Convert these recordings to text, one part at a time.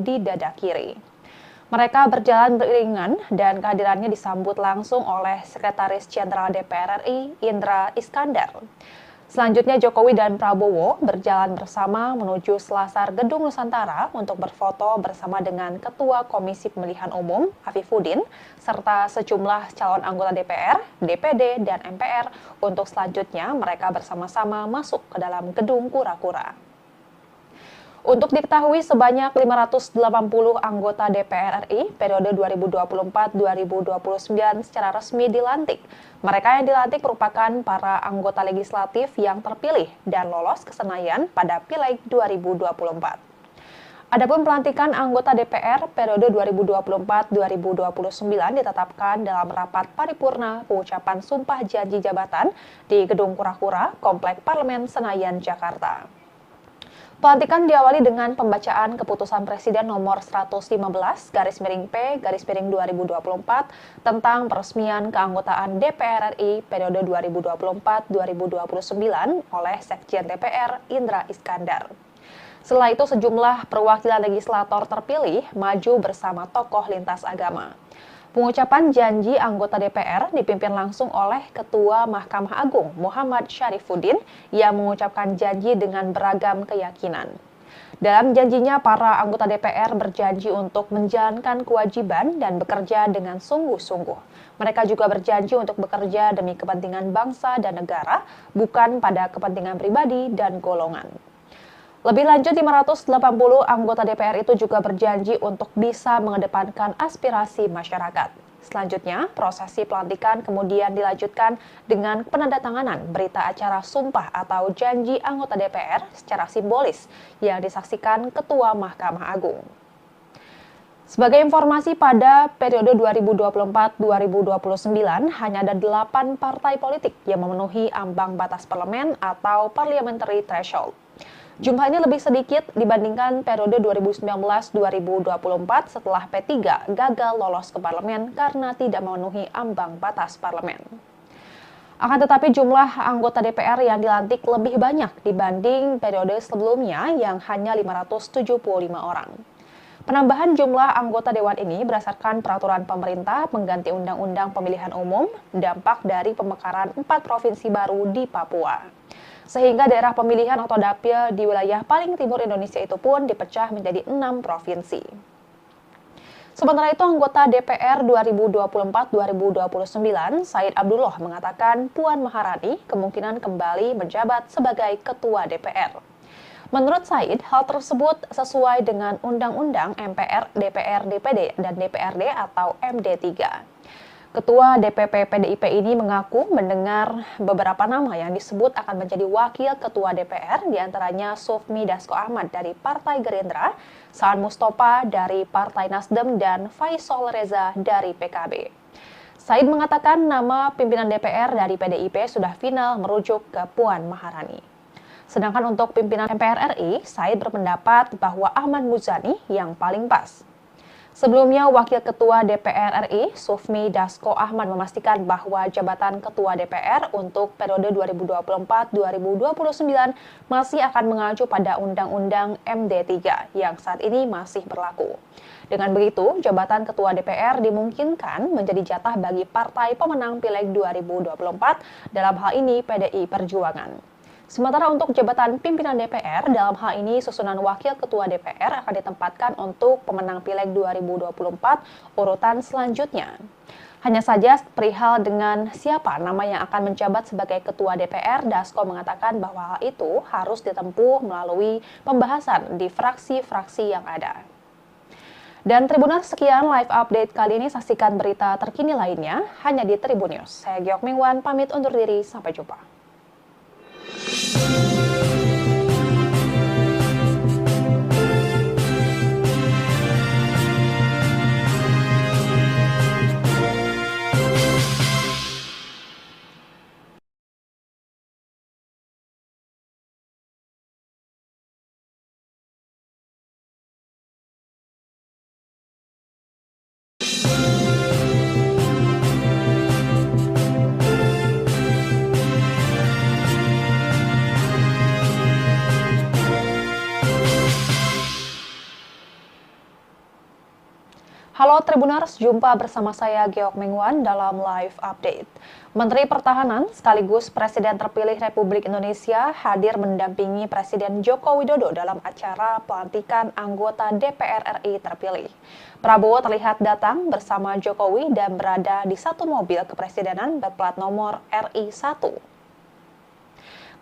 di dada kiri. Mereka berjalan beriringan dan kehadirannya disambut langsung oleh Sekretaris Jenderal DPR RI, Indra Iskandar. Selanjutnya Jokowi dan Prabowo berjalan bersama menuju selasar Gedung Nusantara untuk berfoto bersama dengan Ketua Komisi Pemilihan Umum, Afifuddin, serta sejumlah calon anggota DPR, DPD, dan MPR untuk selanjutnya mereka bersama-sama masuk ke dalam Gedung Kura-Kura. Untuk diketahui sebanyak 580 anggota DPR RI periode 2024-2029 secara resmi dilantik. Mereka yang dilantik merupakan para anggota legislatif yang terpilih dan lolos ke Senayan pada Pileg 2024. Adapun pelantikan anggota DPR periode 2024-2029 ditetapkan dalam rapat paripurna pengucapan sumpah janji jabatan di Gedung Kura-Kura, Komplek Parlemen Senayan, Jakarta. Pelantikan diawali dengan pembacaan keputusan Presiden nomor 115/P/2024 tentang peresmian keanggotaan DPR RI periode 2024-2029 oleh Sekjen DPR Indra Iskandar. Setelah itu sejumlah perwakilan legislator terpilih maju bersama tokoh lintas agama. Pengucapan janji anggota DPR dipimpin langsung oleh Ketua Mahkamah Agung Muhammad Syarifuddin yang mengucapkan janji dengan beragam keyakinan. Dalam janjinya, para anggota DPR berjanji untuk menjalankan kewajiban dan bekerja dengan sungguh-sungguh. Mereka juga berjanji untuk bekerja demi kepentingan bangsa dan negara, bukan pada kepentingan pribadi dan golongan. Lebih lanjut, 580 anggota DPR itu juga berjanji untuk bisa mengedepankan aspirasi masyarakat. Selanjutnya, prosesi pelantikan kemudian dilanjutkan dengan penandatanganan berita acara sumpah atau janji anggota DPR secara simbolis yang disaksikan Ketua Mahkamah Agung. Sebagai informasi, pada periode 2024-2029 hanya ada 8 partai politik yang memenuhi ambang batas parlemen atau parliamentary threshold. Jumlah ini lebih sedikit dibandingkan periode 2019-2024 setelah P3 gagal lolos ke parlemen karena tidak memenuhi ambang batas parlemen. Akan tetapi jumlah anggota DPR yang dilantik lebih banyak dibanding periode sebelumnya yang hanya 575 orang. Penambahan jumlah anggota dewan ini berdasarkan peraturan pemerintah pengganti Undang-Undang Pemilihan Umum, dampak dari pemekaran 4 provinsi baru di Papua. Sehingga daerah pemilihan atau dapil di wilayah paling timur Indonesia itu pun dipecah menjadi 6 provinsi. Sementara itu, anggota DPR 2024-2029, Said Abdullah mengatakan Puan Maharani kemungkinan kembali menjabat sebagai Ketua DPR. Menurut Said, hal tersebut sesuai dengan Undang-Undang MPR, DPR, DPD, dan DPRD atau MD3. Ketua DPP PDIP ini mengaku mendengar beberapa nama yang disebut akan menjadi wakil ketua DPR, diantaranya Sufmi Dasko Ahmad dari Partai Gerindra, Saan Mustafa dari Partai Nasdem, dan Faisal Reza dari PKB. Said mengatakan nama pimpinan DPR dari PDIP sudah final merujuk ke Puan Maharani. Sedangkan untuk pimpinan MPR RI, Said berpendapat bahwa Ahmad Muzani yang paling pas. Sebelumnya, Wakil Ketua DPR RI, Sufmi Dasko Ahmad memastikan bahwa jabatan Ketua DPR untuk periode 2024-2029 masih akan mengacu pada Undang-Undang MD3 yang saat ini masih berlaku. Dengan begitu, jabatan Ketua DPR dimungkinkan menjadi jatah bagi partai pemenang Pileg 2024, dalam hal ini PDI Perjuangan. Sementara untuk jabatan pimpinan DPR, dalam hal ini susunan Wakil Ketua DPR akan ditempatkan untuk pemenang Pileg 2024 urutan selanjutnya. Hanya saja perihal dengan siapa nama yang akan menjabat sebagai Ketua DPR, Dasko mengatakan bahwa hal itu harus ditempuh melalui pembahasan di fraksi-fraksi yang ada. Dan Tribuners, sekian live update kali ini. Saksikan berita terkini lainnya hanya di Tribun News. Saya Giok Mingwan, pamit undur diri. Sampai jumpa. Halo Tribuners, jumpa bersama saya Geok Mengwan dalam live update. Menteri Pertahanan sekaligus Presiden terpilih Republik Indonesia hadir mendampingi Presiden Joko Widodo dalam acara pelantikan anggota DPR RI terpilih. Prabowo terlihat datang bersama Jokowi dan berada di satu mobil kepresidenan berplat nomor RI 1.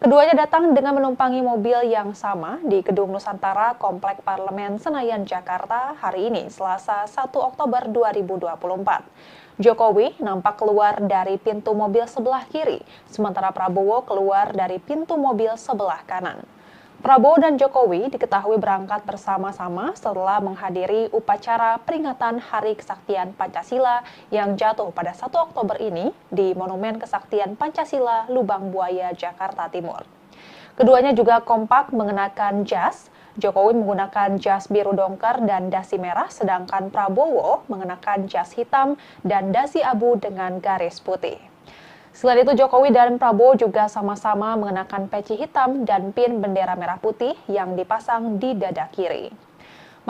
Keduanya datang dengan menumpangi mobil yang sama di Gedung Nusantara Komplek Parlemen Senayan, Jakarta hari ini, Selasa 1 Oktober 2024. Jokowi nampak keluar dari pintu mobil sebelah kiri, sementara Prabowo keluar dari pintu mobil sebelah kanan. Prabowo dan Jokowi diketahui berangkat bersama-sama setelah menghadiri upacara peringatan Hari Kesaktian Pancasila yang jatuh pada 1 Oktober ini di Monumen Kesaktian Pancasila Lubang Buaya, Jakarta Timur. Keduanya juga kompak mengenakan jas. Jokowi menggunakan jas biru dongker dan dasi merah, sedangkan Prabowo mengenakan jas hitam dan dasi abu dengan garis putih. Selain itu, Jokowi dan Prabowo juga sama-sama mengenakan peci hitam dan pin bendera merah putih yang dipasang di dada kiri.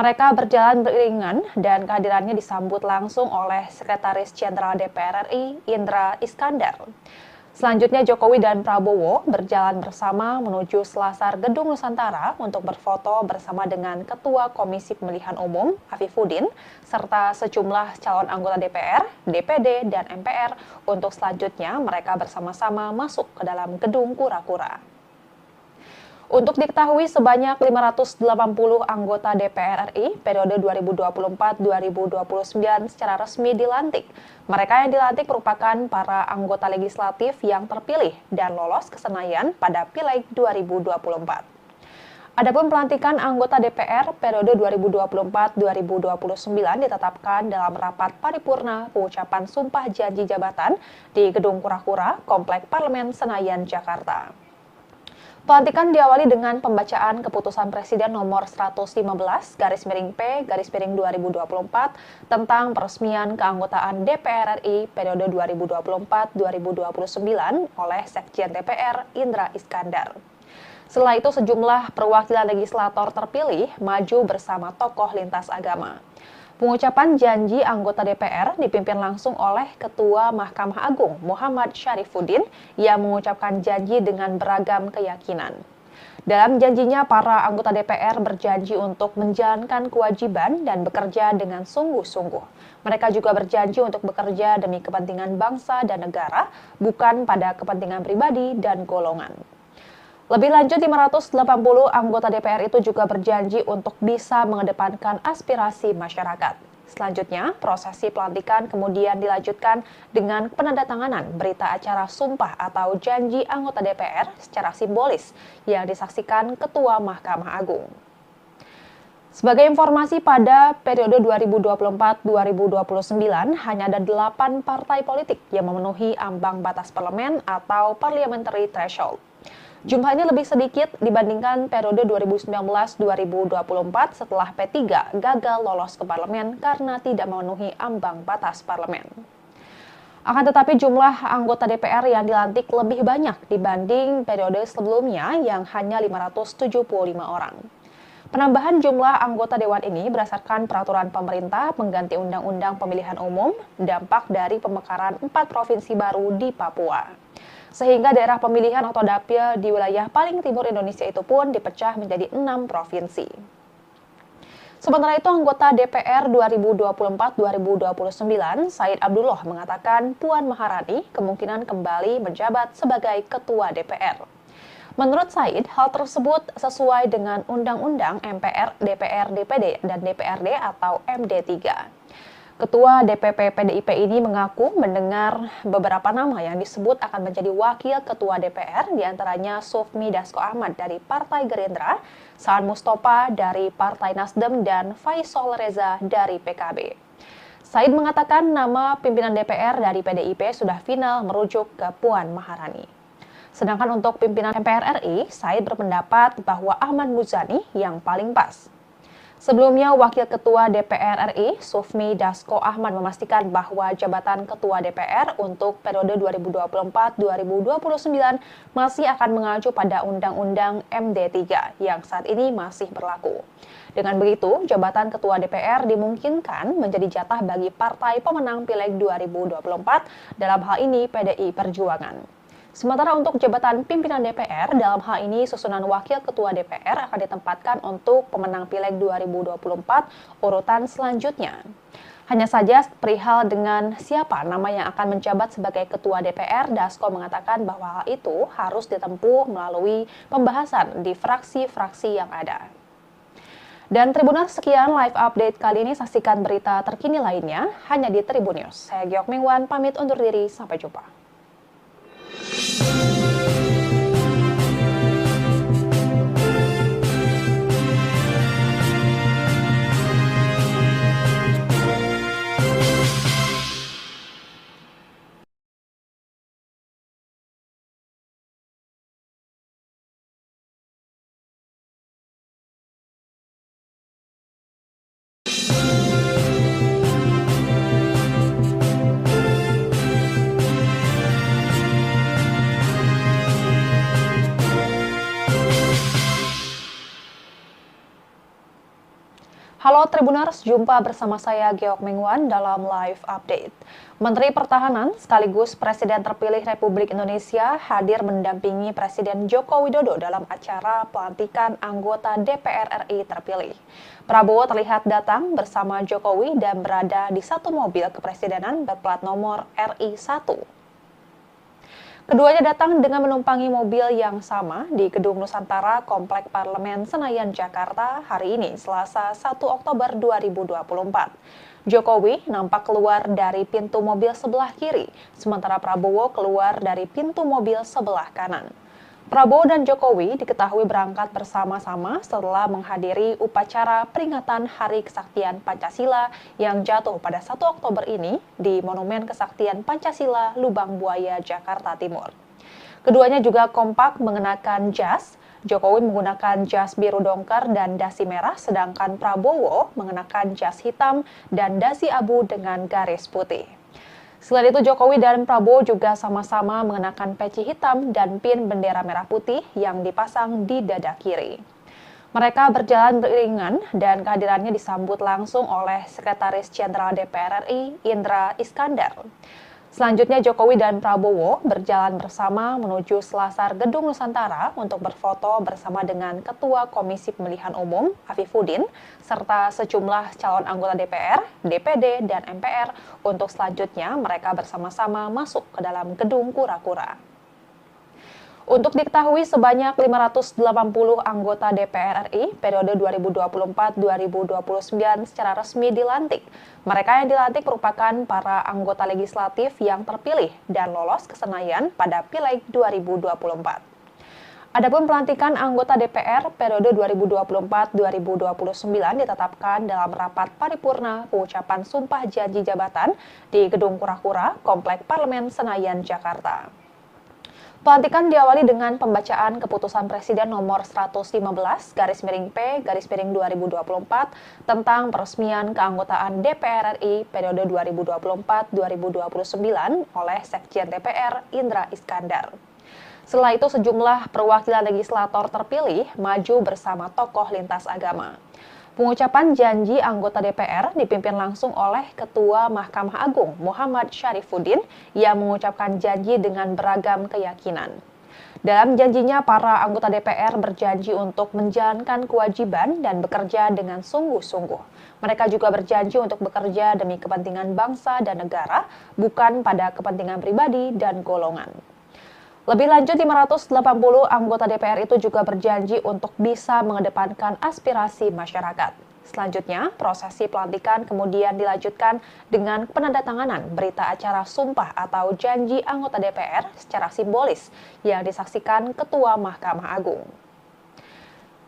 Mereka berjalan beriringan dan kehadirannya disambut langsung oleh Sekretaris Jenderal DPR RI, Indra Iskandar. Selanjutnya, Jokowi dan Prabowo berjalan bersama menuju selasar Gedung Nusantara untuk berfoto bersama dengan Ketua Komisi Pemilihan Umum, Afifuddin, serta sejumlah calon anggota DPR, DPD, dan MPR untuk selanjutnya mereka bersama-sama masuk ke dalam Gedung Kura-Kura. Untuk diketahui, sebanyak 580 anggota DPR RI periode 2024-2029 secara resmi dilantik. Mereka yang dilantik merupakan para anggota legislatif yang terpilih dan lolos ke Senayan pada Pileg 2024. Adapun pelantikan anggota DPR periode 2024-2029 ditetapkan dalam rapat paripurna pengucapan sumpah janji jabatan di Gedung Kura-Kura, Komplek Parlemen Senayan, Jakarta. Pelantikan diawali dengan pembacaan keputusan Presiden nomor 115/P/2024 tentang peresmian keanggotaan DPR RI periode 2024-2029 oleh Sekjen DPR Indra Iskandar. Setelah itu, sejumlah perwakilan legislator terpilih maju bersama tokoh lintas agama. Pengucapan janji anggota DPR dipimpin langsung oleh Ketua Mahkamah Agung Muhammad Syarifuddin yang mengucapkan janji dengan beragam keyakinan. Dalam janjinya, para anggota DPR berjanji untuk menjalankan kewajiban dan bekerja dengan sungguh-sungguh. Mereka juga berjanji untuk bekerja demi kepentingan bangsa dan negara, bukan pada kepentingan pribadi dan golongan. Lebih lanjut, 580 anggota DPR itu juga berjanji untuk bisa mengedepankan aspirasi masyarakat. Selanjutnya, prosesi pelantikan kemudian dilanjutkan dengan penandatanganan berita acara sumpah atau janji anggota DPR secara simbolis yang disaksikan Ketua Mahkamah Agung. Sebagai informasi, pada periode 2024-2029 hanya ada 8 partai politik yang memenuhi ambang batas parlemen atau parliamentary threshold. Jumlah ini lebih sedikit dibandingkan periode 2019-2024 setelah P3 gagal lolos ke parlemen karena tidak memenuhi ambang batas parlemen. Akan tetapi jumlah anggota DPR yang dilantik lebih banyak dibanding periode sebelumnya yang hanya 575 orang. Penambahan jumlah anggota dewan ini berdasarkan peraturan pemerintah pengganti Undang-Undang Pemilihan Umum, dampak dari pemekaran 4 provinsi baru di Papua. Sehingga daerah pemilihan atau dapil di wilayah paling timur Indonesia itu pun dipecah menjadi 6 provinsi. Sementara itu, anggota DPR 2024-2029, Said Abdullah mengatakan Puan Maharani kemungkinan kembali menjabat sebagai Ketua DPR. Menurut Said, hal tersebut sesuai dengan Undang-Undang MPR, DPR, DPD, dan DPRD atau MD3. Ketua DPP PDIP ini mengaku mendengar beberapa nama yang disebut akan menjadi wakil ketua DPR, diantaranya Sufmi Dasko Ahmad dari Partai Gerindra, Saan Mustafa dari Partai Nasdem, dan Faisal Reza dari PKB. Said mengatakan nama pimpinan DPR dari PDIP sudah final merujuk ke Puan Maharani. Sedangkan untuk pimpinan MPR RI, Said berpendapat bahwa Ahmad Muzani yang paling pas. Sebelumnya, Wakil Ketua DPR RI, Sufmi Dasko Ahmad memastikan bahwa jabatan Ketua DPR untuk periode 2024-2029 masih akan mengacu pada Undang-Undang MD3 yang saat ini masih berlaku. Dengan begitu, jabatan Ketua DPR dimungkinkan menjadi jatah bagi partai pemenang Pileg 2024, dalam hal ini PDI Perjuangan. Sementara untuk jabatan pimpinan DPR, dalam hal ini susunan Wakil Ketua DPR akan ditempatkan untuk pemenang Pileg 2024 urutan selanjutnya. Hanya saja perihal dengan siapa nama yang akan menjabat sebagai Ketua DPR, Dasko mengatakan bahwa hal itu harus ditempuh melalui pembahasan di fraksi-fraksi yang ada. Dan Tribuners, sekian live update kali ini. Saksikan berita terkini lainnya hanya di Tribun News. Saya Giok Mingwan, pamit undur diri. Sampai jumpa. Halo Tribuners, jumpa bersama saya Giok Mingwan dalam live update. Menteri Pertahanan sekaligus Presiden terpilih Republik Indonesia hadir mendampingi Presiden Joko Widodo dalam acara pelantikan anggota DPR RI terpilih. Prabowo terlihat datang bersama Jokowi dan berada di satu mobil kepresidenan berplat nomor RI1. Keduanya datang dengan menumpangi mobil yang sama di Gedung Nusantara Komplek Parlemen Senayan, Jakarta hari ini, Selasa 1 Oktober 2024. Jokowi nampak keluar dari pintu mobil sebelah kiri, sementara Prabowo keluar dari pintu mobil sebelah kanan. Prabowo dan Jokowi diketahui berangkat bersama-sama setelah menghadiri upacara peringatan Hari Kesaktian Pancasila yang jatuh pada 1 Oktober ini di Monumen Kesaktian Pancasila, Lubang Buaya, Jakarta Timur. Keduanya juga kompak mengenakan jas. Jokowi menggunakan jas biru dongker dan dasi merah, sedangkan Prabowo mengenakan jas hitam dan dasi abu dengan garis putih. Selain itu, Jokowi dan Prabowo juga sama-sama mengenakan peci hitam dan pin bendera merah putih yang dipasang di dada kiri. Mereka berjalan beriringan dan kehadirannya disambut langsung oleh Sekretaris Jenderal DPR RI, Indra Iskandar. Selanjutnya, Jokowi dan Prabowo berjalan bersama menuju selasar Gedung Nusantara untuk berfoto bersama dengan Ketua Komisi Pemilihan Umum, Afifuddin, serta sejumlah calon anggota DPR, DPD, dan MPR untuk selanjutnya mereka bersama-sama masuk ke dalam Gedung Kura-Kura. Untuk diketahui, sebanyak 580 anggota DPR RI periode 2024-2029 secara resmi dilantik. Mereka yang dilantik merupakan para anggota legislatif yang terpilih dan lolos ke Senayan pada Pileg 2024. Adapun pelantikan anggota DPR periode 2024-2029 ditetapkan dalam rapat paripurna pengucapan sumpah janji jabatan di Gedung Kura-Kura, Komplek Parlemen Senayan, Jakarta. Pelantikan diawali dengan pembacaan keputusan Presiden nomor 115/P/2024 tentang peresmian keanggotaan DPR RI periode 2024-2029 oleh Sekjen DPR Indra Iskandar. Setelah itu, sejumlah perwakilan legislator terpilih maju bersama tokoh lintas agama. Pengucapan janji anggota DPR dipimpin langsung oleh Ketua Mahkamah Agung Muhammad Syarifuddin yang mengucapkan janji dengan beragam keyakinan. Dalam janjinya, para anggota DPR berjanji untuk menjalankan kewajiban dan bekerja dengan sungguh-sungguh. Mereka juga berjanji untuk bekerja demi kepentingan bangsa dan negara, bukan pada kepentingan pribadi dan golongan. Lebih lanjut, 580 anggota DPR itu juga berjanji untuk bisa mengedepankan aspirasi masyarakat. Selanjutnya, prosesi pelantikan kemudian dilanjutkan dengan penandatanganan berita acara sumpah atau janji anggota DPR secara simbolis yang disaksikan Ketua Mahkamah Agung.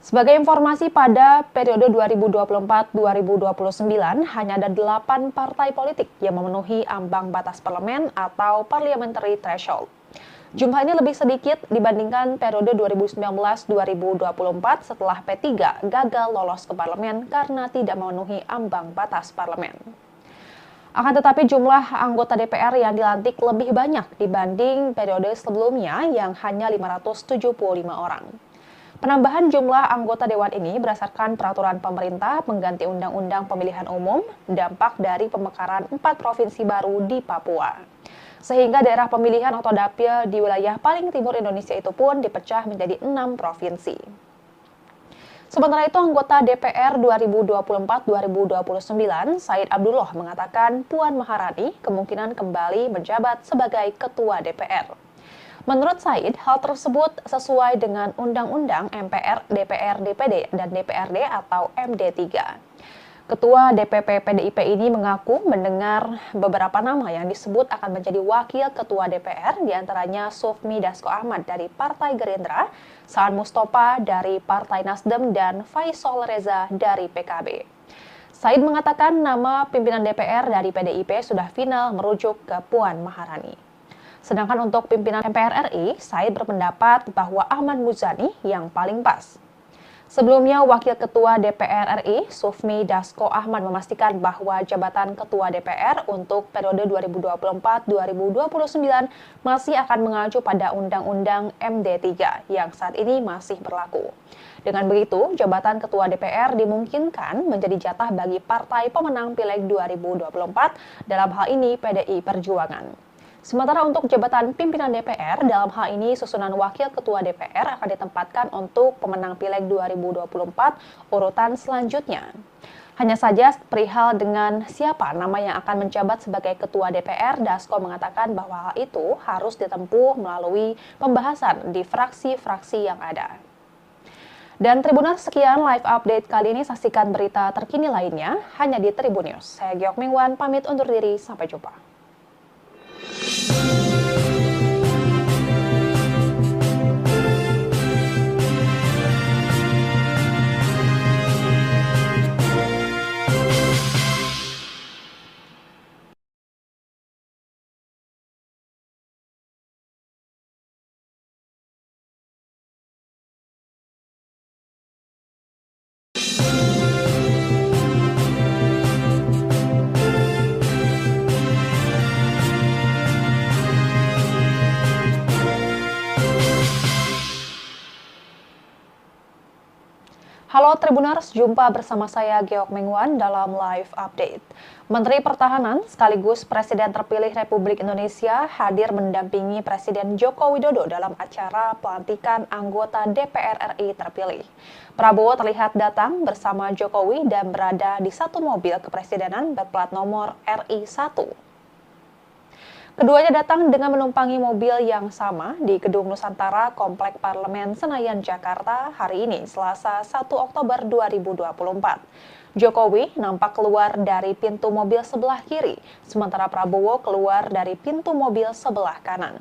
Sebagai informasi, pada periode 2024-2029 hanya ada 8 partai politik yang memenuhi ambang batas parlemen atau parliamentary threshold. Jumlah ini lebih sedikit dibandingkan periode 2019-2024 setelah P3 gagal lolos ke parlemen karena tidak memenuhi ambang batas parlemen. Akan tetapi jumlah anggota DPR yang dilantik lebih banyak dibanding periode sebelumnya yang hanya 575 orang. Penambahan jumlah anggota dewan ini berdasarkan peraturan pemerintah pengganti Undang-Undang Pemilihan Umum, dampak dari pemekaran 4 provinsi baru di Papua. Sehingga daerah pemilihan atau dapil di wilayah paling timur Indonesia itu pun dipecah menjadi 6 provinsi. Sementara itu, anggota DPR 2024-2029, Said Abdullah mengatakan Puan Maharani kemungkinan kembali menjabat sebagai Ketua DPR. Menurut Said, hal tersebut sesuai dengan Undang-Undang MPR, DPR, DPD, dan DPRD atau MD3. Ketua DPP PDIP ini mengaku mendengar beberapa nama yang disebut akan menjadi wakil Ketua DPR, diantaranya Sufmi Dasko Ahmad dari Partai Gerindra, Saan Mustafa dari Partai Nasdem, dan Faisal Reza dari PKB. Said mengatakan nama pimpinan DPR dari PDIP sudah final merujuk ke Puan Maharani. Sedangkan untuk pimpinan MPR RI, Said berpendapat bahwa Ahmad Muzani yang paling pas. Sebelumnya, Wakil Ketua DPR RI, Sufmi Dasko Ahmad memastikan bahwa jabatan Ketua DPR untuk periode 2024-2029 masih akan mengacu pada Undang-Undang MD3 yang saat ini masih berlaku. Dengan begitu, jabatan Ketua DPR dimungkinkan menjadi jatah bagi partai pemenang Pileg 2024, dalam hal ini PDI Perjuangan. Sementara untuk jabatan pimpinan DPR, dalam hal ini susunan Wakil Ketua DPR akan ditempatkan untuk pemenang Pileg 2024 urutan selanjutnya. Hanya saja perihal dengan siapa nama yang akan menjabat sebagai Ketua DPR, Dasko mengatakan bahwa hal itu harus ditempuh melalui pembahasan di fraksi-fraksi yang ada. Dan Tribuners, sekian live update kali ini. Saksikan berita terkini lainnya hanya di Tribun News. Saya Geok Mingwan, pamit undur diri. Sampai jumpa. Halo Tribuners, jumpa bersama saya Geok Mingwan dalam live update. Menteri Pertahanan sekaligus Presiden terpilih Republik Indonesia hadir mendampingi Presiden Joko Widodo dalam acara pelantikan anggota DPR RI terpilih. Prabowo terlihat datang bersama Jokowi dan berada di satu mobil kepresidenan berplat nomor RI1. Keduanya datang dengan menumpangi mobil yang sama di Gedung Nusantara Komplek Parlemen Senayan, Jakarta hari ini, Selasa 1 Oktober 2024. Jokowi nampak keluar dari pintu mobil sebelah kiri, sementara Prabowo keluar dari pintu mobil sebelah kanan.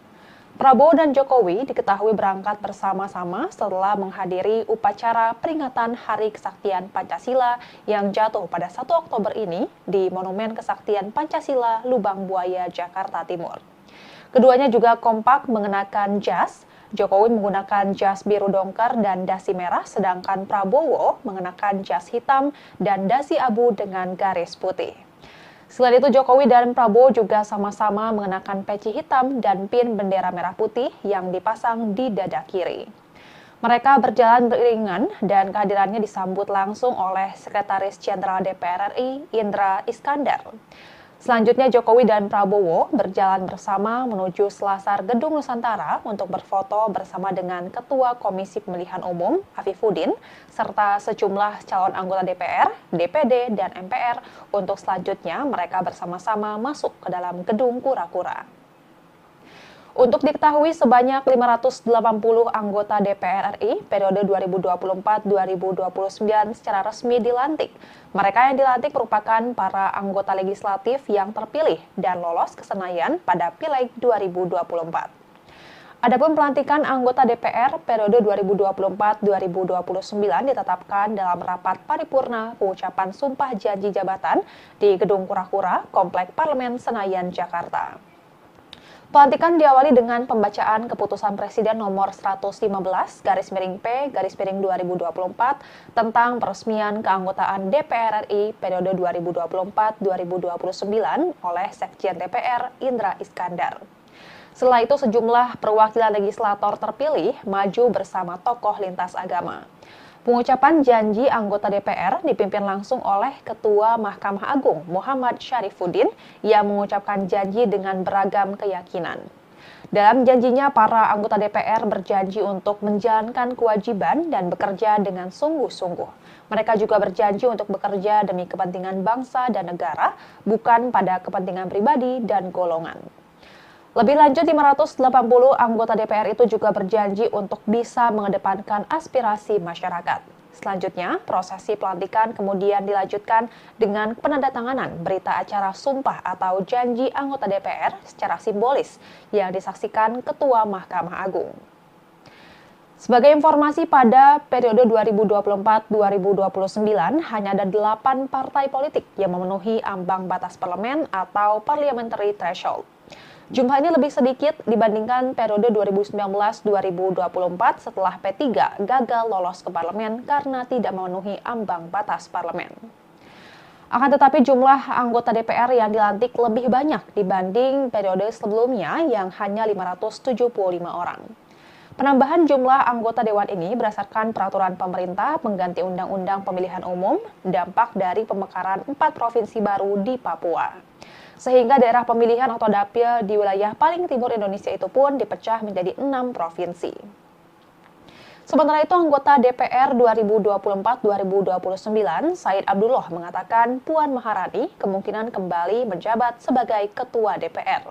Prabowo dan Jokowi diketahui berangkat bersama-sama setelah menghadiri upacara peringatan Hari Kesaktian Pancasila yang jatuh pada 1 Oktober ini di Monumen Kesaktian Pancasila, Lubang Buaya, Jakarta Timur. Keduanya juga kompak mengenakan jas. Jokowi menggunakan jas biru dongker dan dasi merah, sedangkan Prabowo mengenakan jas hitam dan dasi abu dengan garis putih. Selain itu, Jokowi dan Prabowo juga sama-sama mengenakan peci hitam dan pin bendera merah putih yang dipasang di dada kiri. Mereka berjalan beriringan dan kehadirannya disambut langsung oleh Sekretaris Jenderal DPR RI, Indra Iskandar. Selanjutnya, Jokowi dan Prabowo berjalan bersama menuju selasar Gedung Nusantara untuk berfoto bersama dengan Ketua Komisi Pemilihan Umum, Afifuddin, serta sejumlah calon anggota DPR, DPD, dan MPR untuk selanjutnya mereka bersama-sama masuk ke dalam Gedung Kura-Kura. Untuk diketahui, sebanyak 580 anggota DPR RI periode 2024-2029 secara resmi dilantik. Mereka yang dilantik merupakan para anggota legislatif yang terpilih dan lolos ke Senayan pada Pileg 2024. Adapun pelantikan anggota DPR periode 2024-2029 ditetapkan dalam rapat paripurna pengucapan sumpah janji jabatan di Gedung Kura-Kura, Komplek Parlemen Senayan, Jakarta. Pelantikan diawali dengan pembacaan keputusan Presiden nomor 115/P/2024 tentang peresmian keanggotaan DPR RI periode 2024-2029 oleh Sekjen DPR Indra Iskandar. Setelah itu sejumlah perwakilan legislator terpilih maju bersama tokoh lintas agama. Pengucapan janji anggota DPR dipimpin langsung oleh Ketua Mahkamah Agung Muhammad Syarifuddin yang mengucapkan janji dengan beragam keyakinan. Dalam janjinya, para anggota DPR berjanji untuk menjalankan kewajiban dan bekerja dengan sungguh-sungguh. Mereka juga berjanji untuk bekerja demi kepentingan bangsa dan negara, bukan pada kepentingan pribadi dan golongan. Lebih lanjut, 580 anggota DPR itu juga berjanji untuk bisa mengedepankan aspirasi masyarakat. Selanjutnya, prosesi pelantikan kemudian dilanjutkan dengan penandatanganan berita acara sumpah atau janji anggota DPR secara simbolis yang disaksikan Ketua Mahkamah Agung. Sebagai informasi, pada periode 2024-2029 hanya ada 8 partai politik yang memenuhi ambang batas parlemen atau parliamentary threshold. Jumlah ini lebih sedikit dibandingkan periode 2019-2024 setelah P3 gagal lolos ke parlemen karena tidak memenuhi ambang batas parlemen. Akan tetapi jumlah anggota DPR yang dilantik lebih banyak dibanding periode sebelumnya yang hanya 575 orang. Penambahan jumlah anggota dewan ini berdasarkan peraturan pemerintah pengganti Undang-Undang Pemilihan Umum, dampak dari pemekaran 4 provinsi baru di Papua. Sehingga daerah pemilihan atau dapil di wilayah paling timur Indonesia itu pun dipecah menjadi 6 provinsi. Sementara itu, anggota DPR 2024-2029, Said Abdullah mengatakan Puan Maharani kemungkinan kembali menjabat sebagai Ketua DPR.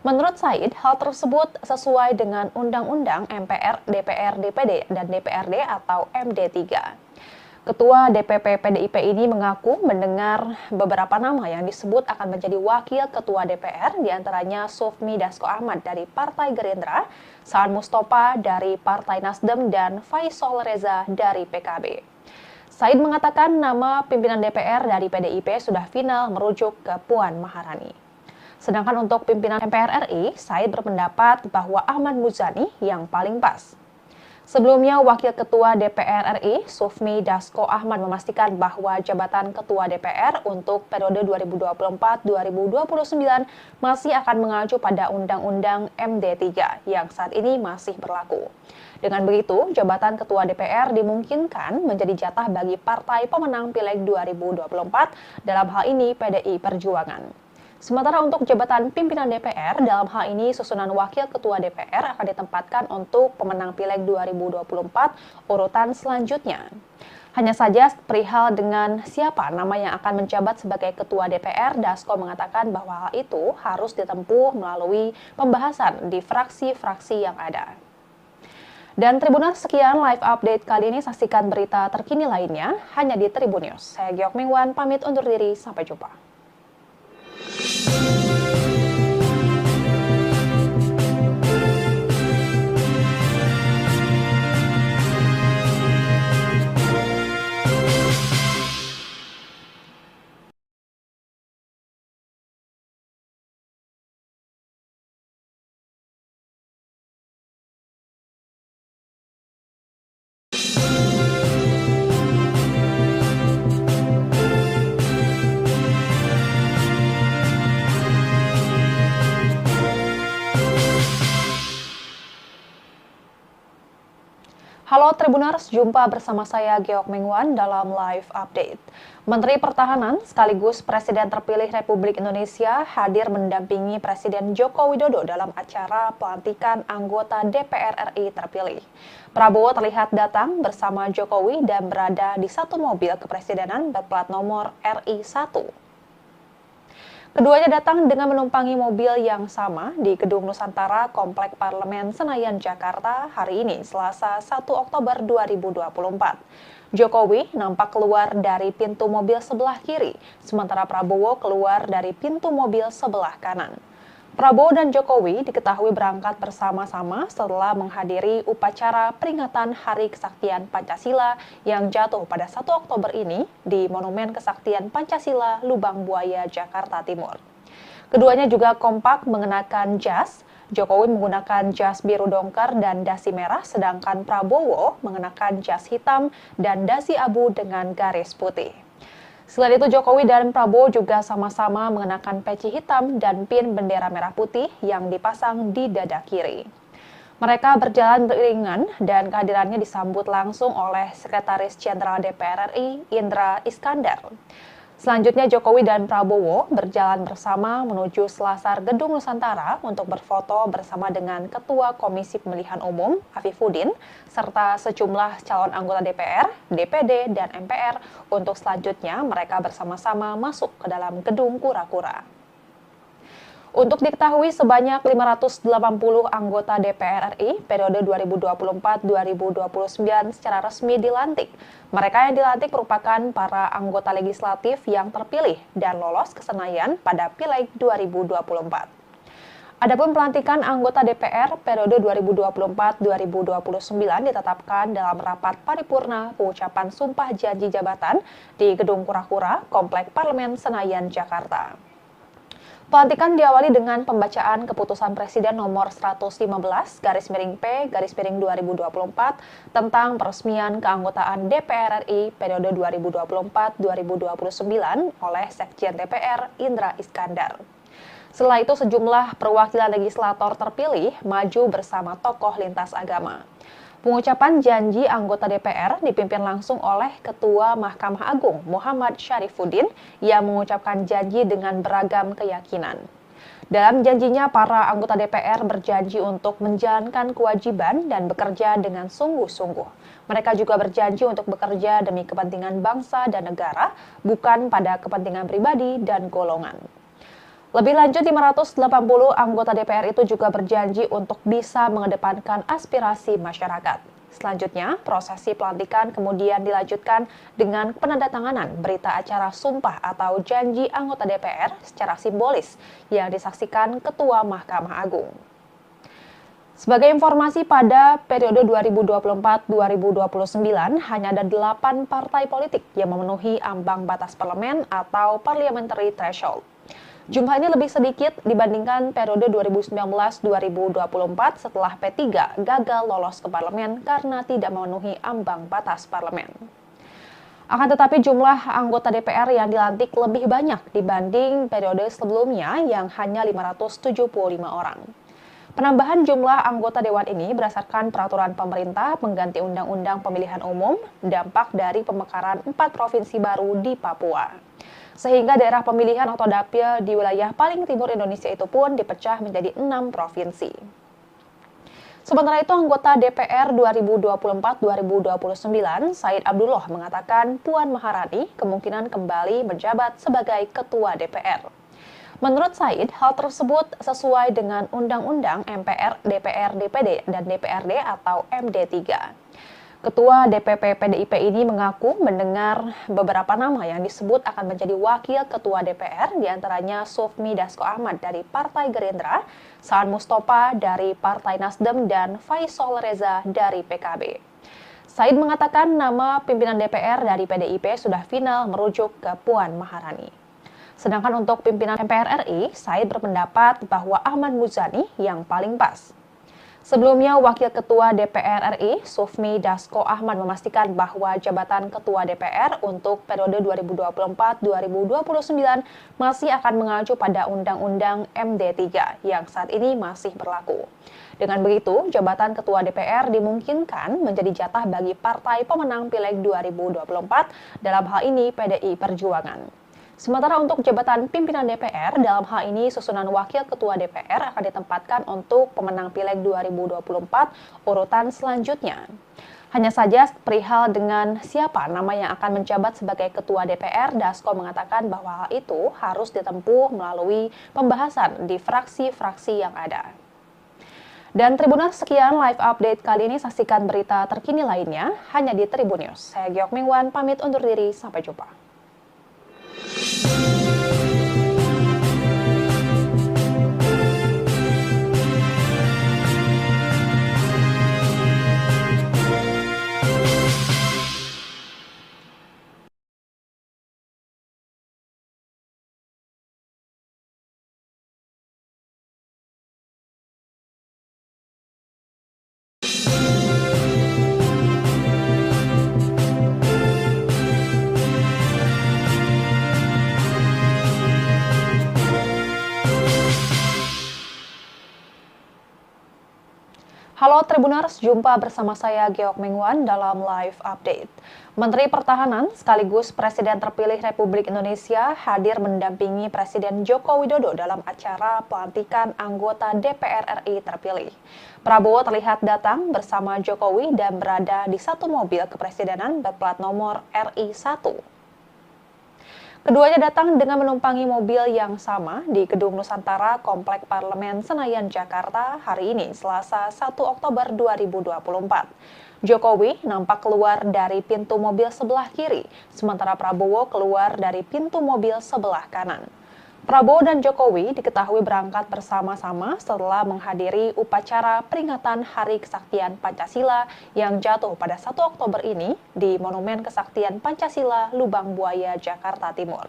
Menurut Said, hal tersebut sesuai dengan Undang-Undang MPR, DPR, DPD, dan DPRD atau MD3. Ketua DPP PDIP ini mengaku mendengar beberapa nama yang disebut akan menjadi wakil ketua DPR, diantaranya Sufmi Dasko Ahmad dari Partai Gerindra, Saan Mustafa dari Partai Nasdem, dan Faisal Reza dari PKB. Said mengatakan nama pimpinan DPR dari PDIP sudah final merujuk ke Puan Maharani. Sedangkan untuk pimpinan MPR RI, Said berpendapat bahwa Ahmad Muzani yang paling pas. Sebelumnya, Wakil Ketua DPR RI, Sufmi Dasko Ahmad memastikan bahwa jabatan Ketua DPR untuk periode 2024-2029 masih akan mengacu pada Undang-Undang MD3 yang saat ini masih berlaku. Dengan begitu, jabatan Ketua DPR dimungkinkan menjadi jatah bagi partai pemenang Pileg 2024, dalam hal ini PDI Perjuangan. Sementara untuk jabatan pimpinan DPR, dalam hal ini susunan Wakil Ketua DPR akan ditempatkan untuk pemenang Pileg 2024 urutan selanjutnya. Hanya saja perihal dengan siapa nama yang akan menjabat sebagai Ketua DPR, Dasko mengatakan bahwa hal itu harus ditempuh melalui pembahasan di fraksi-fraksi yang ada. Dan Tribuners, sekian live update kali ini. Saksikan berita terkini lainnya hanya di Tribun News. Saya Giok Mingwan, pamit undur diri. Sampai jumpa. Halo Tribuners, jumpa bersama saya Giok Mingwan dalam live update. Menteri Pertahanan sekaligus Presiden terpilih Republik Indonesia hadir mendampingi Presiden Joko Widodo dalam acara pelantikan anggota DPR RI terpilih. Prabowo terlihat datang bersama Jokowi dan berada di satu mobil kepresidenan berplat nomor RI1. Keduanya datang dengan menumpangi mobil yang sama di Gedung Nusantara Komplek Parlemen Senayan, Jakarta hari ini, Selasa 1 Oktober 2024. Jokowi nampak keluar dari pintu mobil sebelah kiri, sementara Prabowo keluar dari pintu mobil sebelah kanan. Prabowo dan Jokowi diketahui berangkat bersama-sama setelah menghadiri upacara peringatan Hari Kesaktian Pancasila yang jatuh pada 1 Oktober ini di Monumen Kesaktian Pancasila, Lubang Buaya, Jakarta Timur. Keduanya juga kompak mengenakan jas. Jokowi menggunakan jas biru dongker dan dasi merah, sedangkan Prabowo mengenakan jas hitam dan dasi abu dengan garis putih. Selain itu, Jokowi dan Prabowo juga sama-sama mengenakan peci hitam dan pin bendera merah putih yang dipasang di dada kiri. Mereka berjalan beriringan dan kehadirannya disambut langsung oleh Sekretaris Jenderal DPR RI, Indra Iskandar. Selanjutnya Jokowi dan Prabowo berjalan bersama menuju selasar Gedung Nusantara untuk berfoto bersama dengan Ketua Komisi Pemilihan Umum, Afifuddin, serta sejumlah calon anggota DPR, DPD, dan MPR untuk selanjutnya mereka bersama-sama masuk ke dalam Gedung Kura-Kura. Untuk diketahui, sebanyak 580 anggota DPR RI periode 2024-2029 secara resmi dilantik. Mereka yang dilantik merupakan para anggota legislatif yang terpilih dan lolos ke Senayan pada Pileg 2024. Adapun pelantikan anggota DPR periode 2024-2029 ditetapkan dalam rapat paripurna pengucapan sumpah janji jabatan di Gedung Kura-Kura, Komplek Parlemen Senayan, Jakarta. Pelantikan diawali dengan pembacaan keputusan Presiden nomor 115/P/2024 tentang peresmian keanggotaan DPR RI periode 2024-2029 oleh Sekjen DPR Indra Iskandar. Setelah itu sejumlah perwakilan legislator terpilih maju bersama tokoh lintas agama. Pengucapan janji anggota DPR dipimpin langsung oleh Ketua Mahkamah Agung Muhammad Syarifuddin yang mengucapkan janji dengan beragam keyakinan. Dalam janjinya, para anggota DPR berjanji untuk menjalankan kewajiban dan bekerja dengan sungguh-sungguh. Mereka juga berjanji untuk bekerja demi kepentingan bangsa dan negara, bukan pada kepentingan pribadi dan golongan. Lebih lanjut, 580 anggota DPR itu juga berjanji untuk bisa mengedepankan aspirasi masyarakat. Selanjutnya, prosesi pelantikan kemudian dilanjutkan dengan penandatanganan berita acara sumpah atau janji anggota DPR secara simbolis yang disaksikan Ketua Mahkamah Agung. Sebagai informasi, pada periode 2024-2029 hanya ada 8 partai politik yang memenuhi ambang batas parlemen atau parliamentary threshold. Jumlah ini lebih sedikit dibandingkan periode 2019-2024 setelah P3 gagal lolos ke parlemen karena tidak memenuhi ambang batas parlemen. Akan tetapi jumlah anggota DPR yang dilantik lebih banyak dibanding periode sebelumnya yang hanya 575 orang. Penambahan jumlah anggota dewan ini berdasarkan peraturan pemerintah pengganti Undang-Undang Pemilihan Umum, dampak dari pemekaran 4 provinsi baru di Papua. Sehingga daerah pemilihan atau dapil di wilayah paling timur Indonesia itu pun dipecah menjadi 6 provinsi. Sementara itu, anggota DPR 2024-2029, Said Abdullah mengatakan Puan Maharani kemungkinan kembali menjabat sebagai Ketua DPR. Menurut Said, hal tersebut sesuai dengan Undang-Undang MPR, DPR, DPD, dan DPRD atau MD3. Ketua DPP PDIP ini mengaku mendengar beberapa nama yang disebut akan menjadi wakil ketua DPR, diantaranya Sufmi Dasko Ahmad dari Partai Gerindra, Saan Mustafa dari Partai Nasdem, dan Faisal Reza dari PKB. Said mengatakan nama pimpinan DPR dari PDIP sudah final merujuk ke Puan Maharani. Sedangkan untuk pimpinan MPR RI, Said berpendapat bahwa Ahmad Muzani yang paling pas. Sebelumnya, Wakil Ketua DPR RI, Sufmi Dasko Ahmad memastikan bahwa jabatan Ketua DPR untuk periode 2024-2029 masih akan mengacu pada Undang-Undang MD3 yang saat ini masih berlaku. Dengan begitu, jabatan Ketua DPR dimungkinkan menjadi jatah bagi partai pemenang Pileg 2024, dalam hal ini PDI Perjuangan. Sementara untuk jabatan pimpinan DPR, dalam hal ini susunan Wakil Ketua DPR akan ditempatkan untuk pemenang Pileg 2024 urutan selanjutnya. Hanya saja perihal dengan siapa nama yang akan menjabat sebagai Ketua DPR, Dasko mengatakan bahwa hal itu harus ditempuh melalui pembahasan di fraksi-fraksi yang ada. Dan Tribuners, sekian live update kali ini. Saksikan berita terkini lainnya hanya di Tribun News. Saya Giok Mingwan, pamit undur diri. Sampai jumpa. Halo Tribuners, jumpa bersama saya Geok Mengwan dalam Live Update. Menteri Pertahanan sekaligus Presiden terpilih Republik Indonesia hadir mendampingi Presiden Joko Widodo dalam acara pelantikan anggota DPR RI terpilih. Prabowo terlihat datang bersama Jokowi dan berada di satu mobil kepresidenan berplat nomor RI 1. Keduanya datang dengan menumpangi mobil yang sama di Gedung Nusantara Komplek Parlemen Senayan, Jakarta hari ini, Selasa 1 Oktober 2024. Jokowi nampak keluar dari pintu mobil sebelah kiri, sementara Prabowo keluar dari pintu mobil sebelah kanan. Prabowo dan Jokowi diketahui berangkat bersama-sama setelah menghadiri upacara peringatan Hari Kesaktian Pancasila yang jatuh pada 1 Oktober ini di Monumen Kesaktian Pancasila, Lubang Buaya, Jakarta Timur.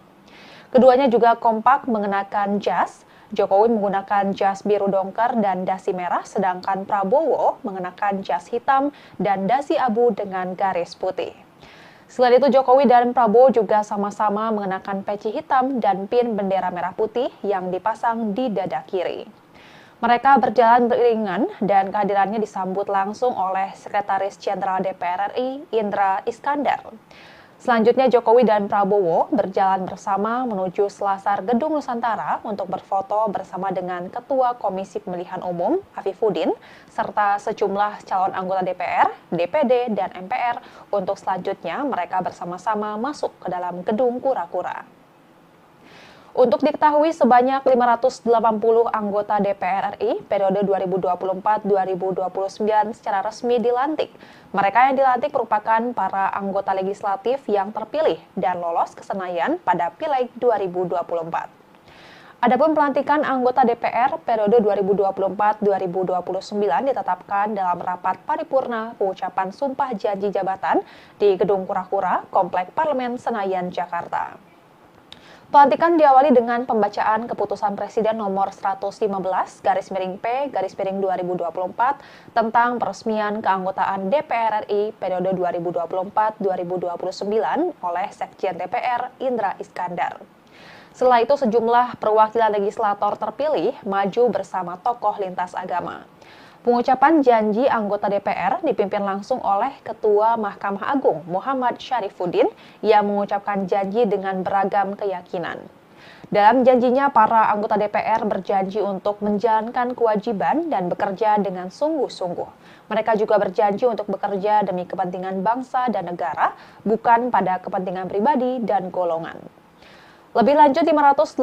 Keduanya juga kompak mengenakan jas. Jokowi menggunakan jas biru dongker dan dasi merah, sedangkan Prabowo mengenakan jas hitam dan dasi abu dengan garis putih. Selain itu, Jokowi dan Prabowo juga sama-sama mengenakan peci hitam dan pin bendera merah putih yang dipasang di dada kiri. Mereka berjalan beriringan dan kehadirannya disambut langsung oleh Sekretaris Jenderal DPR RI, Indra Iskandar. Selanjutnya, Jokowi dan Prabowo berjalan bersama menuju selasar Gedung Nusantara untuk berfoto bersama dengan Ketua Komisi Pemilihan Umum, Afifuddin, serta sejumlah calon anggota DPR, DPD, dan MPR untuk selanjutnya mereka bersama-sama masuk ke dalam Gedung Kura-Kura. Untuk diketahui, sebanyak 580 anggota DPR RI periode 2024-2029 secara resmi dilantik. Mereka yang dilantik merupakan para anggota legislatif yang terpilih dan lolos ke Senayan pada Pileg 2024. Adapun pelantikan anggota DPR periode 2024-2029 ditetapkan dalam rapat paripurna pengucapan sumpah janji jabatan di Gedung Kura-Kura, Komplek Parlemen Senayan, Jakarta. Pelantikan diawali dengan pembacaan keputusan Presiden nomor 115/P/2024 tentang peresmian keanggotaan DPR RI periode 2024-2029 oleh Sekjen DPR Indra Iskandar. Setelah itu, sejumlah perwakilan legislator terpilih maju bersama tokoh lintas agama. Pengucapan janji anggota DPR dipimpin langsung oleh Ketua Mahkamah Agung Muhammad Syarifuddin yang mengucapkan janji dengan beragam keyakinan. Dalam janjinya, para anggota DPR berjanji untuk menjalankan kewajiban dan bekerja dengan sungguh-sungguh. Mereka juga berjanji untuk bekerja demi kepentingan bangsa dan negara, bukan pada kepentingan pribadi dan golongan. Lebih lanjut, 580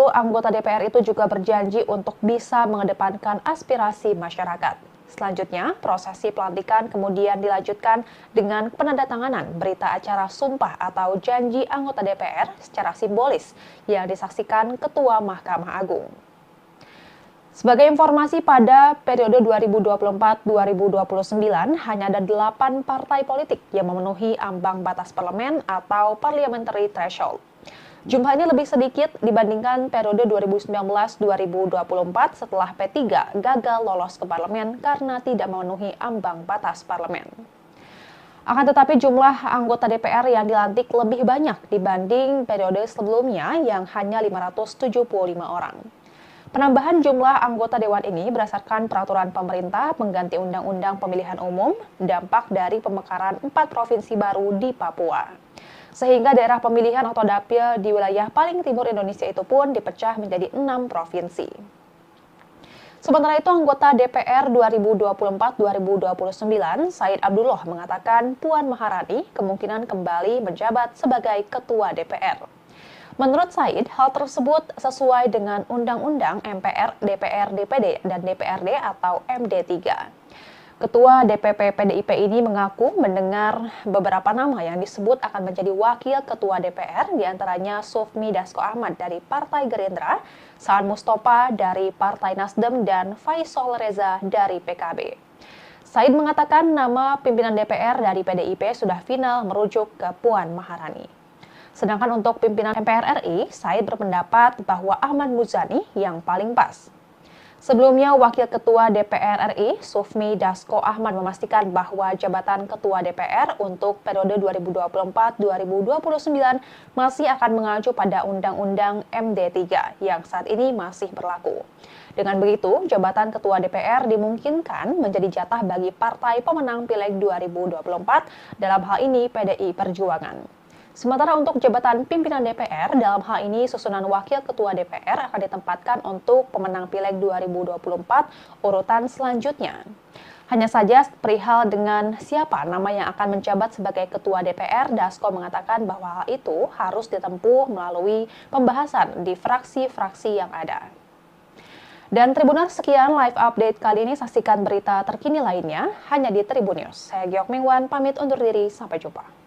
anggota DPR itu juga berjanji untuk bisa mengedepankan aspirasi masyarakat. Selanjutnya, prosesi pelantikan kemudian dilanjutkan dengan penandatanganan berita acara sumpah atau janji anggota DPR secara simbolis yang disaksikan Ketua Mahkamah Agung. Sebagai informasi, pada periode 2024-2029 hanya ada 8 partai politik yang memenuhi ambang batas parlemen atau parliamentary threshold. Jumlahnya lebih sedikit dibandingkan periode 2019-2024 setelah P3 gagal lolos ke parlemen karena tidak memenuhi ambang batas parlemen. Akan tetapi jumlah anggota DPR yang dilantik lebih banyak dibanding periode sebelumnya yang hanya 575 orang. Penambahan jumlah anggota dewan ini berdasarkan peraturan pemerintah pengganti Undang-Undang Pemilihan Umum, dampak dari pemekaran 4 provinsi baru di Papua. Sehingga daerah pemilihan atau dapil di wilayah paling timur Indonesia itu pun dipecah menjadi 6 provinsi. Sementara itu, anggota DPR 2024-2029, Said Abdullah mengatakan Puan Maharani kemungkinan kembali menjabat sebagai Ketua DPR. Menurut Said, hal tersebut sesuai dengan Undang-Undang MPR, DPR, DPD, dan DPRD atau MD3. Ketua DPP PDIP ini mengaku mendengar beberapa nama yang disebut akan menjadi wakil ketua DPR, diantaranya Sufmi Dasko Ahmad dari Partai Gerindra, Saan Mustafa dari Partai Nasdem, dan Faisal Reza dari PKB. Said mengatakan nama pimpinan DPR dari PDIP sudah final merujuk ke Puan Maharani. Sedangkan untuk pimpinan MPR RI, Said berpendapat bahwa Ahmad Muzani yang paling pas. Sebelumnya, Wakil Ketua DPR RI, Sufmi Dasko Ahmad memastikan bahwa jabatan Ketua DPR untuk periode 2024-2029 masih akan mengacu pada Undang-Undang MD3 yang saat ini masih berlaku. Dengan begitu, jabatan Ketua DPR dimungkinkan menjadi jatah bagi partai pemenang Pileg 2024, dalam hal ini PDI Perjuangan. Sementara untuk jabatan pimpinan DPR, dalam hal ini susunan Wakil Ketua DPR akan ditempatkan untuk pemenang Pileg 2024 urutan selanjutnya. Hanya saja perihal dengan siapa nama yang akan menjabat sebagai Ketua DPR, Dasko mengatakan bahwa hal itu harus ditempuh melalui pembahasan di fraksi-fraksi yang ada. Dan Tribuners, sekian live update kali ini. Saksikan berita terkini lainnya hanya di Tribun News. Saya Giok Mingwan, pamit undur diri. Sampai jumpa.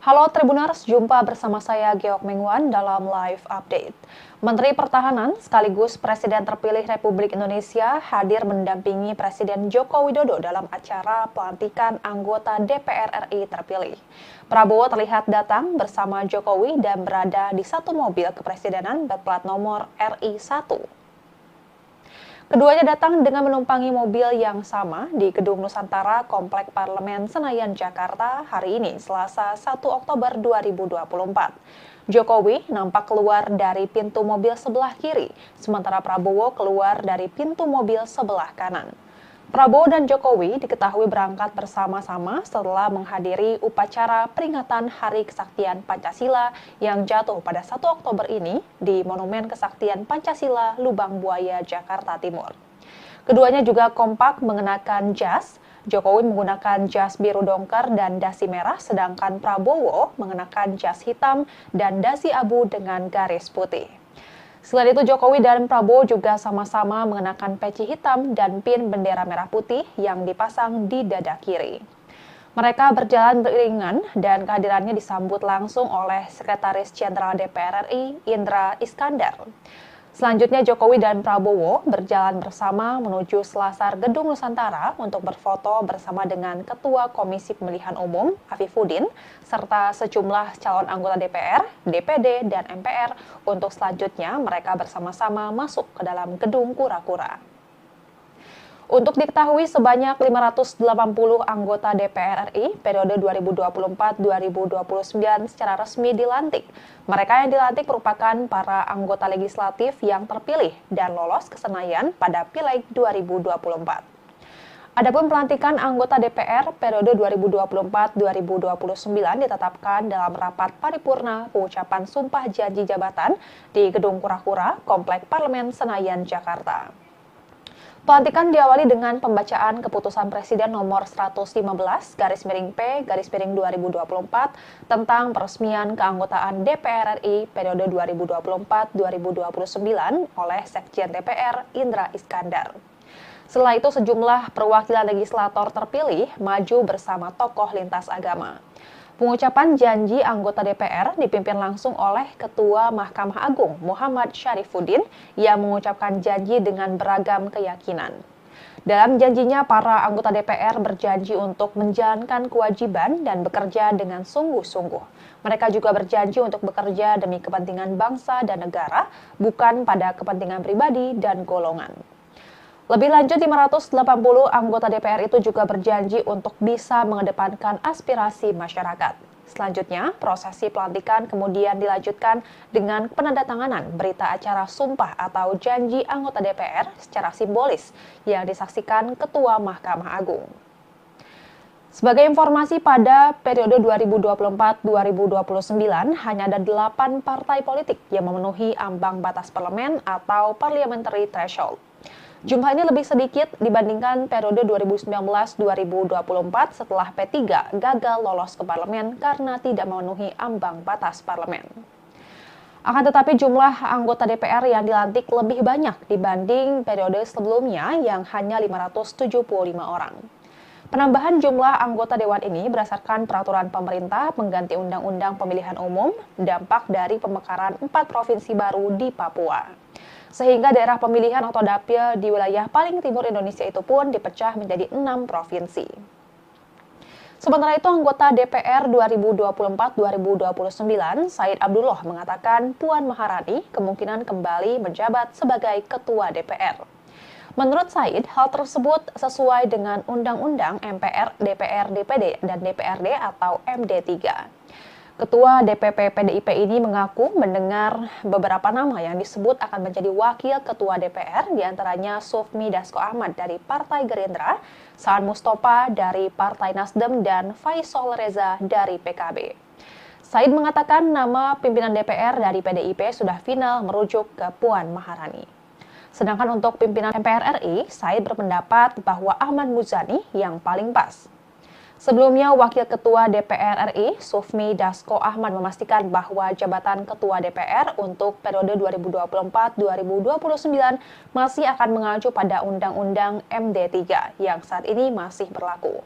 Halo Tribuners, jumpa bersama saya Geok Mingwan dalam live update. Menteri Pertahanan sekaligus Presiden terpilih Republik Indonesia hadir mendampingi Presiden Joko Widodo dalam acara pelantikan anggota DPR RI terpilih. Prabowo terlihat datang bersama Jokowi dan berada di satu mobil kepresidenan berplat nomor RI 1. Keduanya datang dengan menumpangi mobil yang sama di Gedung Nusantara Komplek Parlemen Senayan, Jakarta hari ini, Selasa 1 Oktober 2024. Jokowi nampak keluar dari pintu mobil sebelah kiri, sementara Prabowo keluar dari pintu mobil sebelah kanan. Prabowo dan Jokowi diketahui berangkat bersama-sama setelah menghadiri upacara peringatan Hari Kesaktian Pancasila yang jatuh pada 1 Oktober ini di Monumen Kesaktian Pancasila, Lubang Buaya, Jakarta Timur. Keduanya juga kompak mengenakan jas. Jokowi menggunakan jas biru dongker dan dasi merah, sedangkan Prabowo mengenakan jas hitam dan dasi abu dengan garis putih. Selain itu, Jokowi dan Prabowo juga sama-sama mengenakan peci hitam dan pin bendera merah putih yang dipasang di dada kiri. Mereka berjalan beriringan dan kehadirannya disambut langsung oleh Sekretaris Jenderal DPR RI, Indra Iskandar. Selanjutnya, Jokowi dan Prabowo berjalan bersama menuju selasar Gedung Nusantara untuk berfoto bersama dengan Ketua Komisi Pemilihan Umum, Afifuddin, serta sejumlah calon anggota DPR, DPD, dan MPR untuk selanjutnya mereka bersama-sama masuk ke dalam Gedung Kura-Kura. Untuk diketahui, sebanyak 580 anggota DPR RI periode 2024-2029 secara resmi dilantik. Mereka yang dilantik merupakan para anggota legislatif yang terpilih dan lolos ke Senayan pada Pileg 2024. Adapun pelantikan anggota DPR periode 2024-2029 ditetapkan dalam rapat paripurna pengucapan sumpah janji jabatan di Gedung Kura-Kura, Komplek Parlemen Senayan, Jakarta. Pelantikan diawali dengan pembacaan keputusan Presiden nomor 115/P/2024 tentang peresmian keanggotaan DPR RI periode 2024-2029 oleh Sekjen DPR Indra Iskandar. Setelah itu, sejumlah perwakilan legislator terpilih maju bersama tokoh lintas agama. Pengucapan janji anggota DPR dipimpin langsung oleh Ketua Mahkamah Agung Muhammad Syarifuddin yang mengucapkan janji dengan beragam keyakinan. Dalam janjinya, para anggota DPR berjanji untuk menjalankan kewajiban dan bekerja dengan sungguh-sungguh. Mereka juga berjanji untuk bekerja demi kepentingan bangsa dan negara, bukan pada kepentingan pribadi dan golongan. Lebih lanjut, 580 anggota DPR itu juga berjanji untuk bisa mengedepankan aspirasi masyarakat. Selanjutnya, prosesi pelantikan kemudian dilanjutkan dengan penandatanganan berita acara sumpah atau janji anggota DPR secara simbolis yang disaksikan Ketua Mahkamah Agung. Sebagai informasi, pada periode 2024-2029 hanya ada 8 partai politik yang memenuhi ambang batas parlemen atau parliamentary threshold. Jumlah ini lebih sedikit dibandingkan periode 2019-2024 setelah P3 gagal lolos ke parlemen karena tidak memenuhi ambang batas parlemen. Akan tetapi jumlah anggota DPR yang dilantik lebih banyak dibanding periode sebelumnya yang hanya 575 orang. Penambahan jumlah anggota dewan ini berdasarkan peraturan pemerintah pengganti Undang-Undang Pemilihan Umum, dampak dari pemekaran 4 provinsi baru di Papua. Sehingga daerah pemilihan atau dapil di wilayah paling timur Indonesia itu pun dipecah menjadi 6 provinsi. Sementara itu, anggota DPR 2024-2029, Said Abdullah mengatakan Puan Maharani kemungkinan kembali menjabat sebagai Ketua DPR. Menurut Said, hal tersebut sesuai dengan Undang-Undang MPR, DPR, DPD, dan DPRD atau MD3. Ketua DPP PDIP ini mengaku mendengar beberapa nama yang disebut akan menjadi wakil Ketua DPR, diantaranya Sufmi Dasko Ahmad dari Partai Gerindra, Saan Mustafa dari Partai Nasdem, dan Faisal Reza dari PKB. Said mengatakan nama pimpinan DPR dari PDIP sudah final merujuk ke Puan Maharani. Sedangkan untuk pimpinan MPR RI, Said berpendapat bahwa Ahmad Muzani yang paling pas. Sebelumnya, Wakil Ketua DPR RI, Sufmi Dasko Ahmad memastikan bahwa jabatan Ketua DPR untuk periode 2024-2029 masih akan mengacu pada Undang-Undang MD3 yang saat ini masih berlaku.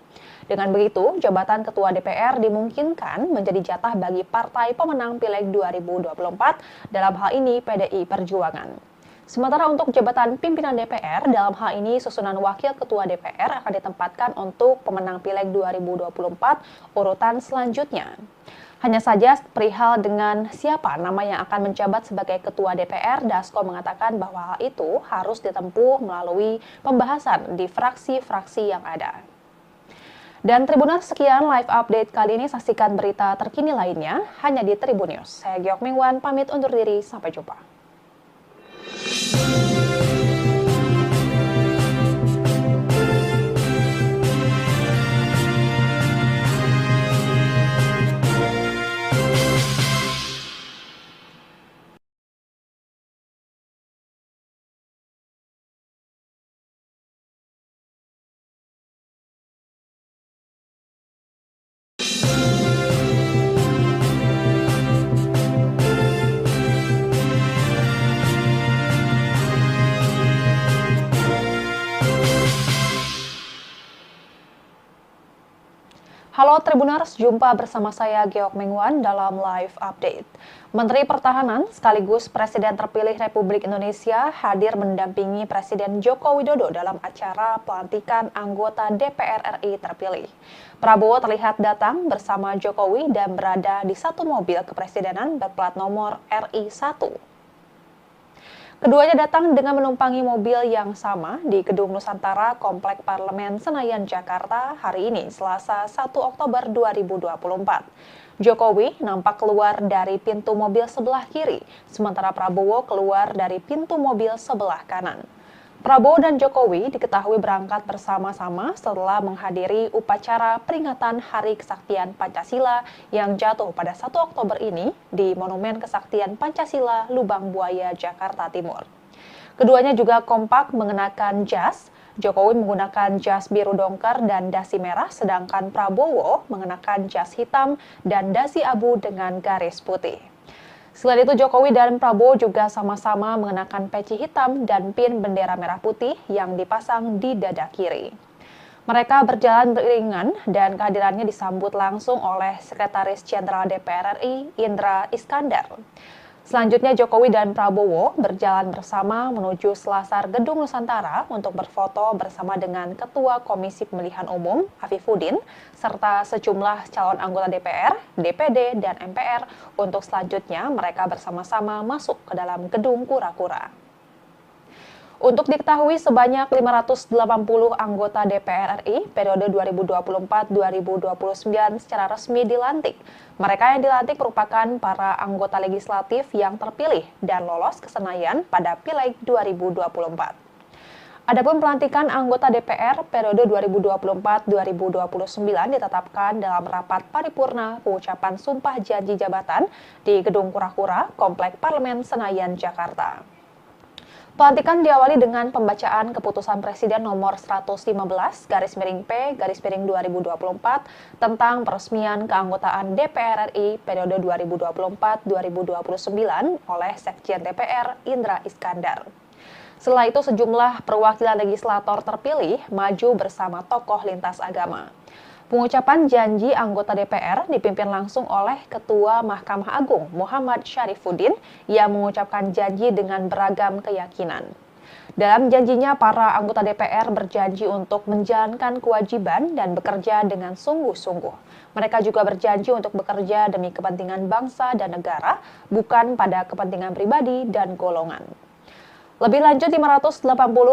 Dengan begitu, jabatan Ketua DPR dimungkinkan menjadi jatah bagi partai pemenang Pileg 2024, dalam hal ini PDI Perjuangan. Sementara untuk jabatan pimpinan DPR, dalam hal ini susunan Wakil Ketua DPR akan ditempatkan untuk pemenang Pileg 2024 urutan selanjutnya. Hanya saja perihal dengan siapa nama yang akan menjabat sebagai Ketua DPR, Dasko mengatakan bahwa hal itu harus ditempuh melalui pembahasan di fraksi-fraksi yang ada. Dan Tribuners, sekian live update kali ini. Saksikan berita terkini lainnya hanya di Tribun News. Saya Giok Mingwan, pamit undur diri. Sampai jumpa. Halo Tribuners, jumpa bersama saya Geok Mengwan dalam live update. Menteri Pertahanan sekaligus Presiden terpilih Republik Indonesia hadir mendampingi Presiden Joko Widodo dalam acara pelantikan anggota DPR RI terpilih. Prabowo terlihat datang bersama Jokowi dan berada di satu mobil kepresidenan berplat nomor RI1. Keduanya datang dengan menumpangi mobil yang sama di Gedung Nusantara Komplek Parlemen Senayan, Jakarta hari ini, Selasa 1 Oktober 2024. Jokowi nampak keluar dari pintu mobil sebelah kiri, sementara Prabowo keluar dari pintu mobil sebelah kanan. Prabowo dan Jokowi diketahui berangkat bersama-sama setelah menghadiri upacara peringatan Hari Kesaktian Pancasila yang jatuh pada 1 Oktober ini di Monumen Kesaktian Pancasila, Lubang Buaya, Jakarta Timur. Keduanya juga kompak mengenakan jas. Jokowi menggunakan jas biru dongker dan dasi merah, sedangkan Prabowo mengenakan jas hitam dan dasi abu dengan garis putih. Selain itu, Jokowi dan Prabowo juga sama-sama mengenakan peci hitam dan pin bendera merah putih yang dipasang di dada kiri. Mereka berjalan beriringan dan kehadirannya disambut langsung oleh Sekretaris Jenderal DPR RI, Indra Iskandar. Selanjutnya, Jokowi dan Prabowo berjalan bersama menuju selasar Gedung Nusantara untuk berfoto bersama dengan Ketua Komisi Pemilihan Umum, Afifuddin, serta sejumlah calon anggota DPR, DPD, dan MPR untuk selanjutnya mereka bersama-sama masuk ke dalam Gedung Kura-Kura. Untuk diketahui, sebanyak 580 anggota DPR RI periode 2024-2029 secara resmi dilantik. Mereka yang dilantik merupakan para anggota legislatif yang terpilih dan lolos ke Senayan pada Pileg 2024. Adapun pelantikan anggota DPR periode 2024-2029 ditetapkan dalam rapat paripurna pengucapan sumpah janji jabatan di Gedung Kura-Kura, Komplek Parlemen Senayan, Jakarta. Pelantikan diawali dengan pembacaan Keputusan Presiden Nomor 115/P/2024 tentang peresmian keanggotaan DPR RI periode 2024-2029 oleh Sekjen DPR Indra Iskandar. Setelah itu sejumlah perwakilan legislator terpilih maju bersama tokoh lintas agama. Pengucapan janji anggota DPR dipimpin langsung oleh Ketua Mahkamah Agung Muhammad Syarifuddin yang mengucapkan janji dengan beragam keyakinan. Dalam janjinya, para anggota DPR berjanji untuk menjalankan kewajiban dan bekerja dengan sungguh-sungguh. Mereka juga berjanji untuk bekerja demi kepentingan bangsa dan negara, bukan pada kepentingan pribadi dan golongan. Lebih lanjut, 580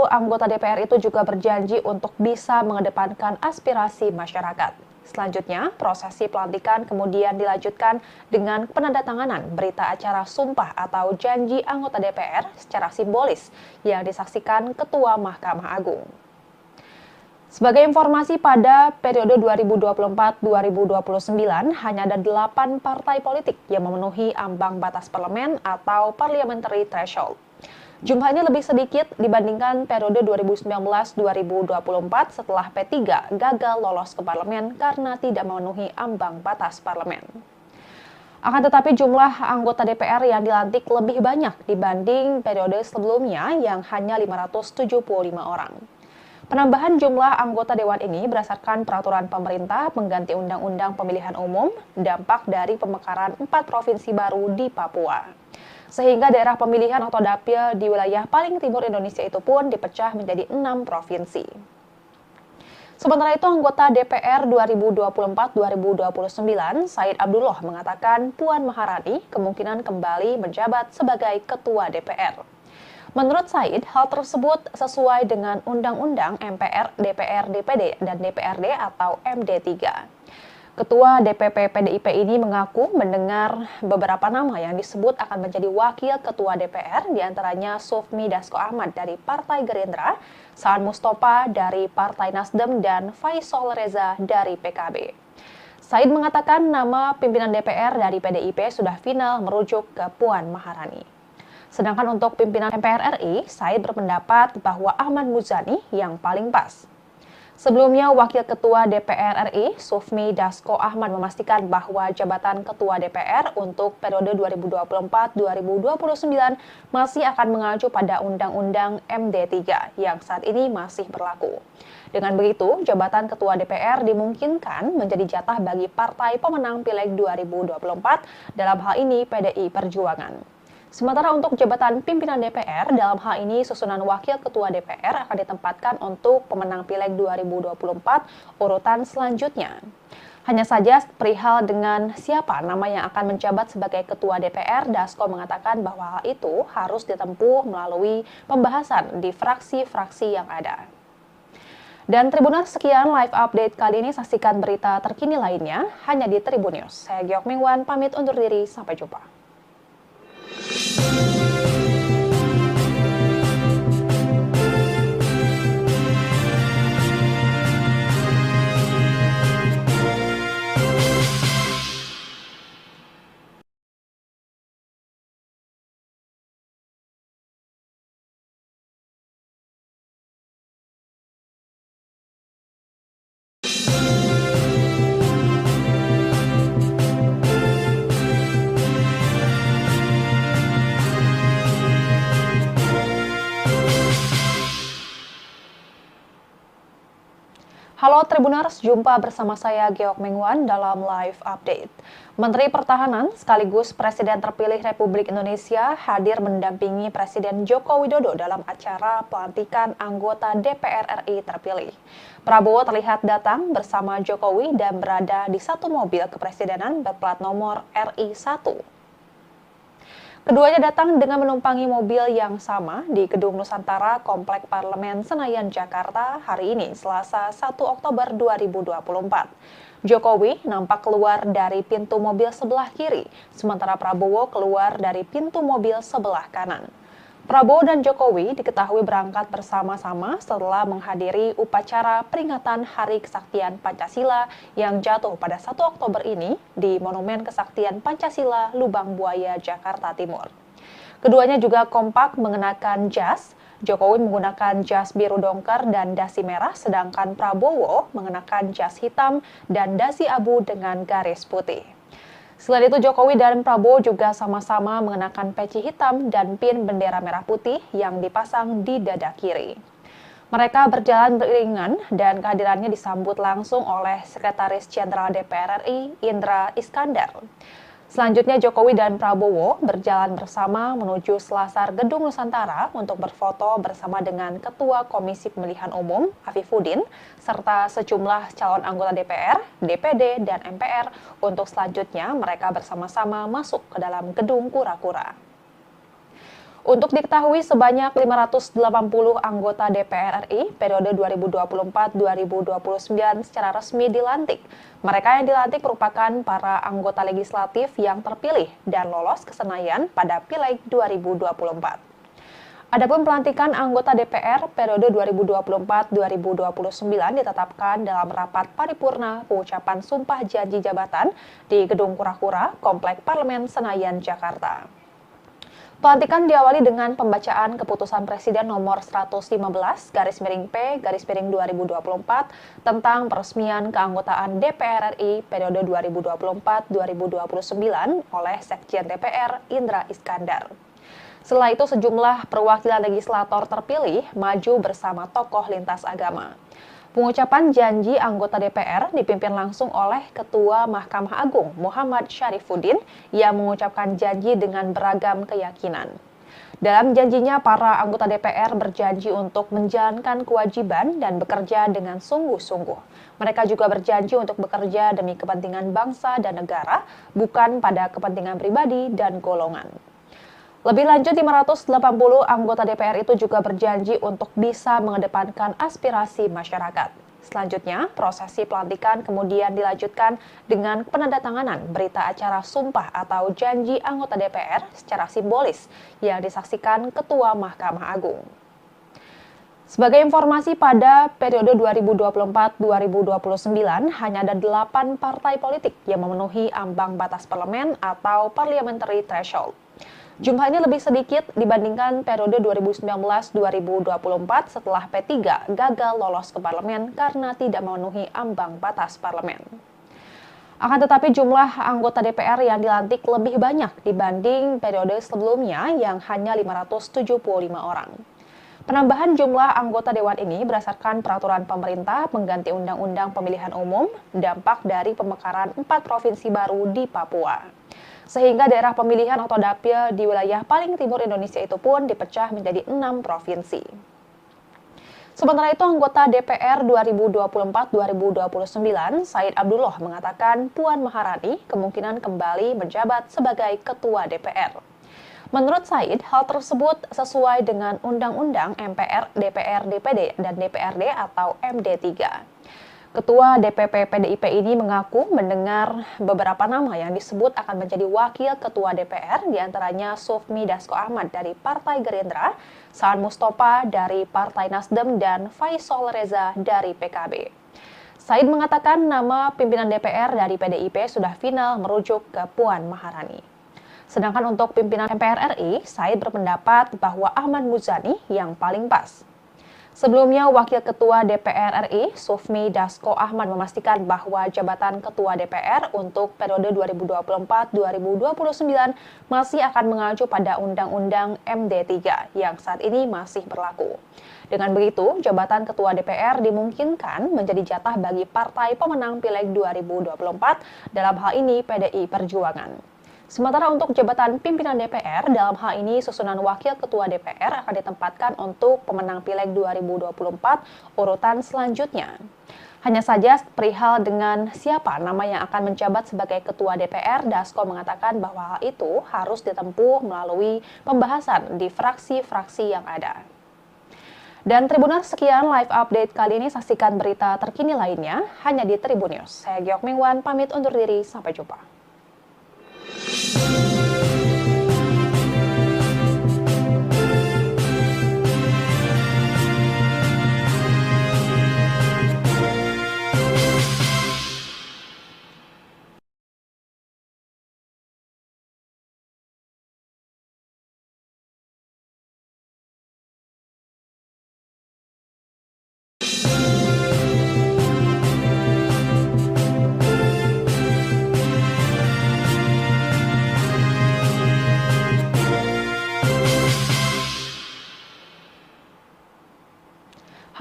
anggota DPR itu juga berjanji untuk bisa mengedepankan aspirasi masyarakat. Selanjutnya, prosesi pelantikan kemudian dilanjutkan dengan penandatanganan berita acara sumpah atau janji anggota DPR secara simbolis yang disaksikan Ketua Mahkamah Agung. Sebagai informasi, pada periode 2024-2029 hanya ada 8 partai politik yang memenuhi ambang batas parlemen atau parliamentary threshold. Jumlahnya lebih sedikit dibandingkan periode 2019-2024 setelah P3 gagal lolos ke parlemen karena tidak memenuhi ambang batas parlemen. Akan tetapi jumlah anggota DPR yang dilantik lebih banyak dibanding periode sebelumnya yang hanya 575 orang. Penambahan jumlah anggota dewan ini berdasarkan peraturan pemerintah pengganti Undang-Undang Pemilihan Umum, dampak dari pemekaran 4 provinsi baru di Papua. Sehingga daerah pemilihan atau dapil di wilayah paling timur Indonesia itu pun dipecah menjadi 6 provinsi. Sementara itu, anggota DPR 2024-2029, Said Abdullah mengatakan Puan Maharani kemungkinan kembali menjabat sebagai Ketua DPR. Menurut Said, hal tersebut sesuai dengan Undang-Undang MPR, DPR, DPD, dan DPRD atau MD3. Ketua DPP PDIP ini mengaku mendengar beberapa nama yang disebut akan menjadi wakil ketua DPR, diantaranya Sufmi Dasko Ahmad dari Partai Gerindra, Saan Mustafa dari Partai Nasdem, dan Faisal Reza dari PKB. Said mengatakan nama pimpinan DPR dari PDIP sudah final merujuk ke Puan Maharani. Sedangkan untuk pimpinan MPR RI, Said berpendapat bahwa Ahmad Muzani yang paling pas. Sebelumnya, Wakil Ketua DPR RI, Sufmi Dasko Ahmad memastikan bahwa jabatan Ketua DPR untuk periode 2024-2029 masih akan mengacu pada Undang-Undang MD3 yang saat ini masih berlaku. Dengan begitu, jabatan Ketua DPR dimungkinkan menjadi jatah bagi partai pemenang Pileg 2024, dalam hal ini PDI Perjuangan. Sementara untuk jabatan pimpinan DPR, dalam hal ini susunan Wakil Ketua DPR akan ditempatkan untuk pemenang Pileg 2024 urutan selanjutnya. Hanya saja perihal dengan siapa nama yang akan menjabat sebagai Ketua DPR, Dasko mengatakan bahwa hal itu harus ditempuh melalui pembahasan di fraksi-fraksi yang ada. Dan Tribuners, sekian live update kali ini. Saksikan berita terkini lainnya hanya di Tribun News. Saya Geok Mingwan, pamit undur diri. Sampai jumpa. Halo Tribuners, jumpa bersama saya Geok Mingwan dalam live update. Menteri Pertahanan sekaligus Presiden terpilih Republik Indonesia hadir mendampingi Presiden Joko Widodo dalam acara pelantikan anggota DPR RI terpilih. Prabowo terlihat datang bersama Jokowi dan berada di satu mobil kepresidenan berplat nomor RI1. Keduanya datang dengan menumpangi mobil yang sama di Gedung Nusantara Komplek Parlemen Senayan, Jakarta hari ini, Selasa 1 Oktober 2024. Jokowi nampak keluar dari pintu mobil sebelah kiri, sementara Prabowo keluar dari pintu mobil sebelah kanan. Prabowo dan Jokowi diketahui berangkat bersama-sama setelah menghadiri upacara peringatan Hari Kesaktian Pancasila yang jatuh pada 1 Oktober ini di Monumen Kesaktian Pancasila, Lubang Buaya, Jakarta Timur. Keduanya juga kompak mengenakan jas. Jokowi menggunakan jas biru dongker dan dasi merah, sedangkan Prabowo mengenakan jas hitam dan dasi abu dengan garis putih. Selain itu, Jokowi dan Prabowo juga sama-sama mengenakan peci hitam dan pin bendera merah putih yang dipasang di dada kiri. Mereka berjalan beriringan dan kehadirannya disambut langsung oleh Sekretaris Jenderal DPR RI, Indra Iskandar. Selanjutnya, Jokowi dan Prabowo berjalan bersama menuju selasar Gedung Nusantara untuk berfoto bersama dengan Ketua Komisi Pemilihan Umum, Afifuddin, serta sejumlah calon anggota DPR, DPD, dan MPR untuk selanjutnya mereka bersama-sama masuk ke dalam Gedung Kura-Kura. Untuk diketahui, sebanyak 580 anggota DPR RI periode 2024-2029 secara resmi dilantik. Mereka yang dilantik merupakan para anggota legislatif yang terpilih dan lolos ke Senayan pada Pileg 2024. Adapun pelantikan anggota DPR periode 2024-2029 ditetapkan dalam rapat paripurna pengucapan sumpah janji jabatan di Gedung Kura-Kura, Komplek Parlemen Senayan, Jakarta. Pelantikan diawali dengan pembacaan keputusan Presiden nomor 115/P/2024 tentang peresmian keanggotaan DPR RI periode 2024-2029 oleh Sekjen DPR Indra Iskandar. Setelah itu, sejumlah perwakilan legislator terpilih maju bersama tokoh lintas agama. Pengucapan janji anggota DPR dipimpin langsung oleh Ketua Mahkamah Agung Muhammad Syarifuddin yang mengucapkan janji dengan beragam keyakinan. Dalam janjinya, para anggota DPR berjanji untuk menjalankan kewajiban dan bekerja dengan sungguh-sungguh. Mereka juga berjanji untuk bekerja demi kepentingan bangsa dan negara, bukan pada kepentingan pribadi dan golongan. Lebih lanjut, 580 anggota DPR itu juga berjanji untuk bisa mengedepankan aspirasi masyarakat. Selanjutnya, prosesi pelantikan kemudian dilanjutkan dengan penandatanganan berita acara sumpah atau janji anggota DPR secara simbolis yang disaksikan Ketua Mahkamah Agung. Sebagai informasi, pada periode 2024-2029 hanya ada 8 partai politik yang memenuhi ambang batas parlemen atau parliamentary threshold. Jumlah ini lebih sedikit dibandingkan periode 2019-2024 setelah P3 gagal lolos ke parlemen karena tidak memenuhi ambang batas parlemen. Akan tetapi jumlah anggota DPR yang dilantik lebih banyak dibanding periode sebelumnya yang hanya 575 orang. Penambahan jumlah anggota dewan ini berdasarkan peraturan pemerintah pengganti Undang-Undang Pemilihan Umum, dampak dari pemekaran 4 provinsi baru di Papua. Sehingga daerah pemilihan atau dapil di wilayah paling timur Indonesia itu pun dipecah menjadi 6 provinsi. Sementara itu, anggota DPR 2024-2029, Said Abdullah mengatakan Puan Maharani kemungkinan kembali menjabat sebagai Ketua DPR. Menurut Said, hal tersebut sesuai dengan Undang-Undang MPR, DPR, DPD, dan DPRD atau MD3. Ketua DPP PDIP ini mengaku mendengar beberapa nama yang disebut akan menjadi wakil ketua DPR, diantaranya Sufmi Dasko Ahmad dari Partai Gerindra, Saan Mustafa dari Partai Nasdem, dan Faisal Reza dari PKB. Said mengatakan nama pimpinan DPR dari PDIP sudah final merujuk ke Puan Maharani. Sedangkan untuk pimpinan MPR RI, Said berpendapat bahwa Ahmad Muzani yang paling pas. Sebelumnya, Wakil Ketua DPR RI, Sufmi Dasko Ahmad memastikan bahwa jabatan Ketua DPR untuk periode 2024-2029 masih akan mengacu pada Undang-Undang MD3 yang saat ini masih berlaku. Dengan begitu, jabatan Ketua DPR dimungkinkan menjadi jatah bagi partai pemenang Pileg 2024, dalam hal ini PDI Perjuangan. Sementara untuk jabatan pimpinan DPR, dalam hal ini susunan Wakil Ketua DPR akan ditempatkan untuk pemenang Pileg 2024 urutan selanjutnya. Hanya saja perihal dengan siapa nama yang akan menjabat sebagai Ketua DPR, Dasko mengatakan bahwa hal itu harus ditempuh melalui pembahasan di fraksi-fraksi yang ada. Dan Tribuners, sekian live update kali ini. Saksikan berita terkini lainnya hanya di Tribun News. Saya Giok Mingwan, pamit undur diri. Sampai jumpa.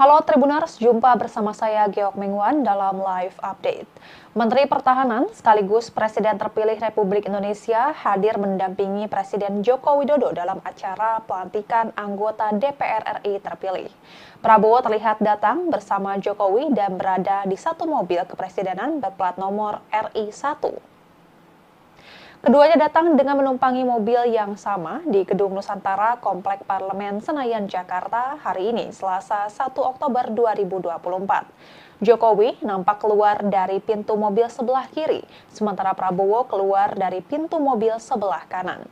Halo Tribuners, jumpa bersama saya Geok Mengwan dalam Live Update. Menteri Pertahanan sekaligus Presiden terpilih Republik Indonesia hadir mendampingi Presiden Joko Widodo dalam acara pelantikan anggota DPR RI terpilih. Prabowo terlihat datang bersama Jokowi dan berada di satu mobil kepresidenan berplat nomor RI 1. Keduanya datang dengan menumpangi mobil yang sama di Gedung Nusantara Komplek Parlemen Senayan, Jakarta hari ini, Selasa 1 Oktober 2024. Jokowi nampak keluar dari pintu mobil sebelah kiri, sementara Prabowo keluar dari pintu mobil sebelah kanan.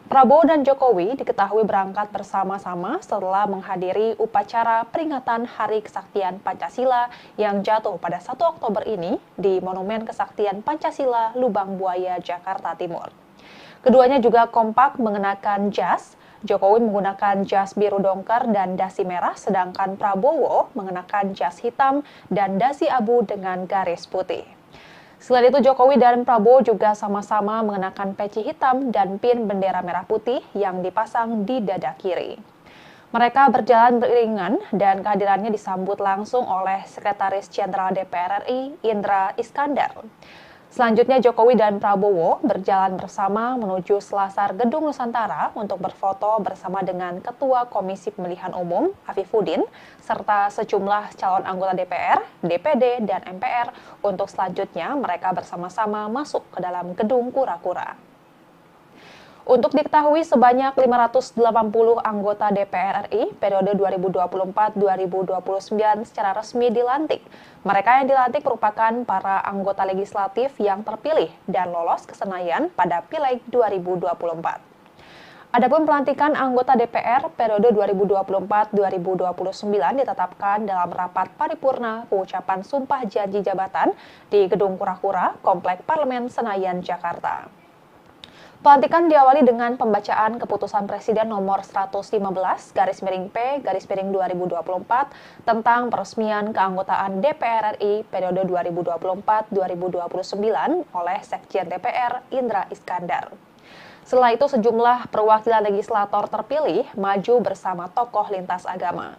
Prabowo dan Jokowi diketahui berangkat bersama-sama setelah menghadiri upacara peringatan Hari Kesaktian Pancasila yang jatuh pada 1 Oktober ini di Monumen Kesaktian Pancasila Lubang Buaya, Jakarta Timur. Keduanya juga kompak mengenakan jas. Jokowi menggunakan jas biru dongker dan dasi merah, sedangkan Prabowo mengenakan jas hitam dan dasi abu dengan garis putih. Selain itu, Jokowi dan Prabowo juga sama-sama mengenakan peci hitam dan pin bendera merah putih yang dipasang di dada kiri. Mereka berjalan beriringan dan kehadirannya disambut langsung oleh Sekretaris Jenderal DPR RI, Indra Iskandar. Selanjutnya, Jokowi dan Prabowo berjalan bersama menuju selasar Gedung Nusantara untuk berfoto bersama dengan Ketua Komisi Pemilihan Umum, Afifuddin, serta sejumlah calon anggota DPR, DPD, dan MPR untuk selanjutnya mereka bersama-sama masuk ke dalam Gedung Kura-Kura. Untuk diketahui, sebanyak 580 anggota DPR RI periode 2024-2029 secara resmi dilantik. Mereka yang dilantik merupakan para anggota legislatif yang terpilih dan lolos ke Senayan pada Pileg 2024. Adapun pelantikan anggota DPR periode 2024-2029 ditetapkan dalam rapat paripurna pengucapan sumpah janji jabatan di Gedung Kura-Kura, Komplek Parlemen Senayan, Jakarta. Pelantikan diawali dengan pembacaan keputusan Presiden nomor 115/P/2024 tentang peresmian keanggotaan DPR RI periode 2024-2029 oleh Sekjen DPR Indra Iskandar. Setelah itu, sejumlah perwakilan legislator terpilih maju bersama tokoh lintas agama.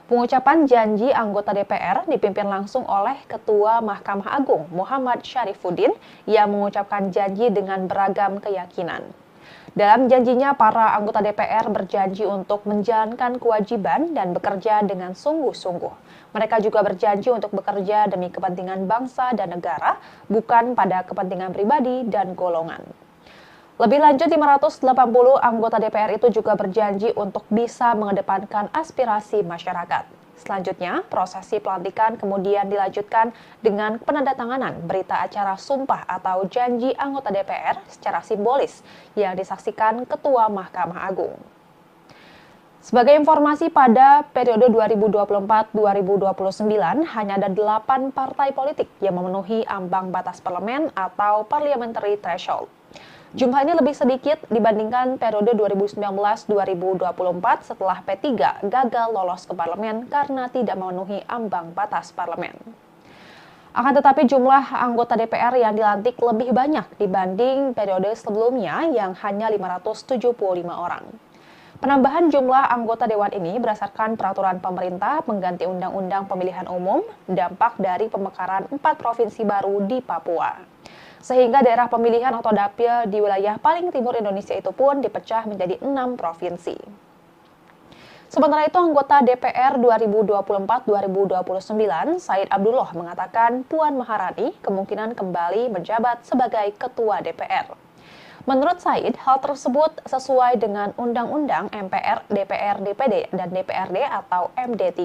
Pengucapan janji anggota DPR dipimpin langsung oleh Ketua Mahkamah Agung Muhammad Syarifuddin yang mengucapkan janji dengan beragam keyakinan. Dalam janjinya, para anggota DPR berjanji untuk menjalankan kewajiban dan bekerja dengan sungguh-sungguh. Mereka juga berjanji untuk bekerja demi kepentingan bangsa dan negara, bukan pada kepentingan pribadi dan golongan. Lebih lanjut, 580 anggota DPR itu juga berjanji untuk bisa mengedepankan aspirasi masyarakat. Selanjutnya, prosesi pelantikan kemudian dilanjutkan dengan penandatanganan berita acara sumpah atau janji anggota DPR secara simbolis yang disaksikan Ketua Mahkamah Agung. Sebagai informasi, pada periode 2024-2029 hanya ada 8 partai politik yang memenuhi ambang batas parlemen atau parliamentary threshold. Jumlah ini lebih sedikit dibandingkan periode 2019-2024 setelah P3 gagal lolos ke parlemen karena tidak memenuhi ambang batas parlemen. Akan tetapi jumlah anggota DPR yang dilantik lebih banyak dibanding periode sebelumnya yang hanya 575 orang. Penambahan jumlah anggota dewan ini berdasarkan peraturan pemerintah pengganti Undang-Undang Pemilihan Umum, dampak dari pemekaran 4 provinsi baru di Papua. Sehingga daerah pemilihan atau dapil di wilayah paling timur Indonesia itu pun dipecah menjadi 6 provinsi. Sementara itu, anggota DPR 2024-2029, Said Abdullah mengatakan Puan Maharani kemungkinan kembali menjabat sebagai Ketua DPR. Menurut Said, hal tersebut sesuai dengan Undang-Undang MPR, DPR, DPD, dan DPRD atau MD3.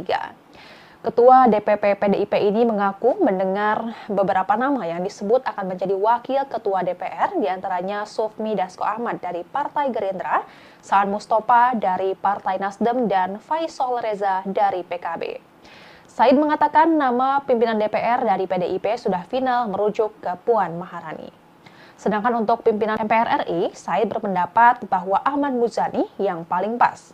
Ketua DPP PDIP ini mengaku mendengar beberapa nama yang disebut akan menjadi wakil ketua DPR, diantaranya Sufmi Dasko Ahmad dari Partai Gerindra, Saan Mustafa dari Partai Nasdem, dan Faisal Reza dari PKB. Said mengatakan nama pimpinan DPR dari PDIP sudah final merujuk ke Puan Maharani. Sedangkan untuk pimpinan MPR RI, Said berpendapat bahwa Ahmad Muzani yang paling pas.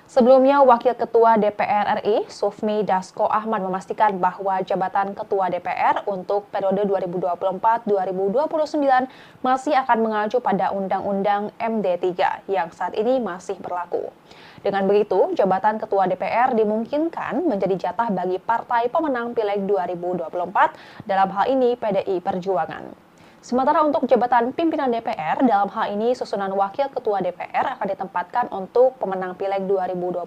Sebelumnya, Wakil Ketua DPR RI, Sufmi Dasko Ahmad memastikan bahwa jabatan Ketua DPR untuk periode 2024-2029 masih akan mengacu pada Undang-Undang MD3 yang saat ini masih berlaku. Dengan begitu, jabatan Ketua DPR dimungkinkan menjadi jatah bagi partai pemenang Pileg 2024, dalam hal ini PDI Perjuangan. Sementara untuk jabatan pimpinan DPR, dalam hal ini susunan Wakil Ketua DPR akan ditempatkan untuk pemenang Pileg 2024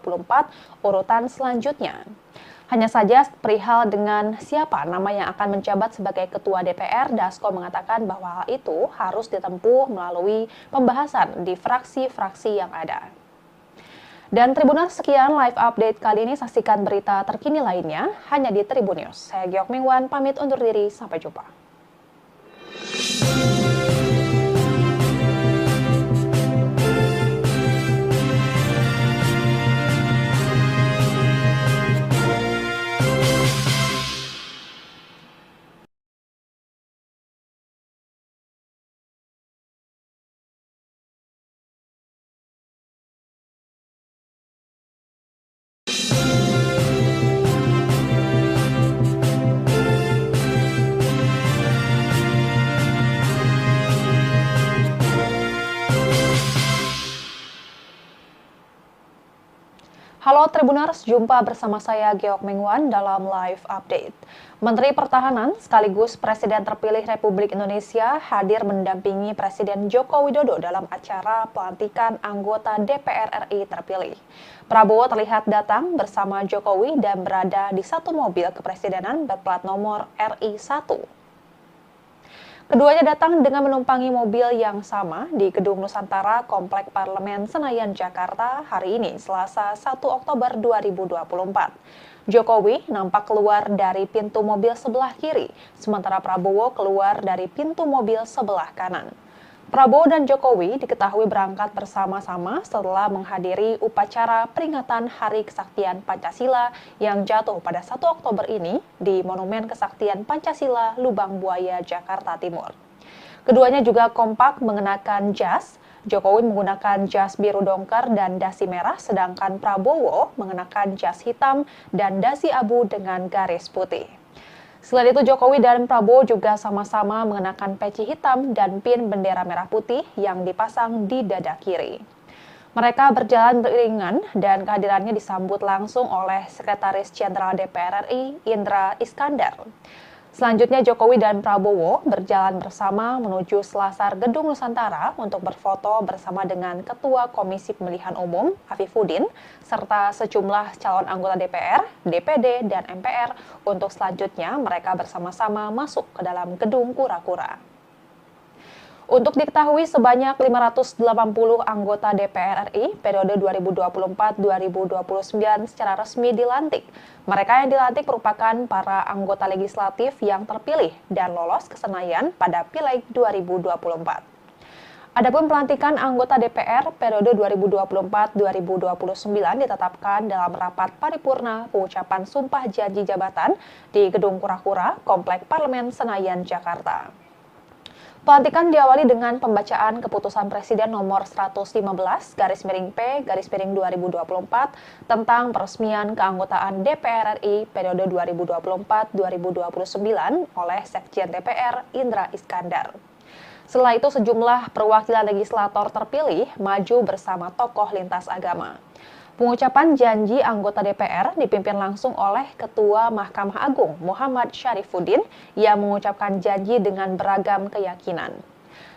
urutan selanjutnya. Hanya saja perihal dengan siapa nama yang akan menjabat sebagai Ketua DPR, Dasko mengatakan bahwa hal itu harus ditempuh melalui pembahasan di fraksi-fraksi yang ada. Dan Tribuners, sekian live update kali ini. Saksikan berita terkini lainnya hanya di Tribun News. Saya Giok Mingwan, pamit undur diri. Sampai jumpa. Halo Tribuners, jumpa bersama saya Geok Mingwan dalam live update. Menteri Pertahanan sekaligus Presiden terpilih Republik Indonesia hadir mendampingi Presiden Joko Widodo dalam acara pelantikan anggota DPR RI terpilih. Prabowo terlihat datang bersama Jokowi dan berada di satu mobil kepresidenan berplat nomor RI 1. Keduanya datang dengan menumpangi mobil yang sama di Gedung Nusantara Komplek Parlemen Senayan, Jakarta hari ini, Selasa 1 Oktober 2024. Jokowi nampak keluar dari pintu mobil sebelah kiri, sementara Prabowo keluar dari pintu mobil sebelah kanan. Prabowo dan Jokowi diketahui berangkat bersama-sama setelah menghadiri upacara peringatan Hari Kesaktian Pancasila yang jatuh pada 1 Oktober ini di Monumen Kesaktian Pancasila, Lubang Buaya, Jakarta Timur. Keduanya juga kompak mengenakan jas. Jokowi menggunakan jas biru dongker dan dasi merah, sedangkan Prabowo mengenakan jas hitam dan dasi abu dengan garis putih. Selain itu, Jokowi dan Prabowo juga sama-sama mengenakan peci hitam dan pin bendera merah putih yang dipasang di dada kiri. Mereka berjalan beriringan dan kehadirannya disambut langsung oleh Sekretaris Jenderal DPR RI, Indra Iskandar. Selanjutnya, Jokowi dan Prabowo berjalan bersama menuju selasar Gedung Nusantara untuk berfoto bersama dengan Ketua Komisi Pemilihan Umum, Afifuddin, serta sejumlah calon anggota DPR, DPD, dan MPR untuk selanjutnya mereka bersama-sama masuk ke dalam Gedung Kura-Kura. Untuk diketahui, sebanyak 580 anggota DPR RI periode 2024-2029 secara resmi dilantik. Mereka yang dilantik merupakan para anggota legislatif yang terpilih dan lolos ke Senayan pada Pileg 2024. Adapun pelantikan anggota DPR periode 2024-2029 ditetapkan dalam rapat paripurna pengucapan sumpah janji jabatan di Gedung Kura-Kura, Komplek Parlemen Senayan, Jakarta. Pelantikan diawali dengan pembacaan keputusan Presiden nomor 115/P/2024 tentang peresmian keanggotaan DPR RI periode 2024-2029 oleh Sekjen DPR Indra Iskandar. Setelah itu sejumlah perwakilan legislator terpilih maju bersama tokoh lintas agama. Pengucapan janji anggota DPR dipimpin langsung oleh Ketua Mahkamah Agung Muhammad Syarifuddin yang mengucapkan janji dengan beragam keyakinan.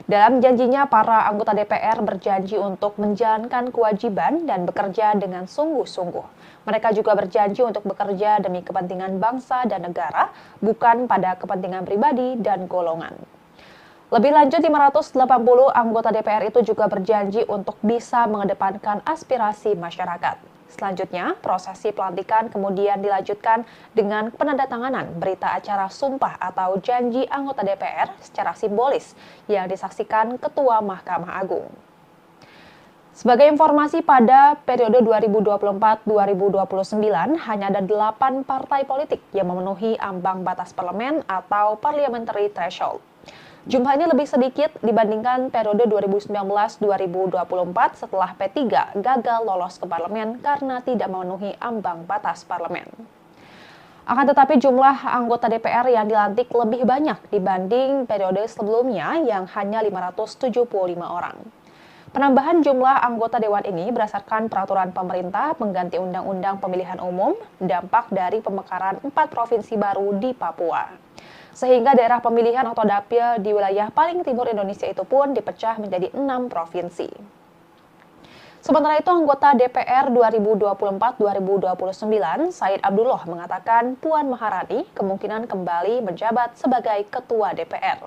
Dalam janjinya, para anggota DPR berjanji untuk menjalankan kewajiban dan bekerja dengan sungguh-sungguh. Mereka juga berjanji untuk bekerja demi kepentingan bangsa dan negara, bukan pada kepentingan pribadi dan golongan. Lebih lanjut, 580 anggota DPR itu juga berjanji untuk bisa mengedepankan aspirasi masyarakat. Selanjutnya, prosesi pelantikan kemudian dilanjutkan dengan penandatanganan berita acara sumpah atau janji anggota DPR secara simbolis yang disaksikan Ketua Mahkamah Agung. Sebagai informasi, pada periode 2024-2029 hanya ada 8 partai politik yang memenuhi ambang batas parlemen atau parliamentary threshold. Jumlah ini lebih sedikit dibandingkan periode 2019-2024 setelah P3 gagal lolos ke parlemen karena tidak memenuhi ambang batas parlemen. Akan tetapi jumlah anggota DPR yang dilantik lebih banyak dibanding periode sebelumnya yang hanya 575 orang. Penambahan jumlah anggota dewan ini berdasarkan peraturan pemerintah pengganti Undang-Undang Pemilihan Umum, dampak dari pemekaran 4 provinsi baru di Papua. Sehingga daerah pemilihan atau dapil di wilayah paling timur Indonesia itu pun dipecah menjadi 6 provinsi. Sementara itu, anggota DPR 2024-2029, Said Abdullah mengatakan Puan Maharani kemungkinan kembali menjabat sebagai Ketua DPR.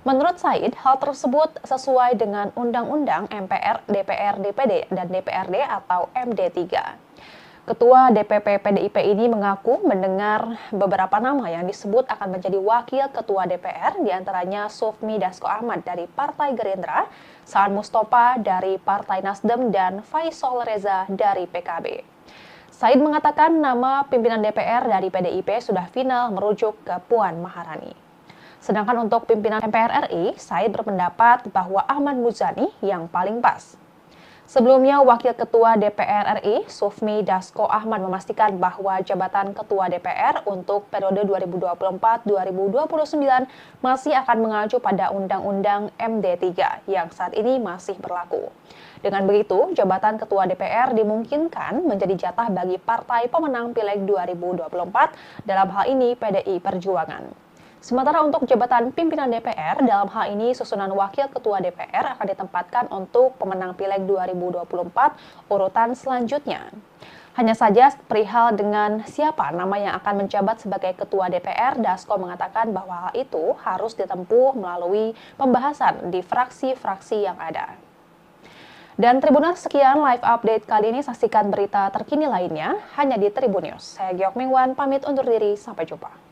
Menurut Said, hal tersebut sesuai dengan Undang-Undang MPR, DPR, DPD, dan DPRD atau MD3. Ketua DPP PDIP ini mengaku mendengar beberapa nama yang disebut akan menjadi wakil Ketua DPR, diantaranya Sufmi Dasko Ahmad dari Partai Gerindra, Saan Mustafa dari Partai Nasdem, dan Faisal Reza dari PKB. Said mengatakan nama pimpinan DPR dari PDIP sudah final merujuk ke Puan Maharani. Sedangkan untuk pimpinan MPR RI, Said berpendapat bahwa Ahmad Muzani yang paling pas. Sebelumnya, Wakil Ketua DPR RI, Sufmi Dasko Ahmad memastikan bahwa jabatan Ketua DPR untuk periode 2024-2029 masih akan mengacu pada Undang-Undang MD3 yang saat ini masih berlaku. Dengan begitu, jabatan Ketua DPR dimungkinkan menjadi jatah bagi partai pemenang Pileg 2024, dalam hal ini PDI Perjuangan. Sementara untuk jabatan pimpinan DPR, dalam hal ini susunan Wakil Ketua DPR akan ditempatkan untuk pemenang Pileg 2024 urutan selanjutnya. Hanya saja perihal dengan siapa nama yang akan menjabat sebagai Ketua DPR, Dasko mengatakan bahwa hal itu harus ditempuh melalui pembahasan di fraksi-fraksi yang ada. Dan Tribuners, sekian live update kali ini. Saksikan berita terkini lainnya hanya di Tribun News. Saya Giok Mingwan, pamit undur diri. Sampai jumpa.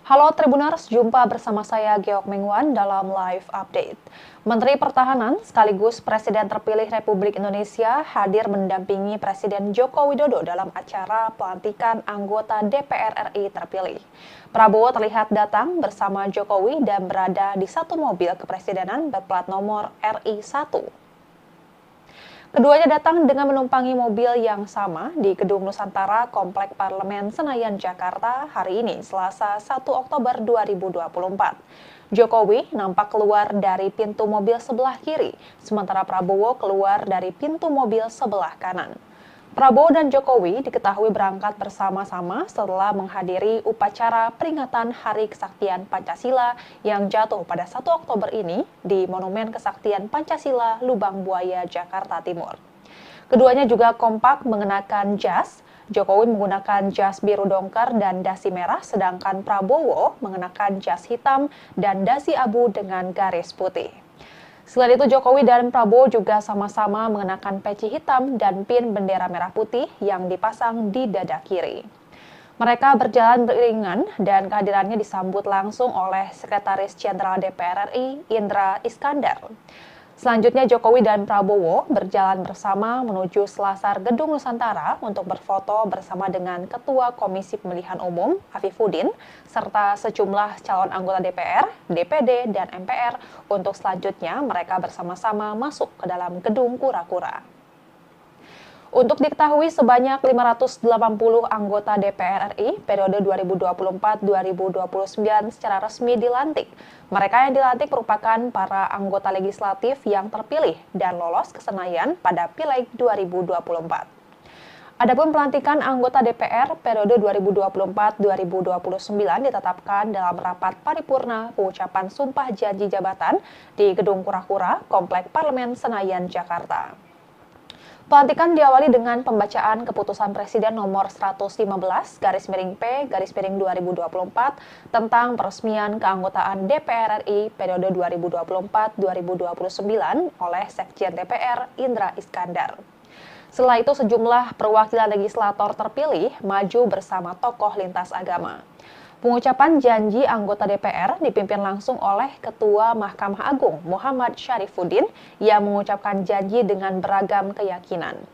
Halo Tribuners, jumpa bersama saya Giok Mingwan dalam live update. Menteri Pertahanan sekaligus Presiden terpilih Republik Indonesia hadir mendampingi Presiden Joko Widodo dalam acara pelantikan anggota DPR RI terpilih. Prabowo terlihat datang bersama Jokowi dan berada di satu mobil kepresidenan berplat nomor RI1. Keduanya datang dengan menumpangi mobil yang sama di Gedung Nusantara Komplek Parlemen Senayan, Jakarta hari ini, Selasa 1 Oktober 2024. Jokowi nampak keluar dari pintu mobil sebelah kiri, sementara Prabowo keluar dari pintu mobil sebelah kanan. Prabowo dan Jokowi diketahui berangkat bersama-sama setelah menghadiri upacara peringatan Hari Kesaktian Pancasila yang jatuh pada 1 Oktober ini di Monumen Kesaktian Pancasila, Lubang Buaya, Jakarta Timur. Keduanya juga kompak mengenakan jas. Jokowi menggunakan jas biru dongker dan dasi merah, sedangkan Prabowo mengenakan jas hitam dan dasi abu dengan garis putih. Selain itu, Jokowi dan Prabowo juga sama-sama mengenakan peci hitam dan pin bendera merah putih yang dipasang di dada kiri. Mereka berjalan beriringan dan kehadirannya disambut langsung oleh Sekretaris Jenderal DPR RI, Indra Iskandar. Selanjutnya, Jokowi dan Prabowo berjalan bersama menuju selasar Gedung Nusantara untuk berfoto bersama dengan Ketua Komisi Pemilihan Umum, Afifuddin, serta sejumlah calon anggota DPR, DPD, dan MPR untuk selanjutnya mereka bersama-sama masuk ke dalam Gedung Kura-Kura. Untuk diketahui, sebanyak 580 anggota DPR RI periode 2024-2029 secara resmi dilantik. Mereka yang dilantik merupakan para anggota legislatif yang terpilih dan lolos ke Senayan pada Pileg 2024. Adapun pelantikan anggota DPR periode 2024-2029 ditetapkan dalam rapat paripurna pengucapan sumpah janji jabatan di Gedung Kura-Kura, Komplek Parlemen Senayan, Jakarta. Pelantikan diawali dengan pembacaan keputusan Presiden nomor 115/P/2024 tentang peresmian keanggotaan DPR RI periode 2024-2029 oleh Sekjen DPR Indra Iskandar. Setelah itu sejumlah perwakilan legislator terpilih maju bersama tokoh lintas agama. Pengucapan janji anggota DPR dipimpin langsung oleh Ketua Mahkamah Agung Muhammad Syarifuddin yang mengucapkan janji dengan beragam keyakinan.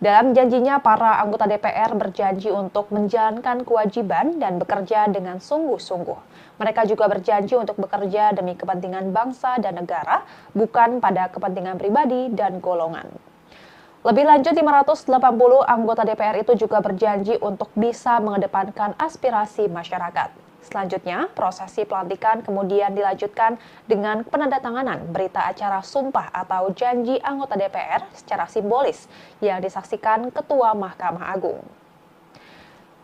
Dalam janjinya, para anggota DPR berjanji untuk menjalankan kewajiban dan bekerja dengan sungguh-sungguh. Mereka juga berjanji untuk bekerja demi kepentingan bangsa dan negara, bukan pada kepentingan pribadi dan golongan. Lebih lanjut, 580 anggota DPR itu juga berjanji untuk bisa mengedepankan aspirasi masyarakat. Selanjutnya, prosesi pelantikan kemudian dilanjutkan dengan penandatanganan berita acara sumpah atau janji anggota DPR secara simbolis yang disaksikan Ketua Mahkamah Agung.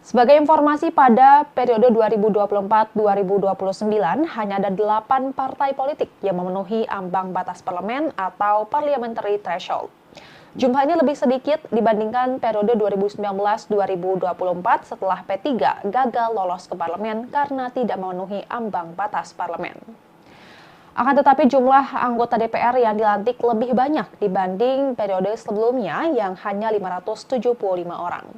Sebagai informasi, pada periode 2024-2029 hanya ada 8 partai politik yang memenuhi ambang batas parlemen atau parliamentary threshold. Jumlah ini lebih sedikit dibandingkan periode 2019-2024 setelah P3 gagal lolos ke parlemen karena tidak memenuhi ambang batas parlemen. Akan tetapi jumlah anggota DPR yang dilantik lebih banyak dibanding periode sebelumnya yang hanya 575 orang.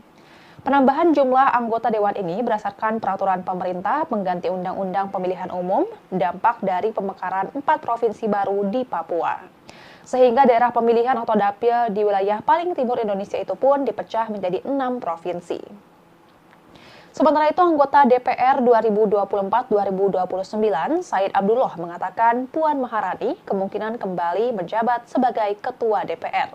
Penambahan jumlah anggota dewan ini berdasarkan peraturan pemerintah pengganti Undang-Undang Pemilihan Umum, dampak dari pemekaran 4 provinsi baru di Papua. Sehingga daerah pemilihan atau dapil di wilayah paling timur Indonesia itu pun dipecah menjadi 6 provinsi. Sementara itu, anggota DPR 2024-2029, Said Abdullah mengatakan Puan Maharani kemungkinan kembali menjabat sebagai Ketua DPR.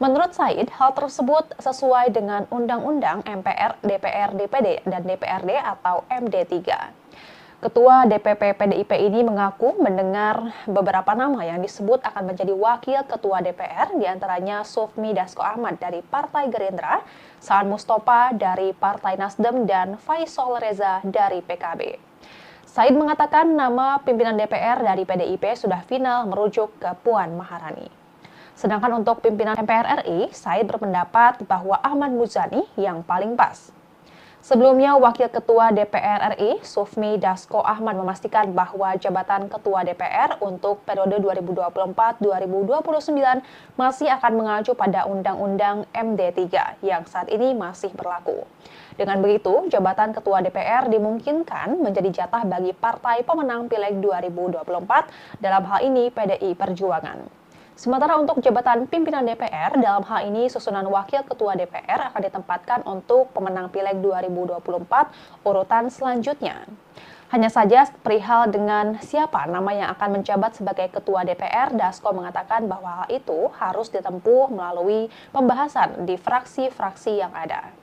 Menurut Said, hal tersebut sesuai dengan Undang-Undang MPR, DPR, DPD, dan DPRD atau MD3. Ketua DPP PDIP ini mengaku mendengar beberapa nama yang disebut akan menjadi wakil ketua DPR, diantaranya Sufmi Dasko Ahmad dari Partai Gerindra, Saan Mustafa dari Partai Nasdem, dan Faisal Reza dari PKB. Said mengatakan nama pimpinan DPR dari PDIP sudah final merujuk ke Puan Maharani. Sedangkan untuk pimpinan MPR RI, Said berpendapat bahwa Ahmad Muzani yang paling pas. Sebelumnya, Wakil Ketua DPR RI, Sufmi Dasko Ahmad memastikan bahwa jabatan Ketua DPR untuk periode 2024-2029 masih akan mengacu pada Undang-Undang MD3 yang saat ini masih berlaku. Dengan begitu, jabatan Ketua DPR dimungkinkan menjadi jatah bagi partai pemenang Pileg 2024, dalam hal ini PDI Perjuangan. Sementara untuk jabatan pimpinan DPR, dalam hal ini susunan Wakil Ketua DPR akan ditempatkan untuk pemenang Pileg 2024 urutan selanjutnya. Hanya saja perihal dengan siapa nama yang akan menjabat sebagai Ketua DPR, Dasko mengatakan bahwa hal itu harus ditempuh melalui pembahasan di fraksi-fraksi yang ada.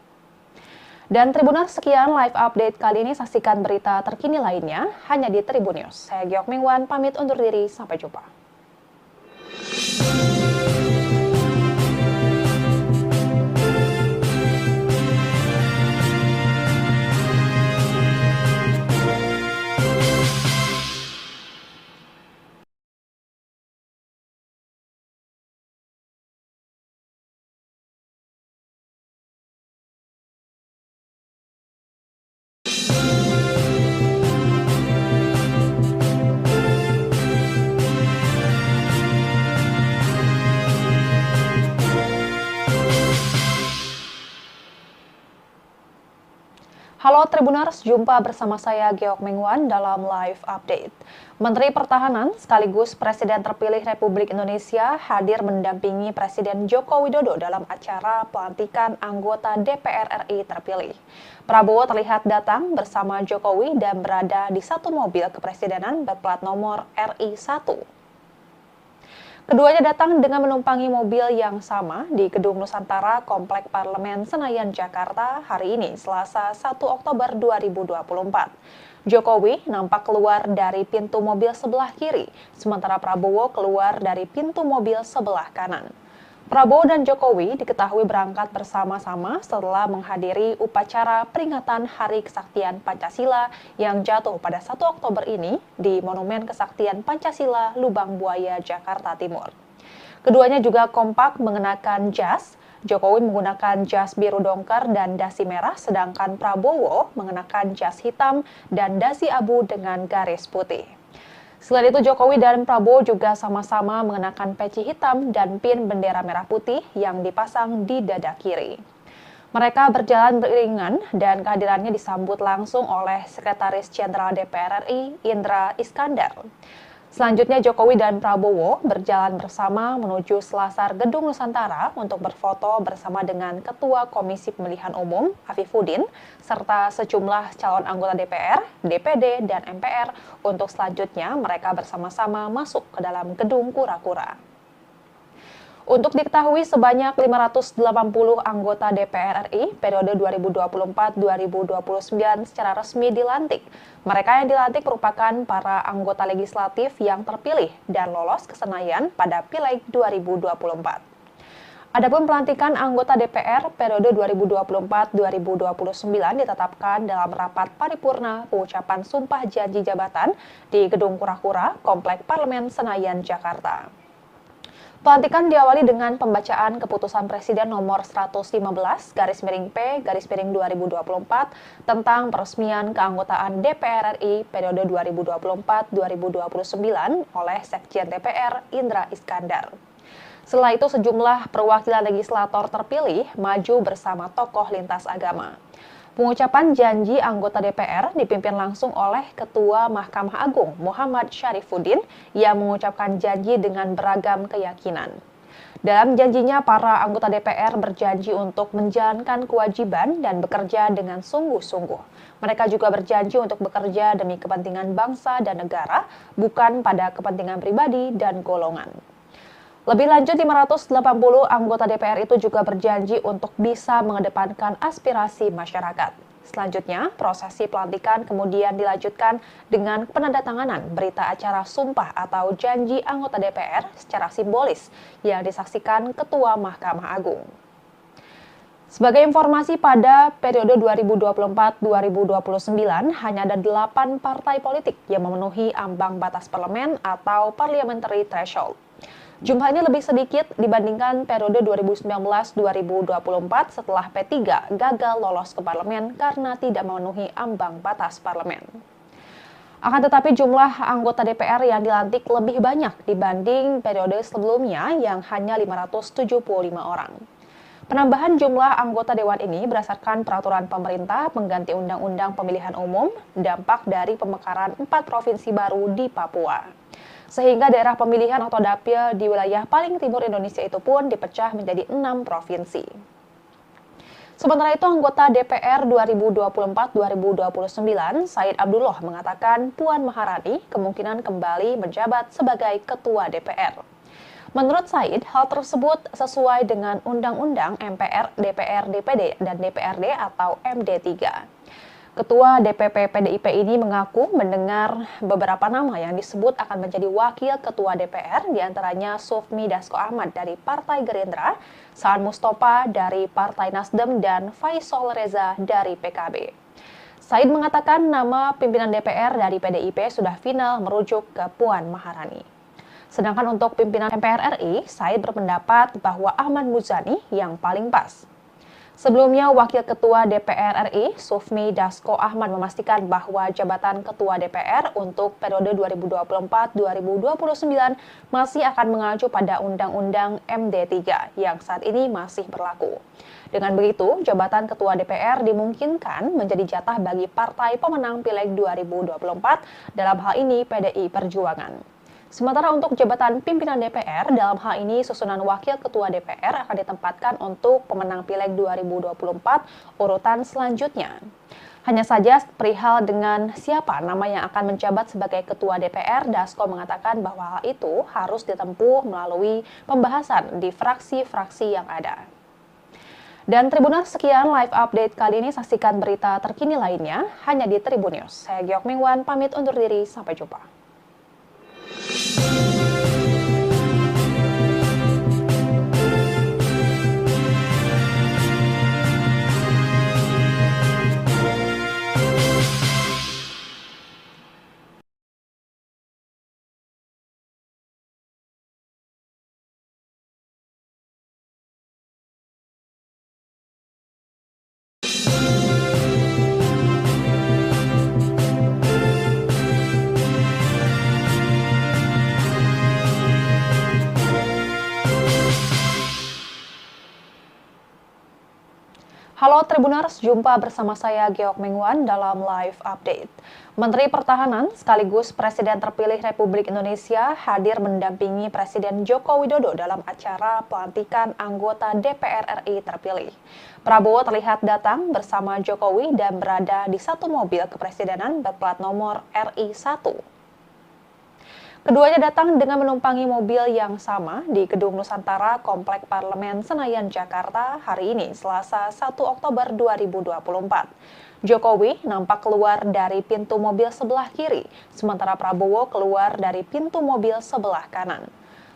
Dan Tribuners, sekian live update kali ini. Saksikan berita terkini lainnya hanya di Tribun News. Saya Giok Mingwan, pamit undur diri. Sampai jumpa. Halo Tribuners, jumpa bersama saya Geok Mengwan dalam live update. Menteri Pertahanan sekaligus Presiden terpilih Republik Indonesia hadir mendampingi Presiden Joko Widodo dalam acara pelantikan anggota DPR RI terpilih. Prabowo terlihat datang bersama Jokowi dan berada di satu mobil kepresidenan berplat nomor RI1. Keduanya datang dengan menumpangi mobil yang sama di Gedung Nusantara Komplek Parlemen Senayan, Jakarta hari ini, Selasa 1 Oktober 2024. Jokowi nampak keluar dari pintu mobil sebelah kiri, sementara Prabowo keluar dari pintu mobil sebelah kanan. Prabowo dan Jokowi diketahui berangkat bersama-sama setelah menghadiri upacara peringatan Hari Kesaktian Pancasila yang jatuh pada 1 Oktober ini di Monumen Kesaktian Pancasila, Lubang Buaya, Jakarta Timur. Keduanya juga kompak mengenakan jas. Jokowi menggunakan jas biru dongker dan dasi merah, sedangkan Prabowo mengenakan jas hitam dan dasi abu dengan garis putih. Selain itu, Jokowi dan Prabowo juga sama-sama mengenakan peci hitam dan pin bendera merah putih yang dipasang di dada kiri. Mereka berjalan beriringan dan kehadirannya disambut langsung oleh Sekretaris Jenderal DPR RI, Indra Iskandar. Selanjutnya Jokowi dan Prabowo berjalan bersama menuju selasar Gedung Nusantara untuk berfoto bersama dengan Ketua Komisi Pemilihan Umum, Afifuddin, serta sejumlah calon anggota DPR, DPD, dan MPR untuk selanjutnya mereka bersama-sama masuk ke dalam Gedung Kura-Kura. Untuk diketahui, sebanyak 580 anggota DPR RI periode 2024-2029 secara resmi dilantik. Mereka yang dilantik merupakan para anggota legislatif yang terpilih dan lolos ke Senayan pada Pileg 2024. Adapun pelantikan anggota DPR periode 2024-2029 ditetapkan dalam rapat paripurna pengucapan sumpah janji jabatan di Gedung Kura-Kura, Komplek Parlemen Senayan, Jakarta. Pelantikan diawali dengan pembacaan keputusan Presiden nomor 115/P/2024 tentang peresmian keanggotaan DPR RI periode 2024-2029 oleh Sekjen DPR Indra Iskandar. Setelah itu sejumlah perwakilan legislator terpilih maju bersama tokoh lintas agama. Pengucapan janji anggota DPR dipimpin langsung oleh Ketua Mahkamah Agung Muhammad Syarifuddin yang mengucapkan janji dengan beragam keyakinan. Dalam janjinya, para anggota DPR berjanji untuk menjalankan kewajiban dan bekerja dengan sungguh-sungguh. Mereka juga berjanji untuk bekerja demi kepentingan bangsa dan negara, bukan pada kepentingan pribadi dan golongan. Lebih lanjut, 580 anggota DPR itu juga berjanji untuk bisa mengedepankan aspirasi masyarakat. Selanjutnya, prosesi pelantikan kemudian dilanjutkan dengan penandatanganan berita acara sumpah atau janji anggota DPR secara simbolis yang disaksikan Ketua Mahkamah Agung. Sebagai informasi, pada periode 2024-2029 hanya ada 8 partai politik yang memenuhi ambang batas parlemen atau parliamentary threshold. Jumlah ini lebih sedikit dibandingkan periode 2019-2024 setelah P3 gagal lolos ke parlemen karena tidak memenuhi ambang batas parlemen. Akan tetapi jumlah anggota DPR yang dilantik lebih banyak dibanding periode sebelumnya yang hanya 575 orang. Penambahan jumlah anggota dewan ini berdasarkan peraturan pemerintah pengganti Undang-Undang Pemilihan Umum, dampak dari pemekaran 4 provinsi baru di Papua. Sehingga daerah pemilihan atau dapil di wilayah paling timur Indonesia itu pun dipecah menjadi 6 provinsi. Sementara itu, anggota DPR 2024-2029, Said Abdullah mengatakan Puan Maharani kemungkinan kembali menjabat sebagai Ketua DPR. Menurut Said, hal tersebut sesuai dengan Undang-Undang MPR, DPR, DPD, dan DPRD atau MD3. Ketua DPP PDIP ini mengaku mendengar beberapa nama yang disebut akan menjadi wakil ketua DPR, diantaranya Sufmi Dasko Ahmad dari Partai Gerindra, Saan Mustafa dari Partai Nasdem, dan Faisal Reza dari PKB. Said mengatakan nama pimpinan DPR dari PDIP sudah final merujuk ke Puan Maharani. Sedangkan untuk pimpinan MPR RI, Said berpendapat bahwa Ahmad Muzani yang paling pas. Sebelumnya, Wakil Ketua DPR RI, Sufmi Dasko Ahmad memastikan bahwa jabatan Ketua DPR untuk periode 2024-2029 masih akan mengacu pada Undang-Undang MD3 yang saat ini masih berlaku. Dengan begitu, jabatan Ketua DPR dimungkinkan menjadi jatah bagi partai pemenang Pileg 2024, dalam hal ini PDI Perjuangan. Sementara untuk jabatan pimpinan DPR, dalam hal ini susunan Wakil Ketua DPR akan ditempatkan untuk pemenang Pileg 2024 urutan selanjutnya. Hanya saja perihal dengan siapa nama yang akan menjabat sebagai Ketua DPR, Dasko mengatakan bahwa hal itu harus ditempuh melalui pembahasan di fraksi-fraksi yang ada. Dan Tribuners, sekian live update kali ini. Saksikan berita terkini lainnya hanya di Tribun News. Saya Giok Mingwan, pamit undur diri. Sampai jumpa. Halo Tribuners, jumpa bersama saya Geok Mengwan dalam Live Update. Menteri Pertahanan sekaligus Presiden terpilih Republik Indonesia hadir mendampingi Presiden Joko Widodo dalam acara pelantikan anggota DPR RI terpilih. Prabowo terlihat datang bersama Jokowi dan berada di satu mobil kepresidenan berplat nomor RI 1. Keduanya datang dengan menumpangi mobil yang sama di Gedung Nusantara Komplek Parlemen Senayan, Jakarta hari ini, Selasa 1 Oktober 2024. Jokowi nampak keluar dari pintu mobil sebelah kiri, sementara Prabowo keluar dari pintu mobil sebelah kanan.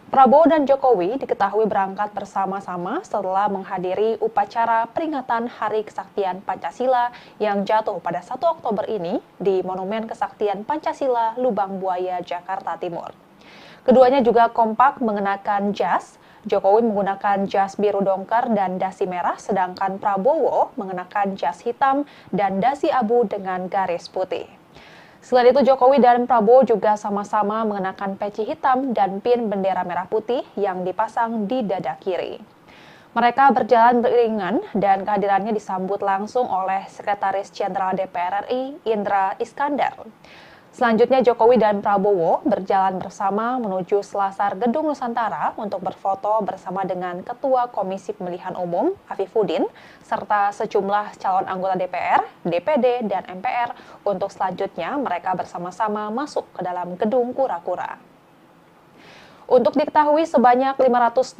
Prabowo dan Jokowi diketahui berangkat bersama-sama setelah menghadiri upacara peringatan Hari Kesaktian Pancasila yang jatuh pada 1 Oktober ini di Monumen Kesaktian Pancasila Lubang Buaya, Jakarta Timur. Keduanya juga kompak mengenakan jas. Jokowi menggunakan jas biru dongker dan dasi merah, sedangkan Prabowo mengenakan jas hitam dan dasi abu dengan garis putih. Selain itu, Jokowi dan Prabowo juga sama-sama mengenakan peci hitam dan pin bendera merah putih yang dipasang di dada kiri. Mereka berjalan beriringan dan kehadirannya disambut langsung oleh Sekretaris Jenderal DPR RI, Indra Iskandar. Selanjutnya, Jokowi dan Prabowo berjalan bersama menuju selasar Gedung Nusantara untuk berfoto bersama dengan Ketua Komisi Pemilihan Umum, Afifuddin, serta sejumlah calon anggota DPR, DPD, dan MPR untuk selanjutnya mereka bersama-sama masuk ke dalam Gedung Kura-Kura. Untuk diketahui, sebanyak 580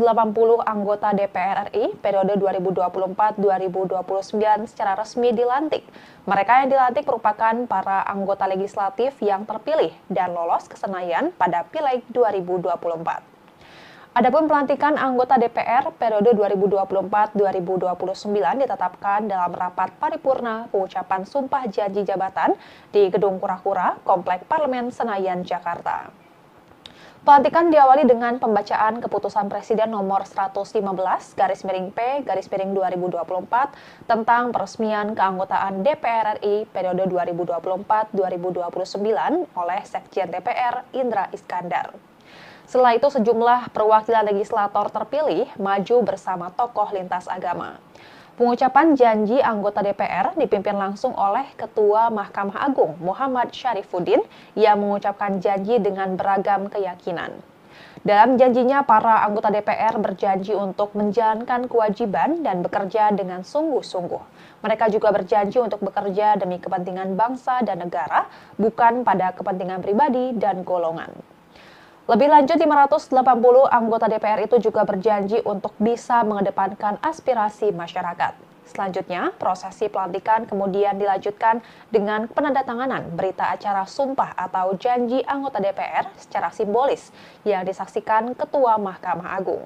anggota DPR RI periode 2024-2029 secara resmi dilantik. Mereka yang dilantik merupakan para anggota legislatif yang terpilih dan lolos ke Senayan pada Pileg 2024. Adapun pelantikan anggota DPR periode 2024-2029 ditetapkan dalam rapat paripurna pengucapan sumpah janji jabatan di Gedung Kura-Kura, Komplek Parlemen Senayan, Jakarta. Pelantikan diawali dengan pembacaan keputusan Presiden nomor 115/P/2024 tentang peresmian keanggotaan DPR RI periode 2024-2029 oleh Sekjen DPR Indra Iskandar. Setelah itu, sejumlah perwakilan legislator terpilih maju bersama tokoh lintas agama. Pengucapan janji anggota DPR dipimpin langsung oleh Ketua Mahkamah Agung Muhammad Syarifuddin yang mengucapkan janji dengan beragam keyakinan. Dalam janjinya, para anggota DPR berjanji untuk menjalankan kewajiban dan bekerja dengan sungguh-sungguh. Mereka juga berjanji untuk bekerja demi kepentingan bangsa dan negara, bukan pada kepentingan pribadi dan golongan. Lebih lanjut, 580 anggota DPR itu juga berjanji untuk bisa mengedepankan aspirasi masyarakat. Selanjutnya, prosesi pelantikan kemudian dilanjutkan dengan penandatanganan berita acara sumpah atau janji anggota DPR secara simbolis yang disaksikan Ketua Mahkamah Agung.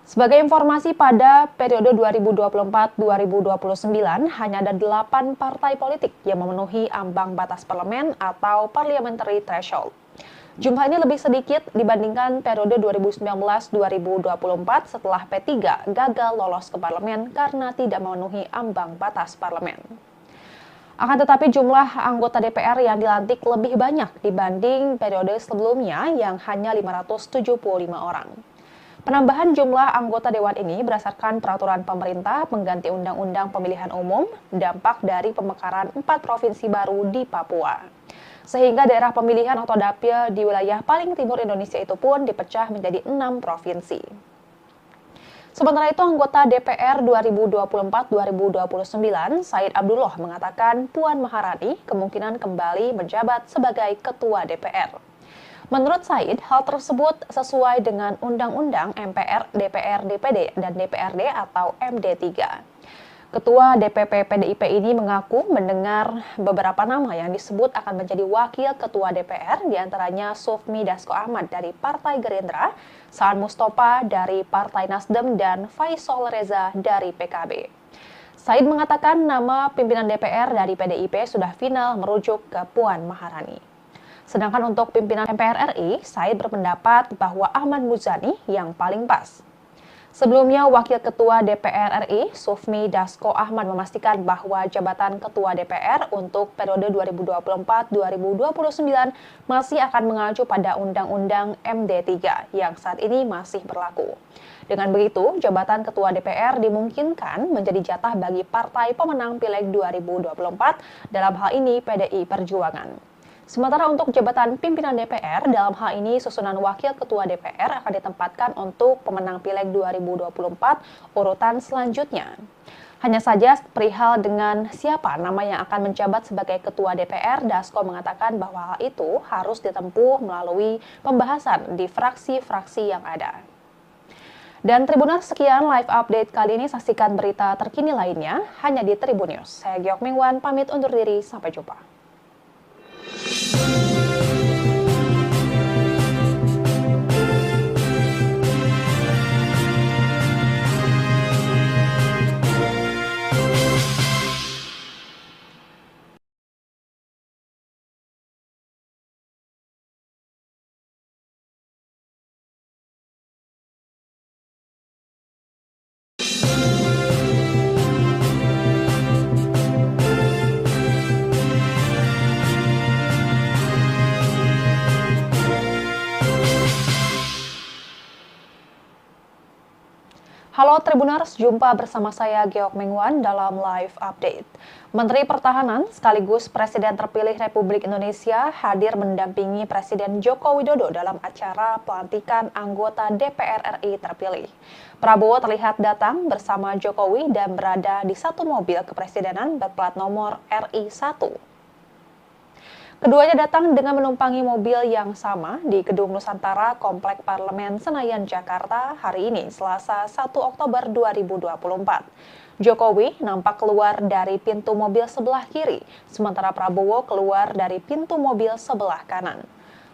Sebagai informasi, pada periode 2024-2029 hanya ada 8 partai politik yang memenuhi ambang batas parlemen atau parliamentary threshold. Jumlah ini lebih sedikit dibandingkan periode 2019-2024 setelah P3 gagal lolos ke parlemen karena tidak memenuhi ambang batas parlemen. Akan tetapi jumlah anggota DPR yang dilantik lebih banyak dibanding periode sebelumnya yang hanya 575 orang. Penambahan jumlah anggota dewan ini berdasarkan peraturan pemerintah pengganti Undang-Undang Pemilihan Umum, dampak dari pemekaran 4 provinsi baru di Papua. Sehingga daerah pemilihan atau dapil di wilayah paling timur Indonesia itu pun dipecah menjadi 6 provinsi. Sementara itu, anggota DPR 2024-2029, Said Abdullah mengatakan Puan Maharani kemungkinan kembali menjabat sebagai Ketua DPR. Menurut Said, hal tersebut sesuai dengan Undang-Undang MPR, DPR, DPD, dan DPRD atau MD3. Ketua DPP PDIP ini mengaku mendengar beberapa nama yang disebut akan menjadi wakil ketua DPR, diantaranya Sufmi Dasko Ahmad dari Partai Gerindra, Saan Mustafa dari Partai Nasdem, dan Faisal Reza dari PKB. Said mengatakan nama pimpinan DPR dari PDIP sudah final merujuk ke Puan Maharani. Sedangkan untuk pimpinan MPR RI, Said berpendapat bahwa Ahmad Muzani yang paling pas. Sebelumnya, Wakil Ketua DPR RI, Sufmi Dasko Ahmad memastikan bahwa jabatan Ketua DPR untuk periode 2024-2029 masih akan mengacu pada Undang-Undang MD3 yang saat ini masih berlaku. Dengan begitu, jabatan Ketua DPR dimungkinkan menjadi jatah bagi partai pemenang Pileg 2024, dalam hal ini PDI Perjuangan. Sementara untuk jabatan pimpinan DPR, dalam hal ini susunan Wakil Ketua DPR akan ditempatkan untuk pemenang Pileg 2024 urutan selanjutnya. Hanya saja perihal dengan siapa nama yang akan menjabat sebagai Ketua DPR, Dasko mengatakan bahwa hal itu harus ditempuh melalui pembahasan di fraksi-fraksi yang ada. Dan Tribuners, sekian live update kali ini. Saksikan berita terkini lainnya hanya di Tribun News. Saya Giok Mingwan, pamit undur diri. Sampai jumpa. Halo Tribuners, jumpa bersama saya Giok Mingwan dalam live update. Menteri Pertahanan sekaligus Presiden terpilih Republik Indonesia hadir mendampingi Presiden Joko Widodo dalam acara pelantikan anggota DPR RI terpilih. Prabowo terlihat datang bersama Jokowi dan berada di satu mobil kepresidenan berplat nomor RI 1. Keduanya datang dengan menumpangi mobil yang sama di Gedung Nusantara Komplek Parlemen Senayan, Jakarta hari ini, Selasa 1 Oktober 2024. Jokowi nampak keluar dari pintu mobil sebelah kiri, sementara Prabowo keluar dari pintu mobil sebelah kanan.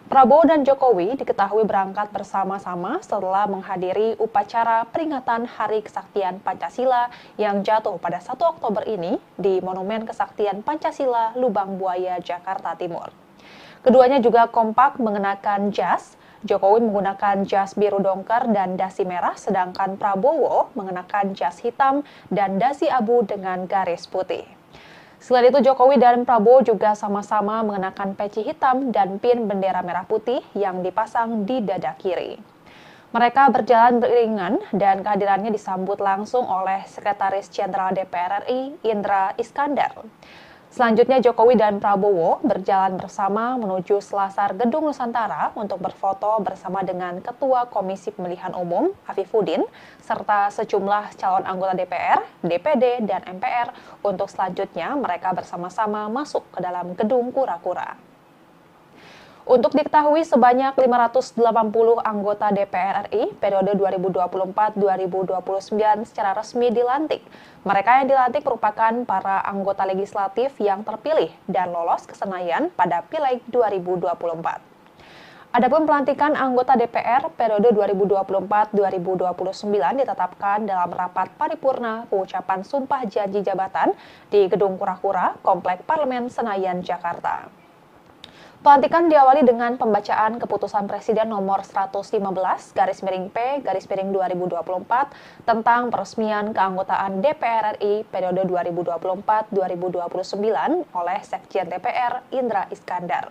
Prabowo dan Jokowi diketahui berangkat bersama-sama setelah menghadiri upacara peringatan Hari Kesaktian Pancasila yang jatuh pada 1 Oktober ini di Monumen Kesaktian Pancasila, Lubang Buaya, Jakarta Timur. Keduanya juga kompak mengenakan jas. Jokowi menggunakan jas biru dongker dan dasi merah, sedangkan Prabowo mengenakan jas hitam dan dasi abu dengan garis putih. Selain itu, Jokowi dan Prabowo juga sama-sama mengenakan peci hitam dan pin bendera merah putih yang dipasang di dada kiri. Mereka berjalan beriringan dan kehadirannya disambut langsung oleh Sekretaris Jenderal DPR RI, Indra Iskandar. Selanjutnya, Jokowi dan Prabowo berjalan bersama menuju selasar Gedung Nusantara untuk berfoto bersama dengan Ketua Komisi Pemilihan Umum, Afifuddin, serta sejumlah calon anggota DPR, DPD, dan MPR untuk selanjutnya mereka bersama-sama masuk ke dalam Gedung Kura-Kura. Untuk diketahui, sebanyak 580 anggota DPR RI periode 2024-2029 secara resmi dilantik. Mereka yang dilantik merupakan para anggota legislatif yang terpilih dan lolos ke Senayan pada Pileg 2024. Adapun pelantikan anggota DPR periode 2024-2029 ditetapkan dalam rapat paripurna pengucapan sumpah janji jabatan di Gedung Kura-Kura, Komplek Parlemen Senayan, Jakarta. Pelantikan diawali dengan pembacaan keputusan Presiden nomor 115/P/2024 tentang peresmian keanggotaan DPR RI periode 2024-2029 oleh Sekjen DPR Indra Iskandar.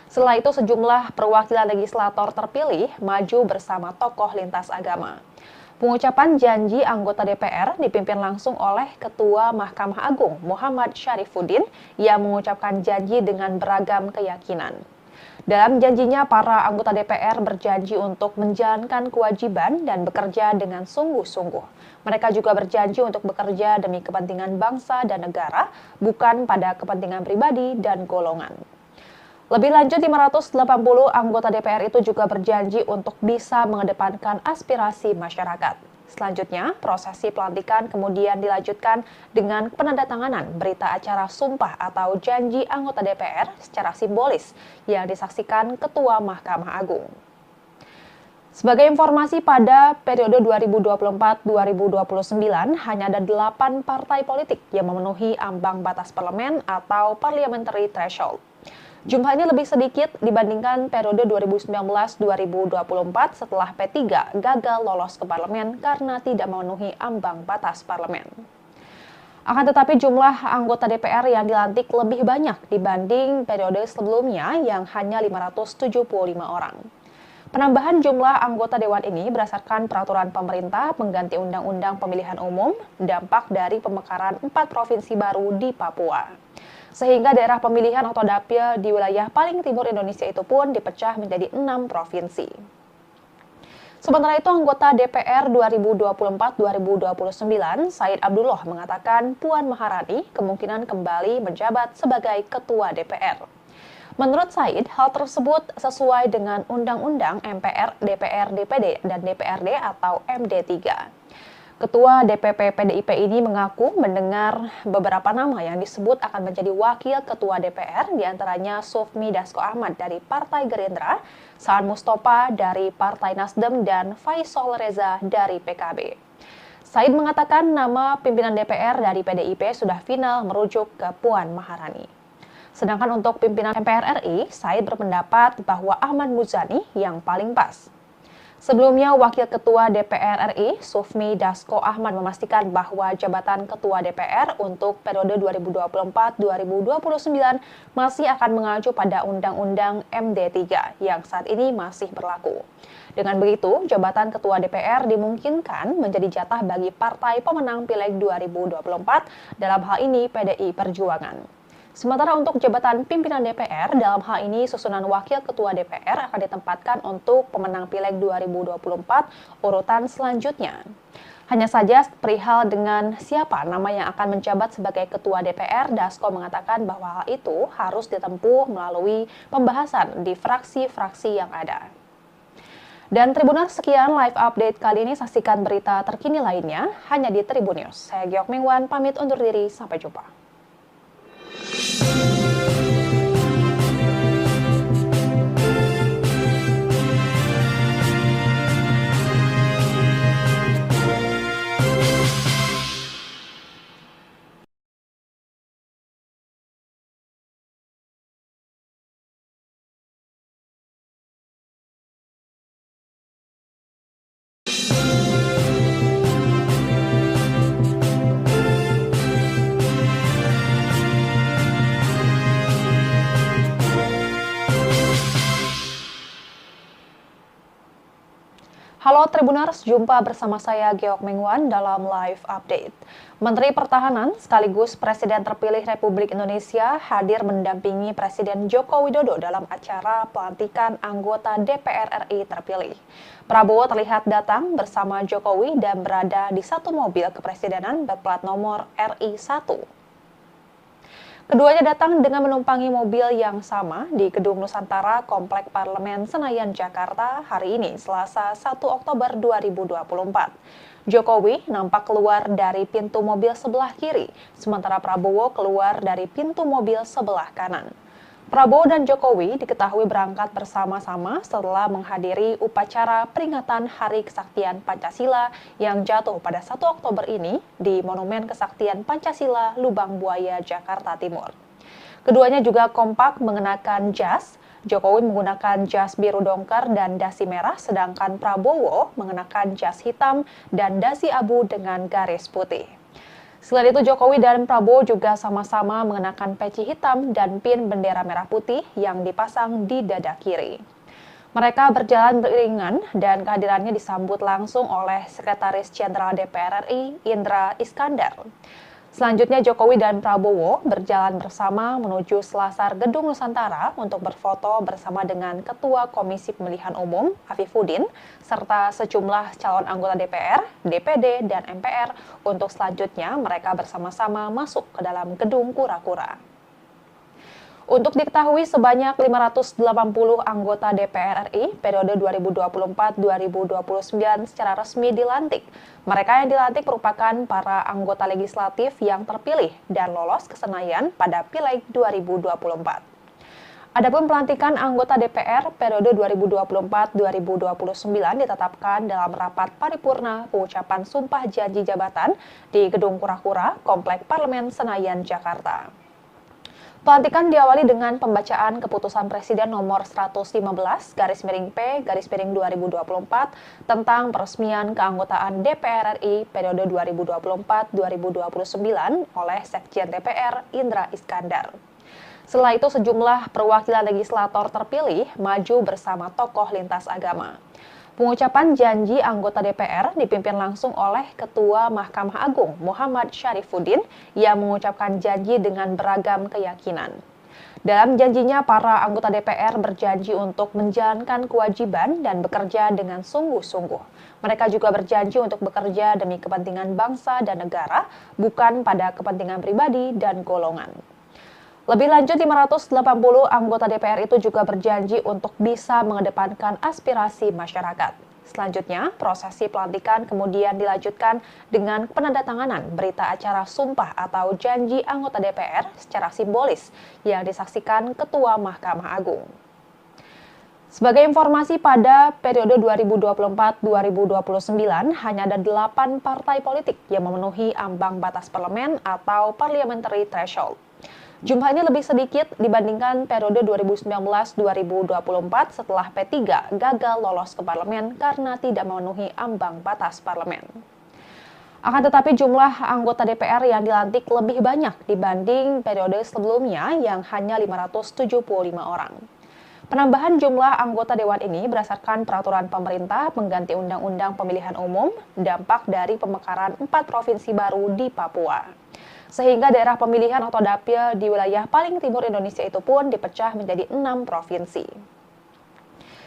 Setelah itu, sejumlah perwakilan legislator terpilih maju bersama tokoh lintas agama. Pengucapan janji anggota DPR dipimpin langsung oleh Ketua Mahkamah Agung Muhammad Syarifuddin yang mengucapkan janji dengan beragam keyakinan. Dalam janjinya, para anggota DPR berjanji untuk menjalankan kewajiban dan bekerja dengan sungguh-sungguh. Mereka juga berjanji untuk bekerja demi kepentingan bangsa dan negara, bukan pada kepentingan pribadi dan golongan. Lebih lanjut, 580 anggota DPR itu juga berjanji untuk bisa mengedepankan aspirasi masyarakat. Selanjutnya, prosesi pelantikan kemudian dilanjutkan dengan penandatanganan berita acara sumpah atau janji anggota DPR secara simbolis yang disaksikan Ketua Mahkamah Agung. Sebagai informasi, pada periode 2024-2029 hanya ada 8 partai politik yang memenuhi ambang batas parlemen atau parliamentary threshold. Jumlah ini lebih sedikit dibandingkan periode 2019-2024 setelah P3 gagal lolos ke parlemen karena tidak memenuhi ambang batas parlemen. Akan tetapi jumlah anggota DPR yang dilantik lebih banyak dibanding periode sebelumnya yang hanya 575 orang. Penambahan jumlah anggota dewan ini berdasarkan peraturan pemerintah pengganti Undang-Undang Pemilihan Umum, dampak dari pemekaran 4 provinsi baru di Papua. Sehingga daerah pemilihan atau dapil di wilayah paling timur Indonesia itu pun dipecah menjadi 6 provinsi. Sementara itu, anggota DPR 2024-2029, Said Abdullah mengatakan Puan Maharani kemungkinan kembali menjabat sebagai Ketua DPR. Menurut Said, hal tersebut sesuai dengan Undang-Undang MPR, DPR, DPD, dan DPRD atau MD3. Ketua DPP PDIP ini mengaku mendengar beberapa nama yang disebut akan menjadi wakil Ketua DPR, diantaranya Sufmi Dasko Ahmad dari Partai Gerindra, Saan Mustafa dari Partai Nasdem, dan Faisal Reza dari PKB. Said mengatakan nama pimpinan DPR dari PDIP sudah final merujuk ke Puan Maharani. Sedangkan untuk pimpinan MPR RI, Said berpendapat bahwa Ahmad Muzani yang paling pas. Sebelumnya, Wakil Ketua DPR RI, Sufmi Dasko Ahmad memastikan bahwa jabatan Ketua DPR untuk periode 2024-2029 masih akan mengacu pada Undang-Undang MD3 yang saat ini masih berlaku. Dengan begitu, jabatan Ketua DPR dimungkinkan menjadi jatah bagi partai pemenang Pileg 2024, dalam hal ini PDI Perjuangan. Sementara untuk jabatan pimpinan DPR, dalam hal ini susunan Wakil Ketua DPR akan ditempatkan untuk pemenang Pileg 2024 urutan selanjutnya. Hanya saja perihal dengan siapa nama yang akan menjabat sebagai Ketua DPR, Dasko mengatakan bahwa hal itu harus ditempuh melalui pembahasan di fraksi-fraksi yang ada. Dan Tribuners, sekian live update kali ini. Saksikan berita terkini lainnya hanya di Tribun News. Saya Giok Mingwan, pamit undur diri. Sampai jumpa. Halo Tribuners, jumpa bersama saya Giok Mingwan dalam live update. Menteri Pertahanan sekaligus Presiden terpilih Republik Indonesia hadir mendampingi Presiden Joko Widodo dalam acara pelantikan anggota DPR RI terpilih. Prabowo terlihat datang bersama Jokowi dan berada di satu mobil kepresidenan berplat nomor RI1. Keduanya datang dengan menumpangi mobil yang sama di Gedung Nusantara Komplek Parlemen Senayan, Jakarta hari ini, Selasa 1 Oktober 2024. Jokowi nampak keluar dari pintu mobil sebelah kiri, sementara Prabowo keluar dari pintu mobil sebelah kanan. Prabowo dan Jokowi diketahui berangkat bersama-sama setelah menghadiri upacara peringatan Hari Kesaktian Pancasila yang jatuh pada 1 Oktober ini di Monumen Kesaktian Pancasila, Lubang Buaya, Jakarta Timur. Keduanya juga kompak mengenakan jas. Jokowi menggunakan jas biru dongker dan dasi merah, sedangkan Prabowo mengenakan jas hitam dan dasi abu dengan garis putih. Selain itu, Jokowi dan Prabowo juga sama-sama mengenakan peci hitam dan pin bendera merah putih yang dipasang di dada kiri. Mereka berjalan beriringan dan kehadirannya disambut langsung oleh Sekretaris Jenderal DPR RI, Indra Iskandar. Selanjutnya, Jokowi dan Prabowo berjalan bersama menuju selasar Gedung Nusantara untuk berfoto bersama dengan Ketua Komisi Pemilihan Umum, Afifuddin, serta sejumlah calon anggota DPR, DPD, dan MPR untuk selanjutnya mereka bersama-sama masuk ke dalam Gedung Kura-Kura. Untuk diketahui, sebanyak 580 anggota DPR RI periode 2024-2029 secara resmi dilantik. Mereka yang dilantik merupakan para anggota legislatif yang terpilih dan lolos ke Senayan pada Pileg 2024. Adapun pelantikan anggota DPR periode 2024-2029 ditetapkan dalam rapat paripurna pengucapan sumpah janji jabatan di Gedung Kura-Kura, Komplek Parlemen Senayan, Jakarta. Pelantikan diawali dengan pembacaan keputusan Presiden nomor 115/P/2024 tentang peresmian keanggotaan DPR RI periode 2024-2029 oleh Sekjen DPR Indra Iskandar. Setelah itu sejumlah perwakilan legislator terpilih maju bersama tokoh lintas agama. Pengucapan janji anggota DPR dipimpin langsung oleh Ketua Mahkamah Agung Muhammad Syarifuddin yang mengucapkan janji dengan beragam keyakinan. Dalam janjinya, para anggota DPR berjanji untuk menjalankan kewajiban dan bekerja dengan sungguh-sungguh. Mereka juga berjanji untuk bekerja demi kepentingan bangsa dan negara, bukan pada kepentingan pribadi dan golongan. Lebih lanjut, 580 anggota DPR itu juga berjanji untuk bisa mengedepankan aspirasi masyarakat. Selanjutnya, prosesi pelantikan kemudian dilanjutkan dengan penandatanganan berita acara sumpah atau janji anggota DPR secara simbolis yang disaksikan Ketua Mahkamah Agung. Sebagai informasi, pada periode 2024-2029 hanya ada 8 partai politik yang memenuhi ambang batas parlemen atau parliamentary threshold. Jumlah ini lebih sedikit dibandingkan periode 2019-2024 setelah P3 gagal lolos ke parlemen karena tidak memenuhi ambang batas parlemen. Akan tetapi jumlah anggota DPR yang dilantik lebih banyak dibanding periode sebelumnya yang hanya 575 orang. Penambahan jumlah anggota dewan ini berdasarkan peraturan pemerintah pengganti Undang-Undang Pemilihan Umum, dampak dari pemekaran 4 provinsi baru di Papua. Sehingga daerah pemilihan atau dapil di wilayah paling timur Indonesia itu pun dipecah menjadi 6 provinsi.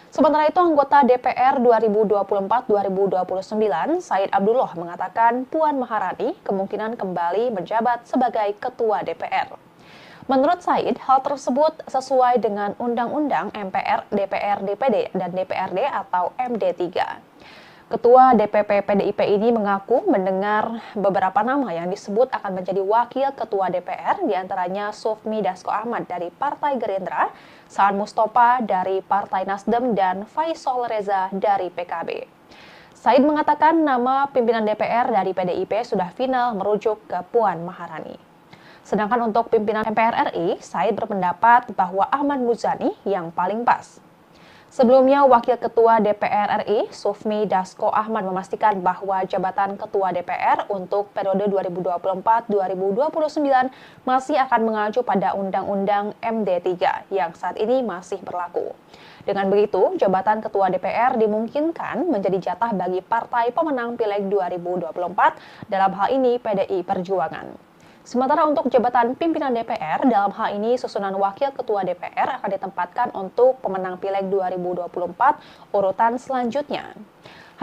Sementara itu, anggota DPR 2024-2029, Said Abdullah mengatakan Puan Maharani kemungkinan kembali menjabat sebagai Ketua DPR. Menurut Said, hal tersebut sesuai dengan Undang-Undang MPR, DPR, DPD, dan DPRD atau MD3. Ketua DPP PDIP ini mengaku mendengar beberapa nama yang disebut akan menjadi wakil ketua DPR, diantaranya Sufmi Dasko Ahmad dari Partai Gerindra, Saan Mustafa dari Partai Nasdem, dan Faisal Reza dari PKB. Said mengatakan nama pimpinan DPR dari PDIP sudah final merujuk ke Puan Maharani. Sedangkan untuk pimpinan MPR RI, Said berpendapat bahwa Ahmad Muzani yang paling pas. Sebelumnya, Wakil Ketua DPR RI, Sufmi Dasko Ahmad memastikan bahwa jabatan Ketua DPR untuk periode 2024-2029 masih akan mengacu pada Undang-Undang MD3 yang saat ini masih berlaku. Dengan begitu, jabatan Ketua DPR dimungkinkan menjadi jatah bagi partai pemenang Pileg 2024, dalam hal ini PDI Perjuangan. Sementara untuk jabatan pimpinan DPR, dalam hal ini susunan Wakil Ketua DPR akan ditempatkan untuk pemenang Pileg 2024 urutan selanjutnya.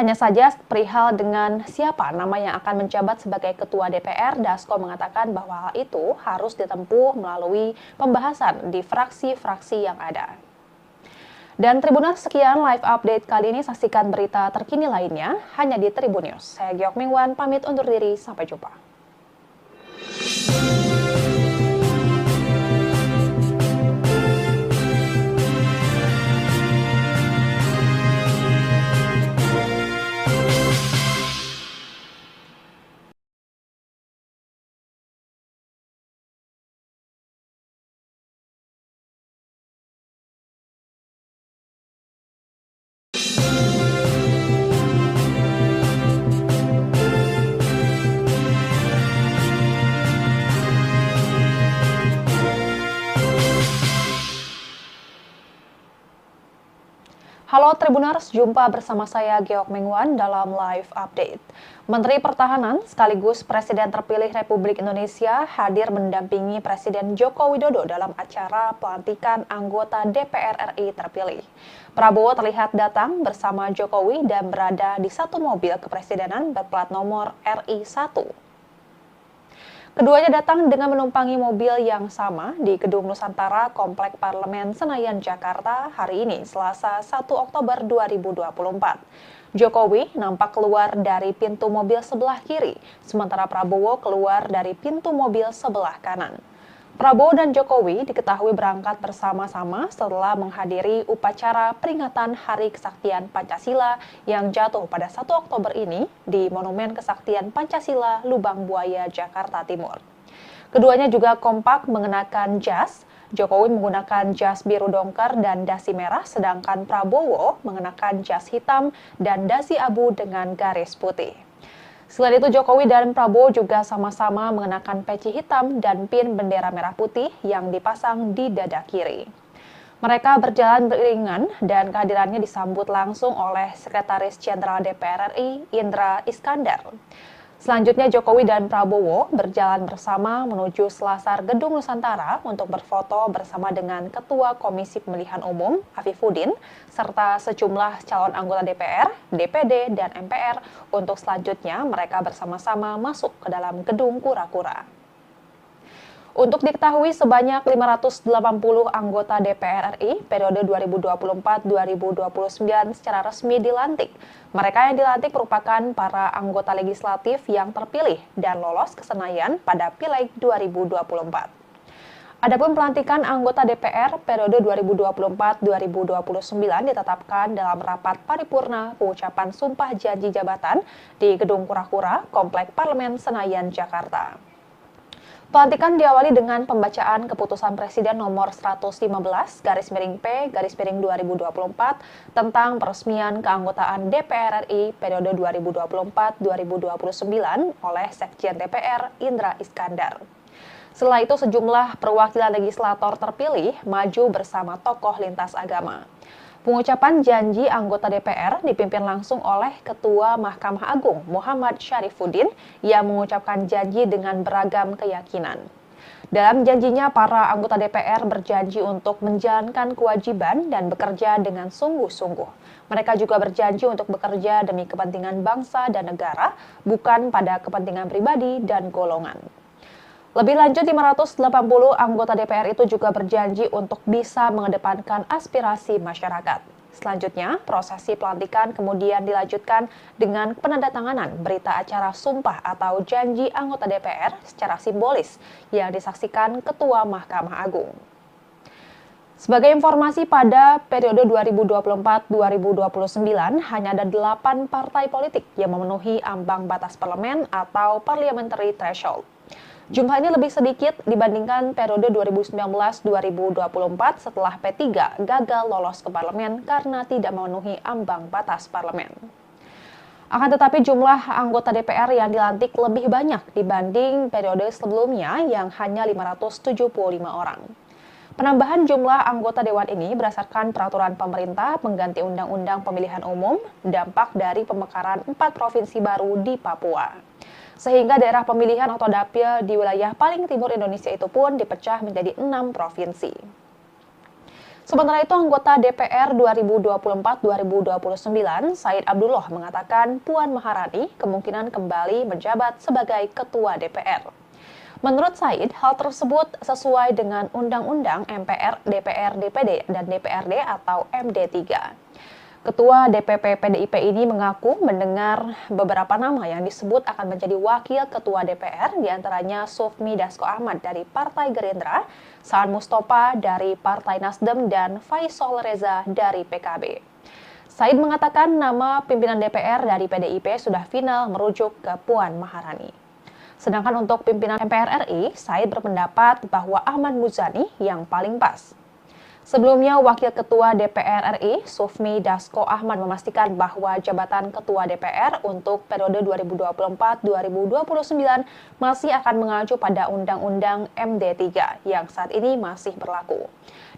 Hanya saja perihal dengan siapa nama yang akan menjabat sebagai Ketua DPR, Dasko mengatakan bahwa hal itu harus ditempuh melalui pembahasan di fraksi-fraksi yang ada. Dan Tribuners, sekian live update kali ini. Saksikan berita terkini lainnya hanya di Tribun News. Saya Geok Mingwan, pamit undur diri. Sampai jumpa. Halo Tribuners, jumpa bersama saya Geok Mingwan dalam live update. Menteri Pertahanan sekaligus Presiden terpilih Republik Indonesia hadir mendampingi Presiden Joko Widodo dalam acara pelantikan anggota DPR RI terpilih. Prabowo terlihat datang bersama Jokowi dan berada di satu mobil kepresidenan berplat nomor RI1. Keduanya datang dengan menumpangi mobil yang sama di Gedung Nusantara Komplek Parlemen Senayan, Jakarta hari ini, Selasa 1 Oktober 2024. Jokowi nampak keluar dari pintu mobil sebelah kiri, sementara Prabowo keluar dari pintu mobil sebelah kanan. Prabowo dan Jokowi diketahui berangkat bersama-sama setelah menghadiri upacara peringatan Hari Kesaktian Pancasila yang jatuh pada 1 Oktober ini di Monumen Kesaktian Pancasila, Lubang Buaya, Jakarta Timur. Keduanya juga kompak mengenakan jas. Jokowi menggunakan jas biru dongker dan dasi merah, sedangkan Prabowo mengenakan jas hitam dan dasi abu dengan garis putih. Selain itu, Jokowi dan Prabowo juga sama-sama mengenakan peci hitam dan pin bendera merah putih yang dipasang di dada kiri. Mereka berjalan beriringan dan kehadirannya disambut langsung oleh Sekretaris Jenderal DPR RI, Indra Iskandar. Selanjutnya Jokowi dan Prabowo berjalan bersama menuju selasar Gedung Nusantara untuk berfoto bersama dengan Ketua Komisi Pemilihan Umum, Afifuddin, serta sejumlah calon anggota DPR, DPD, dan MPR untuk selanjutnya mereka bersama-sama masuk ke dalam Gedung Kura-Kura. Untuk diketahui, sebanyak 580 anggota DPR RI periode 2024-2029 secara resmi dilantik. Mereka yang dilantik merupakan para anggota legislatif yang terpilih dan lolos ke Senayan pada Pileg 2024. Adapun pelantikan anggota DPR periode 2024-2029 ditetapkan dalam rapat paripurna pengucapan sumpah janji jabatan di Gedung Kura-Kura, Komplek Parlemen Senayan, Jakarta. Pelantikan diawali dengan pembacaan keputusan Presiden nomor 115/P/2024 tentang peresmian keanggotaan DPR RI periode 2024-2029 oleh Sekjen DPR Indra Iskandar. Setelah itu sejumlah perwakilan legislator terpilih maju bersama tokoh lintas agama. Pengucapan janji anggota DPR dipimpin langsung oleh Ketua Mahkamah Agung Muhammad Syarifuddin yang mengucapkan janji dengan beragam keyakinan. Dalam janjinya, para anggota DPR berjanji untuk menjalankan kewajiban dan bekerja dengan sungguh-sungguh. Mereka juga berjanji untuk bekerja demi kepentingan bangsa dan negara, bukan pada kepentingan pribadi dan golongan. Lebih lanjut, 580 anggota DPR itu juga berjanji untuk bisa mengedepankan aspirasi masyarakat. Selanjutnya, prosesi pelantikan kemudian dilanjutkan dengan penandatanganan berita acara sumpah atau janji anggota DPR secara simbolis yang disaksikan Ketua Mahkamah Agung. Sebagai informasi, pada periode 2024-2029 hanya ada 8 partai politik yang memenuhi ambang batas parlemen atau parliamentary threshold. Jumlah ini lebih sedikit dibandingkan periode 2019-2024 setelah P3 gagal lolos ke parlemen karena tidak memenuhi ambang batas parlemen. Akan tetapi jumlah anggota DPR yang dilantik lebih banyak dibanding periode sebelumnya yang hanya 575 orang. Penambahan jumlah anggota dewan ini berdasarkan peraturan pemerintah pengganti Undang-Undang Pemilihan Umum, dampak dari pemekaran 4 provinsi baru di Papua. Sehingga daerah pemilihan atau dapil di wilayah paling timur Indonesia itu pun dipecah menjadi 6 provinsi. Sementara itu, anggota DPR 2024-2029, Said Abdullah mengatakan Puan Maharani kemungkinan kembali menjabat sebagai Ketua DPR. Menurut Said, hal tersebut sesuai dengan Undang-Undang MPR, DPR, DPD, dan DPRD atau MD3. Ketua DPP PDIP ini mengaku mendengar beberapa nama yang disebut akan menjadi wakil ketua DPR, diantaranya Sufmi Dasko Ahmad dari Partai Gerindra, Saan Mustafa dari Partai Nasdem, dan Faisal Reza dari PKB. Said mengatakan nama pimpinan DPR dari PDIP sudah final merujuk ke Puan Maharani. Sedangkan untuk pimpinan MPR RI, Said berpendapat bahwa Ahmad Muzani yang paling pas. Sebelumnya, Wakil Ketua DPR RI, Sufmi Dasko Ahmad memastikan bahwa jabatan Ketua DPR untuk periode 2024-2029 masih akan mengacu pada Undang-Undang MD3 yang saat ini masih berlaku.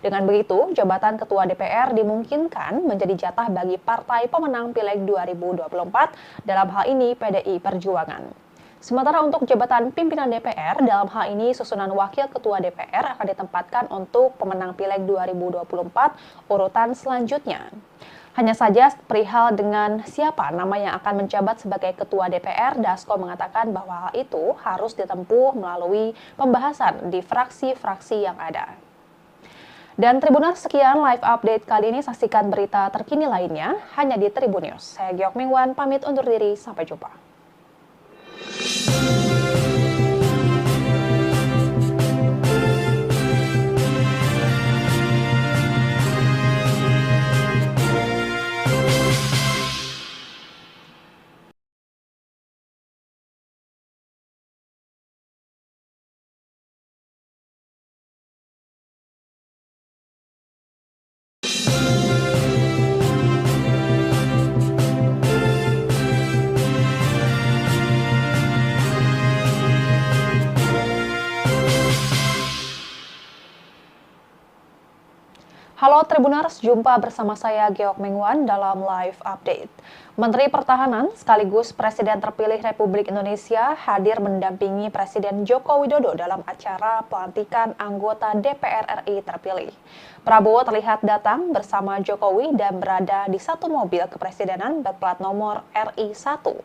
Dengan begitu, jabatan Ketua DPR dimungkinkan menjadi jatah bagi partai pemenang Pileg 2024, dalam hal ini PDI Perjuangan. Sementara untuk jabatan pimpinan DPR, dalam hal ini susunan Wakil Ketua DPR akan ditempatkan untuk pemenang Pileg 2024 urutan selanjutnya. Hanya saja perihal dengan siapa nama yang akan menjabat sebagai Ketua DPR, Dasko mengatakan bahwa hal itu harus ditempuh melalui pembahasan di fraksi-fraksi yang ada. Dan Tribuners, sekian live update kali ini. Saksikan berita terkini lainnya hanya di Tribun News. Saya Giok Mingwan, pamit undur diri. Sampai jumpa. Halo Tribuners, jumpa bersama saya Geok Mengwan dalam Live Update. Menteri Pertahanan sekaligus Presiden terpilih Republik Indonesia hadir mendampingi Presiden Joko Widodo dalam acara pelantikan anggota DPR RI terpilih. Prabowo terlihat datang bersama Jokowi dan berada di satu mobil kepresidenan berplat nomor RI 1.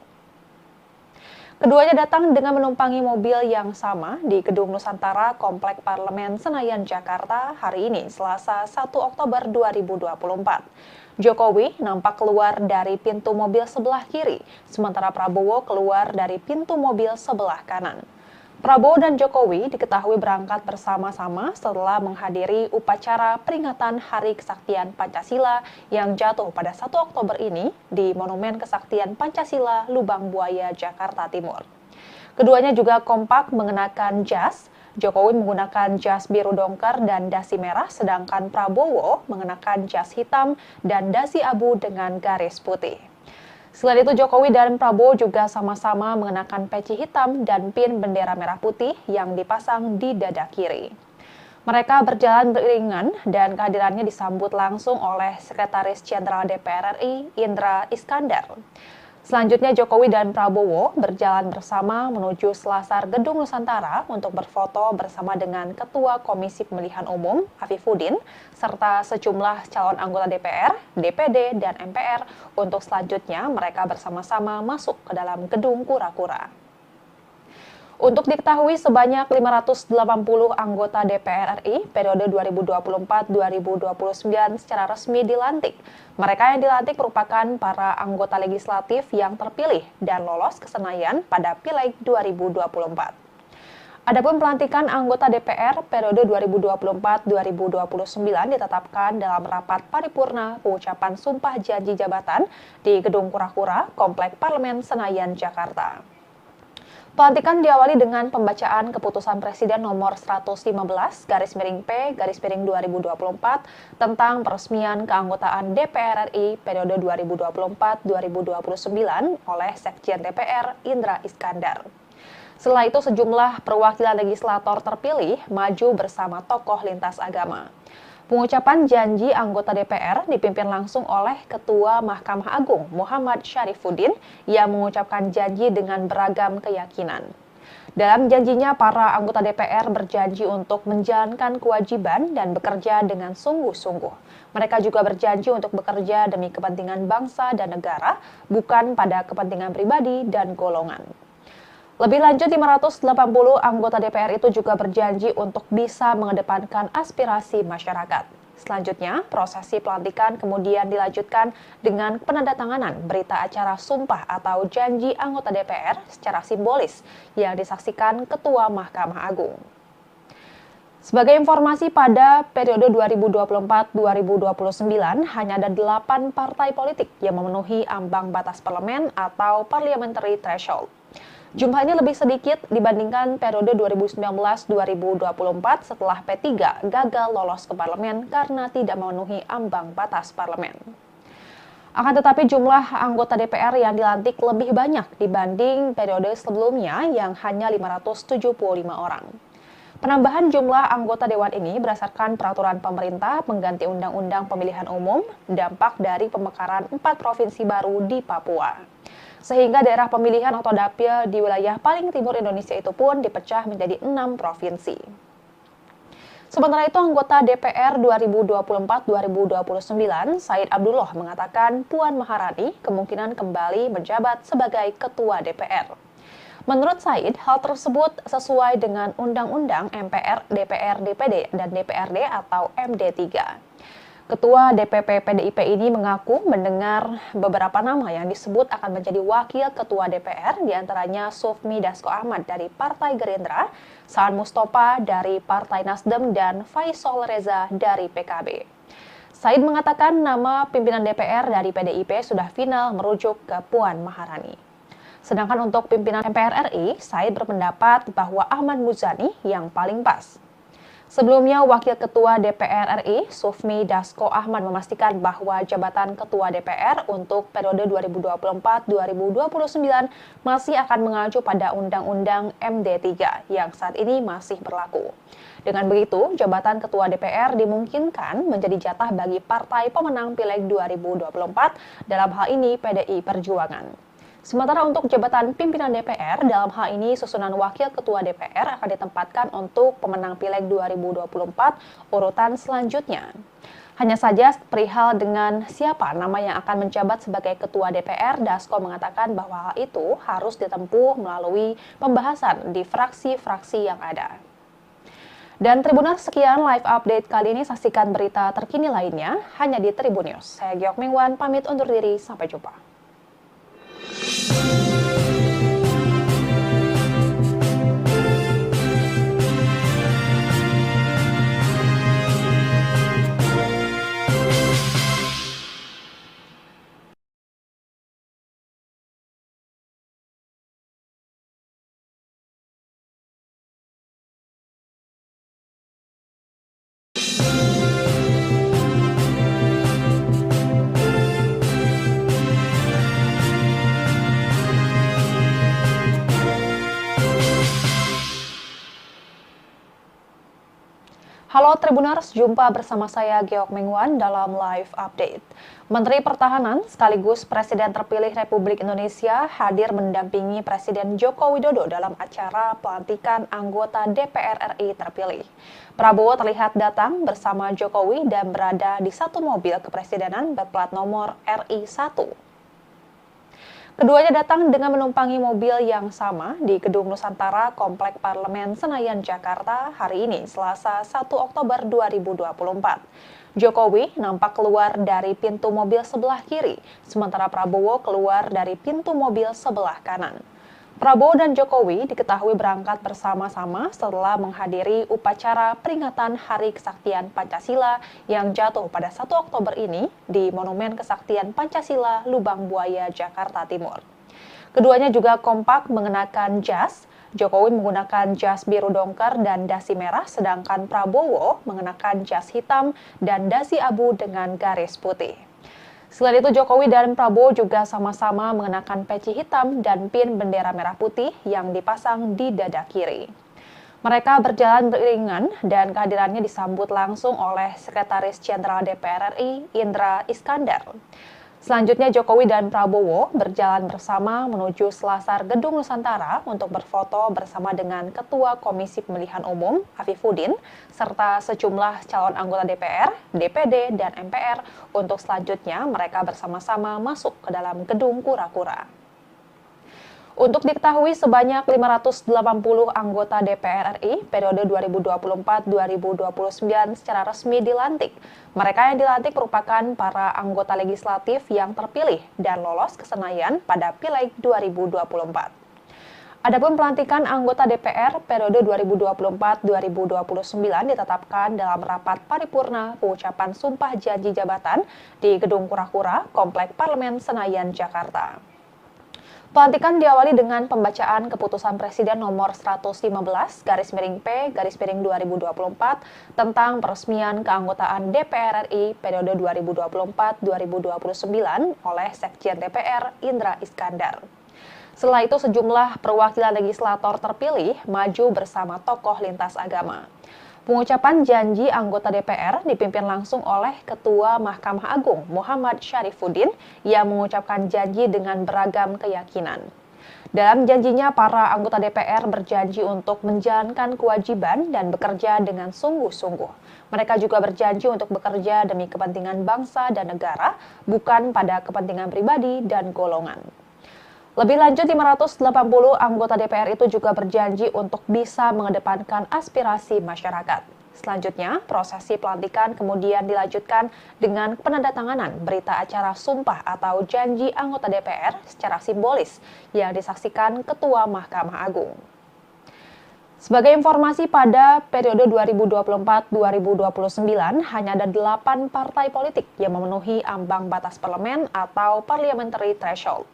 Keduanya datang dengan menumpangi mobil yang sama di Gedung Nusantara Komplek Parlemen Senayan, Jakarta hari ini, Selasa 1 Oktober 2024. Jokowi nampak keluar dari pintu mobil sebelah kiri, sementara Prabowo keluar dari pintu mobil sebelah kanan. Prabowo dan Jokowi diketahui berangkat bersama-sama setelah menghadiri upacara peringatan Hari Kesaktian Pancasila yang jatuh pada 1 Oktober ini di Monumen Kesaktian Pancasila, Lubang Buaya, Jakarta Timur. Keduanya juga kompak mengenakan jas. Jokowi menggunakan jas biru dongker dan dasi merah, sedangkan Prabowo mengenakan jas hitam dan dasi abu dengan garis putih. Selain itu, Jokowi dan Prabowo juga sama-sama mengenakan peci hitam dan pin bendera merah putih yang dipasang di dada kiri. Mereka berjalan beriringan dan kehadirannya disambut langsung oleh Sekretaris Jenderal DPR RI, Indra Iskandar. Selanjutnya, Jokowi dan Prabowo berjalan bersama menuju selasar Gedung Nusantara untuk berfoto bersama dengan Ketua Komisi Pemilihan Umum, Afifuddin, serta sejumlah calon anggota DPR, DPD, dan MPR untuk selanjutnya mereka bersama-sama masuk ke dalam Gedung Kura-Kura. Untuk diketahui, sebanyak 580 anggota DPR RI periode 2024-2029 secara resmi dilantik. Mereka yang dilantik merupakan para anggota legislatif yang terpilih dan lolos ke Senayan pada Pileg 2024. Adapun pelantikan anggota DPR periode 2024-2029 ditetapkan dalam rapat paripurna pengucapan sumpah janji jabatan di Gedung Kura-Kura, Komplek Parlemen Senayan, Jakarta. Pelantikan diawali dengan pembacaan keputusan Presiden nomor 115/P/2024 tentang peresmian keanggotaan DPR RI periode 2024-2029 oleh Sekjen DPR Indra Iskandar. Setelah itu, sejumlah perwakilan legislator terpilih maju bersama tokoh lintas agama. Pengucapan janji anggota DPR dipimpin langsung oleh Ketua Mahkamah Agung Muhammad Syarifuddin yang mengucapkan janji dengan beragam keyakinan. Dalam janjinya, para anggota DPR berjanji untuk menjalankan kewajiban dan bekerja dengan sungguh-sungguh. Mereka juga berjanji untuk bekerja demi kepentingan bangsa dan negara, bukan pada kepentingan pribadi dan golongan. Lebih lanjut, 580 anggota DPR itu juga berjanji untuk bisa mengedepankan aspirasi masyarakat. Selanjutnya, prosesi pelantikan kemudian dilanjutkan dengan penandatanganan berita acara sumpah atau janji anggota DPR secara simbolis yang disaksikan Ketua Mahkamah Agung. Sebagai informasi, pada periode 2024-2029 hanya ada 8 partai politik yang memenuhi ambang batas parlemen atau parliamentary threshold. Jumlah ini lebih sedikit dibandingkan periode 2019-2024 setelah P3 gagal lolos ke parlemen karena tidak memenuhi ambang batas parlemen. Akan tetapi jumlah anggota DPR yang dilantik lebih banyak dibanding periode sebelumnya yang hanya 575 orang. Penambahan jumlah anggota dewan ini berdasarkan peraturan pemerintah pengganti Undang-Undang Pemilihan Umum, dampak dari pemekaran 4 provinsi baru di Papua. Sehingga daerah pemilihan atau dapil di wilayah paling timur Indonesia itu pun dipecah menjadi 6 provinsi. Sementara itu, anggota DPR 2024-2029, Said Abdullah mengatakan Puan Maharani kemungkinan kembali menjabat sebagai Ketua DPR. Menurut Said, hal tersebut sesuai dengan Undang-Undang MPR, DPR, DPD, dan DPRD atau MD3. Ketua DPP PDIP ini mengaku mendengar beberapa nama yang disebut akan menjadi wakil ketua DPR, diantaranya Sufmi Dasko Ahmad dari Partai Gerindra, Saan Mustafa dari Partai Nasdem, dan Faisal Reza dari PKB. Said mengatakan nama pimpinan DPR dari PDIP sudah final merujuk ke Puan Maharani. Sedangkan untuk pimpinan MPR RI, Said berpendapat bahwa Ahmad Muzani yang paling pas. Sebelumnya, Wakil Ketua DPR RI, Sufmi Dasko Ahmad memastikan bahwa jabatan Ketua DPR untuk periode 2024-2029 masih akan mengacu pada Undang-Undang MD3 yang saat ini masih berlaku. Dengan begitu, jabatan Ketua DPR dimungkinkan menjadi jatah bagi partai pemenang Pileg 2024, dalam hal ini PDI Perjuangan. Sementara untuk jabatan pimpinan DPR, dalam hal ini susunan Wakil Ketua DPR akan ditempatkan untuk pemenang Pileg 2024 urutan selanjutnya. Hanya saja perihal dengan siapa nama yang akan menjabat sebagai Ketua DPR, Dasko mengatakan bahwa hal itu harus ditempuh melalui pembahasan di fraksi-fraksi yang ada. Dan Tribuners, sekian live update kali ini. Saksikan berita terkini lainnya hanya di Tribun News. Saya Giok Mingwan, pamit undur diri. Sampai jumpa. Halo Tribuners, jumpa bersama saya Giok Mingwan dalam live update. Menteri Pertahanan sekaligus Presiden terpilih Republik Indonesia hadir mendampingi Presiden Joko Widodo dalam acara pelantikan anggota DPR RI terpilih. Prabowo terlihat datang bersama Jokowi dan berada di satu mobil kepresidenan berplat nomor RI1. Keduanya datang dengan menumpangi mobil yang sama di Gedung Nusantara Komplek Parlemen Senayan, Jakarta hari ini, Selasa 1 Oktober 2024. Jokowi nampak keluar dari pintu mobil sebelah kiri, sementara Prabowo keluar dari pintu mobil sebelah kanan. Prabowo dan Jokowi diketahui berangkat bersama-sama setelah menghadiri upacara peringatan Hari Kesaktian Pancasila yang jatuh pada 1 Oktober ini di Monumen Kesaktian Pancasila, Lubang Buaya, Jakarta Timur. Keduanya juga kompak mengenakan jas. Jokowi menggunakan jas biru dongker dan dasi merah, sedangkan Prabowo mengenakan jas hitam dan dasi abu dengan garis putih. Selain itu, Jokowi dan Prabowo juga sama-sama mengenakan peci hitam dan pin bendera merah putih yang dipasang di dada kiri. Mereka berjalan beriringan dan kehadirannya disambut langsung oleh Sekretaris Jenderal DPR RI, Indra Iskandar. Selanjutnya, Jokowi dan Prabowo berjalan bersama menuju selasar Gedung Nusantara untuk berfoto bersama dengan Ketua Komisi Pemilihan Umum, Afifuddin, serta sejumlah calon anggota DPR, DPD, dan MPR untuk selanjutnya mereka bersama-sama masuk ke dalam Gedung Kura-Kura. Untuk diketahui, sebanyak 580 anggota DPR RI periode 2024-2029 secara resmi dilantik. Mereka yang dilantik merupakan para anggota legislatif yang terpilih dan lolos ke Senayan pada Pileg 2024. Adapun pelantikan anggota DPR periode 2024-2029 ditetapkan dalam rapat paripurna pengucapan sumpah janji jabatan di Gedung Kura-Kura, Komplek Parlemen Senayan, Jakarta. Pelantikan diawali dengan pembacaan keputusan Presiden nomor 115/P/2024 tentang peresmian keanggotaan DPR RI periode 2024-2029 oleh Sekjen DPR Indra Iskandar. Setelah itu, sejumlah perwakilan legislator terpilih maju bersama tokoh lintas agama. Pengucapan janji anggota DPR dipimpin langsung oleh Ketua Mahkamah Agung Muhammad Syarifuddin yang mengucapkan janji dengan beragam keyakinan. Dalam janjinya, para anggota DPR berjanji untuk menjalankan kewajiban dan bekerja dengan sungguh-sungguh. Mereka juga berjanji untuk bekerja demi kepentingan bangsa dan negara, bukan pada kepentingan pribadi dan golongan. Lebih lanjut, 580 anggota DPR itu juga berjanji untuk bisa mengedepankan aspirasi masyarakat. Selanjutnya, prosesi pelantikan kemudian dilanjutkan dengan penandatanganan berita acara sumpah atau janji anggota DPR secara simbolis yang disaksikan Ketua Mahkamah Agung. Sebagai informasi, pada periode 2024-2029 hanya ada 8 partai politik yang memenuhi ambang batas parlemen atau parliamentary threshold.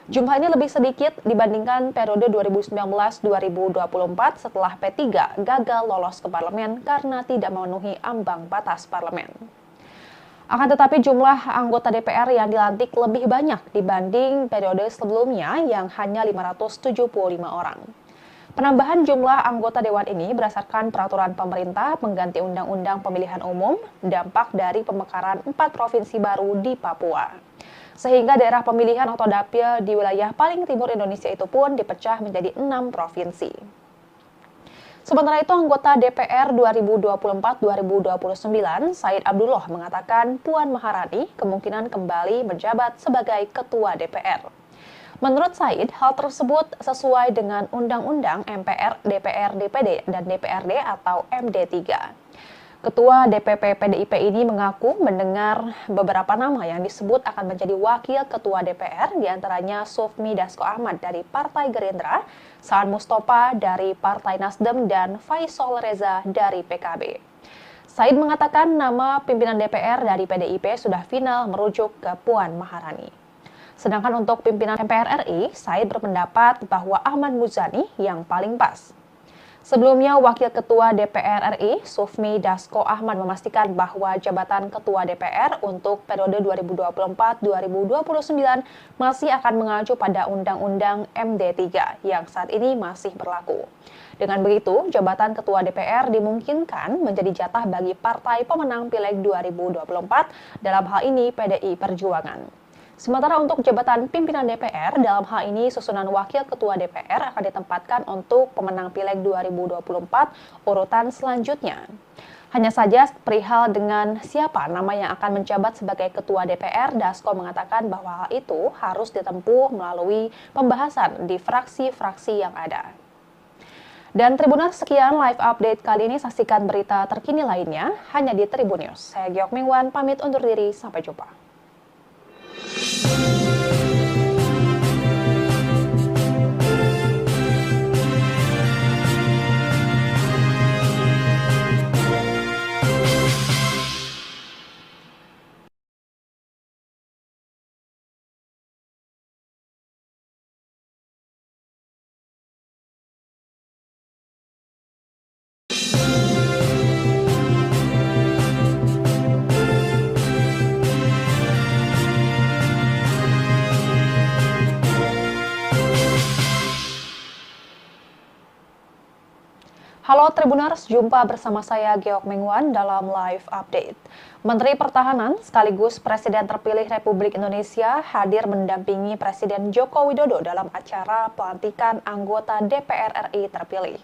Jumlah ini lebih sedikit dibandingkan periode 2019-2024 setelah P3 gagal lolos ke parlemen karena tidak memenuhi ambang batas parlemen. Akan tetapi jumlah anggota DPR yang dilantik lebih banyak dibanding periode sebelumnya yang hanya 575 orang. Penambahan jumlah anggota dewan ini berdasarkan peraturan pemerintah pengganti Undang-Undang Pemilihan Umum, dampak dari pemekaran 4 provinsi baru di Papua. Sehingga daerah pemilihan atau dapil di wilayah paling timur Indonesia itu pun dipecah menjadi 6 provinsi. Sementara itu, anggota DPR 2024-2029, Said Abdullah mengatakan Puan Maharani kemungkinan kembali menjabat sebagai Ketua DPR. Menurut Said, hal tersebut sesuai dengan Undang-Undang MPR, DPR, DPD, dan DPRD atau MD3. Ketua DPP PDIP ini mengaku mendengar beberapa nama yang disebut akan menjadi wakil ketua DPR, diantaranya Sufmi Dasko Ahmad dari Partai Gerindra, Saan Mustafa dari Partai Nasdem, dan Faisal Reza dari PKB. Said mengatakan nama pimpinan DPR dari PDIP sudah final merujuk ke Puan Maharani. Sedangkan untuk pimpinan MPR RI, Said berpendapat bahwa Ahmad Muzani yang paling pas. Sebelumnya, Wakil Ketua DPR RI, Sufmi Dasko Ahmad memastikan bahwa jabatan Ketua DPR untuk periode 2024-2029 masih akan mengacu pada Undang-Undang MD3 yang saat ini masih berlaku. Dengan begitu, jabatan Ketua DPR dimungkinkan menjadi jatah bagi partai pemenang Pileg 2024, dalam hal ini PDI Perjuangan. Sementara untuk jabatan pimpinan DPR, dalam hal ini susunan Wakil Ketua DPR akan ditempatkan untuk pemenang Pileg 2024 urutan selanjutnya. Hanya saja perihal dengan siapa nama yang akan menjabat sebagai Ketua DPR, Dasko mengatakan bahwa hal itu harus ditempuh melalui pembahasan di fraksi-fraksi yang ada. Dan Tribuners, sekian live update kali ini. Saksikan berita terkini lainnya hanya di Tribun News. Saya Giok Mingwan, pamit undur diri. Sampai jumpa. Halo Tribuners, jumpa bersama saya Geok Mingwan dalam live update. Menteri Pertahanan sekaligus Presiden terpilih Republik Indonesia hadir mendampingi Presiden Joko Widodo dalam acara pelantikan anggota DPR RI terpilih.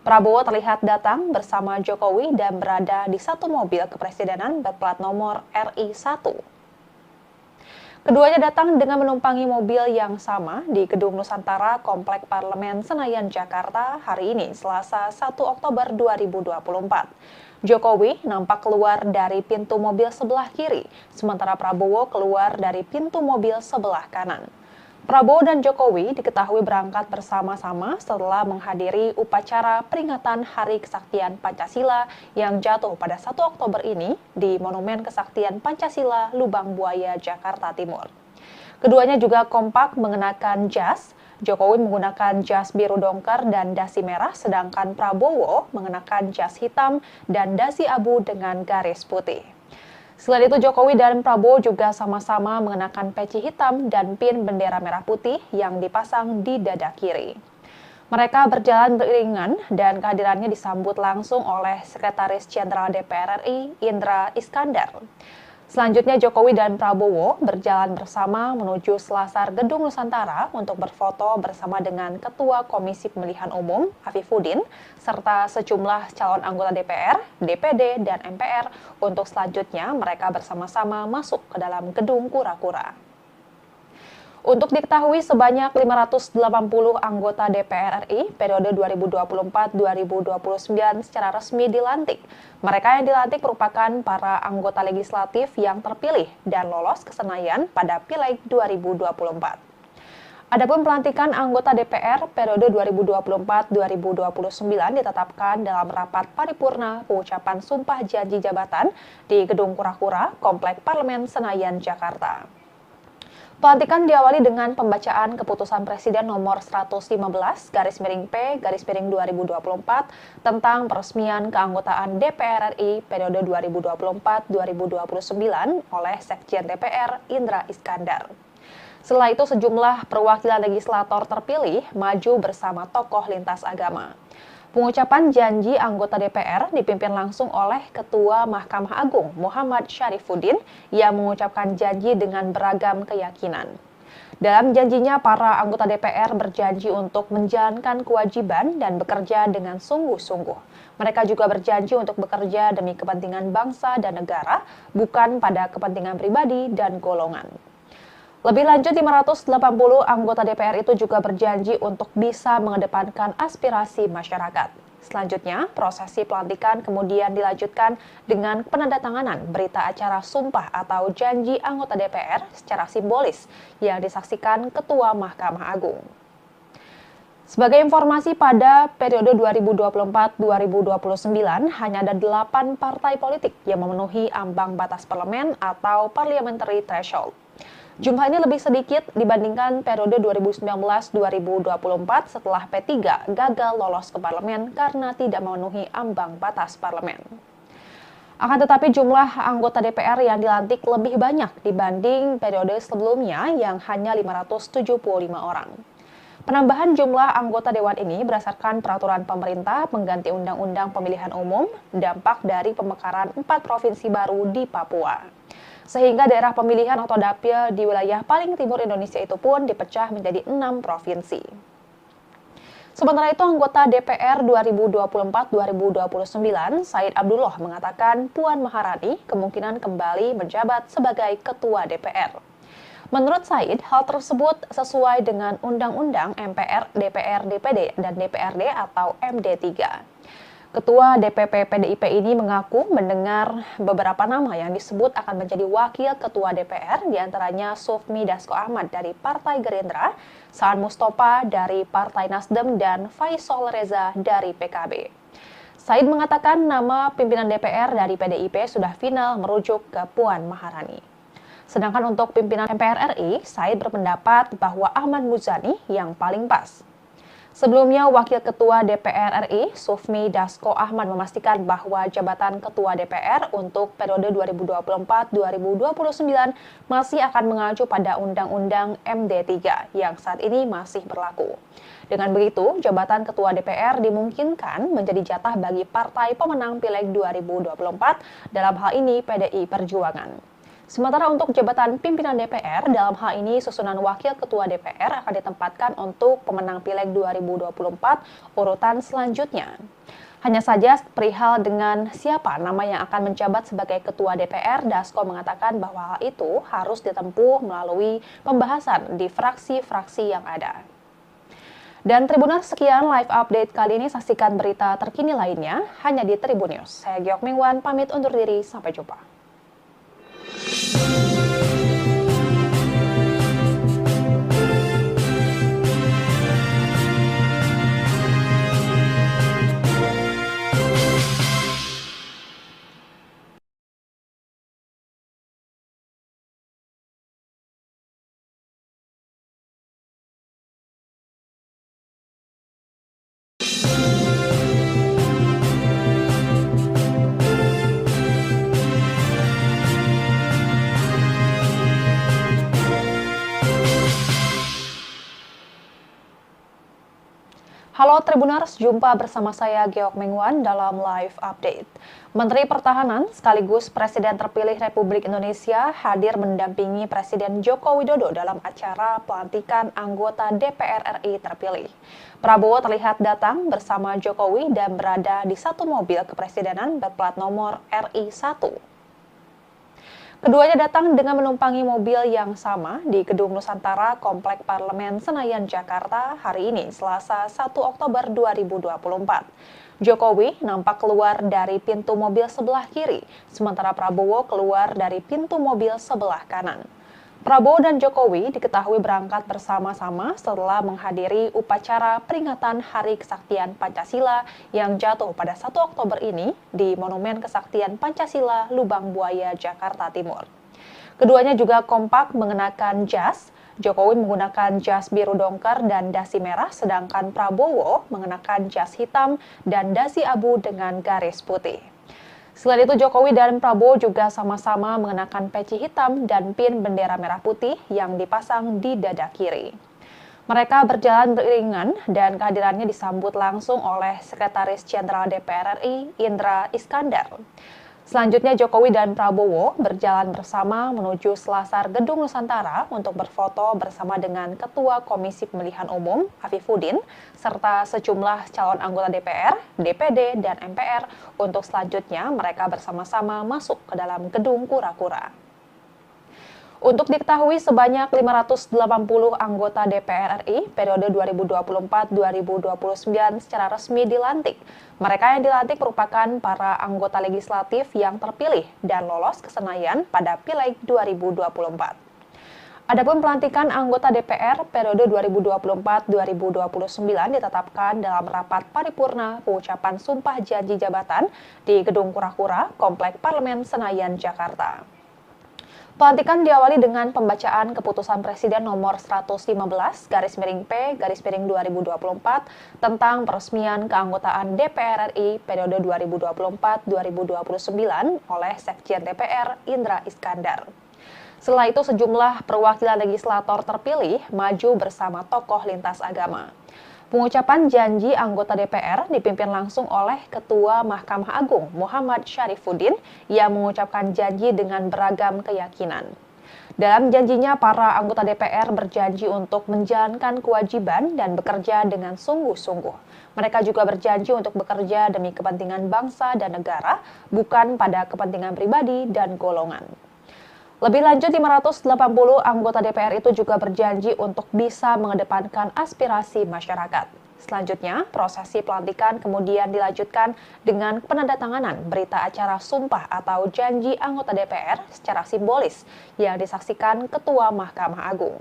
Prabowo terlihat datang bersama Jokowi dan berada di satu mobil kepresidenan berplat nomor RI1. Keduanya datang dengan menumpangi mobil yang sama di Gedung Nusantara Komplek Parlemen Senayan, Jakarta hari ini, Selasa 1 Oktober 2024. Jokowi nampak keluar dari pintu mobil sebelah kiri, sementara Prabowo keluar dari pintu mobil sebelah kanan. Prabowo dan Jokowi diketahui berangkat bersama-sama setelah menghadiri upacara peringatan Hari Kesaktian Pancasila yang jatuh pada 1 Oktober ini di Monumen Kesaktian Pancasila, Lubang Buaya, Jakarta Timur. Keduanya juga kompak mengenakan jas. Jokowi menggunakan jas biru dongker dan dasi merah, sedangkan Prabowo mengenakan jas hitam dan dasi abu dengan garis putih. Selain itu, Jokowi dan Prabowo juga sama-sama mengenakan peci hitam dan pin bendera merah putih yang dipasang di dada kiri. Mereka berjalan beriringan dan kehadirannya disambut langsung oleh Sekretaris Jenderal DPR RI, Indra Iskandar. Selanjutnya, Jokowi dan Prabowo berjalan bersama menuju selasar Gedung Nusantara untuk berfoto bersama dengan Ketua Komisi Pemilihan Umum, Afifuddin, serta sejumlah calon anggota DPR, DPD, dan MPR untuk selanjutnya mereka bersama-sama masuk ke dalam Gedung Kura-Kura. Untuk diketahui, sebanyak 580 anggota DPR RI periode 2024-2029 secara resmi dilantik. Mereka yang dilantik merupakan para anggota legislatif yang terpilih dan lolos ke Senayan pada Pileg 2024. Adapun pelantikan anggota DPR periode 2024-2029 ditetapkan dalam rapat paripurna pengucapan sumpah janji jabatan di Gedung Kura-Kura, Komplek Parlemen Senayan, Jakarta. Pelantikan diawali dengan pembacaan Keputusan Presiden nomor 115/P/2024 tentang peresmian keanggotaan DPR RI periode 2024-2029 oleh Sekjen DPR Indra Iskandar. Setelah itu sejumlah perwakilan legislator terpilih maju bersama tokoh lintas agama. Pengucapan janji anggota DPR dipimpin langsung oleh Ketua Mahkamah Agung Muhammad Syarifuddin yang mengucapkan janji dengan beragam keyakinan. Dalam janjinya, para anggota DPR berjanji untuk menjalankan kewajiban dan bekerja dengan sungguh-sungguh. Mereka juga berjanji untuk bekerja demi kepentingan bangsa dan negara, bukan pada kepentingan pribadi dan golongan. Lebih lanjut, 580 anggota DPR itu juga berjanji untuk bisa mengedepankan aspirasi masyarakat. Selanjutnya, prosesi pelantikan kemudian dilanjutkan dengan penandatanganan berita acara sumpah atau janji anggota DPR secara simbolis yang disaksikan Ketua Mahkamah Agung. Sebagai informasi, pada periode 2024-2029 hanya ada 8 partai politik yang memenuhi ambang batas parlemen atau parliamentary threshold. Jumlah ini lebih sedikit dibandingkan periode 2019-2024 setelah P3 gagal lolos ke parlemen karena tidak memenuhi ambang batas parlemen. Akan tetapi jumlah anggota DPR yang dilantik lebih banyak dibanding periode sebelumnya yang hanya 575 orang. Penambahan jumlah anggota dewan ini berdasarkan peraturan pemerintah pengganti Undang-Undang Pemilihan Umum, dampak dari pemekaran 4 provinsi baru di Papua. Sehingga daerah pemilihan atau dapil di wilayah paling timur Indonesia itu pun dipecah menjadi 6 provinsi. Sementara itu, anggota DPR 2024-2029, Said Abdullah mengatakan Puan Maharani kemungkinan kembali menjabat sebagai Ketua DPR. Menurut Said, hal tersebut sesuai dengan Undang-Undang MPR, DPR, DPD, dan DPRD atau MD3. Ketua DPP PDIP ini mengaku mendengar beberapa nama yang disebut akan menjadi wakil ketua DPR, diantaranya Sufmi Dasko Ahmad dari Partai Gerindra, Saan Mustafa dari Partai Nasdem, dan Faisal Reza dari PKB. Said mengatakan nama pimpinan DPR dari PDIP sudah final merujuk ke Puan Maharani. Sedangkan untuk pimpinan MPR RI, Said berpendapat bahwa Ahmad Muzani yang paling pas. Sebelumnya, Wakil Ketua DPR RI, Sufmi Dasko Ahmad memastikan bahwa jabatan Ketua DPR untuk periode 2024-2029 masih akan mengacu pada Undang-Undang MD3 yang saat ini masih berlaku. Dengan begitu, jabatan Ketua DPR dimungkinkan menjadi jatah bagi partai pemenang Pileg 2024, dalam hal ini PDI Perjuangan. Sementara untuk jabatan pimpinan DPR, dalam hal ini susunan Wakil Ketua DPR akan ditempatkan untuk pemenang Pileg 2024 urutan selanjutnya. Hanya saja perihal dengan siapa nama yang akan menjabat sebagai Ketua DPR, Dasko mengatakan bahwa hal itu harus ditempuh melalui pembahasan di fraksi-fraksi yang ada. Dan Tribuners, sekian live update kali ini. Saksikan berita terkini lainnya hanya di Tribun News. Saya Giok Mingwan, pamit undur diri. Sampai jumpa. Halo Tribuners, jumpa bersama saya Geok Mengwan dalam live update. Menteri Pertahanan sekaligus Presiden terpilih Republik Indonesia hadir mendampingi Presiden Joko Widodo dalam acara pelantikan anggota DPR RI terpilih. Prabowo terlihat datang bersama Jokowi dan berada di satu mobil kepresidenan berplat nomor RI1. Keduanya datang dengan menumpangi mobil yang sama di Gedung Nusantara Komplek Parlemen Senayan, Jakarta hari ini, Selasa 1 Oktober 2024. Jokowi nampak keluar dari pintu mobil sebelah kiri, sementara Prabowo keluar dari pintu mobil sebelah kanan. Prabowo dan Jokowi diketahui berangkat bersama-sama setelah menghadiri upacara peringatan Hari Kesaktian Pancasila yang jatuh pada 1 Oktober ini di Monumen Kesaktian Pancasila, Lubang Buaya, Jakarta Timur. Keduanya juga kompak mengenakan jas. Jokowi menggunakan jas biru dongker dan dasi merah, sedangkan Prabowo mengenakan jas hitam dan dasi abu dengan garis putih. Selain itu, Jokowi dan Prabowo juga sama-sama mengenakan peci hitam dan pin bendera merah putih yang dipasang di dada kiri. Mereka berjalan beriringan dan kehadirannya disambut langsung oleh Sekretaris Jenderal DPR RI, Indra Iskandar. Selanjutnya, Jokowi dan Prabowo berjalan bersama menuju selasar Gedung Nusantara untuk berfoto bersama dengan Ketua Komisi Pemilihan Umum, Afifuddin, serta sejumlah calon anggota DPR, DPD, dan MPR untuk selanjutnya mereka bersama-sama masuk ke dalam Gedung Kura-Kura. Untuk diketahui, sebanyak 580 anggota DPR RI periode 2024-2029 secara resmi dilantik. Mereka yang dilantik merupakan para anggota legislatif yang terpilih dan lolos ke Senayan pada Pileg 2024. Adapun pelantikan anggota DPR periode 2024-2029 ditetapkan dalam rapat paripurna pengucapan sumpah janji jabatan di Gedung Kura-Kura, Komplek Parlemen Senayan, Jakarta. Pelantikan diawali dengan pembacaan keputusan Presiden nomor 115/P/2024 tentang peresmian keanggotaan DPR RI periode 2024-2029 oleh Sekjen DPR Indra Iskandar. Setelah itu, sejumlah perwakilan legislator terpilih maju bersama tokoh lintas agama. Pengucapan janji anggota DPR dipimpin langsung oleh Ketua Mahkamah Agung Muhammad Syarifuddin yang mengucapkan janji dengan beragam keyakinan. Dalam janjinya, para anggota DPR berjanji untuk menjalankan kewajiban dan bekerja dengan sungguh-sungguh. Mereka juga berjanji untuk bekerja demi kepentingan bangsa dan negara, bukan pada kepentingan pribadi dan golongan. Lebih lanjut, 580 anggota DPR itu juga berjanji untuk bisa mengedepankan aspirasi masyarakat. Selanjutnya, prosesi pelantikan kemudian dilanjutkan dengan penandatanganan berita acara sumpah atau janji anggota DPR secara simbolis yang disaksikan Ketua Mahkamah Agung.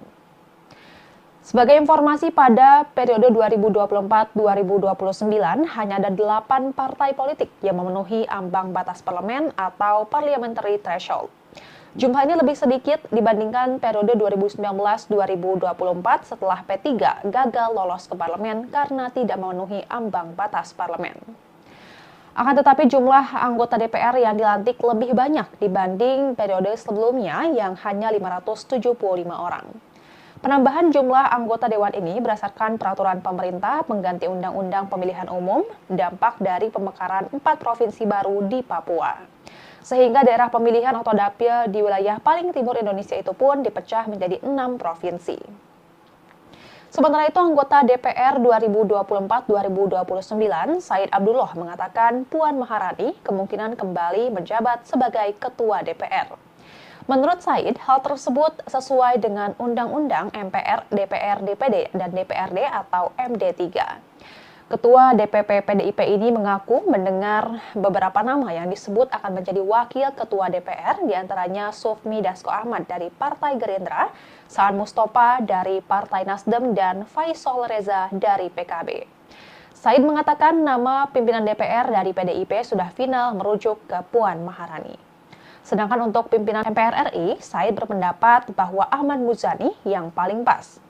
Sebagai informasi, pada periode 2024-2029 hanya ada 8 partai politik yang memenuhi ambang batas parlemen atau parliamentary threshold. Jumlah ini lebih sedikit dibandingkan periode 2019-2024 setelah P3 gagal lolos ke parlemen karena tidak memenuhi ambang batas parlemen. Akan tetapi jumlah anggota DPR yang dilantik lebih banyak dibanding periode sebelumnya yang hanya 575 orang. Penambahan jumlah anggota dewan ini berdasarkan peraturan pemerintah pengganti Undang-Undang Pemilihan Umum, dampak dari pemekaran 4 provinsi baru di Papua. Sehingga daerah pemilihan atau dapil di wilayah paling timur Indonesia itu pun dipecah menjadi 6 provinsi. Sementara itu, anggota DPR 2024-2029, Said Abdullah mengatakan Puan Maharani kemungkinan kembali menjabat sebagai Ketua DPR. Menurut Said, hal tersebut sesuai dengan Undang-Undang MPR, DPR, DPD, dan DPRD atau MD3. Ketua DPP PDIP ini mengaku mendengar beberapa nama yang disebut akan menjadi wakil ketua DPR, diantaranya Sufmi Dasko Ahmad dari Partai Gerindra, Saan Mustafa dari Partai Nasdem, dan Faisal Reza dari PKB. Said mengatakan nama pimpinan DPR dari PDIP sudah final merujuk ke Puan Maharani. Sedangkan untuk pimpinan MPR RI, Said berpendapat bahwa Ahmad Muzani yang paling pas.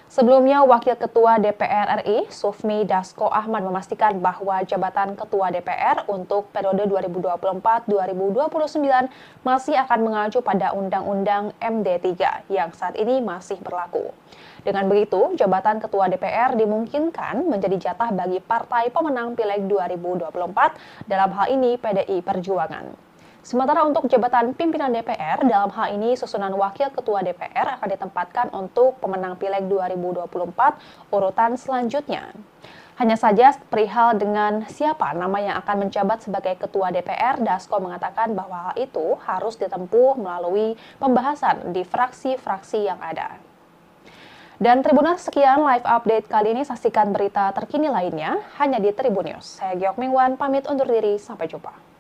Sebelumnya, Wakil Ketua DPR RI, Sufmi Dasko Ahmad memastikan bahwa jabatan Ketua DPR untuk periode 2024-2029 masih akan mengacu pada Undang-Undang MD3 yang saat ini masih berlaku. Dengan begitu, jabatan Ketua DPR dimungkinkan menjadi jatah bagi partai pemenang Pileg 2024, dalam hal ini PDI Perjuangan. Sementara untuk jabatan pimpinan DPR, dalam hal ini susunan Wakil Ketua DPR akan ditempatkan untuk pemenang Pileg 2024 urutan selanjutnya. Hanya saja perihal dengan siapa nama yang akan menjabat sebagai Ketua DPR, Dasko mengatakan bahwa hal itu harus ditempuh melalui pembahasan di fraksi-fraksi yang ada. Dan Tribuners, sekian live update kali ini. Saksikan berita terkini lainnya hanya di Tribun News. Saya Giok Mingwan, pamit undur diri. Sampai jumpa.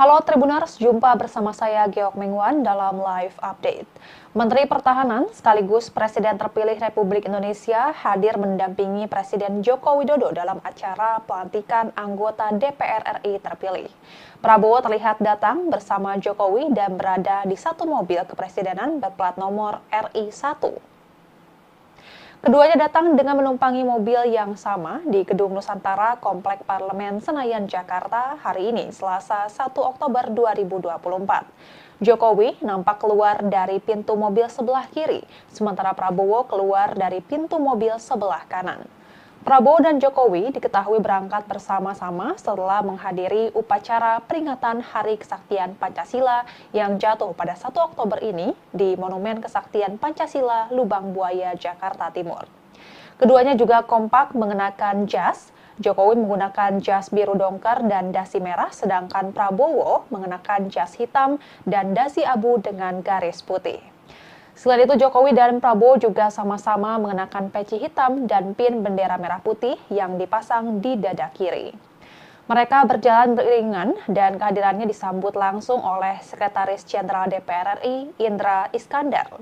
Halo Tribuners, jumpa bersama saya Geok Mengwan dalam live update. Menteri Pertahanan sekaligus Presiden terpilih Republik Indonesia hadir mendampingi Presiden Joko Widodo dalam acara pelantikan anggota DPR RI terpilih. Prabowo terlihat datang bersama Jokowi dan berada di satu mobil kepresidenan berplat nomor RI 1. Keduanya datang dengan menumpangi mobil yang sama di Gedung Nusantara Komplek Parlemen Senayan, Jakarta hari ini, Selasa 1 Oktober 2024. Jokowi nampak keluar dari pintu mobil sebelah kiri, sementara Prabowo keluar dari pintu mobil sebelah kanan. Prabowo dan Jokowi diketahui berangkat bersama-sama setelah menghadiri upacara peringatan Hari Kesaktian Pancasila yang jatuh pada 1 Oktober ini di Monumen Kesaktian Pancasila, Lubang Buaya, Jakarta Timur. Keduanya juga kompak mengenakan jas. Jokowi menggunakan jas biru dongker dan dasi merah, sedangkan Prabowo mengenakan jas hitam dan dasi abu dengan garis putih. Selain itu, Jokowi dan Prabowo juga sama-sama mengenakan peci hitam dan pin bendera merah putih yang dipasang di dada kiri. Mereka berjalan beriringan dan kehadirannya disambut langsung oleh Sekretaris Jenderal DPR RI, Indra Iskandar.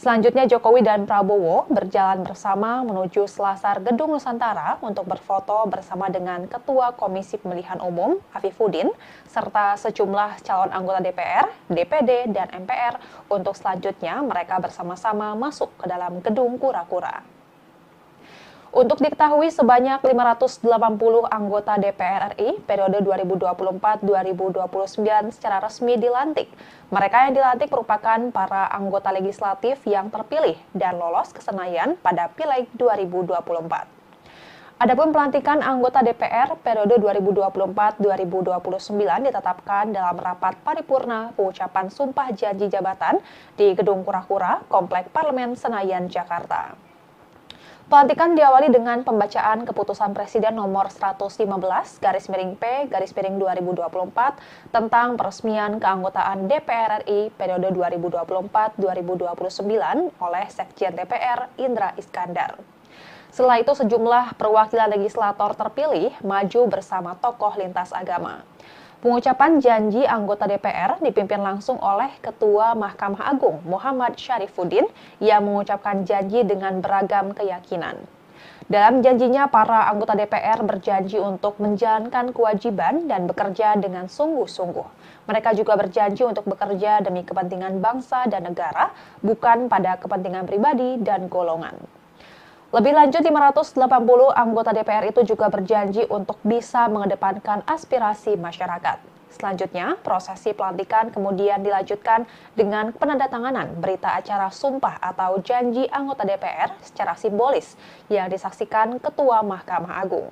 Selanjutnya, Jokowi dan Prabowo berjalan bersama menuju selasar Gedung Nusantara untuk berfoto bersama dengan Ketua Komisi Pemilihan Umum, Afifuddin, serta sejumlah calon anggota DPR, DPD, dan MPR untuk selanjutnya mereka bersama-sama masuk ke dalam Gedung Kura-Kura. Untuk diketahui, sebanyak 580 anggota DPR RI periode 2024-2029 secara resmi dilantik. Mereka yang dilantik merupakan para anggota legislatif yang terpilih dan lolos ke Senayan pada Pileg 2024. Adapun pelantikan anggota DPR periode 2024-2029 ditetapkan dalam rapat paripurna pengucapan sumpah janji jabatan di Gedung Kura-Kura, Komplek Parlemen Senayan, Jakarta. Pelantikan diawali dengan pembacaan keputusan Presiden nomor 115/P/2024 tentang peresmian keanggotaan DPR RI periode 2024-2029 oleh Sekjen DPR Indra Iskandar. Setelah itu, sejumlah perwakilan legislator terpilih maju bersama tokoh lintas agama. Pengucapan janji anggota DPR dipimpin langsung oleh Ketua Mahkamah Agung Muhammad Syarifuddin yang mengucapkan janji dengan beragam keyakinan. Dalam janjinya, para anggota DPR berjanji untuk menjalankan kewajiban dan bekerja dengan sungguh-sungguh. Mereka juga berjanji untuk bekerja demi kepentingan bangsa dan negara, bukan pada kepentingan pribadi dan golongan. Lebih lanjut, 580 anggota DPR itu juga berjanji untuk bisa mengedepankan aspirasi masyarakat. Selanjutnya, prosesi pelantikan kemudian dilanjutkan dengan penandatanganan berita acara sumpah atau janji anggota DPR secara simbolis yang disaksikan Ketua Mahkamah Agung.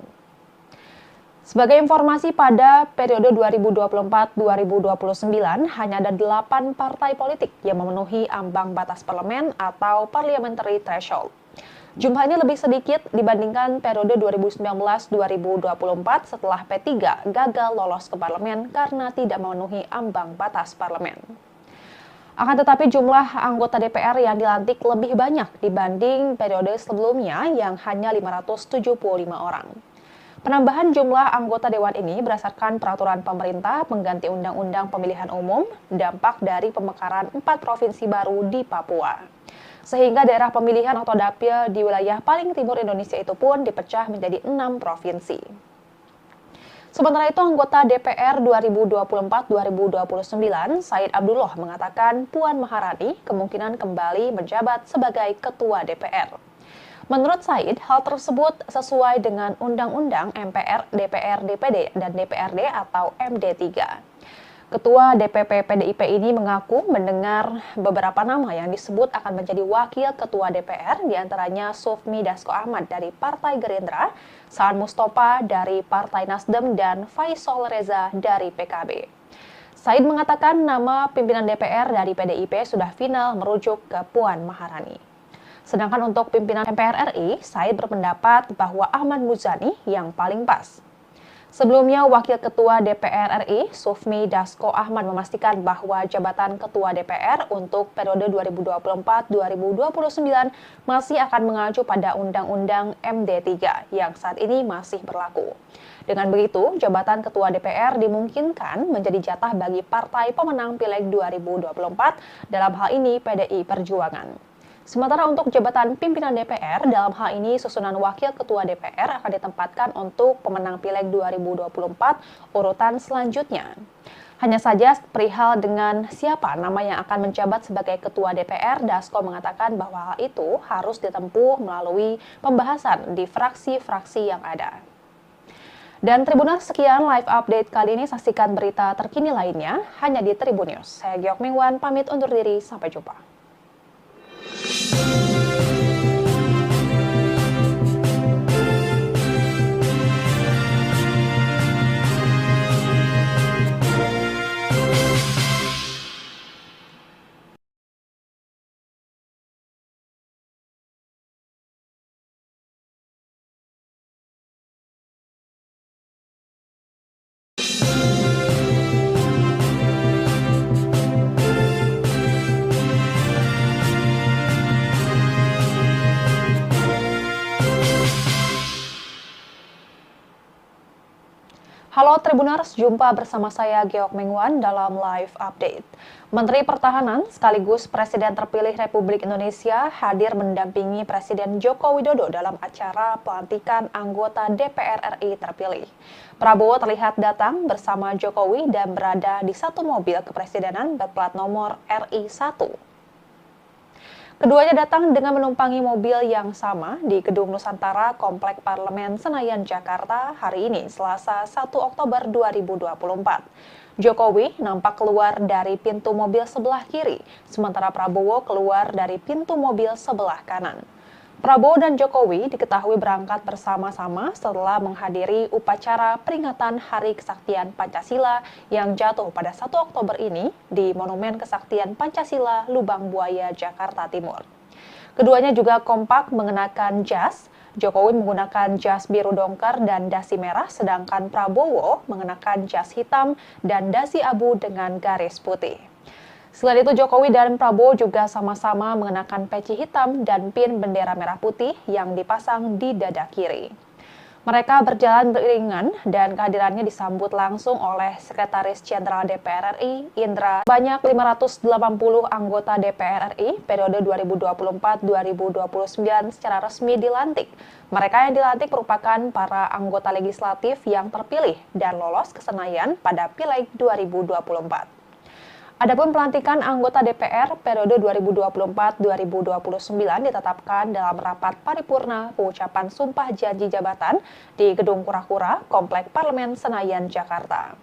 Sebagai informasi, pada periode 2024-2029 hanya ada 8 partai politik yang memenuhi ambang batas parlemen atau parliamentary threshold. Jumlahnya lebih sedikit dibandingkan periode 2019-2024 setelah P3 gagal lolos ke parlemen karena tidak memenuhi ambang batas parlemen. Akan tetapi jumlah anggota DPR yang dilantik lebih banyak dibanding periode sebelumnya yang hanya 575 orang. Penambahan jumlah anggota dewan ini berdasarkan peraturan pemerintah pengganti Undang-Undang Pemilihan Umum, dampak dari pemekaran 4 provinsi baru di Papua. Sehingga daerah pemilihan atau dapil di wilayah paling timur Indonesia itu pun dipecah menjadi 6 provinsi. Sementara itu, anggota DPR 2024-2029, Said Abdullah mengatakan Puan Maharani kemungkinan kembali menjabat sebagai Ketua DPR. Menurut Said, hal tersebut sesuai dengan Undang-Undang MPR, DPR, DPD, dan DPRD atau MD3. Ketua DPP PDIP ini mengaku mendengar beberapa nama yang disebut akan menjadi wakil ketua DPR, diantaranya Sufmi Dasko Ahmad dari Partai Gerindra, Saan Mustafa dari Partai Nasdem, dan Faisal Reza dari PKB. Said mengatakan nama pimpinan DPR dari PDIP sudah final merujuk ke Puan Maharani. Sedangkan untuk pimpinan MPR RI, Said berpendapat bahwa Ahmad Muzani yang paling pas. Sebelumnya, Wakil Ketua DPR RI, Sufmi Dasko Ahmad memastikan bahwa jabatan Ketua DPR untuk periode 2024-2029 masih akan mengacu pada Undang-Undang MD3 yang saat ini masih berlaku. Dengan begitu, jabatan Ketua DPR dimungkinkan menjadi jatah bagi partai pemenang Pileg 2024, dalam hal ini PDI Perjuangan. Sementara untuk jabatan pimpinan DPR, dalam hal ini susunan Wakil Ketua DPR akan ditempatkan untuk pemenang Pileg 2024 urutan selanjutnya. Hanya saja perihal dengan siapa nama yang akan menjabat sebagai Ketua DPR, Dasko mengatakan bahwa hal itu harus ditempuh melalui pembahasan di fraksi-fraksi yang ada. Dan Tribuners, sekian live update kali ini. Saksikan berita terkini lainnya hanya di Tribun News. Saya Giok Mingwan, pamit undur diri. Sampai jumpa. Halo Tribuners, jumpa bersama saya Geok Mingwan dalam live update. Menteri Pertahanan sekaligus Presiden terpilih Republik Indonesia hadir mendampingi Presiden Joko Widodo dalam acara pelantikan anggota DPR RI terpilih. Prabowo terlihat datang bersama Jokowi dan berada di satu mobil kepresidenan berplat nomor RI 1. Keduanya datang dengan menumpangi mobil yang sama di Gedung Nusantara Komplek Parlemen Senayan, Jakarta hari ini, Selasa 1 Oktober 2024. Jokowi nampak keluar dari pintu mobil sebelah kiri, sementara Prabowo keluar dari pintu mobil sebelah kanan. Prabowo dan Jokowi diketahui berangkat bersama-sama setelah menghadiri upacara peringatan Hari Kesaktian Pancasila yang jatuh pada 1 Oktober ini di Monumen Kesaktian Pancasila Lubang Buaya, Jakarta Timur. Keduanya juga kompak mengenakan jas. Jokowi menggunakan jas biru dongker dan dasi merah, sedangkan Prabowo mengenakan jas hitam dan dasi abu dengan garis putih. Selain itu, Jokowi dan Prabowo juga sama-sama mengenakan peci hitam dan pin bendera merah putih yang dipasang di dada kiri. Mereka berjalan beriringan dan kehadirannya disambut langsung oleh Sekretaris Jenderal DPR RI, Indra. Banyak 580 anggota DPR RI periode 2024-2029 secara resmi dilantik. Mereka yang dilantik merupakan para anggota legislatif yang terpilih dan lolos ke Senayan pada Pileg 2024. Adapun pelantikan anggota DPR periode 2024-2029 ditetapkan dalam rapat paripurna pengucapan sumpah janji jabatan di Gedung Kura-Kura, Komplek Parlemen Senayan, Jakarta.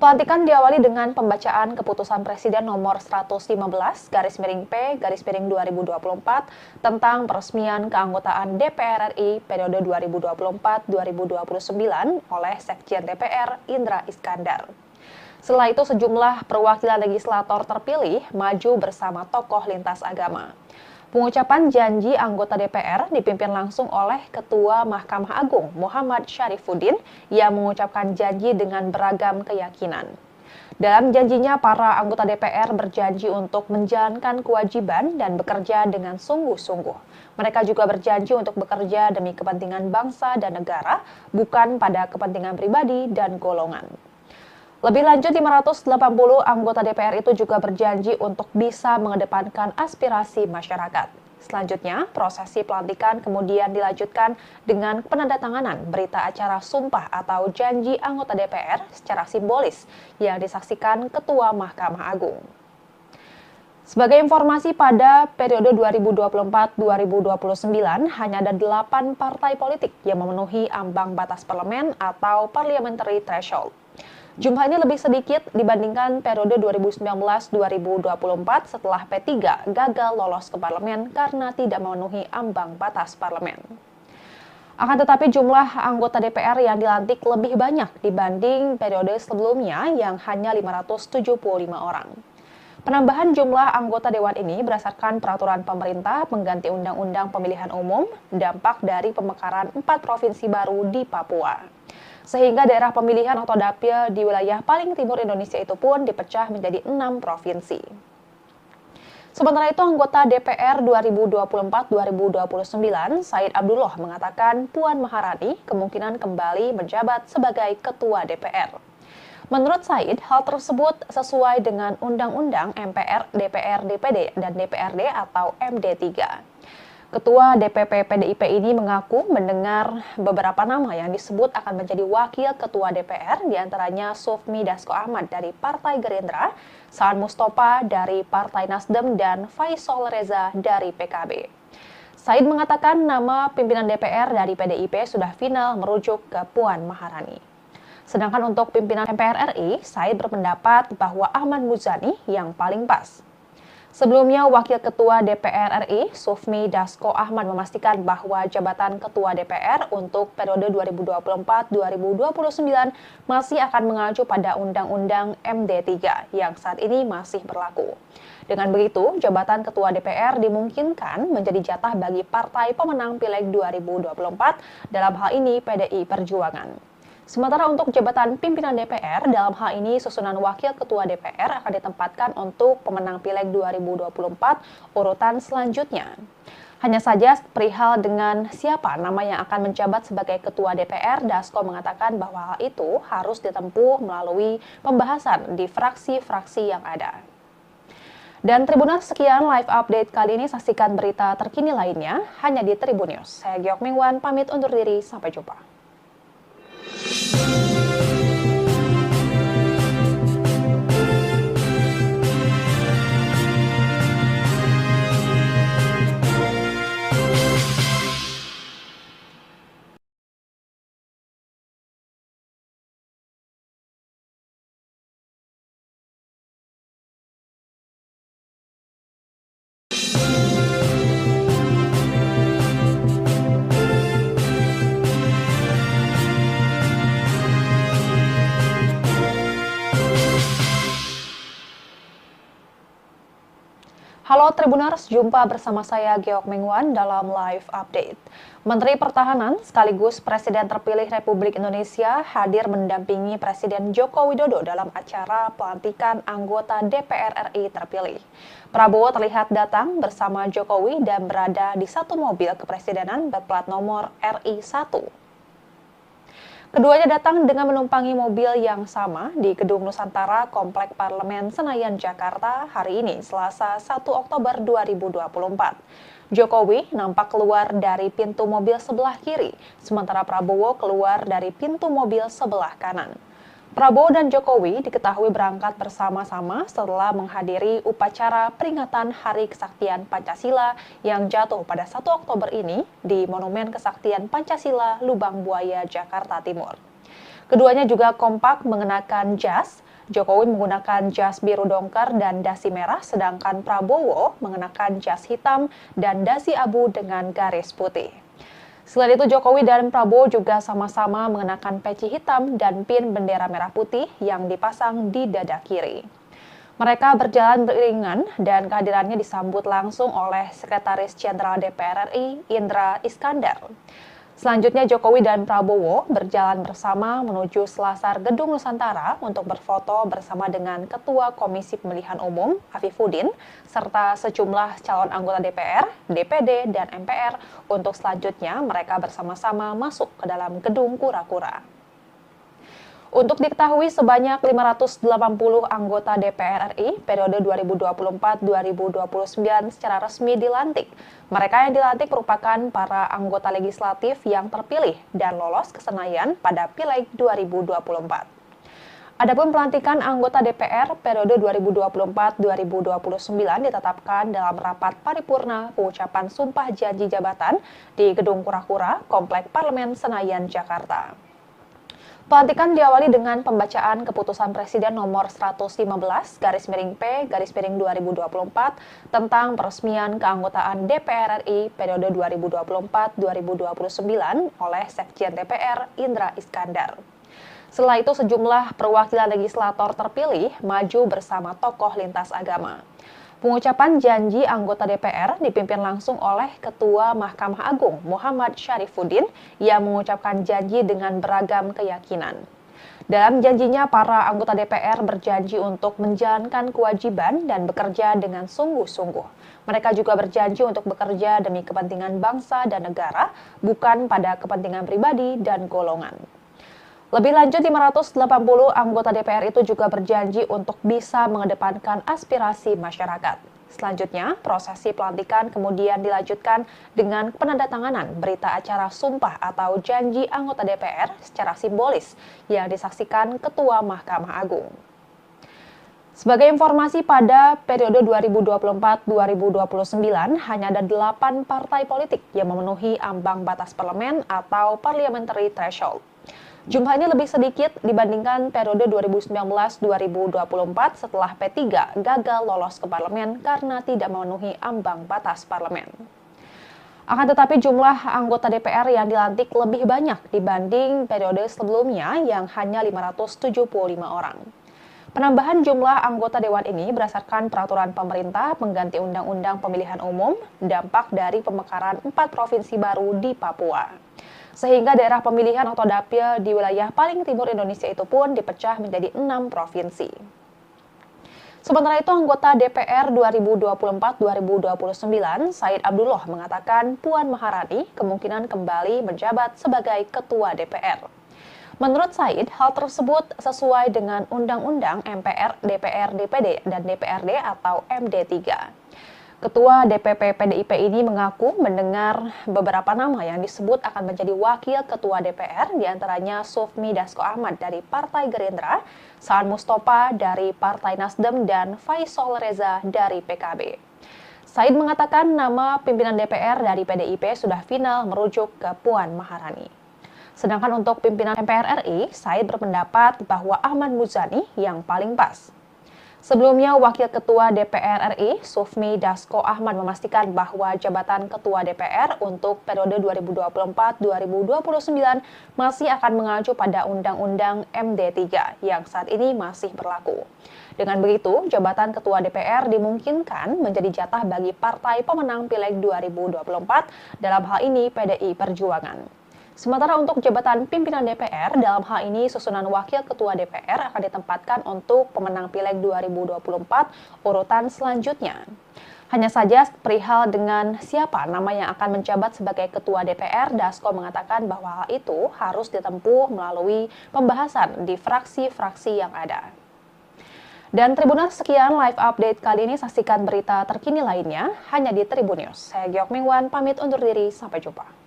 Pelantikan diawali dengan pembacaan keputusan Presiden nomor 115/P/2024 tentang peresmian keanggotaan DPR RI periode 2024-2029 oleh Sekjen DPR Indra Iskandar. Setelah itu, sejumlah perwakilan legislator terpilih maju bersama tokoh lintas agama. Pengucapan janji anggota DPR dipimpin langsung oleh Ketua Mahkamah Agung Muhammad Syarifuddin yang mengucapkan janji dengan beragam keyakinan. Dalam janjinya, para anggota DPR berjanji untuk menjalankan kewajiban dan bekerja dengan sungguh-sungguh. Mereka juga berjanji untuk bekerja demi kepentingan bangsa dan negara, bukan pada kepentingan pribadi dan golongan. Lebih lanjut, 580 anggota DPR itu juga berjanji untuk bisa mengedepankan aspirasi masyarakat. Selanjutnya, prosesi pelantikan kemudian dilanjutkan dengan penandatanganan berita acara sumpah atau janji anggota DPR secara simbolis yang disaksikan Ketua Mahkamah Agung. Sebagai informasi, pada periode 2024-2029 hanya ada 8 partai politik yang memenuhi ambang batas parlemen atau parliamentary threshold. Jumlah ini lebih sedikit dibandingkan periode 2019-2024 setelah P3 gagal lolos ke parlemen karena tidak memenuhi ambang batas parlemen. Akan tetapi jumlah anggota DPR yang dilantik lebih banyak dibanding periode sebelumnya yang hanya 575 orang. Penambahan jumlah anggota dewan ini berdasarkan peraturan pemerintah pengganti Undang-Undang Pemilihan Umum, dampak dari pemekaran 4 provinsi baru di Papua. Sehingga daerah pemilihan atau dapil di wilayah paling timur Indonesia itu pun dipecah menjadi 6 provinsi. Sementara itu, anggota DPR 2024-2029, Said Abdullah mengatakan Puan Maharani kemungkinan kembali menjabat sebagai Ketua DPR. Menurut Said, hal tersebut sesuai dengan Undang-Undang MPR, DPR, DPD, dan DPRD atau MD3. Ketua DPP PDIP ini mengaku mendengar beberapa nama yang disebut akan menjadi wakil ketua DPR, diantaranya Sufmi Dasko Ahmad dari Partai Gerindra, Saan Mustafa dari Partai Nasdem, dan Faisal Reza dari PKB. Said mengatakan nama pimpinan DPR dari PDIP sudah final merujuk ke Puan Maharani. Sedangkan untuk pimpinan MPR RI, Said berpendapat bahwa Ahmad Muzani yang paling pas. Sebelumnya, Wakil Ketua DPR RI, Sufmi Dasko Ahmad memastikan bahwa jabatan Ketua DPR untuk periode 2024-2029 masih akan mengacu pada Undang-Undang MD3 yang saat ini masih berlaku. Dengan begitu, jabatan Ketua DPR dimungkinkan menjadi jatah bagi partai pemenang Pileg 2024, dalam hal ini PDI Perjuangan. Sementara untuk jabatan pimpinan DPR, dalam hal ini susunan Wakil Ketua DPR akan ditempatkan untuk pemenang Pileg 2024 urutan selanjutnya. Hanya saja perihal dengan siapa nama yang akan menjabat sebagai Ketua DPR, Dasko mengatakan bahwa hal itu harus ditempuh melalui pembahasan di fraksi-fraksi yang ada. Dan Tribuners, sekian live update kali ini. Saksikan berita terkini lainnya hanya di Tribun News. Saya Giok Mingwan, pamit undur diri. Sampai jumpa. Halo Tribuners, jumpa bersama saya Giok Mingwan dalam live update. Menteri Pertahanan sekaligus Presiden terpilih Republik Indonesia hadir mendampingi Presiden Joko Widodo dalam acara pelantikan anggota DPR RI terpilih. Prabowo terlihat datang bersama Jokowi dan berada di satu mobil kepresidenan berplat nomor RI1. Keduanya datang dengan menumpangi mobil yang sama di Gedung Nusantara Komplek Parlemen Senayan, Jakarta hari ini, Selasa 1 Oktober 2024. Jokowi nampak keluar dari pintu mobil sebelah kiri, sementara Prabowo keluar dari pintu mobil sebelah kanan. Prabowo dan Jokowi diketahui berangkat bersama-sama setelah menghadiri upacara peringatan Hari Kesaktian Pancasila yang jatuh pada 1 Oktober ini di Monumen Kesaktian Pancasila, Lubang Buaya, Jakarta Timur. Keduanya juga kompak mengenakan jas. Jokowi menggunakan jas biru dongker dan dasi merah, sedangkan Prabowo mengenakan jas hitam dan dasi abu dengan garis putih. Selain itu, Jokowi dan Prabowo juga sama-sama mengenakan peci hitam dan pin bendera merah putih yang dipasang di dada kiri. Mereka berjalan beriringan dan kehadirannya disambut langsung oleh Sekretaris Jenderal DPR RI, Indra Iskandar. Selanjutnya, Jokowi dan Prabowo berjalan bersama menuju selasar Gedung Nusantara untuk berfoto bersama dengan Ketua Komisi Pemilihan Umum, Afifuddin, serta sejumlah calon anggota DPR, DPD, dan MPR untuk selanjutnya mereka bersama-sama masuk ke dalam Gedung Kura-Kura. Untuk diketahui, sebanyak 580 anggota DPR RI periode 2024-2029 secara resmi dilantik. Mereka yang dilantik merupakan para anggota legislatif yang terpilih dan lolos ke Senayan pada Pileg 2024. Adapun pelantikan anggota DPR periode 2024-2029 ditetapkan dalam rapat paripurna pengucapan sumpah janji jabatan di Gedung Kura-Kura, Komplek Parlemen Senayan, Jakarta. Pelantikan diawali dengan pembacaan keputusan Presiden nomor 115/P/2024 tentang peresmian keanggotaan DPR RI periode 2024-2029 oleh Sekjen DPR Indra Iskandar. Setelah itu, sejumlah perwakilan legislator terpilih maju bersama tokoh lintas agama. Pengucapan janji anggota DPR dipimpin langsung oleh Ketua Mahkamah Agung Muhammad Syarifuddin yang mengucapkan janji dengan beragam keyakinan. Dalam janjinya, para anggota DPR berjanji untuk menjalankan kewajiban dan bekerja dengan sungguh-sungguh. Mereka juga berjanji untuk bekerja demi kepentingan bangsa dan negara, bukan pada kepentingan pribadi dan golongan. Lebih lanjut, 580 anggota DPR itu juga berjanji untuk bisa mengedepankan aspirasi masyarakat. Selanjutnya, prosesi pelantikan kemudian dilanjutkan dengan penandatanganan berita acara sumpah atau janji anggota DPR secara simbolis yang disaksikan Ketua Mahkamah Agung. Sebagai informasi, pada periode 2024-2029 hanya ada 8 partai politik yang memenuhi ambang batas parlemen atau parliamentary threshold. Jumlah ini lebih sedikit dibandingkan periode 2019-2024 setelah P3 gagal lolos ke parlemen karena tidak memenuhi ambang batas parlemen. Akan tetapi jumlah anggota DPR yang dilantik lebih banyak dibanding periode sebelumnya yang hanya 575 orang. Penambahan jumlah anggota dewan ini berdasarkan peraturan pemerintah pengganti Undang-Undang Pemilihan Umum, dampak dari pemekaran 4 provinsi baru di Papua. Sehingga daerah pemilihan atau dapil di wilayah paling timur Indonesia itu pun dipecah menjadi 6 provinsi. Sementara itu, anggota DPR 2024-2029, Said Abdullah mengatakan Puan Maharani kemungkinan kembali menjabat sebagai Ketua DPR. Menurut Said, hal tersebut sesuai dengan Undang-Undang MPR, DPR, DPD, dan DPRD atau MD3. Ketua DPP PDIP ini mengaku mendengar beberapa nama yang disebut akan menjadi wakil ketua DPR, diantaranya Sufmi Dasko Ahmad dari Partai Gerindra, Saan Mustafa dari Partai Nasdem, dan Faisal Reza dari PKB. Said mengatakan nama pimpinan DPR dari PDIP sudah final merujuk ke Puan Maharani. Sedangkan untuk pimpinan MPR RI, Said berpendapat bahwa Ahmad Muzani yang paling pas. Sebelumnya, Wakil Ketua DPR RI, Sufmi Dasko Ahmad memastikan bahwa jabatan Ketua DPR untuk periode 2024-2029 masih akan mengacu pada Undang-Undang MD3 yang saat ini masih berlaku. Dengan begitu, jabatan Ketua DPR dimungkinkan menjadi jatah bagi partai pemenang Pileg 2024, dalam hal ini PDI Perjuangan. Sementara untuk jabatan pimpinan DPR, dalam hal ini susunan Wakil Ketua DPR akan ditempatkan untuk pemenang Pileg 2024 urutan selanjutnya. Hanya saja perihal dengan siapa nama yang akan menjabat sebagai Ketua DPR, Dasko mengatakan bahwa hal itu harus ditempuh melalui pembahasan di fraksi-fraksi yang ada. Dan Tribuners, sekian live update kali ini. Saksikan berita terkini lainnya hanya di Tribun News. Saya Giok Mingwan, pamit undur diri. Sampai jumpa.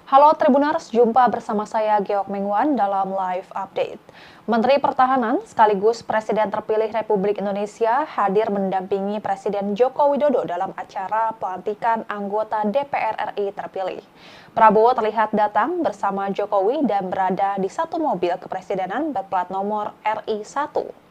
Halo Tribuners, jumpa bersama saya Geok Mingwan dalam live update. Menteri Pertahanan sekaligus Presiden terpilih Republik Indonesia hadir mendampingi Presiden Joko Widodo dalam acara pelantikan anggota DPR RI terpilih. Prabowo terlihat datang bersama Jokowi dan berada di satu mobil kepresidenan berplat nomor RI1.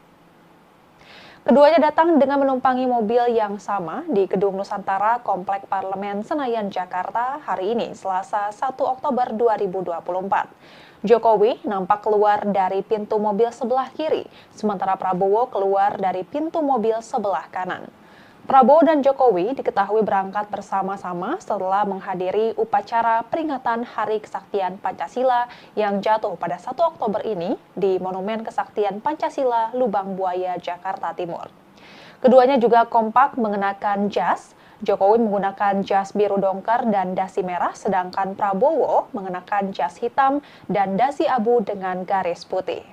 Keduanya datang dengan menumpangi mobil yang sama di Gedung Nusantara Komplek Parlemen Senayan, Jakarta hari ini, Selasa 1 Oktober 2024. Jokowi nampak keluar dari pintu mobil sebelah kiri, sementara Prabowo keluar dari pintu mobil sebelah kanan. Prabowo dan Jokowi diketahui berangkat bersama-sama setelah menghadiri upacara peringatan Hari Kesaktian Pancasila yang jatuh pada 1 Oktober ini di Monumen Kesaktian Pancasila, Lubang Buaya, Jakarta Timur. Keduanya juga kompak mengenakan jas. Jokowi menggunakan jas biru dongker dan dasi merah, sedangkan Prabowo mengenakan jas hitam dan dasi abu dengan garis putih.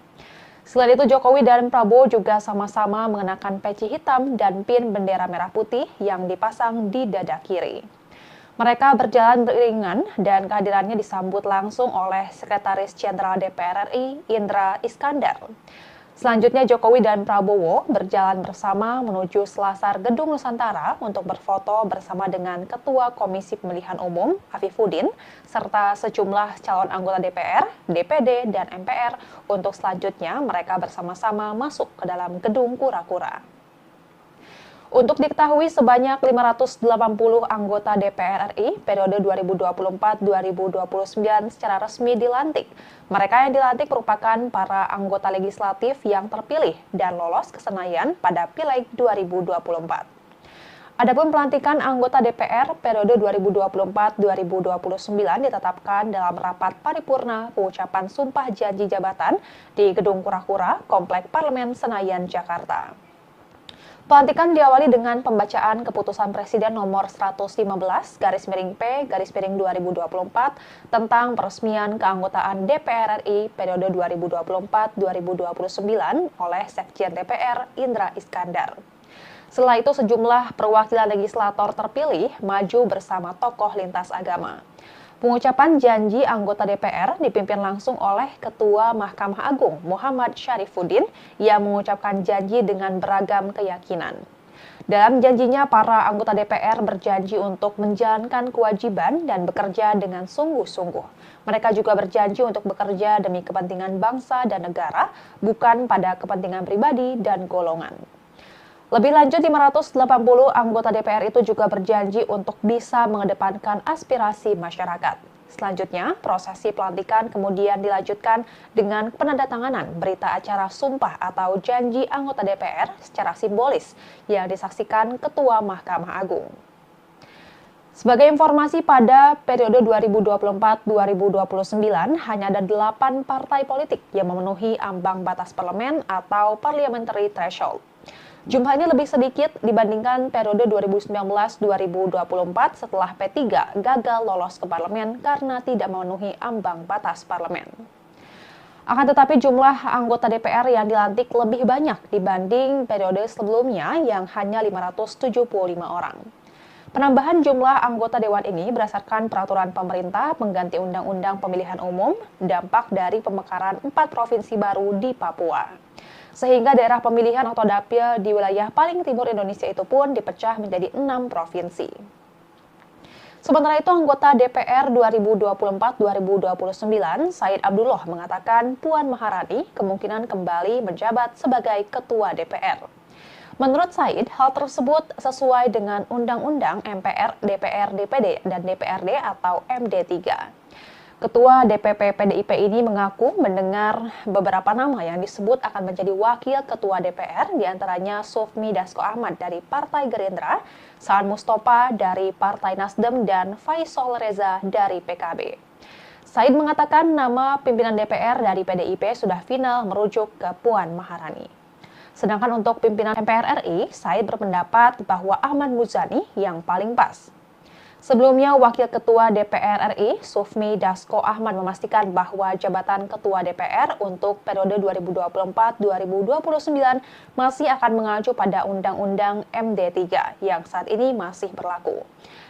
Selain itu, Jokowi dan Prabowo juga sama-sama mengenakan peci hitam dan pin bendera merah putih yang dipasang di dada kiri. Mereka berjalan beriringan dan kehadirannya disambut langsung oleh Sekretaris Jenderal DPR RI, Indra Iskandar. Selanjutnya Jokowi dan Prabowo berjalan bersama menuju selasar Gedung Nusantara untuk berfoto bersama dengan Ketua Komisi Pemilihan Umum, Afifuddin, serta sejumlah calon anggota DPR, DPD, dan MPR untuk selanjutnya mereka bersama-sama masuk ke dalam Gedung Kura-Kura. Untuk diketahui sebanyak 580 anggota DPR RI periode 2024-2029 secara resmi dilantik. Mereka yang dilantik merupakan para anggota legislatif yang terpilih dan lolos ke Senayan pada Pileg 2024. Adapun pelantikan anggota DPR periode 2024-2029 ditetapkan dalam rapat paripurna pengucapan sumpah janji jabatan di Gedung Kura-Kura, Komplek Parlemen Senayan, Jakarta. Pelantikan diawali dengan pembacaan keputusan Presiden nomor 115/P/2024 tentang peresmian keanggotaan DPR RI periode 2024-2029 oleh Sekjen DPR Indra Iskandar. Setelah itu sejumlah perwakilan legislator terpilih maju bersama tokoh lintas agama. Pengucapan janji anggota DPR dipimpin langsung oleh Ketua Mahkamah Agung Muhammad Syarifuddin yang mengucapkan janji dengan beragam keyakinan. Dalam janjinya, para anggota DPR berjanji untuk menjalankan kewajiban dan bekerja dengan sungguh-sungguh. Mereka juga berjanji untuk bekerja demi kepentingan bangsa dan negara, bukan pada kepentingan pribadi dan golongan. Lebih lanjut, 580 anggota DPR itu juga berjanji untuk bisa mengedepankan aspirasi masyarakat. Selanjutnya, prosesi pelantikan kemudian dilanjutkan dengan penandatanganan berita acara sumpah atau janji anggota DPR secara simbolis yang disaksikan Ketua Mahkamah Agung. Sebagai informasi, pada periode 2024-2029 hanya ada 8 partai politik yang memenuhi ambang batas parlemen atau parliamentary threshold. Jumlah ini lebih sedikit dibandingkan periode 2019-2024 setelah P3 gagal lolos ke parlemen karena tidak memenuhi ambang batas parlemen. Akan tetapi jumlah anggota DPR yang dilantik lebih banyak dibanding periode sebelumnya yang hanya 575 orang. Penambahan jumlah anggota dewan ini berdasarkan peraturan pemerintah pengganti Undang-Undang Pemilihan Umum, dampak dari pemekaran 4 provinsi baru di Papua. Sehingga daerah pemilihan atau dapil di wilayah paling timur Indonesia itu pun dipecah menjadi 6 provinsi. Sementara itu, anggota DPR 2024-2029, Said Abdullah mengatakan Puan Maharani kemungkinan kembali menjabat sebagai Ketua DPR. Menurut Said, hal tersebut sesuai dengan Undang-Undang MPR, DPR, DPD, dan DPRD atau MD3. Ketua DPP PDIP ini mengaku mendengar beberapa nama yang disebut akan menjadi wakil ketua DPR, diantaranya Sufmi Dasko Ahmad dari Partai Gerindra, Saan Mustafa dari Partai Nasdem, dan Faisal Reza dari PKB. Said mengatakan nama pimpinan DPR dari PDIP sudah final merujuk ke Puan Maharani. Sedangkan untuk pimpinan MPR RI, Said berpendapat bahwa Ahmad Muzani yang paling pas. Sebelumnya, Wakil Ketua DPR RI, Sufmi Dasko Ahmad memastikan bahwa jabatan Ketua DPR untuk periode 2024-2029 masih akan mengacu pada Undang-Undang MD3 yang saat ini masih berlaku.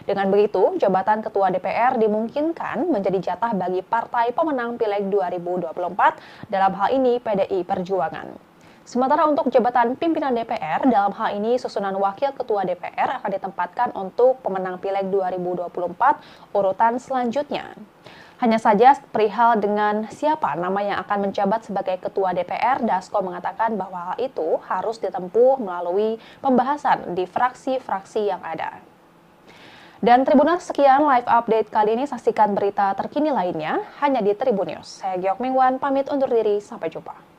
Dengan begitu, jabatan Ketua DPR dimungkinkan menjadi jatah bagi partai pemenang Pileg 2024, dalam hal ini PDI Perjuangan. Sementara untuk jabatan pimpinan DPR, dalam hal ini susunan Wakil Ketua DPR akan ditempatkan untuk pemenang Pileg 2024 urutan selanjutnya. Hanya saja perihal dengan siapa nama yang akan menjabat sebagai Ketua DPR, Dasko mengatakan bahwa hal itu harus ditempuh melalui pembahasan di fraksi-fraksi yang ada. Dan Tribuners, sekian live update kali ini. Saksikan berita terkini lainnya hanya di Tribun News. Saya Giok Mingwan, pamit undur diri. Sampai jumpa.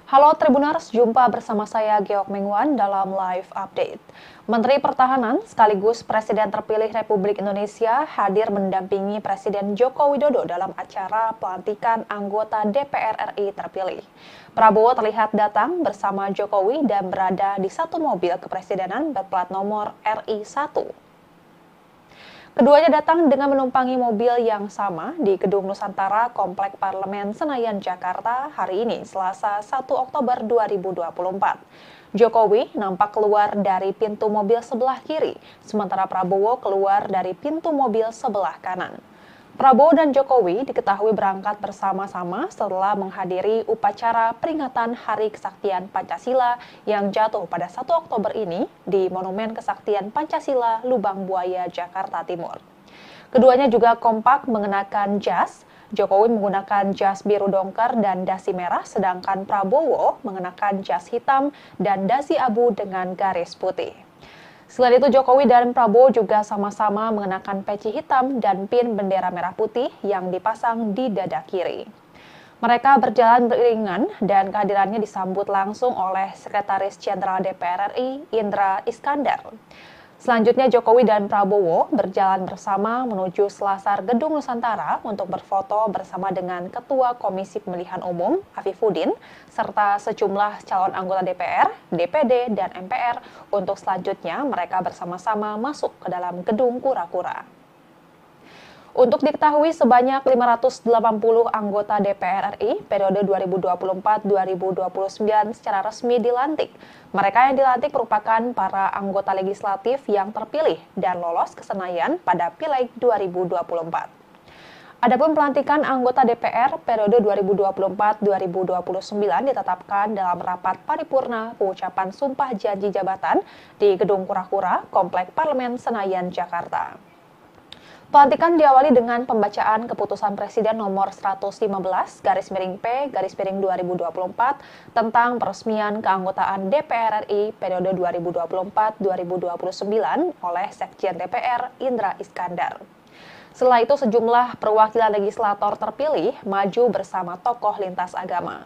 Halo Tribuners, jumpa bersama saya Geok Mengwan dalam live update. Menteri Pertahanan sekaligus Presiden terpilih Republik Indonesia hadir mendampingi Presiden Joko Widodo dalam acara pelantikan anggota DPR RI terpilih. Prabowo terlihat datang bersama Jokowi dan berada di satu mobil kepresidenan berplat nomor RI 1. Keduanya datang dengan menumpangi mobil yang sama di Gedung Nusantara Komplek Parlemen Senayan, Jakarta hari ini, Selasa 1 Oktober 2024. Jokowi nampak keluar dari pintu mobil sebelah kiri, sementara Prabowo keluar dari pintu mobil sebelah kanan. Prabowo dan Jokowi diketahui berangkat bersama-sama setelah menghadiri upacara peringatan Hari Kesaktian Pancasila yang jatuh pada 1 Oktober ini di Monumen Kesaktian Pancasila, Lubang Buaya, Jakarta Timur. Keduanya juga kompak mengenakan jas. Jokowi menggunakan jas biru dongker dan dasi merah, sedangkan Prabowo mengenakan jas hitam dan dasi abu dengan garis putih. Selain itu, Jokowi dan Prabowo juga sama-sama mengenakan peci hitam dan pin bendera merah putih yang dipasang di dada kiri. Mereka berjalan beriringan dan kehadirannya disambut langsung oleh Sekretaris Jenderal DPR RI, Indra Iskandar. Selanjutnya, Jokowi dan Prabowo berjalan bersama menuju selasar Gedung Nusantara untuk berfoto bersama dengan Ketua Komisi Pemilihan Umum, Afifuddin, serta sejumlah calon anggota DPR, DPD, dan MPR untuk selanjutnya mereka bersama-sama masuk ke dalam Gedung Kura-Kura. Untuk diketahui, sebanyak 580 anggota DPR RI periode 2024-2029 secara resmi dilantik. Mereka yang dilantik merupakan para anggota legislatif yang terpilih dan lolos ke Senayan pada Pileg 2024. Adapun pelantikan anggota DPR periode 2024-2029 ditetapkan dalam rapat paripurna pengucapan sumpah janji jabatan di Gedung Kura-Kura, Komplek Parlemen Senayan, Jakarta. Pelantikan diawali dengan pembacaan keputusan Presiden nomor 115/P/2024 tentang peresmian keanggotaan DPR RI periode 2024-2029 oleh Sekjen DPR Indra Iskandar. Setelah itu, sejumlah perwakilan legislator terpilih maju bersama tokoh lintas agama.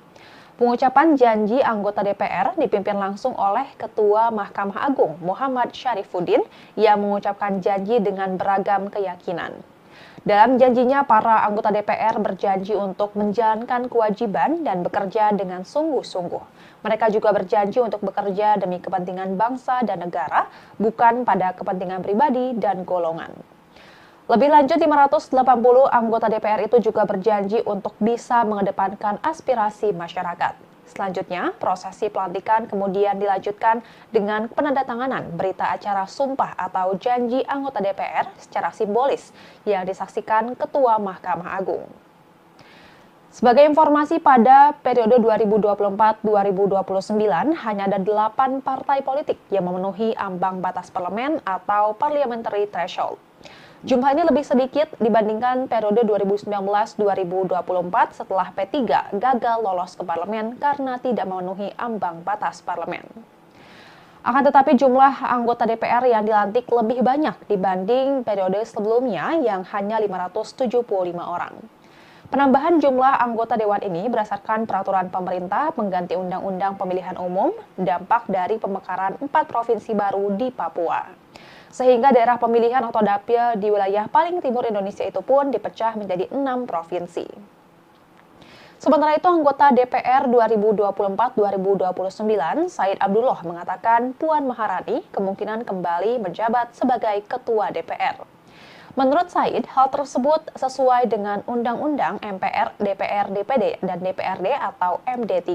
Pengucapan janji anggota DPR dipimpin langsung oleh Ketua Mahkamah Agung Muhammad Syarifuddin yang mengucapkan janji dengan beragam keyakinan. Dalam janjinya, para anggota DPR berjanji untuk menjalankan kewajiban dan bekerja dengan sungguh-sungguh. Mereka juga berjanji untuk bekerja demi kepentingan bangsa dan negara, bukan pada kepentingan pribadi dan golongan. Lebih lanjut, 580 anggota DPR itu juga berjanji untuk bisa mengedepankan aspirasi masyarakat. Selanjutnya, prosesi pelantikan kemudian dilanjutkan dengan penandatanganan berita acara sumpah atau janji anggota DPR secara simbolis yang disaksikan Ketua Mahkamah Agung. Sebagai informasi, pada periode 2024-2029 hanya ada 8 partai politik yang memenuhi ambang batas parlemen atau parliamentary threshold. Jumlah ini lebih sedikit dibandingkan periode 2019-2024 setelah P3 gagal lolos ke parlemen karena tidak memenuhi ambang batas parlemen. Akan tetapi jumlah anggota DPR yang dilantik lebih banyak dibanding periode sebelumnya yang hanya 575 orang. Penambahan jumlah anggota dewan ini berdasarkan peraturan pemerintah pengganti Undang-Undang Pemilihan Umum, dampak dari pemekaran 4 provinsi baru di Papua. Sehingga daerah pemilihan atau dapil di wilayah paling timur Indonesia itu pun dipecah menjadi 6 provinsi. Sementara itu, anggota DPR 2024-2029, Said Abdullah mengatakan Puan Maharani kemungkinan kembali menjabat sebagai Ketua DPR. Menurut Said, hal tersebut sesuai dengan Undang-Undang MPR, DPR, DPD, dan DPRD atau MD3.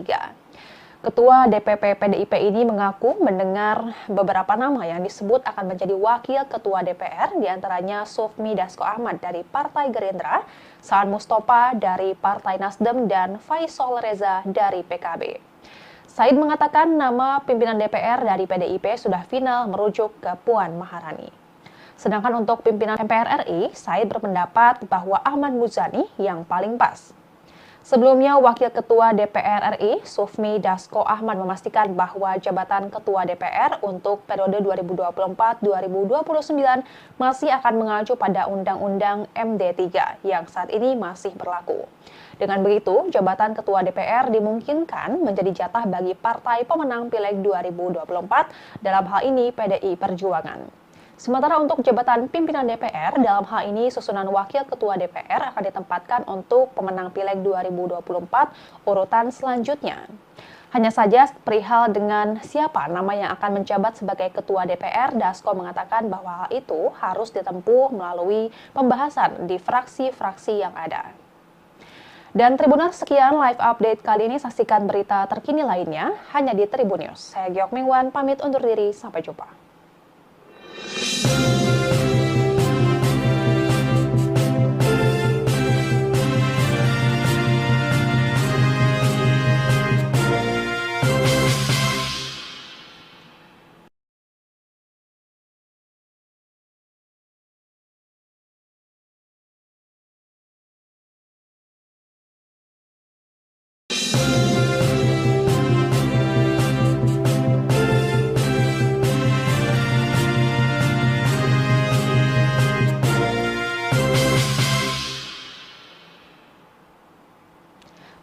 Ketua DPP PDIP ini mengaku mendengar beberapa nama yang disebut akan menjadi wakil ketua DPR, diantaranya Sufmi Dasko Ahmad dari Partai Gerindra, Saan Mustafa dari Partai Nasdem, dan Faisal Reza dari PKB. Said mengatakan nama pimpinan DPR dari PDIP sudah final merujuk ke Puan Maharani. Sedangkan untuk pimpinan MPR RI, Said berpendapat bahwa Ahmad Muzani yang paling pas. Sebelumnya, Wakil Ketua DPR RI, Sufmi Dasko Ahmad memastikan bahwa jabatan Ketua DPR untuk periode 2024-2029 masih akan mengacu pada Undang-Undang MD3 yang saat ini masih berlaku. Dengan begitu, jabatan Ketua DPR dimungkinkan menjadi jatah bagi partai pemenang Pileg 2024, dalam hal ini PDI Perjuangan. Sementara untuk jabatan pimpinan DPR, dalam hal ini susunan Wakil Ketua DPR akan ditempatkan untuk pemenang Pileg 2024 urutan selanjutnya. Hanya saja perihal dengan siapa nama yang akan menjabat sebagai Ketua DPR, Dasko mengatakan bahwa hal itu harus ditempuh melalui pembahasan di fraksi-fraksi yang ada. Dan Tribuners, sekian live update kali ini. Saksikan berita terkini lainnya hanya di Tribun News. Saya Giok Mingwan, pamit undur diri. Sampai jumpa.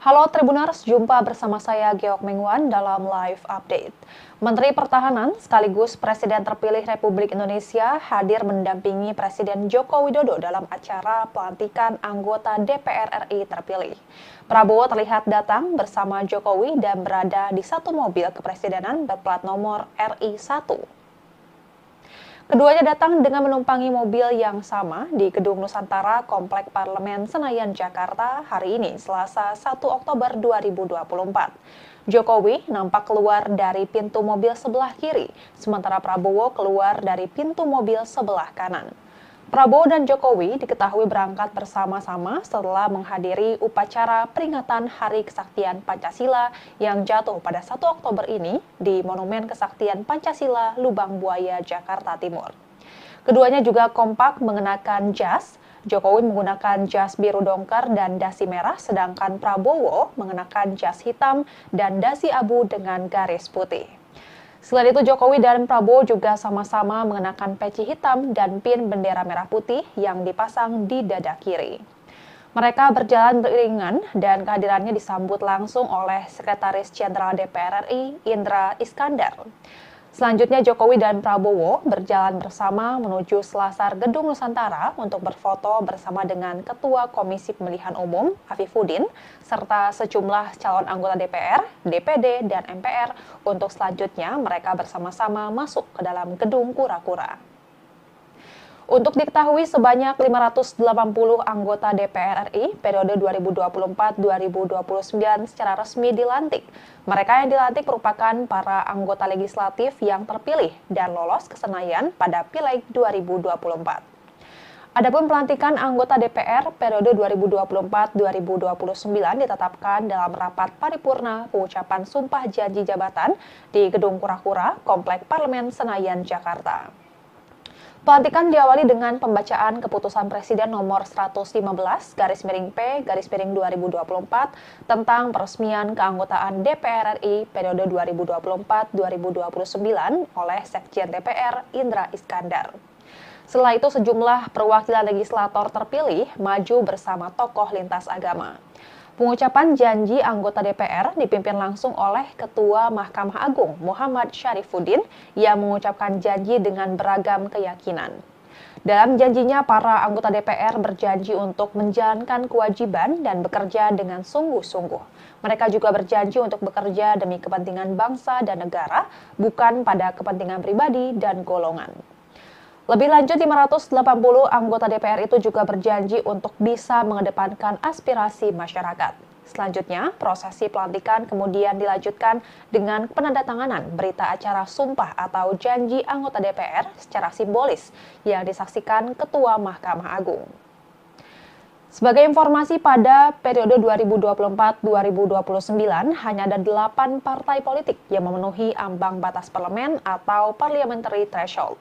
Halo Tribuners, jumpa bersama saya Geok Mengwan dalam live update. Menteri Pertahanan sekaligus Presiden terpilih Republik Indonesia hadir mendampingi Presiden Joko Widodo dalam acara pelantikan anggota DPR RI terpilih. Prabowo terlihat datang bersama Jokowi dan berada di satu mobil kepresidenan berplat nomor RI1. Keduanya datang dengan menumpangi mobil yang sama di Gedung Nusantara Komplek Parlemen Senayan, Jakarta hari ini, Selasa 1 Oktober 2024. Jokowi nampak keluar dari pintu mobil sebelah kiri, sementara Prabowo keluar dari pintu mobil sebelah kanan. Prabowo dan Jokowi diketahui berangkat bersama-sama setelah menghadiri upacara peringatan Hari Kesaktian Pancasila yang jatuh pada 1 Oktober ini di Monumen Kesaktian Pancasila, Lubang Buaya, Jakarta Timur. Keduanya juga kompak mengenakan jas. Jokowi menggunakan jas biru dongker dan dasi merah, sedangkan Prabowo mengenakan jas hitam dan dasi abu dengan garis putih. Selain itu, Jokowi dan Prabowo juga sama-sama mengenakan peci hitam dan pin bendera merah putih yang dipasang di dada kiri. Mereka berjalan beriringan dan kehadirannya disambut langsung oleh Sekretaris Jenderal DPR RI, Indra Iskandar. Selanjutnya, Jokowi dan Prabowo berjalan bersama menuju selasar Gedung Nusantara untuk berfoto bersama dengan Ketua Komisi Pemilihan Umum, Afifuddin, serta sejumlah calon anggota DPR, DPD, dan MPR untuk selanjutnya mereka bersama-sama masuk ke dalam Gedung Kura-Kura. Untuk diketahui, sebanyak 580 anggota DPR RI periode 2024-2029 secara resmi dilantik. Mereka yang dilantik merupakan para anggota legislatif yang terpilih dan lolos ke Senayan pada Pileg 2024. Adapun pelantikan anggota DPR periode 2024-2029 ditetapkan dalam rapat paripurna pengucapan sumpah janji jabatan di Gedung Kura-Kura, Komplek Parlemen Senayan, Jakarta. Pelantikan diawali dengan pembacaan keputusan Presiden nomor 115/P/2024 tentang peresmian keanggotaan DPR RI periode 2024-2029 oleh Sekjen DPR Indra Iskandar. Setelah itu, sejumlah perwakilan legislator terpilih maju bersama tokoh lintas agama. Pengucapan janji anggota DPR dipimpin langsung oleh Ketua Mahkamah Agung Muhammad Syarifuddin yang mengucapkan janji dengan beragam keyakinan. Dalam janjinya, para anggota DPR berjanji untuk menjalankan kewajiban dan bekerja dengan sungguh-sungguh. Mereka juga berjanji untuk bekerja demi kepentingan bangsa dan negara, bukan pada kepentingan pribadi dan golongan. Lebih lanjut, 580 anggota DPR itu juga berjanji untuk bisa mengedepankan aspirasi masyarakat. Selanjutnya, prosesi pelantikan kemudian dilanjutkan dengan penandatanganan berita acara sumpah atau janji anggota DPR secara simbolis yang disaksikan Ketua Mahkamah Agung. Sebagai informasi, pada periode 2024-2029 hanya ada 8 partai politik yang memenuhi ambang batas parlemen atau parliamentary threshold.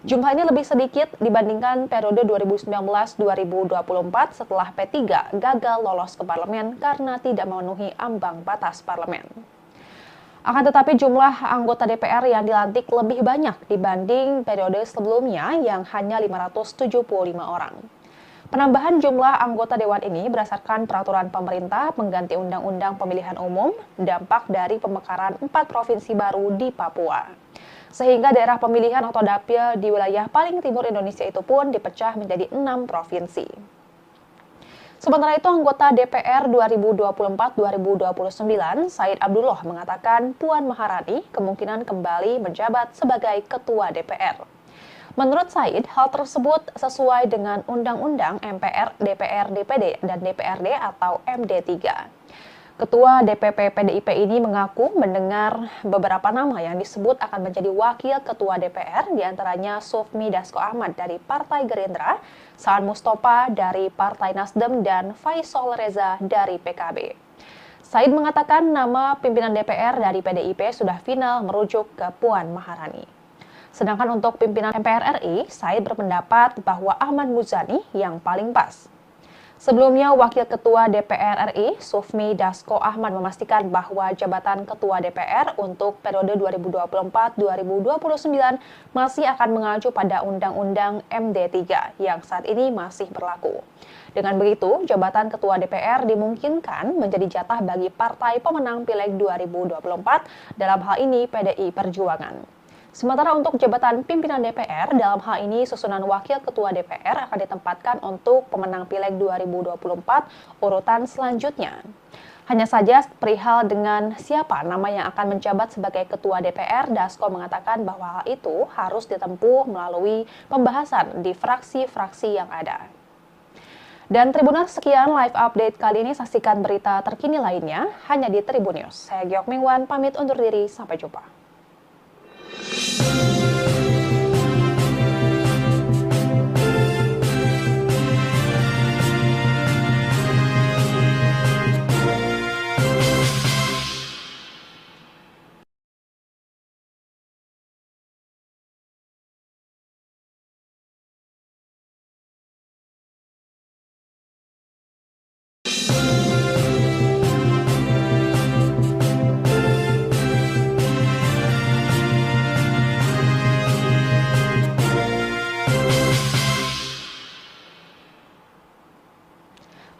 Jumlah ini lebih sedikit dibandingkan periode 2019-2024 setelah P3 gagal lolos ke parlemen karena tidak memenuhi ambang batas parlemen. Akan tetapi jumlah anggota DPR yang dilantik lebih banyak dibanding periode sebelumnya yang hanya 575 orang. Penambahan jumlah anggota dewan ini berdasarkan peraturan pemerintah pengganti Undang-Undang Pemilihan Umum, dampak dari pemekaran 4 provinsi baru di Papua. Sehingga daerah pemilihan atau dapil di wilayah paling timur Indonesia itu pun dipecah menjadi 6 provinsi. Sementara itu, anggota DPR 2024-2029, Said Abdullah mengatakan Puan Maharani kemungkinan kembali menjabat sebagai Ketua DPR. Menurut Said, hal tersebut sesuai dengan Undang-Undang MPR, DPR, DPD, dan DPRD atau MD3. Ketua DPP PDIP ini mengaku mendengar beberapa nama yang disebut akan menjadi wakil ketua DPR, diantaranya Sufmi Dasko Ahmad dari Partai Gerindra, Saan Mustafa dari Partai Nasdem, dan Faisal Reza dari PKB. Said mengatakan nama pimpinan DPR dari PDIP sudah final merujuk ke Puan Maharani. Sedangkan untuk pimpinan MPR RI, Said berpendapat bahwa Ahmad Muzani yang paling pas. Sebelumnya, Wakil Ketua DPR RI, Sufmi Dasko Ahmad memastikan bahwa jabatan Ketua DPR untuk periode 2024-2029 masih akan mengacu pada Undang-Undang MD3 yang saat ini masih berlaku. Dengan begitu, jabatan Ketua DPR dimungkinkan menjadi jatah bagi partai pemenang Pileg 2024, dalam hal ini PDI Perjuangan. Sementara untuk jabatan pimpinan DPR, dalam hal ini susunan Wakil Ketua DPR akan ditempatkan untuk pemenang Pileg 2024 urutan selanjutnya. Hanya saja perihal dengan siapa nama yang akan menjabat sebagai Ketua DPR, Dasko mengatakan bahwa hal itu harus ditempuh melalui pembahasan di fraksi-fraksi yang ada. Dan Tribuners, sekian live update kali ini. Saksikan berita terkini lainnya hanya di Tribun News. Saya Giok Mingwan, pamit undur diri. Sampai jumpa.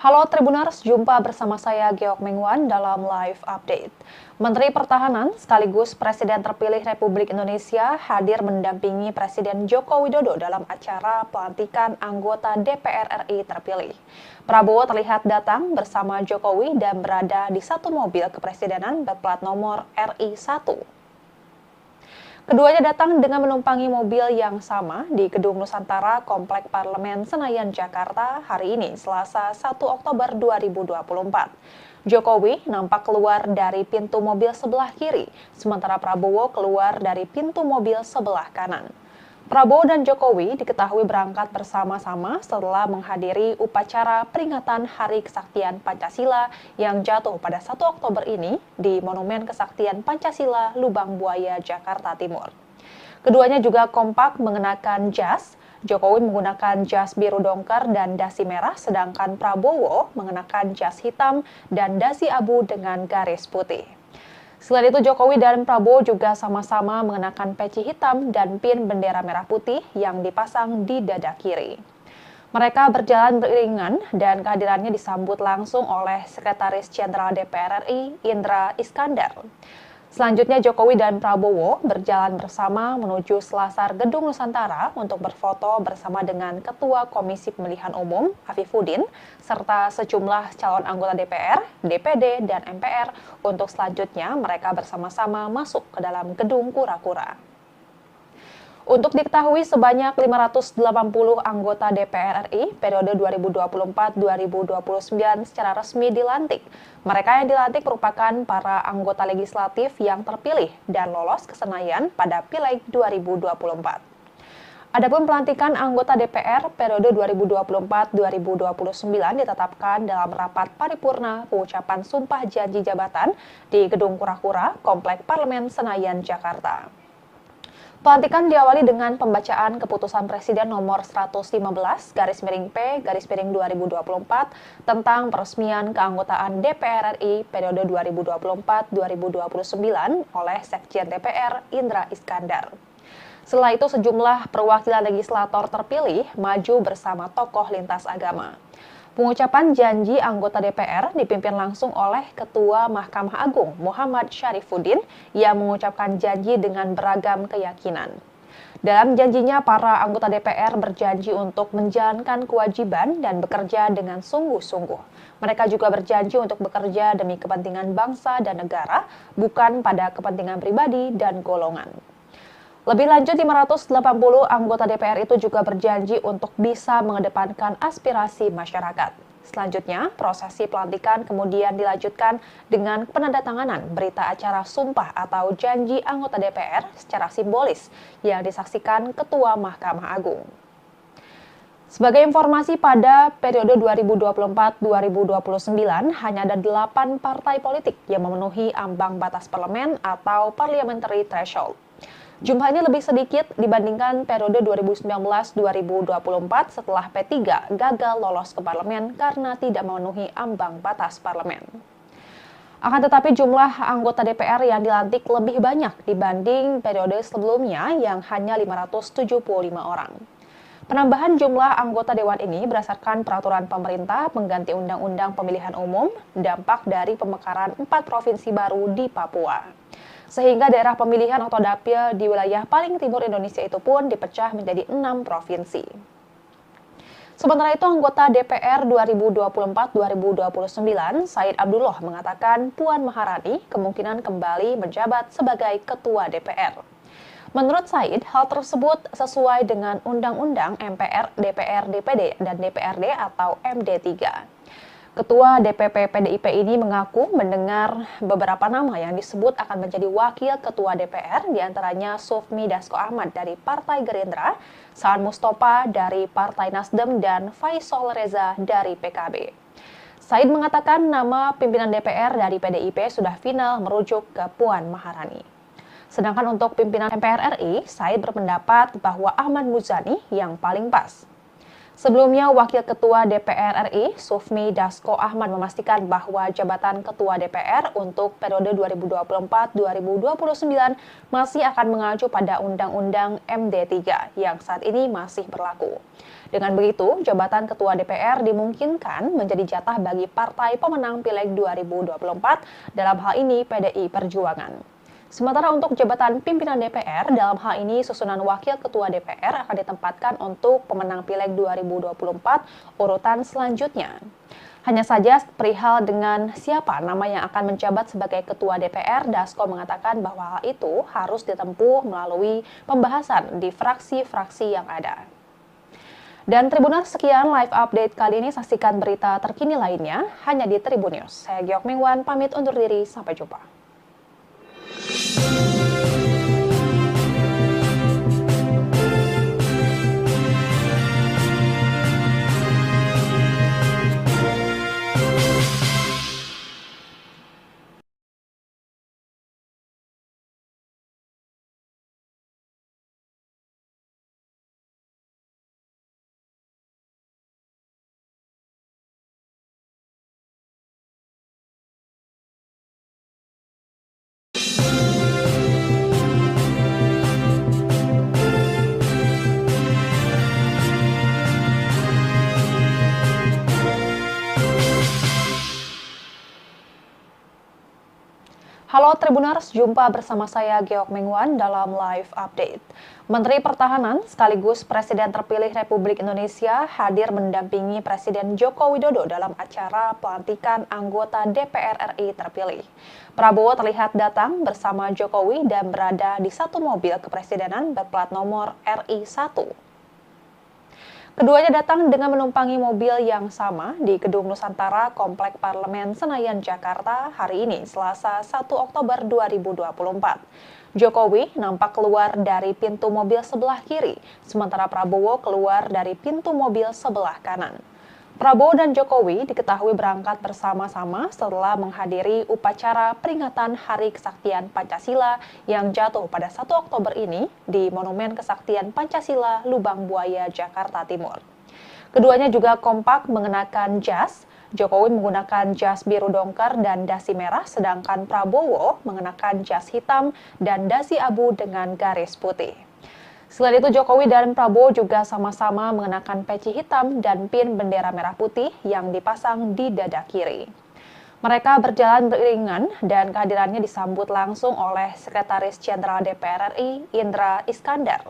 Halo Tribuners, jumpa bersama saya Giok Mingwan dalam live update. Menteri Pertahanan sekaligus Presiden terpilih Republik Indonesia hadir mendampingi Presiden Joko Widodo dalam acara pelantikan anggota DPR RI terpilih. Prabowo terlihat datang bersama Jokowi dan berada di satu mobil kepresidenan berplat nomor RI 1. Keduanya datang dengan menumpangi mobil yang sama di Gedung Nusantara Komplek Parlemen Senayan, Jakarta hari ini, Selasa 1 Oktober 2024. Jokowi nampak keluar dari pintu mobil sebelah kiri, sementara Prabowo keluar dari pintu mobil sebelah kanan. Prabowo dan Jokowi diketahui berangkat bersama-sama setelah menghadiri upacara peringatan Hari Kesaktian Pancasila yang jatuh pada 1 Oktober ini di Monumen Kesaktian Pancasila, Lubang Buaya, Jakarta Timur. Keduanya juga kompak mengenakan jas. Jokowi menggunakan jas biru dongker dan dasi merah, sedangkan Prabowo mengenakan jas hitam dan dasi abu dengan garis putih. Selain itu, Jokowi dan Prabowo juga sama-sama mengenakan peci hitam dan pin bendera merah putih yang dipasang di dada kiri. Mereka berjalan beriringan dan kehadirannya disambut langsung oleh Sekretaris Jenderal DPR RI, Indra Iskandar. Selanjutnya, Jokowi dan Prabowo berjalan bersama menuju selasar Gedung Nusantara untuk berfoto bersama dengan Ketua Komisi Pemilihan Umum, Afifuddin, serta sejumlah calon anggota DPR, DPD, dan MPR untuk selanjutnya mereka bersama-sama masuk ke dalam Gedung Kura-Kura. Untuk diketahui, sebanyak 580 anggota DPR RI periode 2024-2029 secara resmi dilantik. Mereka yang dilantik merupakan para anggota legislatif yang terpilih dan lolos ke Senayan pada Pileg 2024. Adapun pelantikan anggota DPR periode 2024-2029 ditetapkan dalam rapat paripurna pengucapan sumpah janji jabatan di Gedung Kura-Kura, Komplek Parlemen Senayan, Jakarta. Pelantikan diawali dengan pembacaan Keputusan Presiden Nomor 115/P/2024 tentang peresmian keanggotaan DPR RI periode 2024-2029 oleh Sekjen DPR Indra Iskandar. Setelah itu sejumlah perwakilan legislator terpilih maju bersama tokoh lintas agama. Pengucapan janji anggota DPR dipimpin langsung oleh Ketua Mahkamah Agung Muhammad Syarifuddin yang mengucapkan janji dengan beragam keyakinan. Dalam janjinya, para anggota DPR berjanji untuk menjalankan kewajiban dan bekerja dengan sungguh-sungguh. Mereka juga berjanji untuk bekerja demi kepentingan bangsa dan negara, bukan pada kepentingan pribadi dan golongan. Lebih lanjut, 580 anggota DPR itu juga berjanji untuk bisa mengedepankan aspirasi masyarakat. Selanjutnya, prosesi pelantikan kemudian dilanjutkan dengan penandatanganan berita acara sumpah atau janji anggota DPR secara simbolis yang disaksikan Ketua Mahkamah Agung. Sebagai informasi, pada periode 2024-2029 hanya ada 8 partai politik yang memenuhi ambang batas parlemen atau parliamentary threshold. Jumlah ini lebih sedikit dibandingkan periode 2019-2024 setelah P3 gagal lolos ke parlemen karena tidak memenuhi ambang batas parlemen. Akan tetapi jumlah anggota DPR yang dilantik lebih banyak dibanding periode sebelumnya yang hanya 575 orang. Penambahan jumlah anggota dewan ini berdasarkan peraturan pemerintah pengganti Undang-Undang Pemilihan Umum, dampak dari pemekaran 4 provinsi baru di Papua. Sehingga daerah pemilihan atau dapil di wilayah paling timur Indonesia itu pun dipecah menjadi 6 provinsi. Sementara itu, anggota DPR 2024-2029, Said Abdullah mengatakan Puan Maharani kemungkinan kembali menjabat sebagai Ketua DPR. Menurut Said, hal tersebut sesuai dengan Undang-Undang MPR, DPR, DPD, dan DPRD atau MD3. Ketua DPP PDIP ini mengaku mendengar beberapa nama yang disebut akan menjadi wakil ketua DPR, diantaranya Sufmi Dasko Ahmad dari Partai Gerindra, Saan Mustafa dari Partai Nasdem, dan Faisal Reza dari PKB. Said mengatakan nama pimpinan DPR dari PDIP sudah final merujuk ke Puan Maharani. Sedangkan untuk pimpinan MPR RI, Said berpendapat bahwa Ahmad Muzani yang paling pas. Sebelumnya, Wakil Ketua DPR RI, Sufmi Dasko Ahmad memastikan bahwa jabatan Ketua DPR untuk periode 2024-2029 masih akan mengacu pada Undang-Undang MD3 yang saat ini masih berlaku. Dengan begitu, jabatan Ketua DPR dimungkinkan menjadi jatah bagi partai pemenang Pileg 2024, dalam hal ini PDI Perjuangan. Sementara untuk jabatan pimpinan DPR, dalam hal ini susunan Wakil Ketua DPR akan ditempatkan untuk pemenang Pileg 2024 urutan selanjutnya. Hanya saja perihal dengan siapa nama yang akan menjabat sebagai Ketua DPR, Dasko mengatakan bahwa hal itu harus ditempuh melalui pembahasan di fraksi-fraksi yang ada. Dan Tribuners, sekian live update kali ini. Saksikan berita terkini lainnya hanya di Tribun News. Saya Giok Mingwan, pamit undur diri. Sampai jumpa. Halo Tribuners, jumpa bersama saya Geok Mingwan dalam live update. Menteri Pertahanan sekaligus Presiden terpilih Republik Indonesia hadir mendampingi Presiden Joko Widodo dalam acara pelantikan anggota DPR RI terpilih. Prabowo terlihat datang bersama Jokowi dan berada di satu mobil kepresidenan berplat nomor RI1. Keduanya datang dengan menumpangi mobil yang sama di Gedung Nusantara Komplek Parlemen Senayan, Jakarta hari ini, Selasa 1 Oktober 2024. Jokowi nampak keluar dari pintu mobil sebelah kiri, sementara Prabowo keluar dari pintu mobil sebelah kanan. Prabowo dan Jokowi diketahui berangkat bersama-sama setelah menghadiri upacara peringatan Hari Kesaktian Pancasila yang jatuh pada 1 Oktober ini di Monumen Kesaktian Pancasila Lubang Buaya, Jakarta Timur. Keduanya juga kompak mengenakan jas. Jokowi menggunakan jas biru dongker dan dasi merah, sedangkan Prabowo mengenakan jas hitam dan dasi abu dengan garis putih. Selain itu, Jokowi dan Prabowo juga sama-sama mengenakan peci hitam dan pin bendera merah putih yang dipasang di dada kiri. Mereka berjalan beriringan dan kehadirannya disambut langsung oleh Sekretaris Jenderal DPR RI, Indra Iskandar.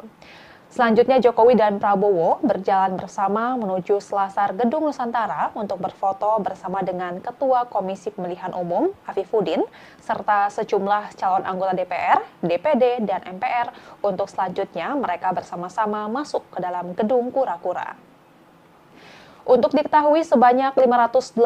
Selanjutnya, Jokowi dan Prabowo berjalan bersama menuju selasar Gedung Nusantara untuk berfoto bersama dengan Ketua Komisi Pemilihan Umum, Afifuddin, serta sejumlah calon anggota DPR, DPD, dan MPR untuk selanjutnya mereka bersama-sama masuk ke dalam Gedung Kura-Kura. Untuk diketahui, sebanyak 580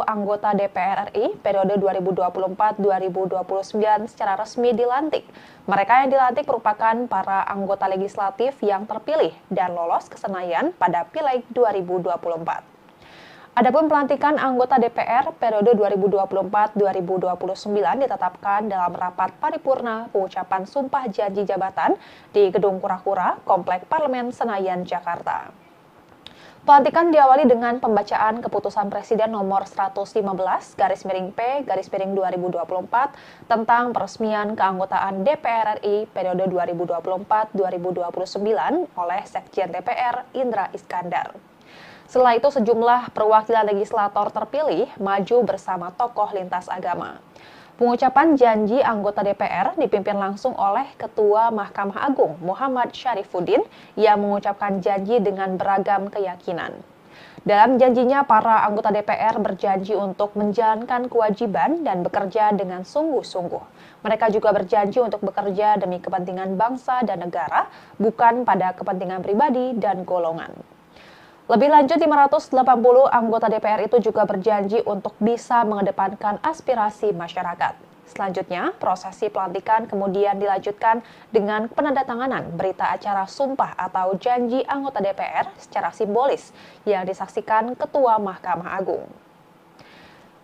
anggota DPR RI periode 2024-2029 secara resmi dilantik. Mereka yang dilantik merupakan para anggota legislatif yang terpilih dan lolos ke Senayan pada Pileg 2024. Adapun pelantikan anggota DPR periode 2024-2029 ditetapkan dalam rapat paripurna pengucapan sumpah janji jabatan di Gedung Kura-Kura, Komplek Parlemen Senayan, Jakarta. Pelantikan diawali dengan pembacaan keputusan Presiden nomor 115/P/2024 tentang peresmian keanggotaan DPR RI periode 2024-2029 oleh Sekjen DPR Indra Iskandar. Setelah itu, sejumlah perwakilan legislator terpilih maju bersama tokoh lintas agama. Pengucapan janji anggota DPR dipimpin langsung oleh Ketua Mahkamah Agung Muhammad Syarifuddin yang mengucapkan janji dengan beragam keyakinan. Dalam janjinya, para anggota DPR berjanji untuk menjalankan kewajiban dan bekerja dengan sungguh-sungguh. Mereka juga berjanji untuk bekerja demi kepentingan bangsa dan negara, bukan pada kepentingan pribadi dan golongan. Lebih lanjut, 580 anggota DPR itu juga berjanji untuk bisa mengedepankan aspirasi masyarakat. Selanjutnya, prosesi pelantikan kemudian dilanjutkan dengan penandatanganan berita acara sumpah atau janji anggota DPR secara simbolis yang disaksikan Ketua Mahkamah Agung.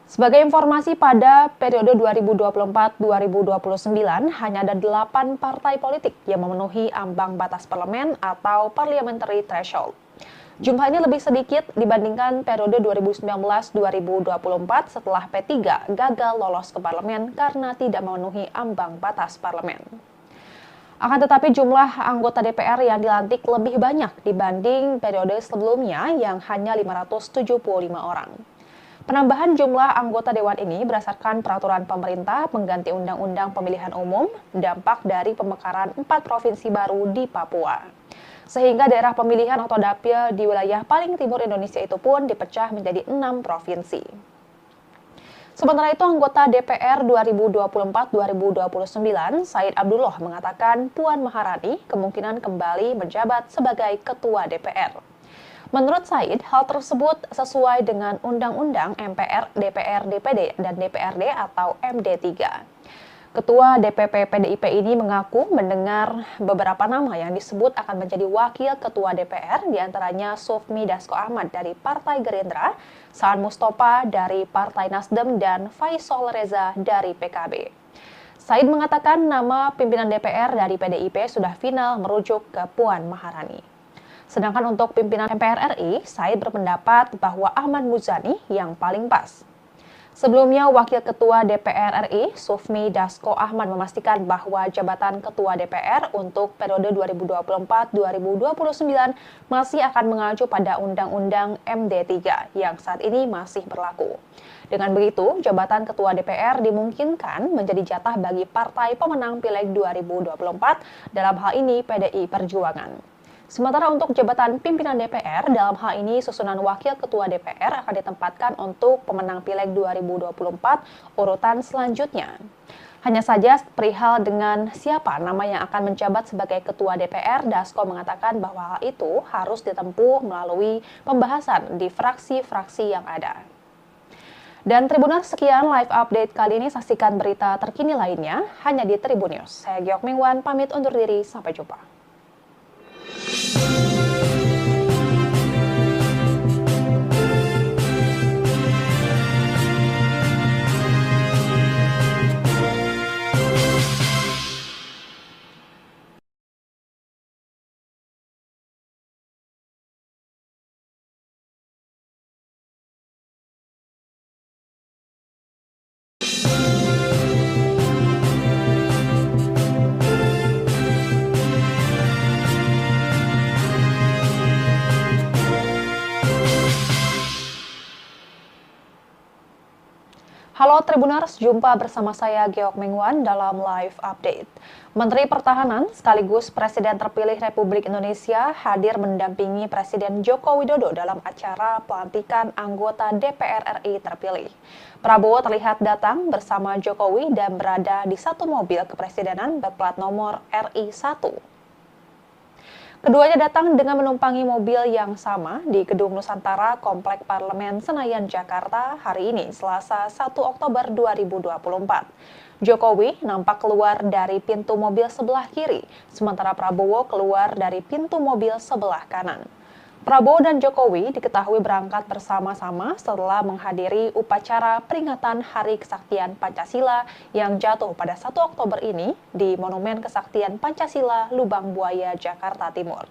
Sebagai informasi, pada periode 2024-2029 hanya ada 8 partai politik yang memenuhi ambang batas parlemen atau parliamentary threshold. Jumlah ini lebih sedikit dibandingkan periode 2019-2024 setelah P3 gagal lolos ke parlemen karena tidak memenuhi ambang batas parlemen. Akan tetapi jumlah anggota DPR yang dilantik lebih banyak dibanding periode sebelumnya yang hanya 575 orang. Penambahan jumlah anggota dewan ini berdasarkan peraturan pemerintah pengganti Undang-Undang Pemilihan Umum, dampak dari pemekaran 4 provinsi baru di Papua. Sehingga daerah pemilihan atau dapil di wilayah paling timur Indonesia itu pun dipecah menjadi 6 provinsi. Sementara itu, anggota DPR 2024-2029, Said Abdullah mengatakan Puan Maharani kemungkinan kembali menjabat sebagai Ketua DPR. Menurut Said, hal tersebut sesuai dengan Undang-Undang MPR, DPR, DPD, dan DPRD atau MD3. Ketua DPP PDIP ini mengaku mendengar beberapa nama yang disebut akan menjadi wakil ketua DPR, diantaranya Sufmi Dasko Ahmad dari Partai Gerindra, Saan Mustafa dari Partai Nasdem, dan Faisal Reza dari PKB. Said mengatakan nama pimpinan DPR dari PDIP sudah final merujuk ke Puan Maharani. Sedangkan untuk pimpinan MPR RI, Said berpendapat bahwa Ahmad Muzani yang paling pas. Sebelumnya, Wakil Ketua DPR RI, Sufmi Dasko Ahmad memastikan bahwa jabatan Ketua DPR untuk periode 2024-2029 masih akan mengacu pada Undang-Undang MD3 yang saat ini masih berlaku. Dengan begitu, jabatan Ketua DPR dimungkinkan menjadi jatah bagi partai pemenang Pileg 2024, dalam hal ini PDI Perjuangan. Sementara untuk jabatan pimpinan DPR, dalam hal ini susunan Wakil Ketua DPR akan ditempatkan untuk pemenang Pileg 2024 urutan selanjutnya. Hanya saja perihal dengan siapa nama yang akan menjabat sebagai Ketua DPR, Dasko mengatakan bahwa hal itu harus ditempuh melalui pembahasan di fraksi-fraksi yang ada. Dan Tribuners, sekian live update kali ini. Saksikan berita terkini lainnya hanya di Tribun News. Saya Giok Mingwan, pamit undur diri. Sampai jumpa. Halo Tribuners, jumpa bersama saya Geok Mengwan dalam live update. Menteri Pertahanan sekaligus Presiden terpilih Republik Indonesia hadir mendampingi Presiden Joko Widodo dalam acara pelantikan anggota DPR RI terpilih. Prabowo terlihat datang bersama Jokowi dan berada di satu mobil kepresidenan berplat nomor RI 1. Keduanya datang dengan menumpangi mobil yang sama di Gedung Nusantara Komplek Parlemen Senayan, Jakarta hari ini, Selasa 1 Oktober 2024. Jokowi nampak keluar dari pintu mobil sebelah kiri, sementara Prabowo keluar dari pintu mobil sebelah kanan. Prabowo dan Jokowi diketahui berangkat bersama-sama setelah menghadiri upacara peringatan Hari Kesaktian Pancasila yang jatuh pada 1 Oktober ini di Monumen Kesaktian Pancasila Lubang Buaya, Jakarta Timur.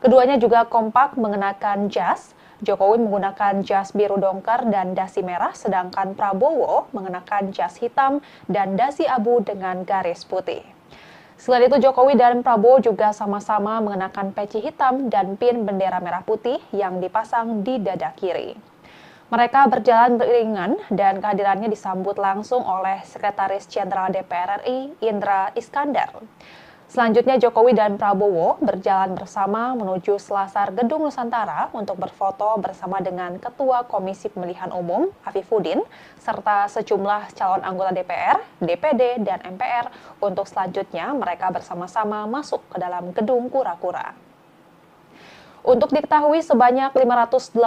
Keduanya juga kompak mengenakan jas. Jokowi menggunakan jas biru dongker dan dasi merah, sedangkan Prabowo mengenakan jas hitam dan dasi abu dengan garis putih. Selain itu, Jokowi dan Prabowo juga sama-sama mengenakan peci hitam dan pin bendera merah putih yang dipasang di dada kiri. Mereka berjalan beriringan dan kehadirannya disambut langsung oleh Sekretaris Jenderal DPR RI, Indra Iskandar. Selanjutnya, Jokowi dan Prabowo berjalan bersama menuju selasar Gedung Nusantara untuk berfoto bersama dengan Ketua Komisi Pemilihan Umum, Afifuddin, serta sejumlah calon anggota DPR, DPD, dan MPR untuk selanjutnya mereka bersama-sama masuk ke dalam Gedung Kura-Kura. Untuk diketahui, sebanyak 580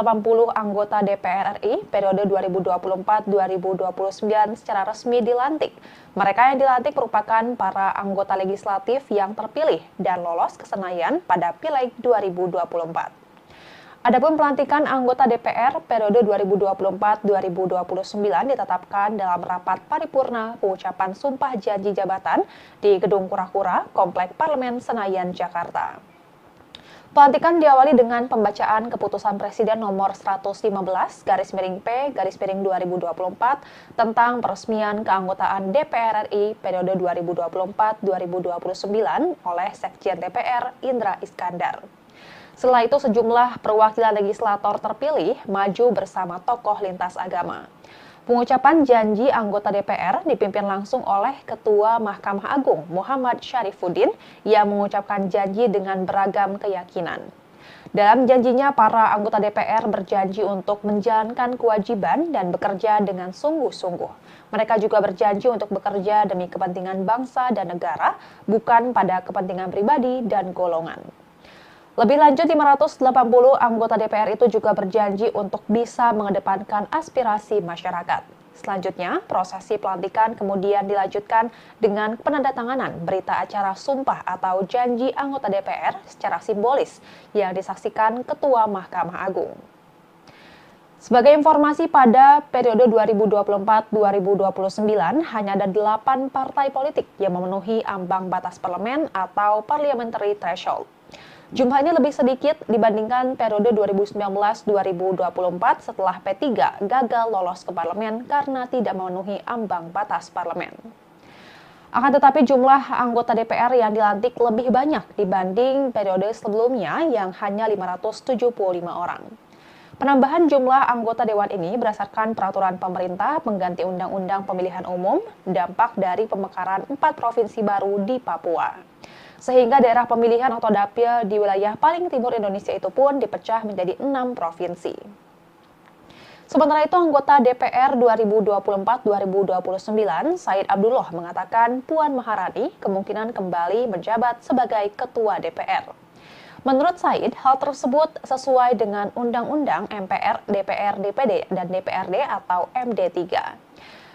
anggota DPR RI periode 2024-2029 secara resmi dilantik. Mereka yang dilantik merupakan para anggota legislatif yang terpilih dan lolos ke Senayan pada Pileg 2024. Adapun pelantikan anggota DPR periode 2024-2029 ditetapkan dalam rapat paripurna pengucapan sumpah janji jabatan di Gedung Kura-Kura, Komplek Parlemen Senayan, Jakarta. Pelantikan diawali dengan pembacaan keputusan Presiden nomor 115/P/2024 tentang peresmian keanggotaan DPR RI periode 2024-2029 oleh Sekjen DPR Indra Iskandar. Setelah itu sejumlah perwakilan legislator terpilih maju bersama tokoh lintas agama. Pengucapan janji anggota DPR dipimpin langsung oleh Ketua Mahkamah Agung Muhammad Syarifuddin yang mengucapkan janji dengan beragam keyakinan. Dalam janjinya, para anggota DPR berjanji untuk menjalankan kewajiban dan bekerja dengan sungguh-sungguh. Mereka juga berjanji untuk bekerja demi kepentingan bangsa dan negara, bukan pada kepentingan pribadi dan golongan. Lebih lanjut, 580 anggota DPR itu juga berjanji untuk bisa mengedepankan aspirasi masyarakat. Selanjutnya, prosesi pelantikan kemudian dilanjutkan dengan penandatanganan berita acara sumpah atau janji anggota DPR secara simbolis yang disaksikan Ketua Mahkamah Agung. Sebagai informasi, pada periode 2024-2029 hanya ada 8 partai politik yang memenuhi ambang batas parlemen atau parliamentary threshold. Jumlah ini lebih sedikit dibandingkan periode 2019-2024 setelah P3 gagal lolos ke parlemen karena tidak memenuhi ambang batas parlemen. Akan tetapi jumlah anggota DPR yang dilantik lebih banyak dibanding periode sebelumnya yang hanya 575 orang. Penambahan jumlah anggota dewan ini berdasarkan peraturan pemerintah pengganti Undang-Undang Pemilihan Umum, dampak dari pemekaran 4 provinsi baru di Papua. Sehingga daerah pemilihan atau dapil di wilayah paling timur Indonesia itu pun dipecah menjadi 6 provinsi. Sementara itu, anggota DPR 2024-2029, Said Abdullah mengatakan Puan Maharani kemungkinan kembali menjabat sebagai Ketua DPR. Menurut Said, hal tersebut sesuai dengan Undang-Undang MPR, DPR, DPD, dan DPRD atau MD3.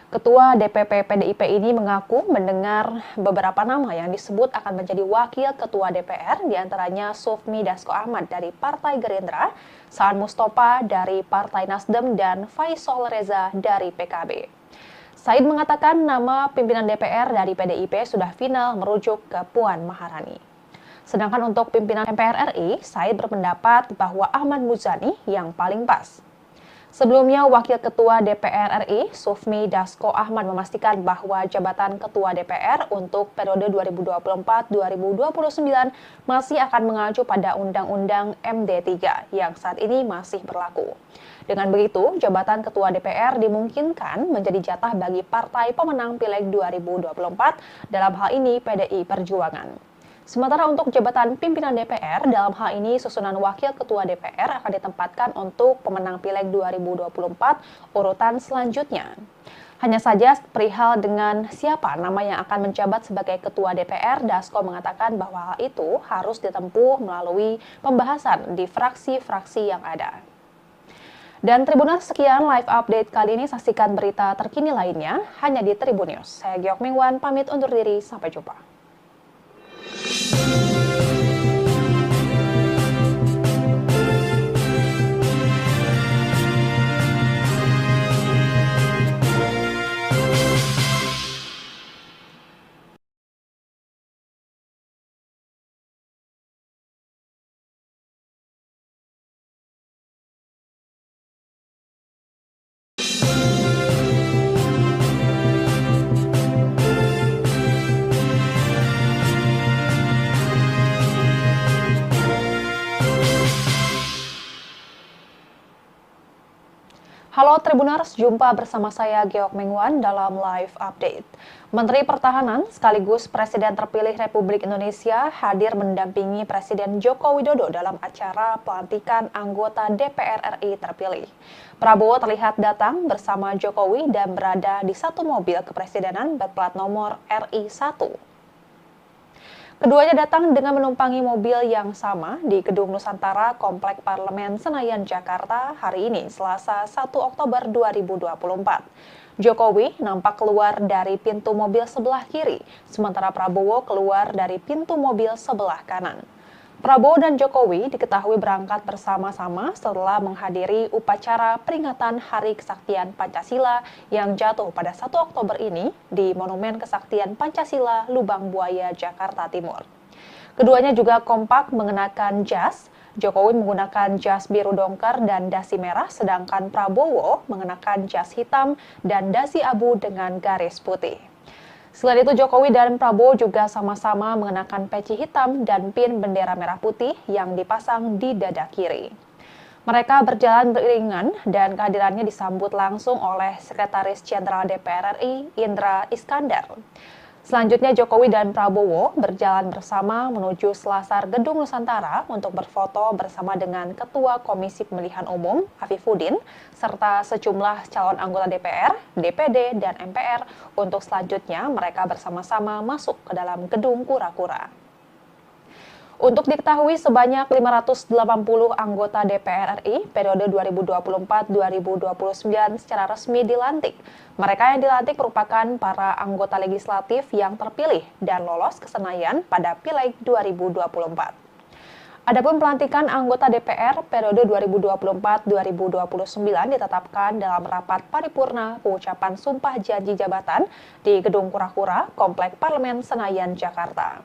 Ketua DPP PDIP ini mengaku mendengar beberapa nama yang disebut akan menjadi wakil ketua DPR, diantaranya Sufmi Dasko Ahmad dari Partai Gerindra, Saan Mustafa dari Partai Nasdem, dan Faisal Reza dari PKB. Said mengatakan nama pimpinan DPR dari PDIP sudah final merujuk ke Puan Maharani. Sedangkan untuk pimpinan MPR RI, Said berpendapat bahwa Ahmad Muzani yang paling pas. Sebelumnya, Wakil Ketua DPR RI, Sufmi Dasko Ahmad memastikan bahwa jabatan Ketua DPR untuk periode 2024-2029 masih akan mengacu pada Undang-Undang MD3 yang saat ini masih berlaku. Dengan begitu, jabatan Ketua DPR dimungkinkan menjadi jatah bagi partai pemenang Pileg 2024, dalam hal ini PDI Perjuangan. Sementara untuk jabatan pimpinan DPR, dalam hal ini susunan Wakil Ketua DPR akan ditempatkan untuk pemenang Pileg 2024 urutan selanjutnya. Hanya saja perihal dengan siapa nama yang akan menjabat sebagai Ketua DPR, Dasko mengatakan bahwa hal itu harus ditempuh melalui pembahasan di fraksi-fraksi yang ada. Dan Tribuners, sekian live update kali ini. Saksikan berita terkini lainnya hanya di Tribun News. Saya Geok Mingwan, pamit undur diri. Sampai jumpa. Halo Tribuners, jumpa bersama saya Geok Mingwan dalam live update. Menteri Pertahanan sekaligus Presiden terpilih Republik Indonesia hadir mendampingi Presiden Joko Widodo dalam acara pelantikan anggota DPR RI terpilih. Prabowo terlihat datang bersama Jokowi dan berada di satu mobil kepresidenan berplat nomor RI 1. Keduanya datang dengan menumpangi mobil yang sama di Gedung Nusantara Komplek Parlemen Senayan, Jakarta hari ini, Selasa 1 Oktober 2024. Jokowi nampak keluar dari pintu mobil sebelah kiri, sementara Prabowo keluar dari pintu mobil sebelah kanan. Prabowo dan Jokowi diketahui berangkat bersama-sama setelah menghadiri upacara peringatan Hari Kesaktian Pancasila yang jatuh pada 1 Oktober ini di Monumen Kesaktian Pancasila, Lubang Buaya, Jakarta Timur. Keduanya juga kompak mengenakan jas. Jokowi menggunakan jas biru dongker dan dasi merah, sedangkan Prabowo mengenakan jas hitam dan dasi abu dengan garis putih. Selain itu, Jokowi dan Prabowo juga sama-sama mengenakan peci hitam dan pin bendera merah putih yang dipasang di dada kiri. Mereka berjalan beriringan dan kehadirannya disambut langsung oleh Sekretaris Jenderal DPR RI, Indra Iskandar. Selanjutnya, Jokowi dan Prabowo berjalan bersama menuju selasar Gedung Nusantara untuk berfoto bersama dengan Ketua Komisi Pemilihan Umum, Afifuddin, serta sejumlah calon anggota DPR, DPD, dan MPR untuk selanjutnya mereka bersama-sama masuk ke dalam Gedung Kura-Kura. Untuk diketahui, sebanyak 580 anggota DPR RI periode 2024-2029 secara resmi dilantik. Mereka yang dilantik merupakan para anggota legislatif yang terpilih dan lolos ke Senayan pada Pileg 2024. Adapun pelantikan anggota DPR periode 2024-2029 ditetapkan dalam rapat paripurna pengucapan sumpah janji jabatan di Gedung Kura-Kura, Komplek Parlemen Senayan, Jakarta.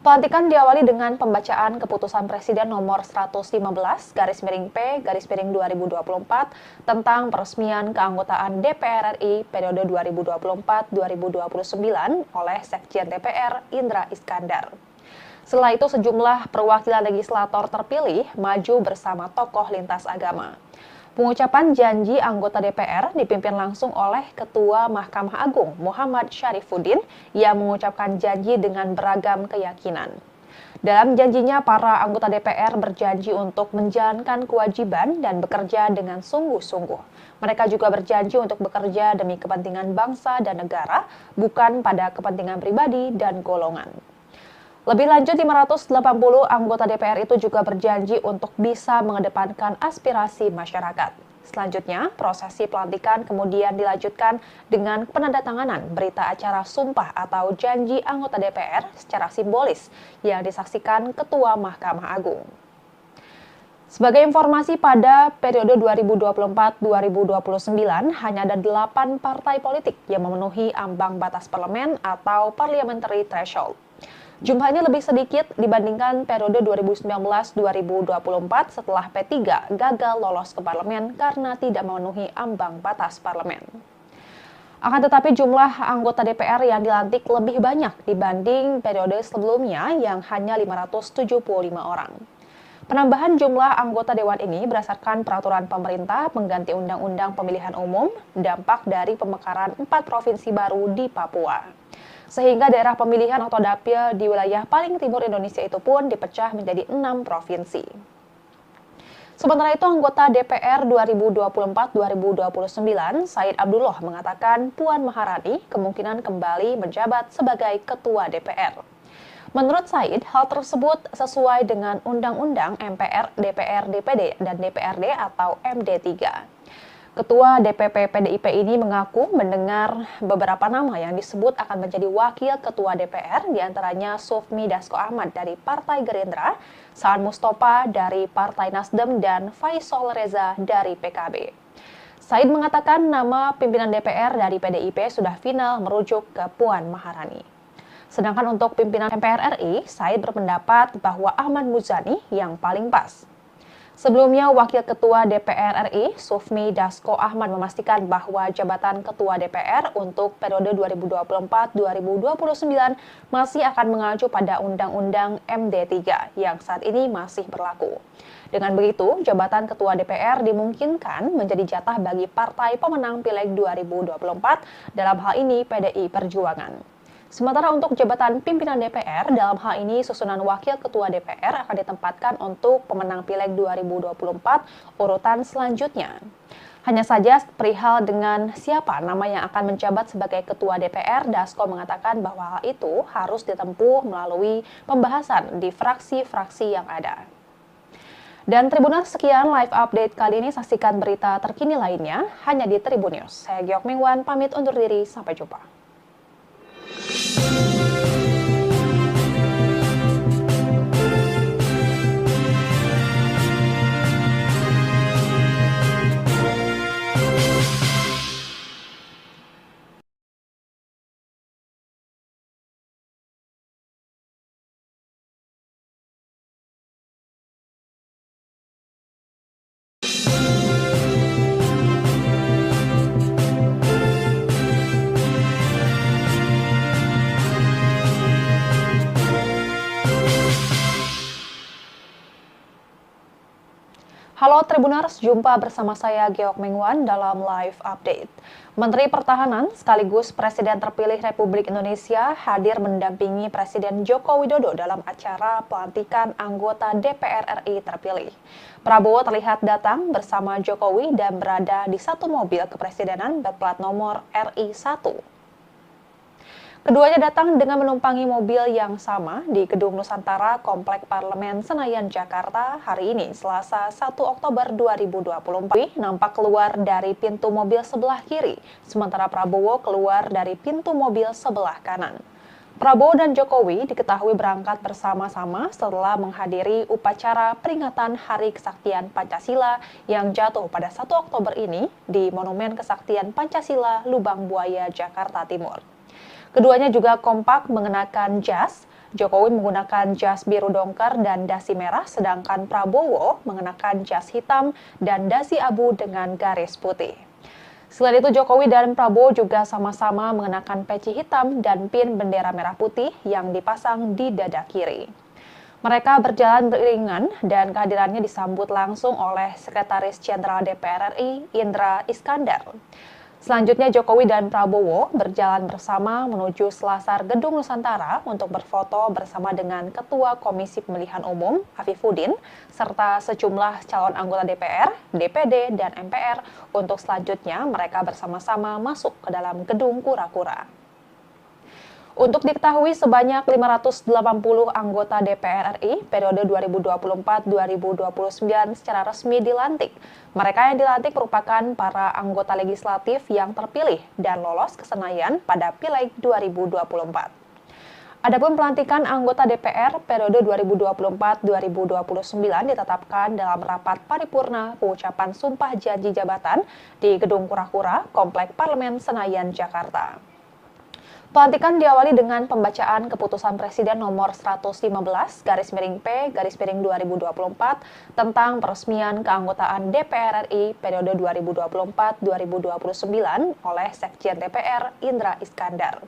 Pelantikan diawali dengan pembacaan keputusan Presiden nomor 115/P/2024 tentang peresmian keanggotaan DPR RI periode 2024-2029 oleh Sekjen DPR Indra Iskandar. Setelah itu, sejumlah perwakilan legislator terpilih maju bersama tokoh lintas agama. Pengucapan janji anggota DPR dipimpin langsung oleh Ketua Mahkamah Agung Muhammad Syarifuddin yang mengucapkan janji dengan beragam keyakinan. Dalam janjinya, para anggota DPR berjanji untuk menjalankan kewajiban dan bekerja dengan sungguh-sungguh. Mereka juga berjanji untuk bekerja demi kepentingan bangsa dan negara, bukan pada kepentingan pribadi dan golongan. Lebih lanjut, 580 anggota DPR itu juga berjanji untuk bisa mengedepankan aspirasi masyarakat. Selanjutnya, prosesi pelantikan kemudian dilanjutkan dengan penandatanganan berita acara sumpah atau janji anggota DPR secara simbolis yang disaksikan Ketua Mahkamah Agung. Sebagai informasi, pada periode 2024-2029 hanya ada 8 partai politik yang memenuhi ambang batas parlemen atau parliamentary threshold. Jumlah ini lebih sedikit dibandingkan periode 2019-2024 setelah P3 gagal lolos ke parlemen karena tidak memenuhi ambang batas parlemen. Akan tetapi jumlah anggota DPR yang dilantik lebih banyak dibanding periode sebelumnya yang hanya 575 orang. Penambahan jumlah anggota dewan ini berdasarkan peraturan pemerintah pengganti Undang-Undang Pemilihan Umum, dampak dari pemekaran 4 provinsi baru di Papua. Sehingga daerah pemilihan atau dapil di wilayah paling timur Indonesia itu pun dipecah menjadi 6 provinsi. Sementara itu, anggota DPR 2024-2029, Said Abdullah mengatakan Puan Maharani kemungkinan kembali menjabat sebagai Ketua DPR. Menurut Said, hal tersebut sesuai dengan Undang-Undang MPR, DPR, DPD, dan DPRD atau MD3. Ketua DPP PDIP ini mengaku mendengar beberapa nama yang disebut akan menjadi wakil ketua DPR, diantaranya Sufmi Dasko Ahmad dari Partai Gerindra, Saan Mustafa dari Partai Nasdem, dan Faisal Reza dari PKB. Said mengatakan nama pimpinan DPR dari PDIP sudah final merujuk ke Puan Maharani. Sedangkan untuk pimpinan MPR RI, Said berpendapat bahwa Ahmad Muzani yang paling pas. Sebelumnya, Wakil Ketua DPR RI, Sufmi Dasko Ahmad memastikan bahwa jabatan Ketua DPR untuk periode 2024-2029 masih akan mengacu pada Undang-Undang MD3 yang saat ini masih berlaku. Dengan begitu, jabatan Ketua DPR dimungkinkan menjadi jatah bagi partai pemenang Pileg 2024, dalam hal ini PDI Perjuangan. Sementara untuk jabatan pimpinan DPR, dalam hal ini susunan Wakil Ketua DPR akan ditempatkan untuk pemenang Pileg 2024 urutan selanjutnya. Hanya saja perihal dengan siapa nama yang akan menjabat sebagai Ketua DPR, Dasko mengatakan bahwa hal itu harus ditempuh melalui pembahasan di fraksi-fraksi yang ada. Dan Tribuners, sekian live update kali ini. Saksikan berita terkini lainnya hanya di Tribun News. Saya Giok Mingwan, pamit undur diri. Sampai jumpa. Halo Tribuners, jumpa bersama saya Giok Mingwan dalam live update. Menteri Pertahanan sekaligus Presiden terpilih Republik Indonesia hadir mendampingi Presiden Joko Widodo dalam acara pelantikan anggota DPR RI terpilih. Prabowo terlihat datang bersama Jokowi dan berada di satu mobil kepresidenan berplat nomor RI1. Keduanya datang dengan menumpangi mobil yang sama di Gedung Nusantara Komplek Parlemen Senayan, Jakarta hari ini, Selasa 1 Oktober 2024. Nampak keluar dari pintu mobil sebelah kiri, sementara Prabowo keluar dari pintu mobil sebelah kanan. Prabowo dan Jokowi diketahui berangkat bersama-sama setelah menghadiri upacara peringatan Hari Kesaktian Pancasila yang jatuh pada 1 Oktober ini di Monumen Kesaktian Pancasila, Lubang Buaya, Jakarta Timur. Keduanya juga kompak mengenakan jas. Jokowi menggunakan jas biru dongker dan dasi merah, sedangkan Prabowo mengenakan jas hitam dan dasi abu dengan garis putih. Selain itu, Jokowi dan Prabowo juga sama-sama mengenakan peci hitam dan pin bendera merah putih yang dipasang di dada kiri. Mereka berjalan beriringan dan kehadirannya disambut langsung oleh Sekretaris Jenderal DPR RI, Indra Iskandar. Selanjutnya, Jokowi dan Prabowo berjalan bersama menuju selasar Gedung Nusantara untuk berfoto bersama dengan Ketua Komisi Pemilihan Umum, Afifuddin, serta sejumlah calon anggota DPR, DPD, dan MPR untuk selanjutnya mereka bersama-sama masuk ke dalam Gedung Kura-Kura. Untuk diketahui, sebanyak 580 anggota DPR RI periode 2024-2029 secara resmi dilantik. Mereka yang dilantik merupakan para anggota legislatif yang terpilih dan lolos ke Senayan pada Pileg 2024. Adapun pelantikan anggota DPR periode 2024-2029 ditetapkan dalam rapat paripurna pengucapan sumpah janji jabatan di Gedung Kura-Kura, Komplek Parlemen Senayan, Jakarta. Pelantikan diawali dengan pembacaan Keputusan Presiden nomor 115/P/2024 tentang peresmian keanggotaan DPR RI periode 2024-2029 oleh Sekjen DPR Indra Iskandar.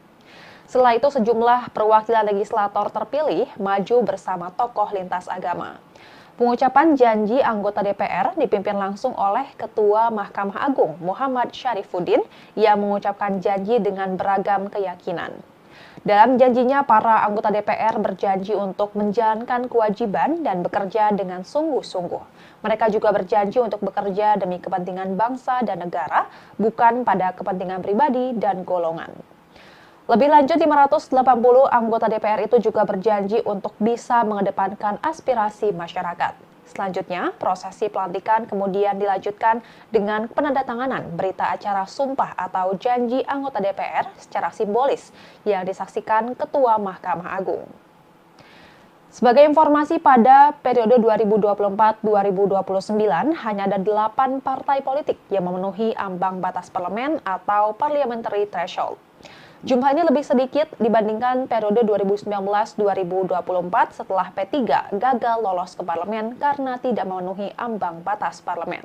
Setelah itu sejumlah perwakilan legislator terpilih maju bersama tokoh lintas agama. Pengucapan janji anggota DPR dipimpin langsung oleh Ketua Mahkamah Agung Muhammad Syarifuddin yang mengucapkan janji dengan beragam keyakinan. Dalam janjinya, para anggota DPR berjanji untuk menjalankan kewajiban dan bekerja dengan sungguh-sungguh. Mereka juga berjanji untuk bekerja demi kepentingan bangsa dan negara, bukan pada kepentingan pribadi dan golongan. Lebih lanjut, 580 anggota DPR itu juga berjanji untuk bisa mengedepankan aspirasi masyarakat. Selanjutnya, prosesi pelantikan kemudian dilanjutkan dengan penandatanganan berita acara sumpah atau janji anggota DPR secara simbolis yang disaksikan Ketua Mahkamah Agung. Sebagai informasi, pada periode 2024-2029 hanya ada 8 partai politik yang memenuhi ambang batas parlemen atau parliamentary threshold. Jumlah ini lebih sedikit dibandingkan periode 2019-2024 setelah P3 gagal lolos ke parlemen karena tidak memenuhi ambang batas parlemen.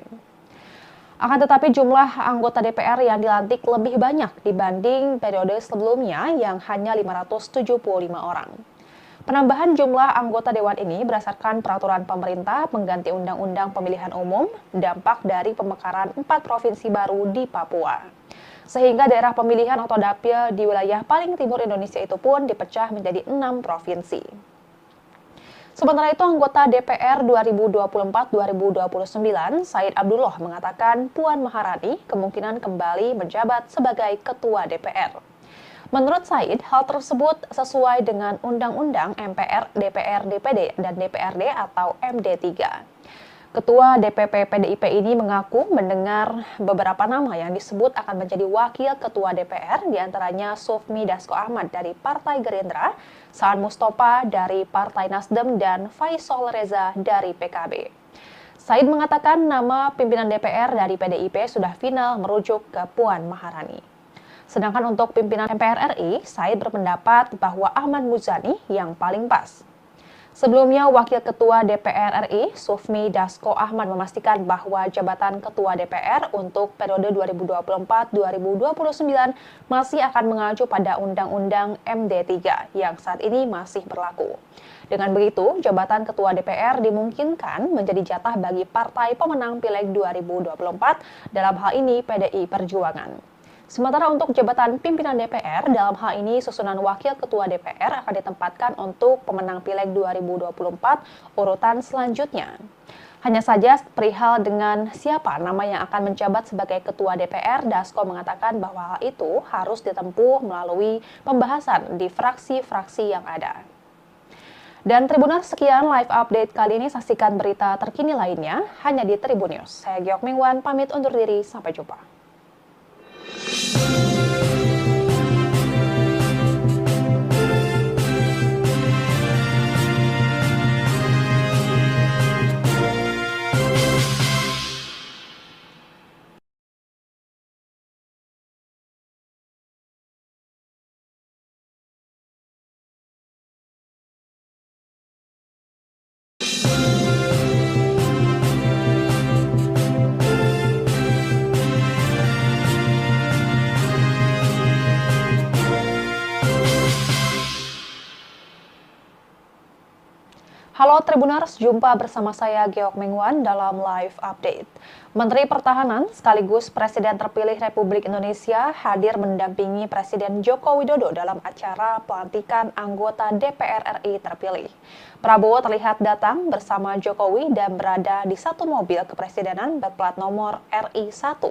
Akan tetapi jumlah anggota DPR yang dilantik lebih banyak dibanding periode sebelumnya yang hanya 575 orang. Penambahan jumlah anggota dewan ini berdasarkan peraturan pemerintah pengganti Undang-Undang Pemilihan Umum, dampak dari pemekaran 4 provinsi baru di Papua. Sehingga daerah pemilihan atau dapil di wilayah paling timur Indonesia itu pun dipecah menjadi 6 provinsi. Sementara itu, anggota DPR 2024-2029, Said Abdullah mengatakan Puan Maharani kemungkinan kembali menjabat sebagai Ketua DPR. Menurut Said, hal tersebut sesuai dengan Undang-Undang MPR, DPR, DPD, dan DPRD atau MD3. Ketua DPP PDIP ini mengaku mendengar beberapa nama yang disebut akan menjadi wakil ketua DPR, diantaranya Sufmi Dasko Ahmad dari Partai Gerindra, Saan Mustafa dari Partai Nasdem, dan Faisal Reza dari PKB. Said mengatakan nama pimpinan DPR dari PDIP sudah final merujuk ke Puan Maharani. Sedangkan untuk pimpinan MPR RI, Said berpendapat bahwa Ahmad Muzani yang paling pas. Sebelumnya, Wakil Ketua DPR RI, Sufmi Dasko Ahmad memastikan bahwa jabatan Ketua DPR untuk periode 2024-2029 masih akan mengacu pada Undang-Undang MD3 yang saat ini masih berlaku. Dengan begitu, jabatan Ketua DPR dimungkinkan menjadi jatah bagi partai pemenang Pileg 2024, dalam hal ini PDI Perjuangan. Sementara untuk jabatan pimpinan DPR, dalam hal ini susunan Wakil Ketua DPR akan ditempatkan untuk pemenang Pileg 2024 urutan selanjutnya. Hanya saja perihal dengan siapa nama yang akan menjabat sebagai Ketua DPR, Dasko mengatakan bahwa hal itu harus ditempuh melalui pembahasan di fraksi-fraksi yang ada. Dan Tribuners, sekian live update kali ini. Saksikan berita terkini lainnya hanya di Tribun News. Saya Geok Mingwan, pamit undur diri. Sampai jumpa. Halo Tribuners, jumpa bersama saya Geok Mingwan dalam live update. Menteri Pertahanan sekaligus Presiden terpilih Republik Indonesia hadir mendampingi Presiden Joko Widodo dalam acara pelantikan anggota DPR RI terpilih. Prabowo terlihat datang bersama Jokowi dan berada di satu mobil kepresidenan berplat nomor RI1.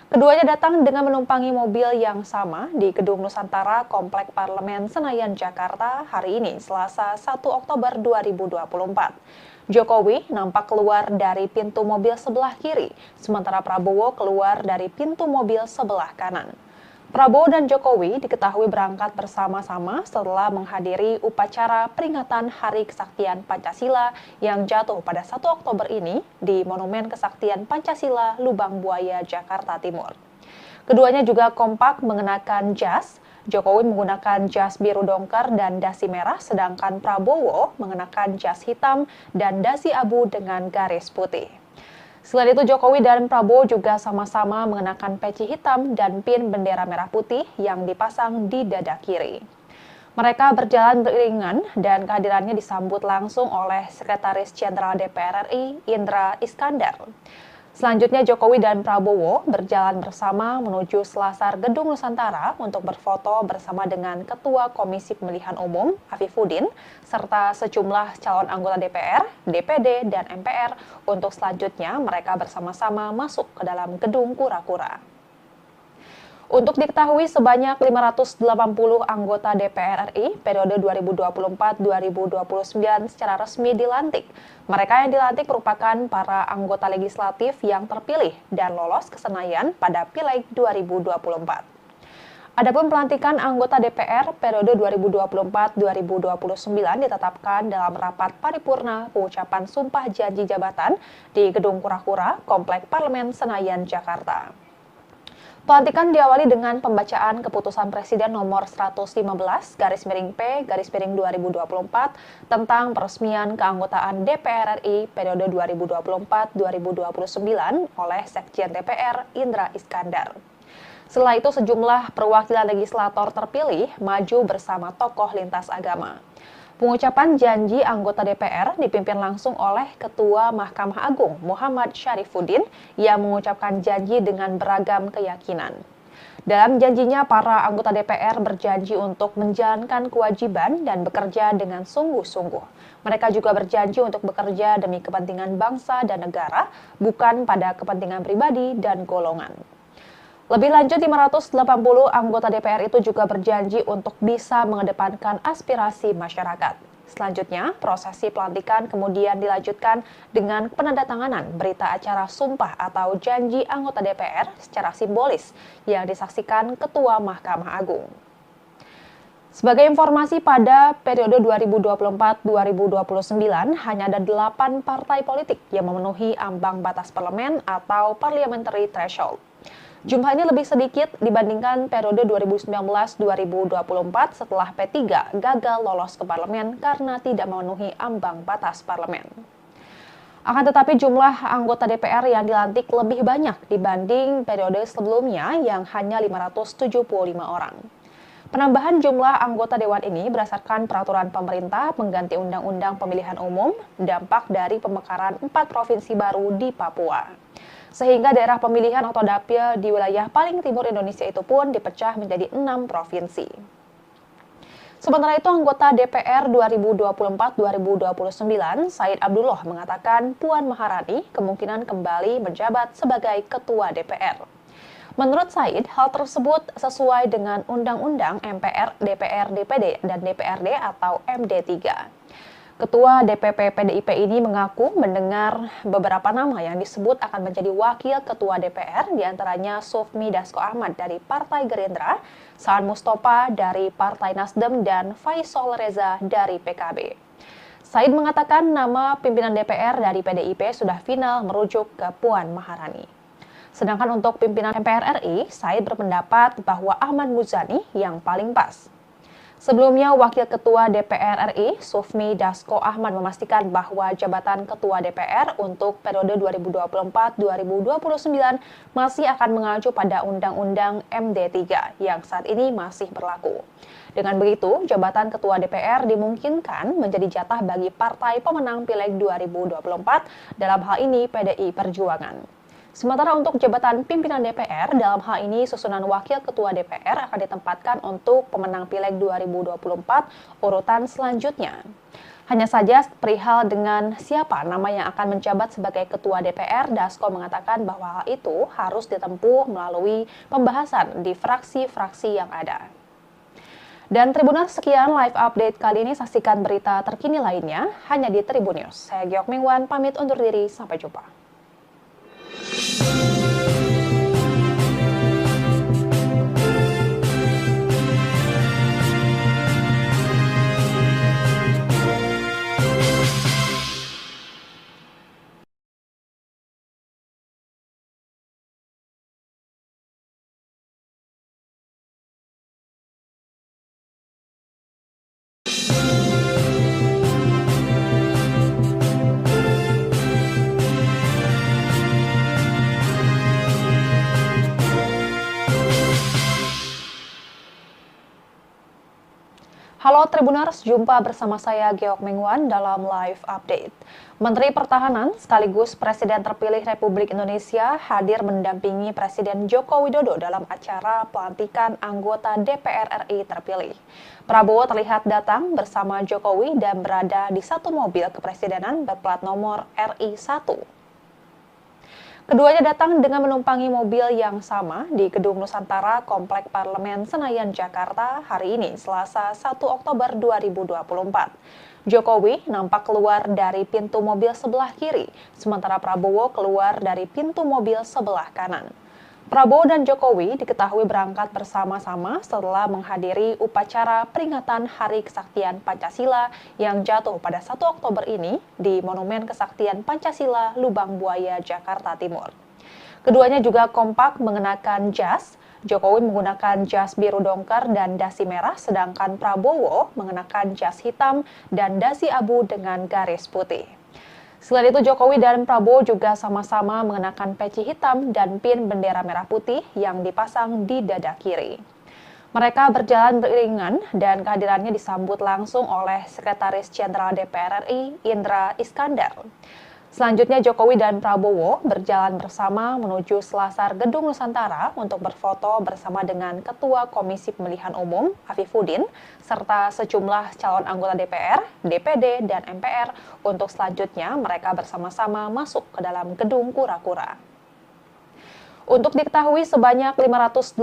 Keduanya datang dengan menumpangi mobil yang sama di Gedung Nusantara Komplek Parlemen Senayan, Jakarta hari ini, Selasa 1 Oktober 2024. Jokowi nampak keluar dari pintu mobil sebelah kiri, sementara Prabowo keluar dari pintu mobil sebelah kanan. Prabowo dan Jokowi diketahui berangkat bersama-sama setelah menghadiri upacara peringatan Hari Kesaktian Pancasila yang jatuh pada 1 Oktober ini di Monumen Kesaktian Pancasila, Lubang Buaya, Jakarta Timur. Keduanya juga kompak mengenakan jas. Jokowi menggunakan jas biru dongker dan dasi merah, sedangkan Prabowo mengenakan jas hitam dan dasi abu dengan garis putih. Selain itu, Jokowi dan Prabowo juga sama-sama mengenakan peci hitam dan pin bendera merah putih yang dipasang di dada kiri. Mereka berjalan beriringan dan kehadirannya disambut langsung oleh Sekretaris Jenderal DPR RI, Indra Iskandar. Selanjutnya, Jokowi dan Prabowo berjalan bersama menuju selasar Gedung Nusantara untuk berfoto bersama dengan Ketua Komisi Pemilihan Umum, Afifuddin, serta sejumlah calon anggota DPR, DPD, dan MPR untuk selanjutnya mereka bersama-sama masuk ke dalam Gedung Kura-Kura. Untuk diketahui, sebanyak 580 anggota DPR RI periode 2024-2029 secara resmi dilantik. Mereka yang dilantik merupakan para anggota legislatif yang terpilih dan lolos ke Senayan pada Pileg 2024. Adapun pelantikan anggota DPR periode 2024-2029 ditetapkan dalam rapat paripurna pengucapan sumpah janji jabatan di Gedung Kura-Kura, Komplek Parlemen Senayan, Jakarta. Pelantikan diawali dengan pembacaan keputusan Presiden nomor 115/P/2024 tentang peresmian keanggotaan DPR RI periode 2024-2029 oleh Sekjen DPR Indra Iskandar. Setelah itu, sejumlah perwakilan legislator terpilih maju bersama tokoh lintas agama. Pengucapan janji anggota DPR dipimpin langsung oleh Ketua Mahkamah Agung Muhammad Syarifuddin yang mengucapkan janji dengan beragam keyakinan. Dalam janjinya, para anggota DPR berjanji untuk menjalankan kewajiban dan bekerja dengan sungguh-sungguh. Mereka juga berjanji untuk bekerja demi kepentingan bangsa dan negara, bukan pada kepentingan pribadi dan golongan. Lebih lanjut, 580 anggota DPR itu juga berjanji untuk bisa mengedepankan aspirasi masyarakat. Selanjutnya, prosesi pelantikan kemudian dilanjutkan dengan penandatanganan berita acara sumpah atau janji anggota DPR secara simbolis yang disaksikan Ketua Mahkamah Agung. Sebagai informasi, pada periode 2024-2029 hanya ada 8 partai politik yang memenuhi ambang batas parlemen atau parliamentary threshold. Jumlah ini lebih sedikit dibandingkan periode 2019-2024 setelah P3 gagal lolos ke parlemen karena tidak memenuhi ambang batas parlemen. Akan tetapi jumlah anggota DPR yang dilantik lebih banyak dibanding periode sebelumnya yang hanya 575 orang. Penambahan jumlah anggota dewan ini berdasarkan peraturan pemerintah pengganti Undang-Undang Pemilihan Umum, dampak dari pemekaran 4 provinsi baru di Papua. Sehingga daerah pemilihan atau dapil di wilayah paling timur Indonesia itu pun dipecah menjadi 6 provinsi. Sementara itu, anggota DPR 2024-2029, Said Abdullah mengatakan Puan Maharani kemungkinan kembali menjabat sebagai Ketua DPR. Menurut Said, hal tersebut sesuai dengan Undang-Undang MPR, DPR, DPD, dan DPRD atau MD3. Ketua DPP PDIP ini mengaku mendengar beberapa nama yang disebut akan menjadi wakil ketua DPR, diantaranya Sufmi Dasko Ahmad dari Partai Gerindra, Saan Mustafa dari Partai Nasdem, dan Faisal Reza dari PKB. Said mengatakan nama pimpinan DPR dari PDIP sudah final merujuk ke Puan Maharani. Sedangkan untuk pimpinan MPR RI, Said berpendapat bahwa Ahmad Muzani yang paling pas. Sebelumnya, Wakil Ketua DPR RI, Sufmi Dasko Ahmad memastikan bahwa jabatan Ketua DPR untuk periode 2024-2029 masih akan mengacu pada Undang-Undang MD3 yang saat ini masih berlaku. Dengan begitu, jabatan Ketua DPR dimungkinkan menjadi jatah bagi partai pemenang Pileg 2024, dalam hal ini PDI Perjuangan. Sementara untuk jabatan pimpinan DPR, dalam hal ini susunan Wakil Ketua DPR akan ditempatkan untuk pemenang Pileg 2024 urutan selanjutnya. Hanya saja perihal dengan siapa nama yang akan menjabat sebagai Ketua DPR, Dasko mengatakan bahwa hal itu harus ditempuh melalui pembahasan di fraksi-fraksi yang ada. Dan Tribuners, sekian live update kali ini. Saksikan berita terkini lainnya hanya di Tribun News. Saya Giok Mingwan, pamit undur diri. Sampai jumpa. Halo Tribuners, jumpa bersama saya Geok Mengwan dalam live update. Menteri Pertahanan sekaligus Presiden terpilih Republik Indonesia hadir mendampingi Presiden Joko Widodo dalam acara pelantikan anggota DPR RI terpilih. Prabowo terlihat datang bersama Jokowi dan berada di satu mobil kepresidenan berplat nomor RI 1. Keduanya datang dengan menumpangi mobil yang sama di Gedung Nusantara Komplek Parlemen Senayan, Jakarta hari ini, Selasa 1 Oktober 2024. Jokowi nampak keluar dari pintu mobil sebelah kiri, sementara Prabowo keluar dari pintu mobil sebelah kanan. Prabowo dan Jokowi diketahui berangkat bersama-sama setelah menghadiri upacara peringatan Hari Kesaktian Pancasila yang jatuh pada 1 Oktober ini di Monumen Kesaktian Pancasila Lubang Buaya, Jakarta Timur. Keduanya juga kompak mengenakan jas. Jokowi menggunakan jas biru dongker dan dasi merah, sedangkan Prabowo mengenakan jas hitam dan dasi abu dengan garis putih. Selain itu, Jokowi dan Prabowo juga sama-sama mengenakan peci hitam dan pin bendera merah putih yang dipasang di dada kiri. Mereka berjalan beriringan dan kehadirannya disambut langsung oleh Sekretaris Jenderal DPR RI, Indra Iskandar. Selanjutnya, Jokowi dan Prabowo berjalan bersama menuju selasar Gedung Nusantara untuk berfoto bersama dengan Ketua Komisi Pemilihan Umum, Afifuddin, serta sejumlah calon anggota DPR, DPD, dan MPR untuk selanjutnya mereka bersama-sama masuk ke dalam Gedung Kura-Kura. Untuk diketahui, sebanyak 580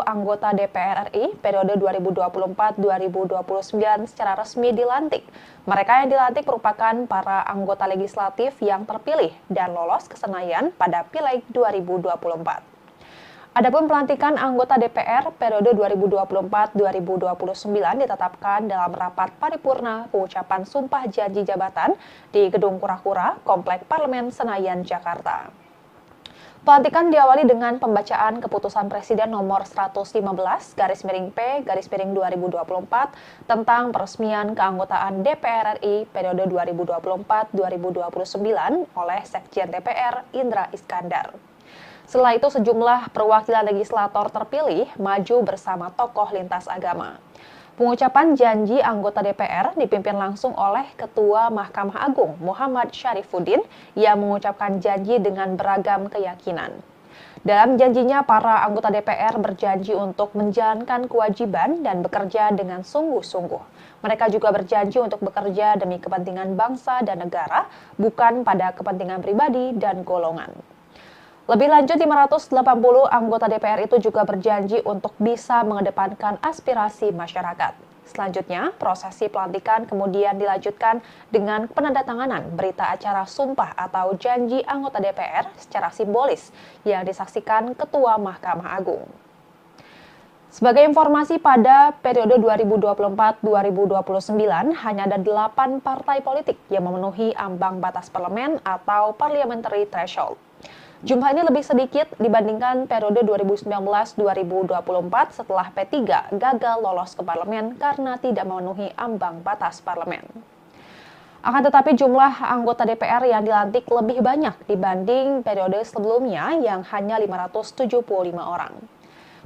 anggota DPR RI periode 2024-2029 secara resmi dilantik. Mereka yang dilantik merupakan para anggota legislatif yang terpilih dan lolos ke Senayan pada Pileg 2024. Adapun pelantikan anggota DPR periode 2024-2029 ditetapkan dalam rapat paripurna pengucapan sumpah janji jabatan di Gedung Kura-Kura, Komplek Parlemen Senayan, Jakarta. Pelantikan diawali dengan pembacaan keputusan Presiden nomor 115/P/2024 tentang peresmian keanggotaan DPR RI periode 2024-2029 oleh Sekjen DPR Indra Iskandar. Setelah itu, sejumlah perwakilan legislator terpilih maju bersama tokoh lintas agama. Pengucapan janji anggota DPR dipimpin langsung oleh Ketua Mahkamah Agung Muhammad Syarifuddin yang mengucapkan janji dengan beragam keyakinan. Dalam janjinya, para anggota DPR berjanji untuk menjalankan kewajiban dan bekerja dengan sungguh-sungguh. Mereka juga berjanji untuk bekerja demi kepentingan bangsa dan negara, bukan pada kepentingan pribadi dan golongan. Lebih lanjut, 580 anggota DPR itu juga berjanji untuk bisa mengedepankan aspirasi masyarakat. Selanjutnya, prosesi pelantikan kemudian dilanjutkan dengan penandatanganan berita acara sumpah atau janji anggota DPR secara simbolis yang disaksikan Ketua Mahkamah Agung. Sebagai informasi, pada periode 2024-2029 hanya ada 8 partai politik yang memenuhi ambang batas parlemen atau parliamentary threshold. Jumlah ini lebih sedikit dibandingkan periode 2019-2024 setelah P3 gagal lolos ke parlemen karena tidak memenuhi ambang batas parlemen. Akan tetapi jumlah anggota DPR yang dilantik lebih banyak dibanding periode sebelumnya yang hanya 575 orang.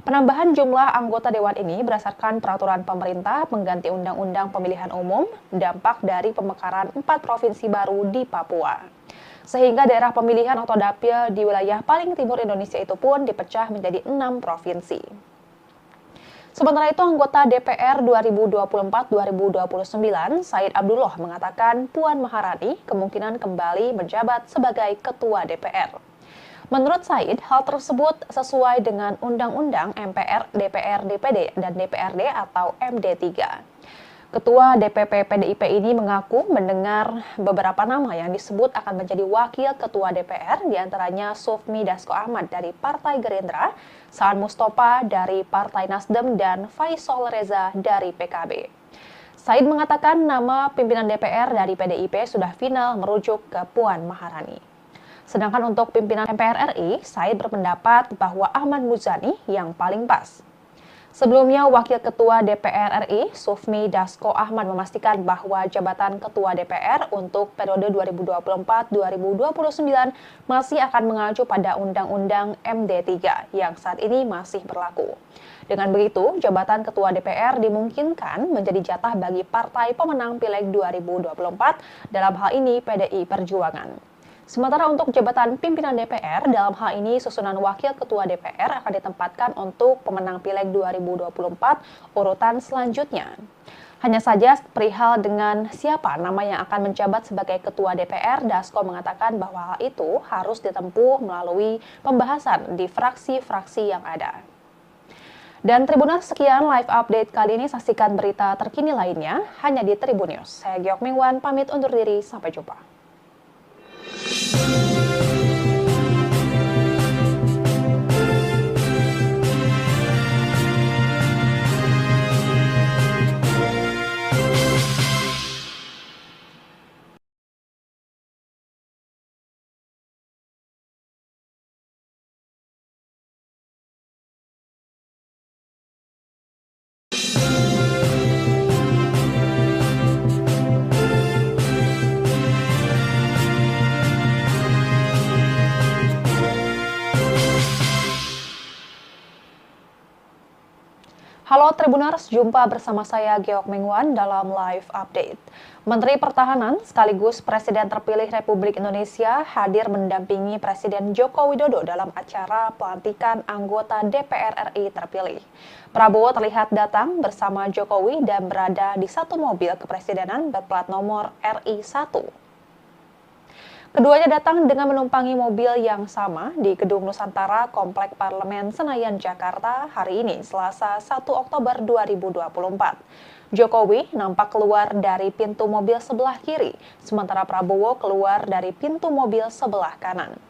Penambahan jumlah anggota dewan ini berdasarkan peraturan pemerintah pengganti Undang-Undang Pemilihan Umum, dampak dari pemekaran 4 provinsi baru di Papua. Sehingga daerah pemilihan atau dapil di wilayah paling timur Indonesia itu pun dipecah menjadi 6 provinsi. Sementara itu, anggota DPR 2024-2029, Said Abdullah mengatakan Puan Maharani kemungkinan kembali menjabat sebagai Ketua DPR. Menurut Said, hal tersebut sesuai dengan Undang-Undang MPR, DPR, DPD, dan DPRD atau MD3. Ketua DPP PDIP ini mengaku mendengar beberapa nama yang disebut akan menjadi wakil ketua DPR, diantaranya Sufmi Dasko Ahmad dari Partai Gerindra, Saan Mustafa dari Partai Nasdem, dan Faisal Reza dari PKB. Said mengatakan nama pimpinan DPR dari PDIP sudah final merujuk ke Puan Maharani. Sedangkan untuk pimpinan MPR RI, Said berpendapat bahwa Ahmad Muzani yang paling pas. Sebelumnya, Wakil Ketua DPR RI, Sufmi Dasko Ahmad memastikan bahwa jabatan Ketua DPR untuk periode 2024-2029 masih akan mengacu pada Undang-Undang MD3 yang saat ini masih berlaku. Dengan begitu, jabatan Ketua DPR dimungkinkan menjadi jatah bagi partai pemenang Pileg 2024, dalam hal ini PDI Perjuangan. Sementara untuk jabatan pimpinan DPR, dalam hal ini susunan Wakil Ketua DPR akan ditempatkan untuk pemenang Pileg 2024 urutan selanjutnya. Hanya saja perihal dengan siapa nama yang akan menjabat sebagai Ketua DPR, Dasko mengatakan bahwa hal itu harus ditempuh melalui pembahasan di fraksi-fraksi yang ada. Dan Tribuners, sekian live update kali ini. Saksikan berita terkini lainnya hanya di Tribun News. Saya Giok Mingwan, pamit undur diri. Sampai jumpa. Halo Tribuners, jumpa bersama saya Giok Mingwan dalam live update. Menteri Pertahanan sekaligus Presiden terpilih Republik Indonesia hadir mendampingi Presiden Joko Widodo dalam acara pelantikan anggota DPR RI terpilih. Prabowo terlihat datang bersama Jokowi dan berada di satu mobil kepresidenan berplat nomor RI 1. Keduanya datang dengan menumpangi mobil yang sama di Gedung Nusantara Komplek Parlemen Senayan, Jakarta hari ini, Selasa 1 Oktober 2024. Jokowi nampak keluar dari pintu mobil sebelah kiri, sementara Prabowo keluar dari pintu mobil sebelah kanan.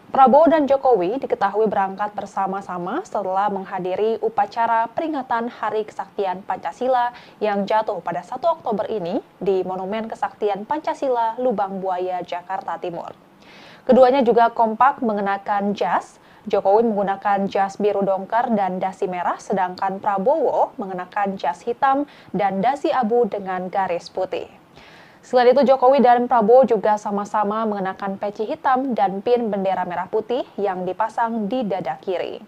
Prabowo dan Jokowi diketahui berangkat bersama-sama setelah menghadiri upacara peringatan Hari Kesaktian Pancasila yang jatuh pada 1 Oktober ini di Monumen Kesaktian Pancasila, Lubang Buaya, Jakarta Timur. Keduanya juga kompak mengenakan jas. Jokowi menggunakan jas biru dongker dan dasi merah, sedangkan Prabowo mengenakan jas hitam dan dasi abu dengan garis putih. Selain itu, Jokowi dan Prabowo juga sama-sama mengenakan peci hitam dan pin bendera merah putih yang dipasang di dada kiri.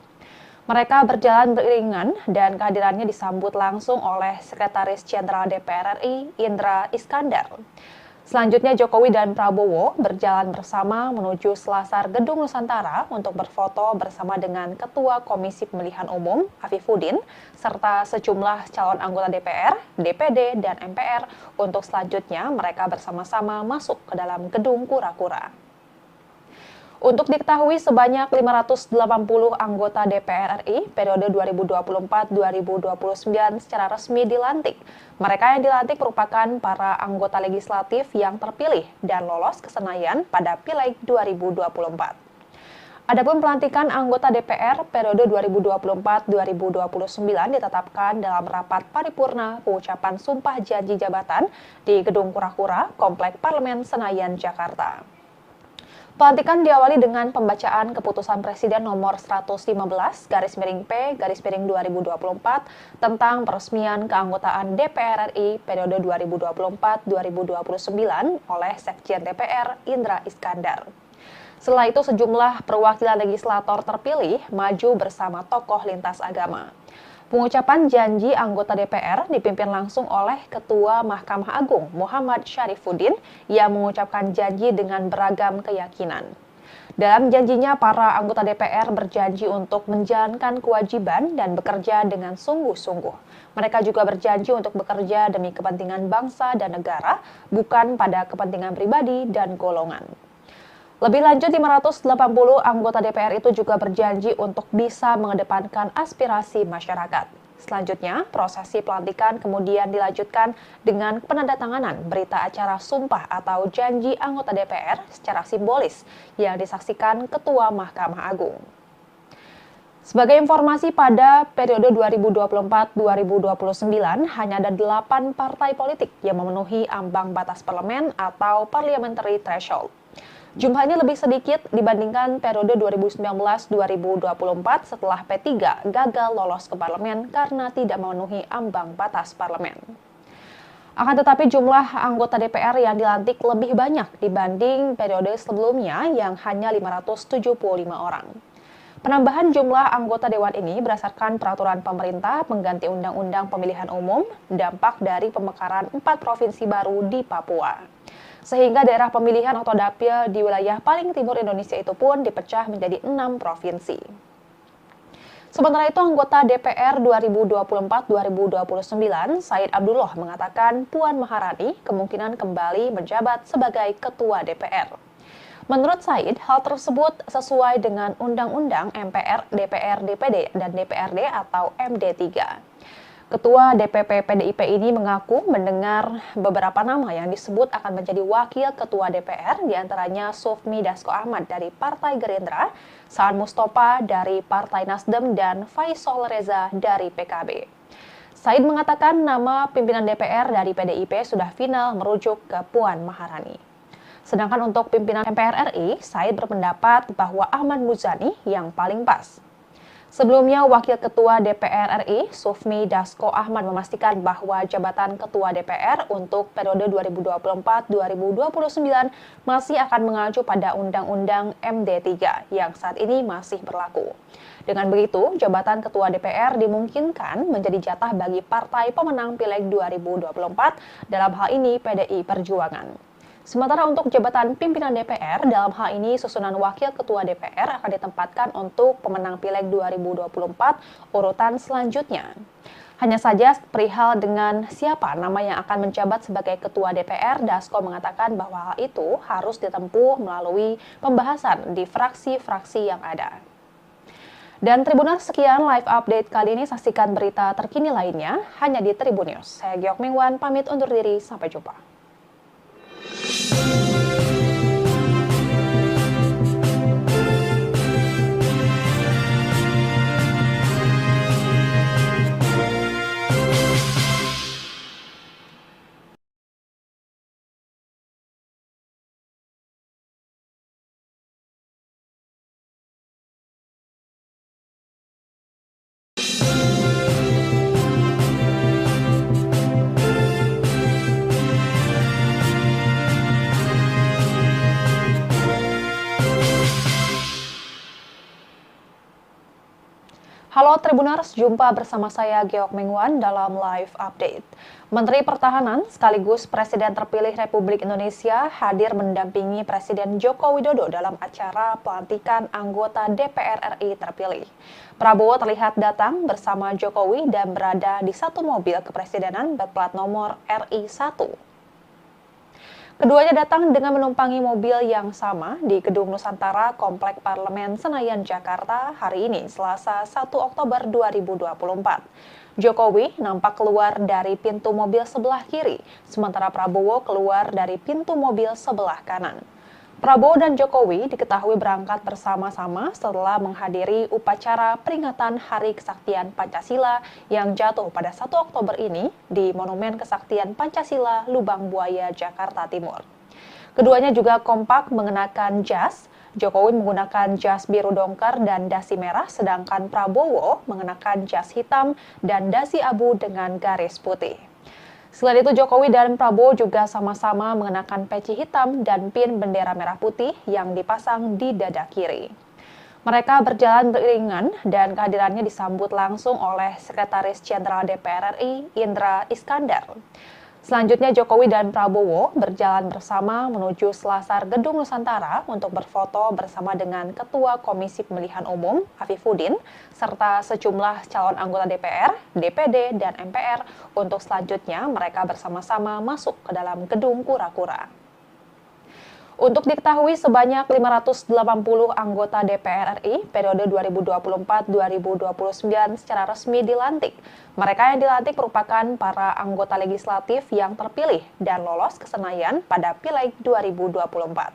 Mereka berjalan beriringan dan kehadirannya disambut langsung oleh Sekretaris Jenderal DPR RI, Indra Iskandar. Selanjutnya, Jokowi dan Prabowo berjalan bersama menuju selasar Gedung Nusantara untuk berfoto bersama dengan Ketua Komisi Pemilihan Umum, Afifuddin, serta sejumlah calon anggota DPR, DPD, dan MPR untuk selanjutnya mereka bersama-sama masuk ke dalam Gedung Kura-Kura. Untuk diketahui, sebanyak 580 anggota DPR RI periode 2024-2029 secara resmi dilantik. Mereka yang dilantik merupakan para anggota legislatif yang terpilih dan lolos ke Senayan pada Pileg 2024. Adapun pelantikan anggota DPR periode 2024-2029 ditetapkan dalam rapat paripurna pengucapan sumpah janji jabatan di Gedung Kura-Kura, Komplek Parlemen Senayan, Jakarta. Pelantikan diawali dengan pembacaan keputusan Presiden nomor 115/P/2024 tentang peresmian keanggotaan DPR RI periode 2024-2029 oleh Sekjen DPR Indra Iskandar. Setelah itu, sejumlah perwakilan legislator terpilih maju bersama tokoh lintas agama. Pengucapan janji anggota DPR dipimpin langsung oleh Ketua Mahkamah Agung Muhammad Syarifuddin yang mengucapkan janji dengan beragam keyakinan. Dalam janjinya, para anggota DPR berjanji untuk menjalankan kewajiban dan bekerja dengan sungguh-sungguh. Mereka juga berjanji untuk bekerja demi kepentingan bangsa dan negara, bukan pada kepentingan pribadi dan golongan. Lebih lanjut, 580 anggota DPR itu juga berjanji untuk bisa mengedepankan aspirasi masyarakat. Selanjutnya, prosesi pelantikan kemudian dilanjutkan dengan penandatanganan berita acara sumpah atau janji anggota DPR secara simbolis yang disaksikan Ketua Mahkamah Agung. Sebagai informasi, pada periode 2024-2029 hanya ada 8 partai politik yang memenuhi ambang batas parlemen atau parliamentary threshold. Jumlah ini lebih sedikit dibandingkan periode 2019-2024 setelah P3 gagal lolos ke parlemen karena tidak memenuhi ambang batas parlemen. Akan tetapi jumlah anggota DPR yang dilantik lebih banyak dibanding periode sebelumnya yang hanya 575 orang. Penambahan jumlah anggota dewan ini berdasarkan peraturan pemerintah pengganti Undang-Undang Pemilihan Umum, dampak dari pemekaran 4 provinsi baru di Papua. Sehingga daerah pemilihan atau dapil di wilayah paling timur Indonesia itu pun dipecah menjadi 6 provinsi. Sementara itu, anggota DPR 2024-2029, Said Abdullah mengatakan Puan Maharani kemungkinan kembali menjabat sebagai Ketua DPR. Menurut Said, hal tersebut sesuai dengan Undang-Undang MPR, DPR, DPD, dan DPRD atau MD3. Ketua DPP PDIP ini mengaku mendengar beberapa nama yang disebut akan menjadi wakil ketua DPR, diantaranya Sufmi Dasko Ahmad dari Partai Gerindra, Saan Mustafa dari Partai Nasdem, dan Faisal Reza dari PKB. Said mengatakan nama pimpinan DPR dari PDIP sudah final merujuk ke Puan Maharani. Sedangkan untuk pimpinan MPR RI, Said berpendapat bahwa Ahmad Muzani yang paling pas. Sebelumnya, Wakil Ketua DPR RI, Sufmi Dasko Ahmad memastikan bahwa jabatan Ketua DPR untuk periode 2024-2029 masih akan mengacu pada Undang-Undang MD3 yang saat ini masih berlaku. Dengan begitu, jabatan Ketua DPR dimungkinkan menjadi jatah bagi partai pemenang Pileg 2024, dalam hal ini PDI Perjuangan. Sementara untuk jabatan pimpinan DPR, dalam hal ini susunan Wakil Ketua DPR akan ditempatkan untuk pemenang Pileg 2024 urutan selanjutnya. Hanya saja perihal dengan siapa nama yang akan menjabat sebagai Ketua DPR, Dasko mengatakan bahwa hal itu harus ditempuh melalui pembahasan di fraksi-fraksi yang ada. Dan Tribuners, sekian live update kali ini. Saksikan berita terkini lainnya hanya di Tribun News. Saya Giok Mingwan, pamit undur diri. Sampai jumpa. Halo Tribuners, jumpa bersama saya Giok Mingwan dalam live update. Menteri Pertahanan sekaligus Presiden terpilih Republik Indonesia hadir mendampingi Presiden Joko Widodo dalam acara pelantikan anggota DPR RI terpilih. Prabowo terlihat datang bersama Jokowi dan berada di satu mobil kepresidenan berplat nomor RI1. Keduanya datang dengan menumpangi mobil yang sama di Gedung Nusantara Komplek Parlemen Senayan, Jakarta hari ini, Selasa 1 Oktober 2024. Jokowi nampak keluar dari pintu mobil sebelah kiri, sementara Prabowo keluar dari pintu mobil sebelah kanan. Prabowo dan Jokowi diketahui berangkat bersama-sama setelah menghadiri upacara peringatan Hari Kesaktian Pancasila yang jatuh pada 1 Oktober ini di Monumen Kesaktian Pancasila, Lubang Buaya, Jakarta Timur. Keduanya juga kompak mengenakan jas. Jokowi menggunakan jas biru dongker dan dasi merah, sedangkan Prabowo mengenakan jas hitam dan dasi abu dengan garis putih. Selain itu, Jokowi dan Prabowo juga sama-sama mengenakan peci hitam dan pin bendera merah putih yang dipasang di dada kiri. Mereka berjalan beriringan dan kehadirannya disambut langsung oleh Sekretaris Jenderal DPR RI, Indra Iskandar. Selanjutnya, Jokowi dan Prabowo berjalan bersama menuju selasar Gedung Nusantara untuk berfoto bersama dengan Ketua Komisi Pemilihan Umum, Afifuddin, serta sejumlah calon anggota DPR, DPD, dan MPR untuk selanjutnya mereka bersama-sama masuk ke dalam Gedung Kura-Kura. Untuk diketahui, sebanyak 580 anggota DPR RI periode 2024-2029 secara resmi dilantik. Mereka yang dilantik merupakan para anggota legislatif yang terpilih dan lolos ke Senayan pada Pileg 2024.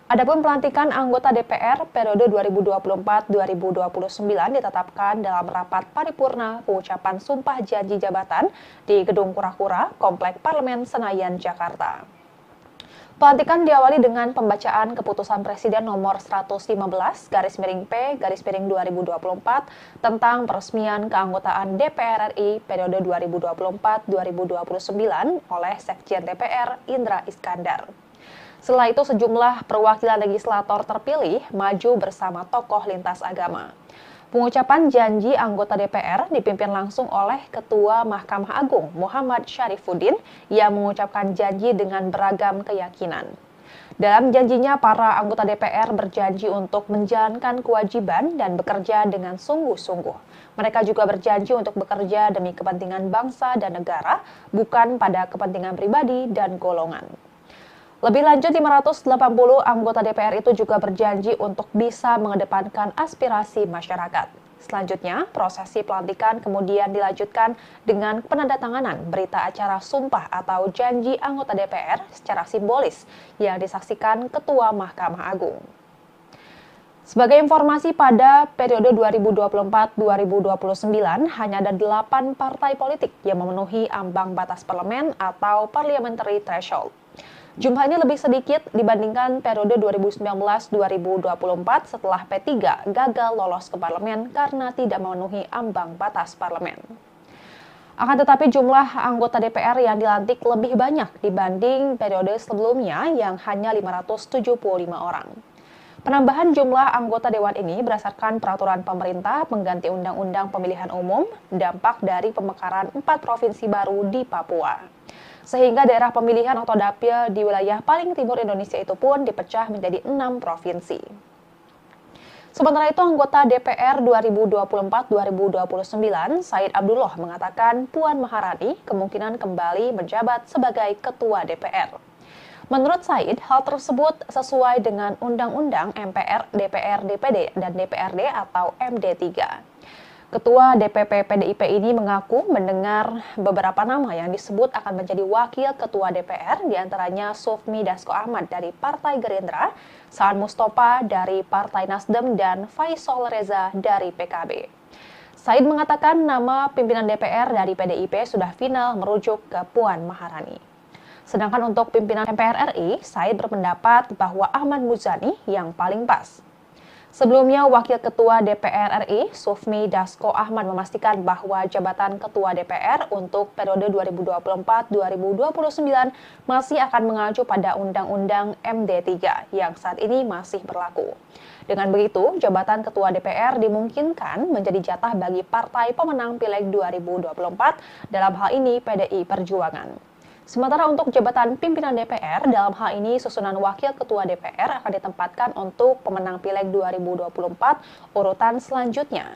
Adapun pelantikan anggota DPR periode 2024-2029 ditetapkan dalam rapat paripurna pengucapan sumpah janji jabatan di Gedung Kura-Kura, Komplek Parlemen Senayan, Jakarta. Pelantikan diawali dengan pembacaan Keputusan Presiden Nomor 115/P/2024 tentang peresmian keanggotaan DPR RI periode 2024-2029 oleh Sekjen DPR Indra Iskandar. Setelah itu sejumlah perwakilan legislator terpilih maju bersama tokoh lintas agama. Pengucapan janji anggota DPR dipimpin langsung oleh Ketua Mahkamah Agung Muhammad Syarifuddin yang mengucapkan janji dengan beragam keyakinan. Dalam janjinya, para anggota DPR berjanji untuk menjalankan kewajiban dan bekerja dengan sungguh-sungguh. Mereka juga berjanji untuk bekerja demi kepentingan bangsa dan negara, bukan pada kepentingan pribadi dan golongan. Lebih lanjut, 580 anggota DPR itu juga berjanji untuk bisa mengedepankan aspirasi masyarakat. Selanjutnya, prosesi pelantikan kemudian dilanjutkan dengan penandatanganan berita acara sumpah atau janji anggota DPR secara simbolis yang disaksikan Ketua Mahkamah Agung. Sebagai informasi, pada periode 2024-2029 hanya ada 8 partai politik yang memenuhi ambang batas parlemen atau parliamentary threshold. Jumlah ini lebih sedikit dibandingkan periode 2019-2024 setelah P3 gagal lolos ke parlemen karena tidak memenuhi ambang batas parlemen. Akan tetapi jumlah anggota DPR yang dilantik lebih banyak dibanding periode sebelumnya yang hanya 575 orang. Penambahan jumlah anggota dewan ini berdasarkan peraturan pemerintah pengganti Undang-Undang Pemilihan Umum, dampak dari pemekaran 4 provinsi baru di Papua. Sehingga daerah pemilihan atau dapil di wilayah paling timur Indonesia itu pun dipecah menjadi 6 provinsi. Sementara itu, anggota DPR 2024-2029, Said Abdullah mengatakan Puan Maharani kemungkinan kembali menjabat sebagai Ketua DPR. Menurut Said, hal tersebut sesuai dengan Undang-Undang MPR, DPR, DPD, dan DPRD atau MD3. Ketua DPP PDIP ini mengaku mendengar beberapa nama yang disebut akan menjadi wakil ketua DPR, diantaranya Sufmi Dasko Ahmad dari Partai Gerindra, Saan Mustafa dari Partai Nasdem, dan Faisal Reza dari PKB. Said mengatakan nama pimpinan DPR dari PDIP sudah final merujuk ke Puan Maharani. Sedangkan untuk pimpinan MPR RI, Said berpendapat bahwa Ahmad Muzani yang paling pas. Sebelumnya, Wakil Ketua DPR RI, Sufmi Dasko Ahmad memastikan bahwa jabatan Ketua DPR untuk periode 2024-2029 masih akan mengacu pada Undang-Undang MD3 yang saat ini masih berlaku. Dengan begitu, jabatan Ketua DPR dimungkinkan menjadi jatah bagi partai pemenang Pileg 2024, dalam hal ini PDI Perjuangan. Sementara untuk jabatan pimpinan DPR, dalam hal ini susunan Wakil Ketua DPR akan ditempatkan untuk pemenang Pileg 2024 urutan selanjutnya.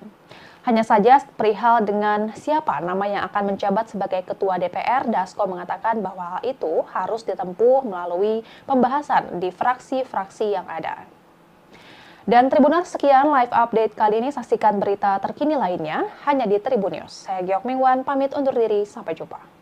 Hanya saja perihal dengan siapa nama yang akan menjabat sebagai Ketua DPR, Dasko mengatakan bahwa hal itu harus ditempuh melalui pembahasan di fraksi-fraksi yang ada. Dan Tribuners, sekian live update kali ini. Saksikan berita terkini lainnya hanya di Tribun News. Saya Giok Mingwan, pamit undur diri. Sampai jumpa.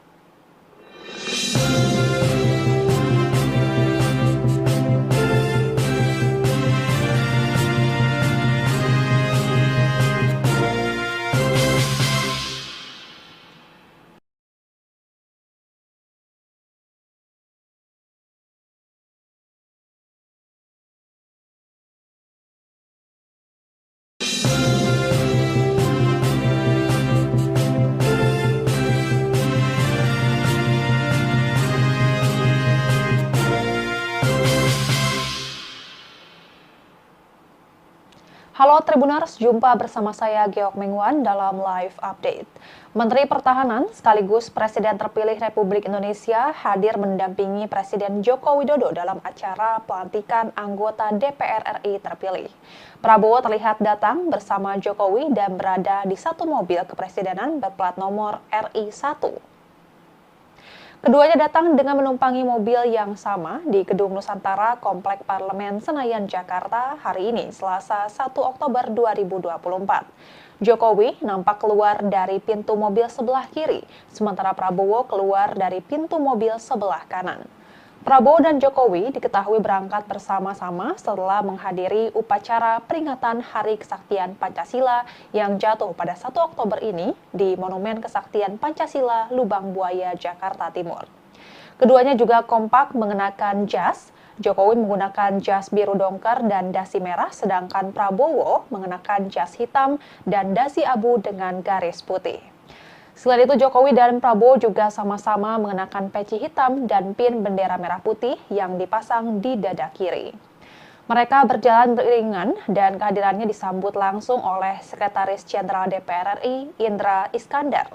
Halo Tribuners, jumpa bersama saya Geok Mengwan dalam live update. Menteri Pertahanan sekaligus Presiden terpilih Republik Indonesia hadir mendampingi Presiden Joko Widodo dalam acara pelantikan anggota DPR RI terpilih. Prabowo terlihat datang bersama Jokowi dan berada di satu mobil kepresidenan berplat nomor RI1. Keduanya datang dengan menumpangi mobil yang sama di Gedung Nusantara Komplek Parlemen Senayan, Jakarta hari ini, Selasa 1 Oktober 2024. Jokowi nampak keluar dari pintu mobil sebelah kiri, sementara Prabowo keluar dari pintu mobil sebelah kanan. Prabowo dan Jokowi diketahui berangkat bersama-sama setelah menghadiri upacara peringatan Hari Kesaktian Pancasila yang jatuh pada 1 Oktober ini di Monumen Kesaktian Pancasila, Lubang Buaya, Jakarta Timur. Keduanya juga kompak mengenakan jas. Jokowi menggunakan jas biru dongker dan dasi merah, sedangkan Prabowo mengenakan jas hitam dan dasi abu dengan garis putih. Selain itu, Jokowi dan Prabowo juga sama-sama mengenakan peci hitam dan pin bendera merah putih yang dipasang di dada kiri. Mereka berjalan beriringan dan kehadirannya disambut langsung oleh Sekretaris Jenderal DPR RI, Indra Iskandar.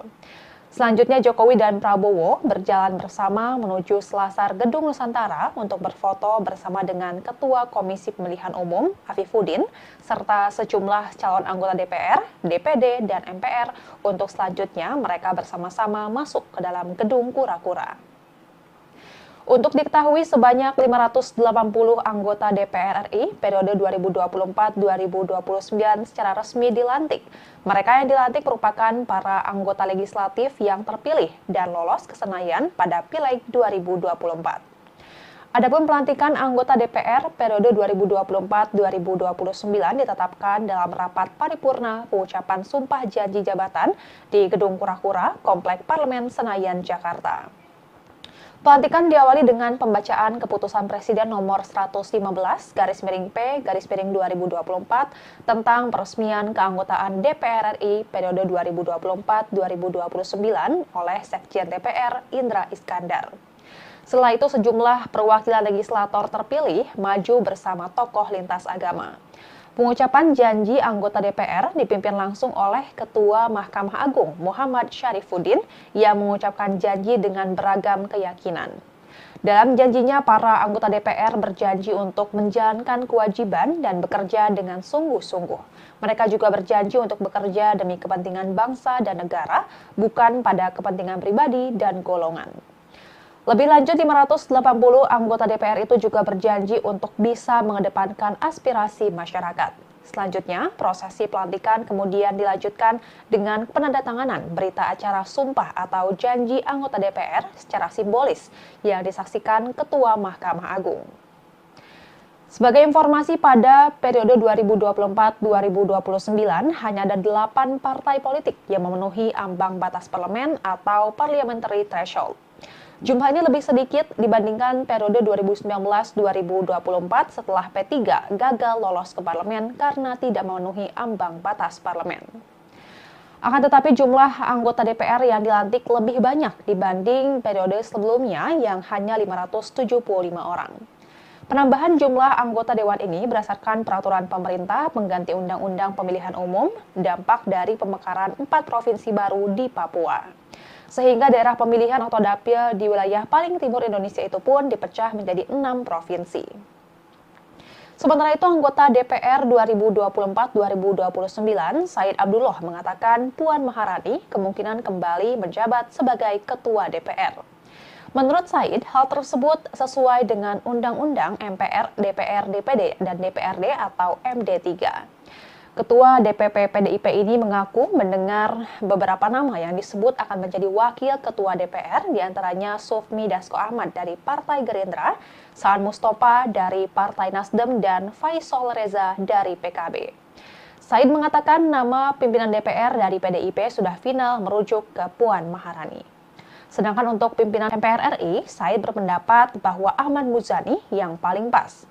Selanjutnya, Jokowi dan Prabowo berjalan bersama menuju selasar Gedung Nusantara untuk berfoto bersama dengan Ketua Komisi Pemilihan Umum, Afifuddin, serta sejumlah calon anggota DPR, DPD, dan MPR untuk selanjutnya mereka bersama-sama masuk ke dalam Gedung Kura-Kura. Untuk diketahui, sebanyak 580 anggota DPR RI periode 2024-2029 secara resmi dilantik. Mereka yang dilantik merupakan para anggota legislatif yang terpilih dan lolos ke Senayan pada Pileg 2024. Adapun pelantikan anggota DPR periode 2024-2029 ditetapkan dalam rapat paripurna pengucapan sumpah janji jabatan di Gedung Kura-Kura, Komplek Parlemen Senayan, Jakarta. Pelantikan diawali dengan pembacaan keputusan Presiden nomor 115/P/2024 tentang peresmian keanggotaan DPR RI periode 2024-2029 oleh Sekjen DPR Indra Iskandar. Setelah itu sejumlah perwakilan legislator terpilih maju bersama tokoh lintas agama. Pengucapan janji anggota DPR dipimpin langsung oleh Ketua Mahkamah Agung Muhammad Syarifuddin yang mengucapkan janji dengan beragam keyakinan. Dalam janjinya, para anggota DPR berjanji untuk menjalankan kewajiban dan bekerja dengan sungguh-sungguh. Mereka juga berjanji untuk bekerja demi kepentingan bangsa dan negara, bukan pada kepentingan pribadi dan golongan. Lebih lanjut, 580 anggota DPR itu juga berjanji untuk bisa mengedepankan aspirasi masyarakat. Selanjutnya, prosesi pelantikan kemudian dilanjutkan dengan penandatanganan berita acara sumpah atau janji anggota DPR secara simbolis yang disaksikan Ketua Mahkamah Agung. Sebagai informasi, pada periode 2024-2029 hanya ada 8 partai politik yang memenuhi ambang batas parlemen atau parliamentary threshold. Jumlah ini lebih sedikit dibandingkan periode 2019-2024 setelah P3 gagal lolos ke parlemen karena tidak memenuhi ambang batas parlemen. Akan tetapi jumlah anggota DPR yang dilantik lebih banyak dibanding periode sebelumnya yang hanya 575 orang. Penambahan jumlah anggota dewan ini berdasarkan peraturan pemerintah pengganti Undang-Undang Pemilihan Umum, dampak dari pemekaran 4 provinsi baru di Papua. Sehingga daerah pemilihan atau dapil di wilayah paling timur Indonesia itu pun dipecah menjadi 6 provinsi. Sementara itu, anggota DPR 2024-2029, Said Abdullah mengatakan Puan Maharani kemungkinan kembali menjabat sebagai Ketua DPR. Menurut Said, hal tersebut sesuai dengan Undang-Undang MPR, DPR, DPD, dan DPRD atau MD3. Ketua DPP PDIP ini mengaku mendengar beberapa nama yang disebut akan menjadi wakil ketua DPR, diantaranya Sufmi Dasko Ahmad dari Partai Gerindra, Saan Mustafa dari Partai Nasdem, dan Faisal Reza dari PKB. Said mengatakan nama pimpinan DPR dari PDIP sudah final merujuk ke Puan Maharani. Sedangkan untuk pimpinan MPR RI, Said berpendapat bahwa Ahmad Muzani yang paling pas.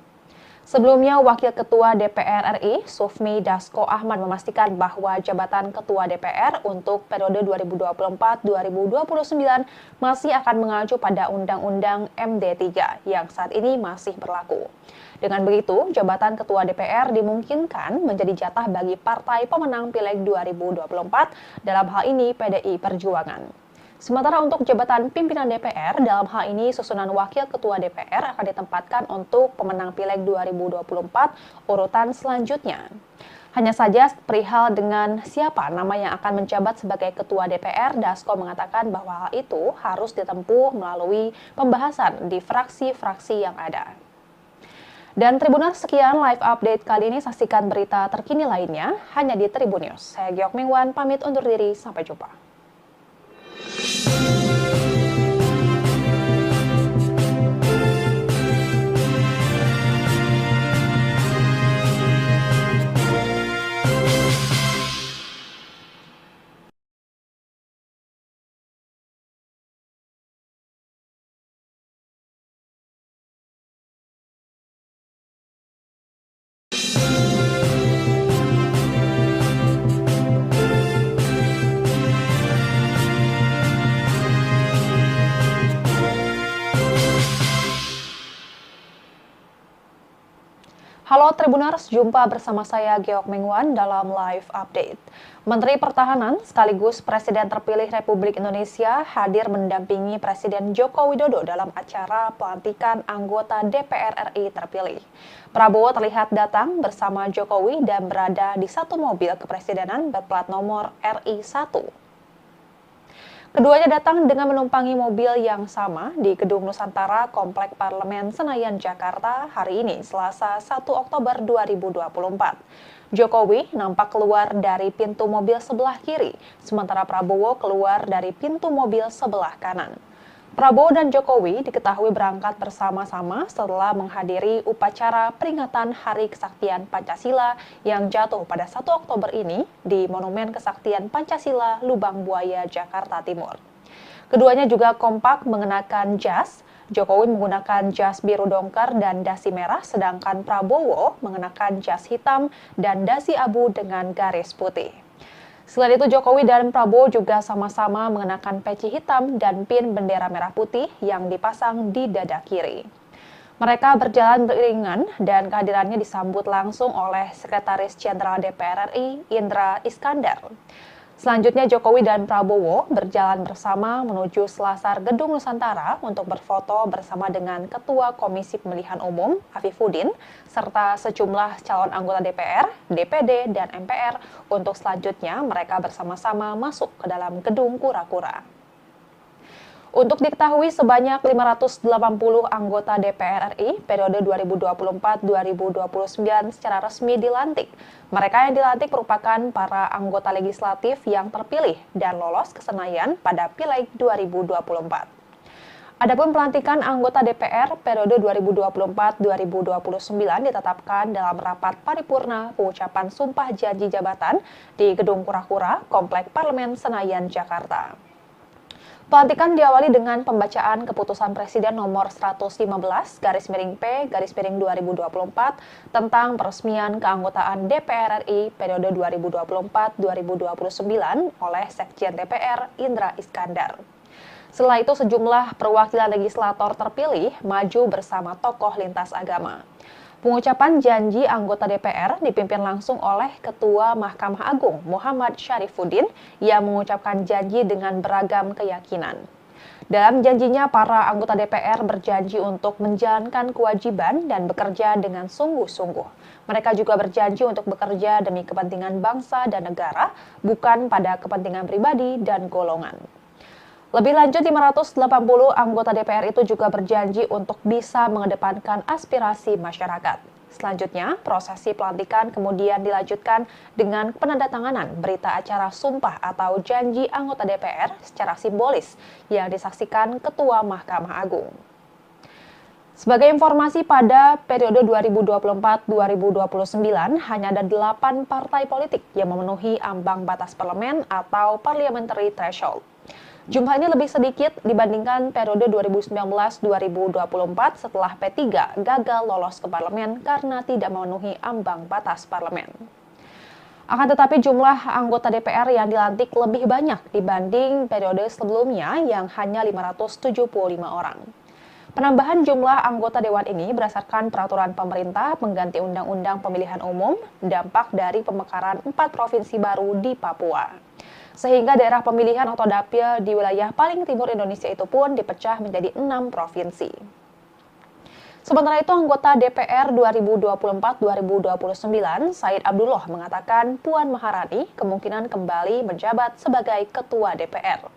Sebelumnya, Wakil Ketua DPR RI, Sufmi Dasko Ahmad memastikan bahwa jabatan Ketua DPR untuk periode 2024-2029 masih akan mengacu pada Undang-Undang MD3 yang saat ini masih berlaku. Dengan begitu, jabatan Ketua DPR dimungkinkan menjadi jatah bagi partai pemenang Pileg 2024, dalam hal ini PDI Perjuangan. Sementara untuk jabatan pimpinan DPR, dalam hal ini susunan Wakil Ketua DPR akan ditempatkan untuk pemenang Pileg 2024 urutan selanjutnya. Hanya saja perihal dengan siapa nama yang akan menjabat sebagai Ketua DPR, Dasko mengatakan bahwa hal itu harus ditempuh melalui pembahasan di fraksi-fraksi yang ada. Dan Tribuners, sekian live update kali ini. Saksikan berita terkini lainnya hanya di Tribun News. Saya Giok Mingwan, pamit undur diri. Sampai jumpa. Halo Tribuners, jumpa bersama saya Geok Mengwan dalam Live Update. Menteri Pertahanan sekaligus Presiden terpilih Republik Indonesia hadir mendampingi Presiden Joko Widodo dalam acara pelantikan anggota DPR RI terpilih. Prabowo terlihat datang bersama Jokowi dan berada di satu mobil kepresidenan berplat nomor RI 1. Keduanya datang dengan menumpangi mobil yang sama di Gedung Nusantara Komplek Parlemen Senayan, Jakarta hari ini, Selasa 1 Oktober 2024. Jokowi nampak keluar dari pintu mobil sebelah kiri, sementara Prabowo keluar dari pintu mobil sebelah kanan. Prabowo dan Jokowi diketahui berangkat bersama-sama setelah menghadiri upacara peringatan Hari Kesaktian Pancasila yang jatuh pada 1 Oktober ini di Monumen Kesaktian Pancasila Lubang Buaya, Jakarta Timur. Keduanya juga kompak mengenakan jas. Jokowi menggunakan jas biru dongker dan dasi merah, sedangkan Prabowo mengenakan jas hitam dan dasi abu dengan garis putih. Selain itu, Jokowi dan Prabowo juga sama-sama mengenakan peci hitam dan pin bendera merah putih yang dipasang di dada kiri. Mereka berjalan beriringan dan kehadirannya disambut langsung oleh Sekretaris Jenderal DPR RI, Indra Iskandar. Selanjutnya, Jokowi dan Prabowo berjalan bersama menuju selasar Gedung Nusantara untuk berfoto bersama dengan Ketua Komisi Pemilihan Umum, Afifuddin, serta sejumlah calon anggota DPR, DPD, dan MPR untuk selanjutnya mereka bersama-sama masuk ke dalam Gedung Kura-Kura. Untuk diketahui, sebanyak 580 anggota DPR RI periode 2024-2029 secara resmi dilantik. Mereka yang dilantik merupakan para anggota legislatif yang terpilih dan lolos ke Senayan pada Pileg 2024. Adapun pelantikan anggota DPR periode 2024-2029 ditetapkan dalam rapat paripurna pengucapan sumpah janji jabatan di Gedung Kura-Kura, Komplek Parlemen Senayan, Jakarta. Pelantikan diawali dengan pembacaan keputusan Presiden nomor 115/P/2024 tentang peresmian keanggotaan DPR RI periode 2024-2029 oleh Sekjen DPR Indra Iskandar. Setelah itu, sejumlah perwakilan legislator terpilih maju bersama tokoh lintas agama. Pengucapan janji anggota DPR dipimpin langsung oleh Ketua Mahkamah Agung Muhammad Syarifuddin yang mengucapkan janji dengan beragam keyakinan. Dalam janjinya, para anggota DPR berjanji untuk menjalankan kewajiban dan bekerja dengan sungguh-sungguh. Mereka juga berjanji untuk bekerja demi kepentingan bangsa dan negara, bukan pada kepentingan pribadi dan golongan. Lebih lanjut, 580 anggota DPR itu juga berjanji untuk bisa mengedepankan aspirasi masyarakat. Selanjutnya, prosesi pelantikan kemudian dilanjutkan dengan penandatanganan berita acara sumpah atau janji anggota DPR secara simbolis yang disaksikan Ketua Mahkamah Agung. Sebagai informasi, pada periode 2024-2029 hanya ada 8 partai politik yang memenuhi ambang batas parlemen atau parliamentary threshold. Jumlahnya lebih sedikit dibandingkan periode 2019-2024 setelah P3 gagal lolos ke parlemen karena tidak memenuhi ambang batas parlemen. Akan tetapi jumlah anggota DPR yang dilantik lebih banyak dibanding periode sebelumnya yang hanya 575 orang. Penambahan jumlah anggota dewan ini berdasarkan peraturan pemerintah pengganti Undang-Undang Pemilihan Umum, dampak dari pemekaran 4 provinsi baru di Papua. Sehingga daerah pemilihan atau dapil di wilayah paling timur Indonesia itu pun dipecah menjadi 6 provinsi. Sementara itu, anggota DPR 2024-2029, Said Abdullah mengatakan Puan Maharani kemungkinan kembali menjabat sebagai Ketua DPR.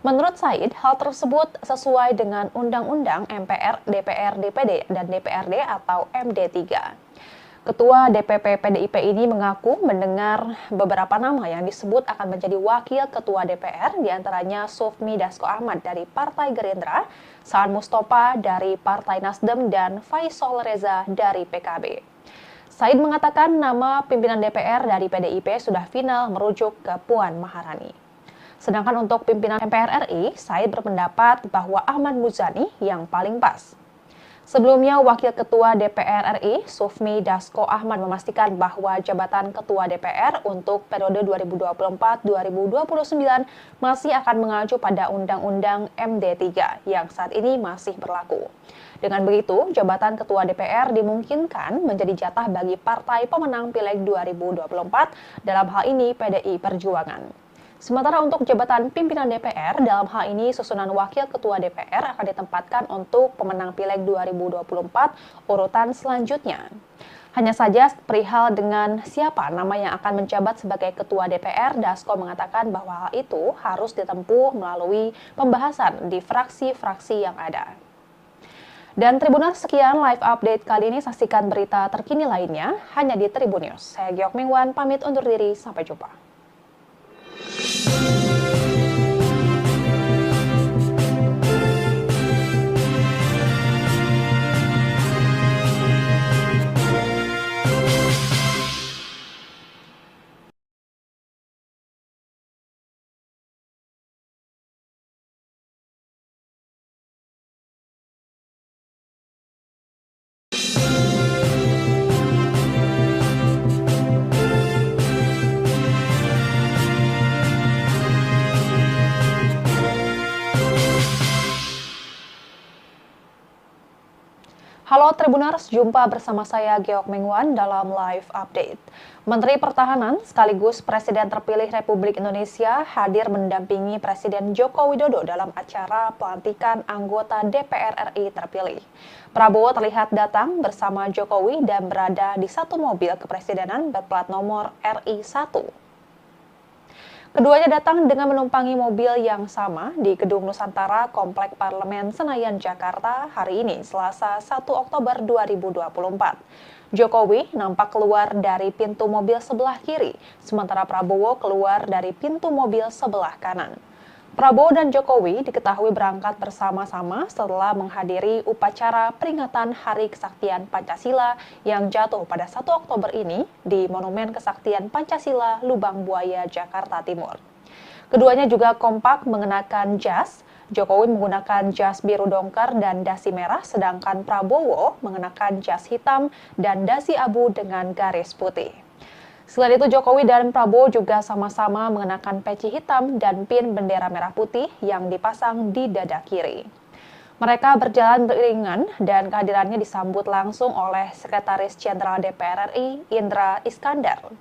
Menurut Said, hal tersebut sesuai dengan Undang-Undang MPR, DPR, DPD, dan DPRD atau MD3. Ketua DPP PDIP ini mengaku mendengar beberapa nama yang disebut akan menjadi wakil ketua DPR, diantaranya Sufmi Dasko Ahmad dari Partai Gerindra, Saan Mustafa dari Partai Nasdem, dan Faisal Reza dari PKB. Said mengatakan nama pimpinan DPR dari PDIP sudah final merujuk ke Puan Maharani. Sedangkan untuk pimpinan MPR RI, Said berpendapat bahwa Ahmad Muzani yang paling pas. Sebelumnya, Wakil Ketua DPR RI, Sufmi Dasko Ahmad memastikan bahwa jabatan Ketua DPR untuk periode 2024-2029 masih akan mengacu pada Undang-Undang MD3 yang saat ini masih berlaku. Dengan begitu, jabatan Ketua DPR dimungkinkan menjadi jatah bagi partai pemenang Pileg 2024, dalam hal ini PDI Perjuangan. Sementara untuk jabatan pimpinan DPR, dalam hal ini susunan Wakil Ketua DPR akan ditempatkan untuk pemenang Pileg 2024 urutan selanjutnya. Hanya saja perihal dengan siapa nama yang akan menjabat sebagai Ketua DPR, Dasko mengatakan bahwa hal itu harus ditempuh melalui pembahasan di fraksi-fraksi yang ada. Dan Tribuners, sekian live update kali ini. Saksikan berita terkini lainnya hanya di Tribun News. Saya Giok Mingwan, pamit undur diri. Sampai jumpa. Halo Tribuners, jumpa bersama saya Geok Mingwan dalam live update. Menteri Pertahanan sekaligus Presiden terpilih Republik Indonesia hadir mendampingi Presiden Joko Widodo dalam acara pelantikan anggota DPR RI terpilih. Prabowo terlihat datang bersama Jokowi dan berada di satu mobil kepresidenan berplat nomor RI 1. Keduanya datang dengan menumpangi mobil yang sama di Gedung Nusantara Komplek Parlemen Senayan, Jakarta hari ini, Selasa 1 Oktober 2024. Jokowi nampak keluar dari pintu mobil sebelah kiri, sementara Prabowo keluar dari pintu mobil sebelah kanan. Prabowo dan Jokowi diketahui berangkat bersama-sama setelah menghadiri upacara peringatan Hari Kesaktian Pancasila yang jatuh pada 1 Oktober ini di Monumen Kesaktian Pancasila Lubang Buaya, Jakarta Timur. Keduanya juga kompak mengenakan jas. Jokowi menggunakan jas biru dongker dan dasi merah, sedangkan Prabowo mengenakan jas hitam dan dasi abu dengan garis putih. Selain itu, Jokowi dan Prabowo juga sama-sama mengenakan peci hitam dan pin bendera merah putih yang dipasang di dada kiri. Mereka berjalan beriringan dan kehadirannya disambut langsung oleh Sekretaris Jenderal DPR RI, Indra Iskandar.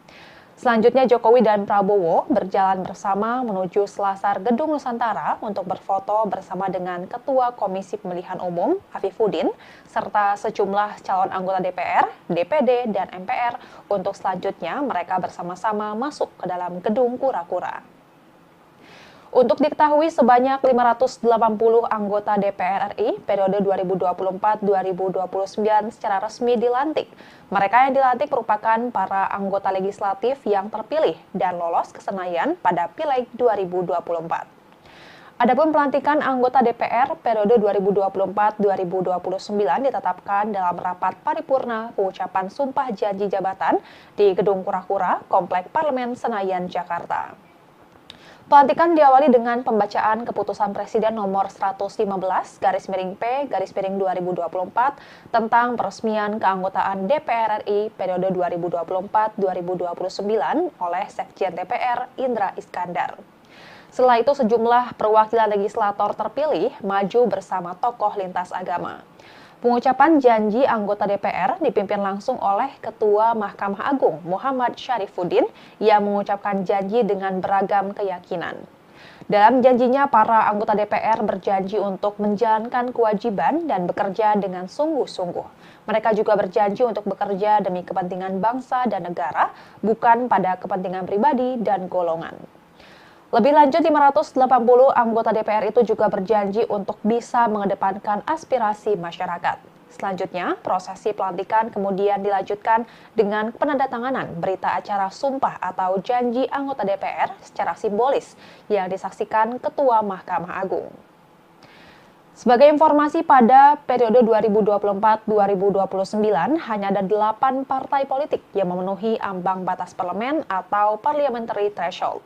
Selanjutnya, Jokowi dan Prabowo berjalan bersama menuju selasar Gedung Nusantara untuk berfoto bersama dengan Ketua Komisi Pemilihan Umum, Afifuddin, serta sejumlah calon anggota DPR, DPD, dan MPR untuk selanjutnya mereka bersama-sama masuk ke dalam Gedung Kura-Kura. Untuk diketahui, sebanyak 580 anggota DPR RI periode 2024-2029 secara resmi dilantik. Mereka yang dilantik merupakan para anggota legislatif yang terpilih dan lolos ke Senayan pada Pileg 2024. Adapun pelantikan anggota DPR periode 2024-2029 ditetapkan dalam rapat paripurna pengucapan sumpah janji jabatan di Gedung Kura-Kura, Komplek Parlemen Senayan, Jakarta. Pelantikan diawali dengan pembacaan keputusan Presiden nomor 115/P/2024 tentang peresmian keanggotaan DPR RI periode 2024-2029 oleh Sekjen DPR Indra Iskandar. Setelah itu, sejumlah perwakilan legislator terpilih maju bersama tokoh lintas agama. Pengucapan janji anggota DPR dipimpin langsung oleh Ketua Mahkamah Agung Muhammad Syarifuddin yang mengucapkan janji dengan beragam keyakinan. Dalam janjinya, para anggota DPR berjanji untuk menjalankan kewajiban dan bekerja dengan sungguh-sungguh. Mereka juga berjanji untuk bekerja demi kepentingan bangsa dan negara, bukan pada kepentingan pribadi dan golongan. Lebih lanjut, 580 anggota DPR itu juga berjanji untuk bisa mengedepankan aspirasi masyarakat. Selanjutnya, prosesi pelantikan kemudian dilanjutkan dengan penandatanganan berita acara sumpah atau janji anggota DPR secara simbolis yang disaksikan Ketua Mahkamah Agung. Sebagai informasi, pada periode 2024-2029 hanya ada 8 partai politik yang memenuhi ambang batas parlemen atau parliamentary threshold.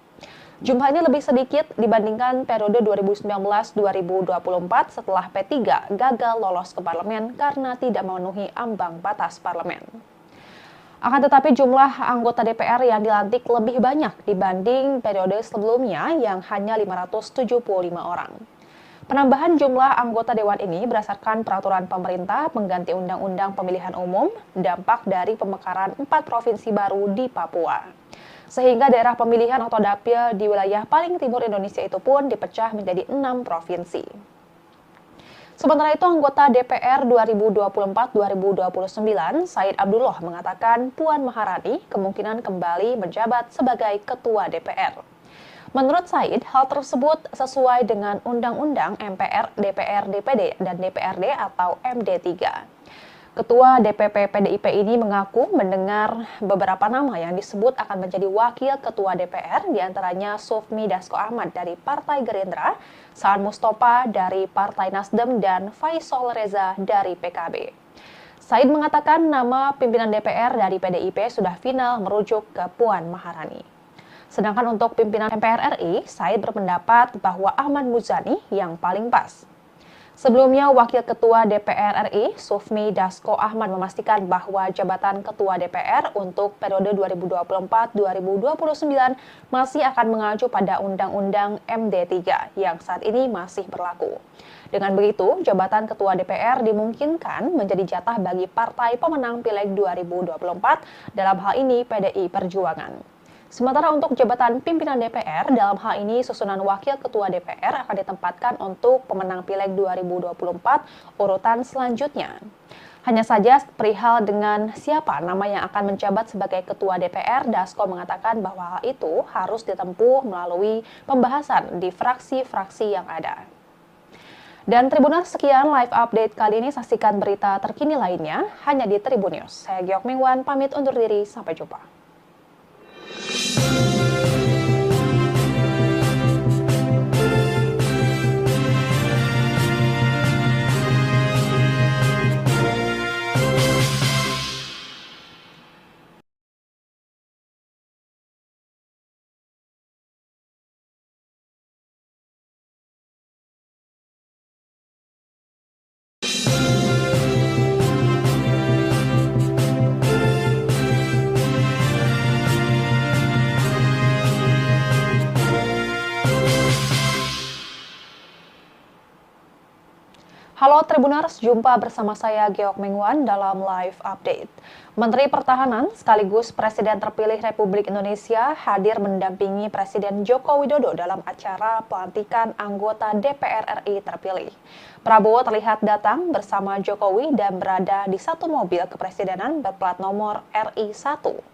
Jumlah ini lebih sedikit dibandingkan periode 2019-2024 setelah P3 gagal lolos ke parlemen karena tidak memenuhi ambang batas parlemen. Akan tetapi jumlah anggota DPR yang dilantik lebih banyak dibanding periode sebelumnya yang hanya 575 orang. Penambahan jumlah anggota dewan ini berdasarkan peraturan pemerintah pengganti Undang-Undang Pemilihan Umum, dampak dari pemekaran 4 provinsi baru di Papua. Sehingga daerah pemilihan atau dapil di wilayah paling timur Indonesia itu pun dipecah menjadi 6 provinsi. Sementara itu, anggota DPR 2024-2029, Said Abdullah mengatakan Puan Maharani kemungkinan kembali menjabat sebagai Ketua DPR. Menurut Said, hal tersebut sesuai dengan Undang-Undang MPR, DPR, DPD, dan DPRD atau MD3. Ketua DPP PDIP ini mengaku mendengar beberapa nama yang disebut akan menjadi wakil ketua DPR, diantaranya Sufmi Dasko Ahmad dari Partai Gerindra, Saan Mustafa dari Partai Nasdem, dan Faisal Reza dari PKB. Said mengatakan nama pimpinan DPR dari PDIP sudah final merujuk ke Puan Maharani. Sedangkan untuk pimpinan MPR RI, Said berpendapat bahwa Ahmad Muzani yang paling pas. Sebelumnya, Wakil Ketua DPR RI, Sufmi Dasko Ahmad memastikan bahwa jabatan Ketua DPR untuk periode 2024-2029 masih akan mengacu pada Undang-Undang MD3 yang saat ini masih berlaku. Dengan begitu, jabatan Ketua DPR dimungkinkan menjadi jatah bagi partai pemenang Pileg 2024, dalam hal ini PDI Perjuangan. Sementara untuk jabatan pimpinan DPR, dalam hal ini susunan Wakil Ketua DPR akan ditempatkan untuk pemenang Pileg 2024 urutan selanjutnya. Hanya saja perihal dengan siapa nama yang akan menjabat sebagai Ketua DPR, Dasko mengatakan bahwa hal itu harus ditempuh melalui pembahasan di fraksi-fraksi yang ada. Dan Tribuners, sekian live update kali ini. Saksikan berita terkini lainnya hanya di Tribun News. Saya Giok Mingwan, pamit undur diri. Sampai jumpa. Halo Tribuners, jumpa bersama saya Geok Mingwan dalam live update. Menteri Pertahanan sekaligus Presiden terpilih Republik Indonesia hadir mendampingi Presiden Joko Widodo dalam acara pelantikan anggota DPR RI terpilih. Prabowo terlihat datang bersama Jokowi dan berada di satu mobil kepresidenan berplat nomor RI1.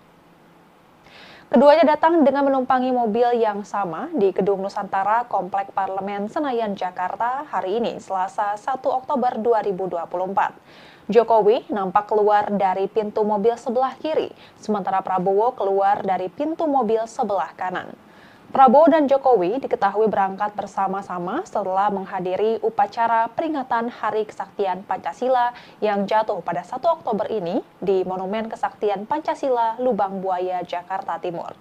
Keduanya datang dengan menumpangi mobil yang sama di Gedung Nusantara Komplek Parlemen Senayan, Jakarta hari ini, Selasa 1 Oktober 2024. Jokowi nampak keluar dari pintu mobil sebelah kiri, sementara Prabowo keluar dari pintu mobil sebelah kanan. Prabowo dan Jokowi diketahui berangkat bersama-sama setelah menghadiri upacara peringatan Hari Kesaktian Pancasila yang jatuh pada 1 Oktober ini di Monumen Kesaktian Pancasila, Lubang Buaya, Jakarta Timur.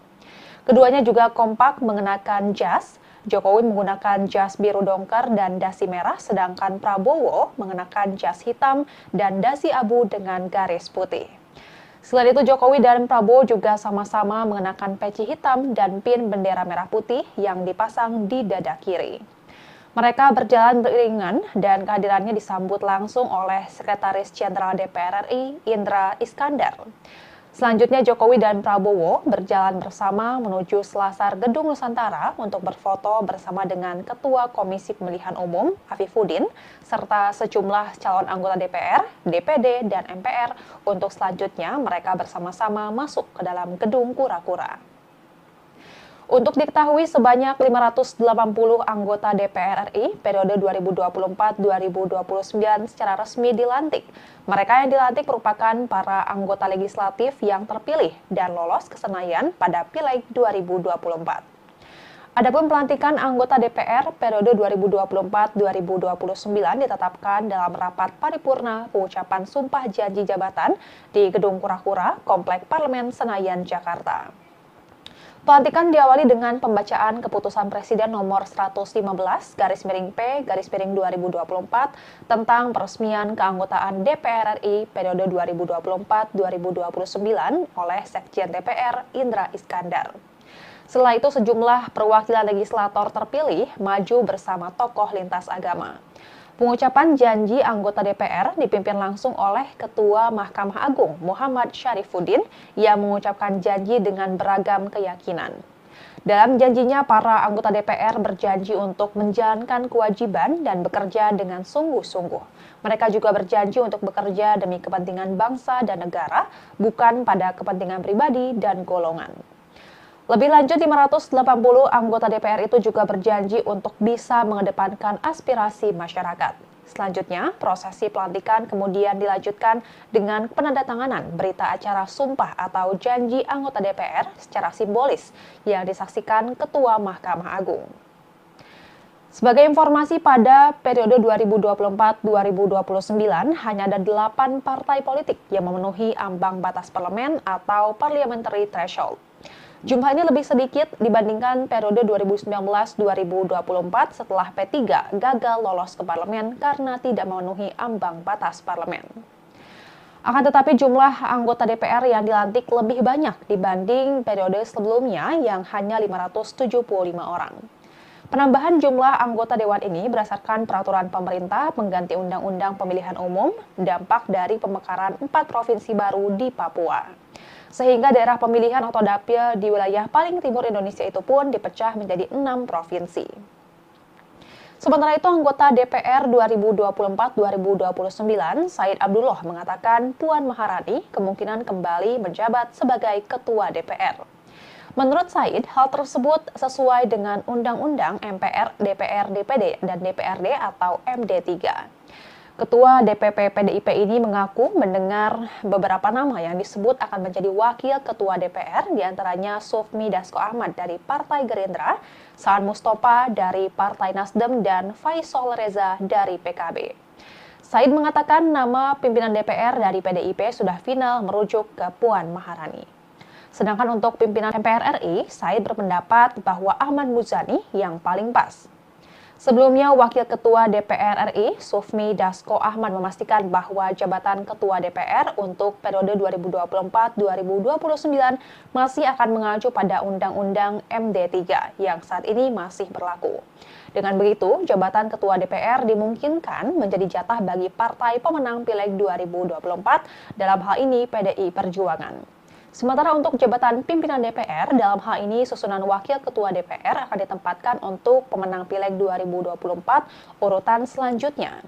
Keduanya juga kompak mengenakan jas. Jokowi menggunakan jas biru dongker dan dasi merah, sedangkan Prabowo mengenakan jas hitam dan dasi abu dengan garis putih. Selain itu, Jokowi dan Prabowo juga sama-sama mengenakan peci hitam dan pin bendera merah putih yang dipasang di dada kiri. Mereka berjalan beriringan dan kehadirannya disambut langsung oleh Sekretaris Jenderal DPR RI, Indra Iskandar. Selanjutnya, Jokowi dan Prabowo berjalan bersama menuju selasar Gedung Nusantara untuk berfoto bersama dengan Ketua Komisi Pemilihan Umum, Afifuddin, serta sejumlah calon anggota DPR, DPD, dan MPR untuk selanjutnya mereka bersama-sama masuk ke dalam Gedung Kura-Kura. Untuk diketahui, sebanyak 580 anggota DPR RI periode 2024-2029 secara resmi dilantik. Mereka yang dilantik merupakan para anggota legislatif yang terpilih dan lolos ke Senayan pada Pileg 2024. Adapun pelantikan anggota DPR periode 2024-2029 ditetapkan dalam rapat paripurna pengucapan sumpah janji jabatan di Gedung Kura-Kura, Komplek Parlemen Senayan, Jakarta. Pelantikan diawali dengan pembacaan Keputusan Presiden Nomor 115 /P/2024 tentang peresmian keanggotaan DPR RI periode 2024-2029 oleh Sekjen DPR Indra Iskandar. Setelah itu sejumlah perwakilan legislator terpilih maju bersama tokoh lintas agama. Pengucapan janji anggota DPR dipimpin langsung oleh Ketua Mahkamah Agung Muhammad Syarifuddin yang mengucapkan janji dengan beragam keyakinan. Dalam janjinya, para anggota DPR berjanji untuk menjalankan kewajiban dan bekerja dengan sungguh-sungguh. Mereka juga berjanji untuk bekerja demi kepentingan bangsa dan negara, bukan pada kepentingan pribadi dan golongan. Lebih lanjut, 580 anggota DPR itu juga berjanji untuk bisa mengedepankan aspirasi masyarakat. Selanjutnya, prosesi pelantikan kemudian dilanjutkan dengan penandatanganan berita acara sumpah atau janji anggota DPR secara simbolis yang disaksikan Ketua Mahkamah Agung. Sebagai informasi, pada periode 2024-2029 hanya ada 8 partai politik yang memenuhi ambang batas parlemen atau parliamentary threshold. Jumlah ini lebih sedikit dibandingkan periode 2019-2024 setelah P3 gagal lolos ke parlemen karena tidak memenuhi ambang batas parlemen. Akan tetapi jumlah anggota DPR yang dilantik lebih banyak dibanding periode sebelumnya yang hanya 575 orang. Penambahan jumlah anggota dewan ini berdasarkan peraturan pemerintah pengganti Undang-Undang Pemilihan Umum, dampak dari pemekaran 4 provinsi baru di Papua. Sehingga daerah pemilihan atau dapil di wilayah paling timur Indonesia itu pun dipecah menjadi 6 provinsi. Sementara itu, anggota DPR 2024-2029, Said Abdullah mengatakan Puan Maharani kemungkinan kembali menjabat sebagai Ketua DPR. Menurut Said, hal tersebut sesuai dengan Undang-Undang MPR, DPR, DPD, dan DPRD atau MD3. Ketua DPP PDIP ini mengaku mendengar beberapa nama yang disebut akan menjadi wakil ketua DPR, diantaranya Sufmi Dasko Ahmad dari Partai Gerindra, Saan Mustafa dari Partai Nasdem, dan Faisal Reza dari PKB. Said mengatakan nama pimpinan DPR dari PDIP sudah final merujuk ke Puan Maharani. Sedangkan untuk pimpinan MPR RI, Said berpendapat bahwa Ahmad Muzani yang paling pas. Sebelumnya, Wakil Ketua DPR RI, Sufmi Dasko Ahmad memastikan bahwa jabatan Ketua DPR untuk periode 2024-2029 masih akan mengacu pada Undang-Undang MD3 yang saat ini masih berlaku. Dengan begitu, jabatan Ketua DPR dimungkinkan menjadi jatah bagi partai pemenang Pileg 2024, dalam hal ini PDI Perjuangan. Sementara untuk jabatan pimpinan DPR, dalam hal ini susunan Wakil Ketua DPR akan ditempatkan untuk pemenang Pileg 2024 urutan selanjutnya.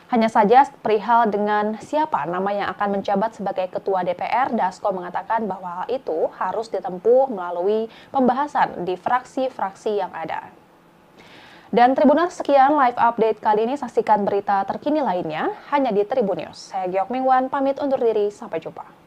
Hanya saja perihal dengan siapa nama yang akan menjabat sebagai Ketua DPR, Dasko mengatakan bahwa hal itu harus ditempuh melalui pembahasan di fraksi-fraksi yang ada. Dan Tribuners, sekian live update kali ini. Saksikan berita terkini lainnya hanya di Tribun News. Saya Giok Mingwan, pamit undur diri. Sampai jumpa.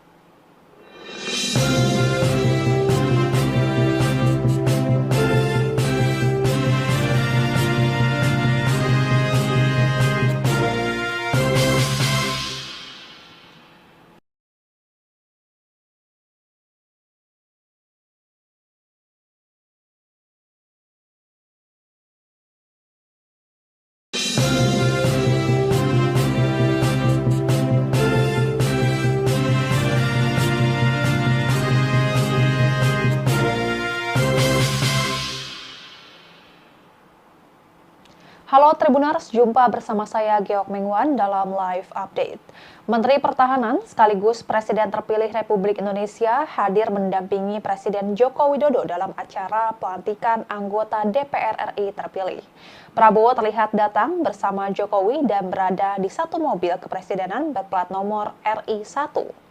Halo Tribuners, jumpa bersama saya Giok Mingwan dalam live update. Menteri Pertahanan sekaligus Presiden terpilih Republik Indonesia hadir mendampingi Presiden Joko Widodo dalam acara pelantikan anggota DPR RI terpilih. Prabowo terlihat datang bersama Jokowi dan berada di satu mobil kepresidenan berplat nomor RI1.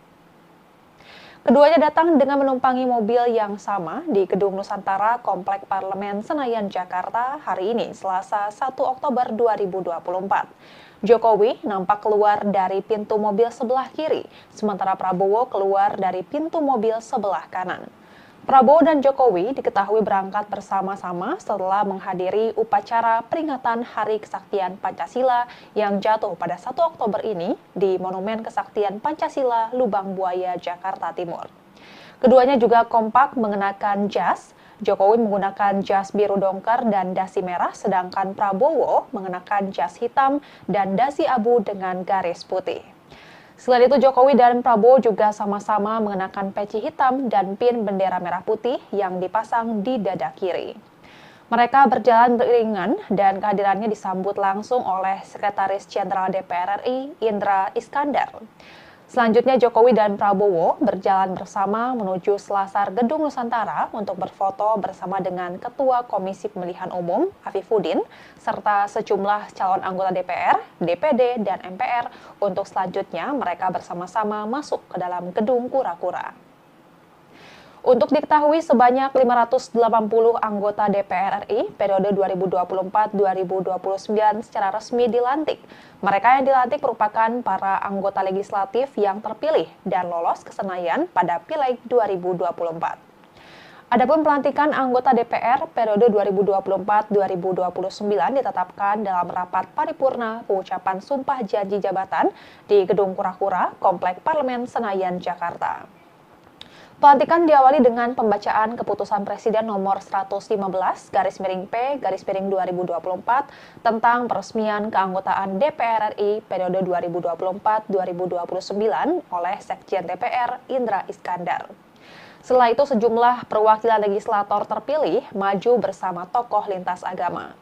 Keduanya datang dengan menumpangi mobil yang sama di Gedung Nusantara Komplek Parlemen Senayan, Jakarta hari ini, Selasa 1 Oktober 2024. Jokowi nampak keluar dari pintu mobil sebelah kiri, sementara Prabowo keluar dari pintu mobil sebelah kanan. Prabowo dan Jokowi diketahui berangkat bersama-sama setelah menghadiri upacara peringatan Hari Kesaktian Pancasila yang jatuh pada 1 Oktober ini di Monumen Kesaktian Pancasila, Lubang Buaya, Jakarta Timur. Keduanya juga kompak mengenakan jas, Jokowi menggunakan jas biru dongker dan dasi merah, sedangkan Prabowo mengenakan jas hitam dan dasi abu dengan garis putih. Selain itu, Jokowi dan Prabowo juga sama-sama mengenakan peci hitam dan pin bendera merah putih yang dipasang di dada kiri. Mereka berjalan beriringan dan kehadirannya disambut langsung oleh Sekretaris Jenderal DPR RI, Indra Iskandar. Selanjutnya Jokowi dan Prabowo berjalan bersama menuju selasar Gedung Nusantara untuk berfoto bersama dengan Ketua Komisi Pemilihan Umum, Afifuddin, serta sejumlah calon anggota DPR, DPD, dan MPR untuk selanjutnya mereka bersama-sama masuk ke dalam Gedung Kura-Kura. Untuk diketahui, sebanyak 580 anggota DPR RI periode 2024-2029 secara resmi dilantik. Mereka yang dilantik merupakan para anggota legislatif yang terpilih dan lolos ke Senayan pada Pileg 2024. Adapun pelantikan anggota DPR periode 2024-2029 ditetapkan dalam rapat paripurna pengucapan sumpah janji jabatan di Gedung Kura-Kura, Komplek Parlemen Senayan, Jakarta. Pelantikan diawali dengan pembacaan keputusan Presiden nomor 115/P/2024 tentang peresmian keanggotaan DPR RI periode 2024-2029 oleh Sekjen DPR Indra Iskandar. Setelah itu sejumlah perwakilan legislator terpilih maju bersama tokoh lintas agama.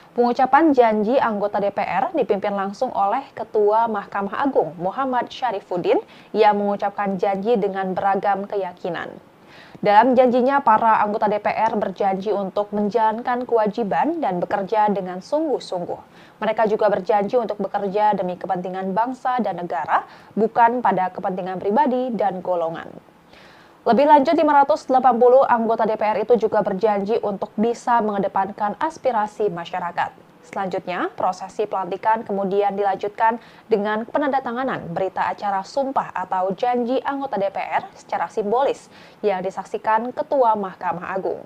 Pengucapan janji anggota DPR dipimpin langsung oleh Ketua Mahkamah Agung Muhammad Syarifuddin yang mengucapkan janji dengan beragam keyakinan. Dalam janjinya, para anggota DPR berjanji untuk menjalankan kewajiban dan bekerja dengan sungguh-sungguh. Mereka juga berjanji untuk bekerja demi kepentingan bangsa dan negara, bukan pada kepentingan pribadi dan golongan. Lebih lanjut, 580 anggota DPR itu juga berjanji untuk bisa mengedepankan aspirasi masyarakat. Selanjutnya, prosesi pelantikan kemudian dilanjutkan dengan penandatanganan berita acara sumpah atau janji anggota DPR secara simbolis yang disaksikan Ketua Mahkamah Agung.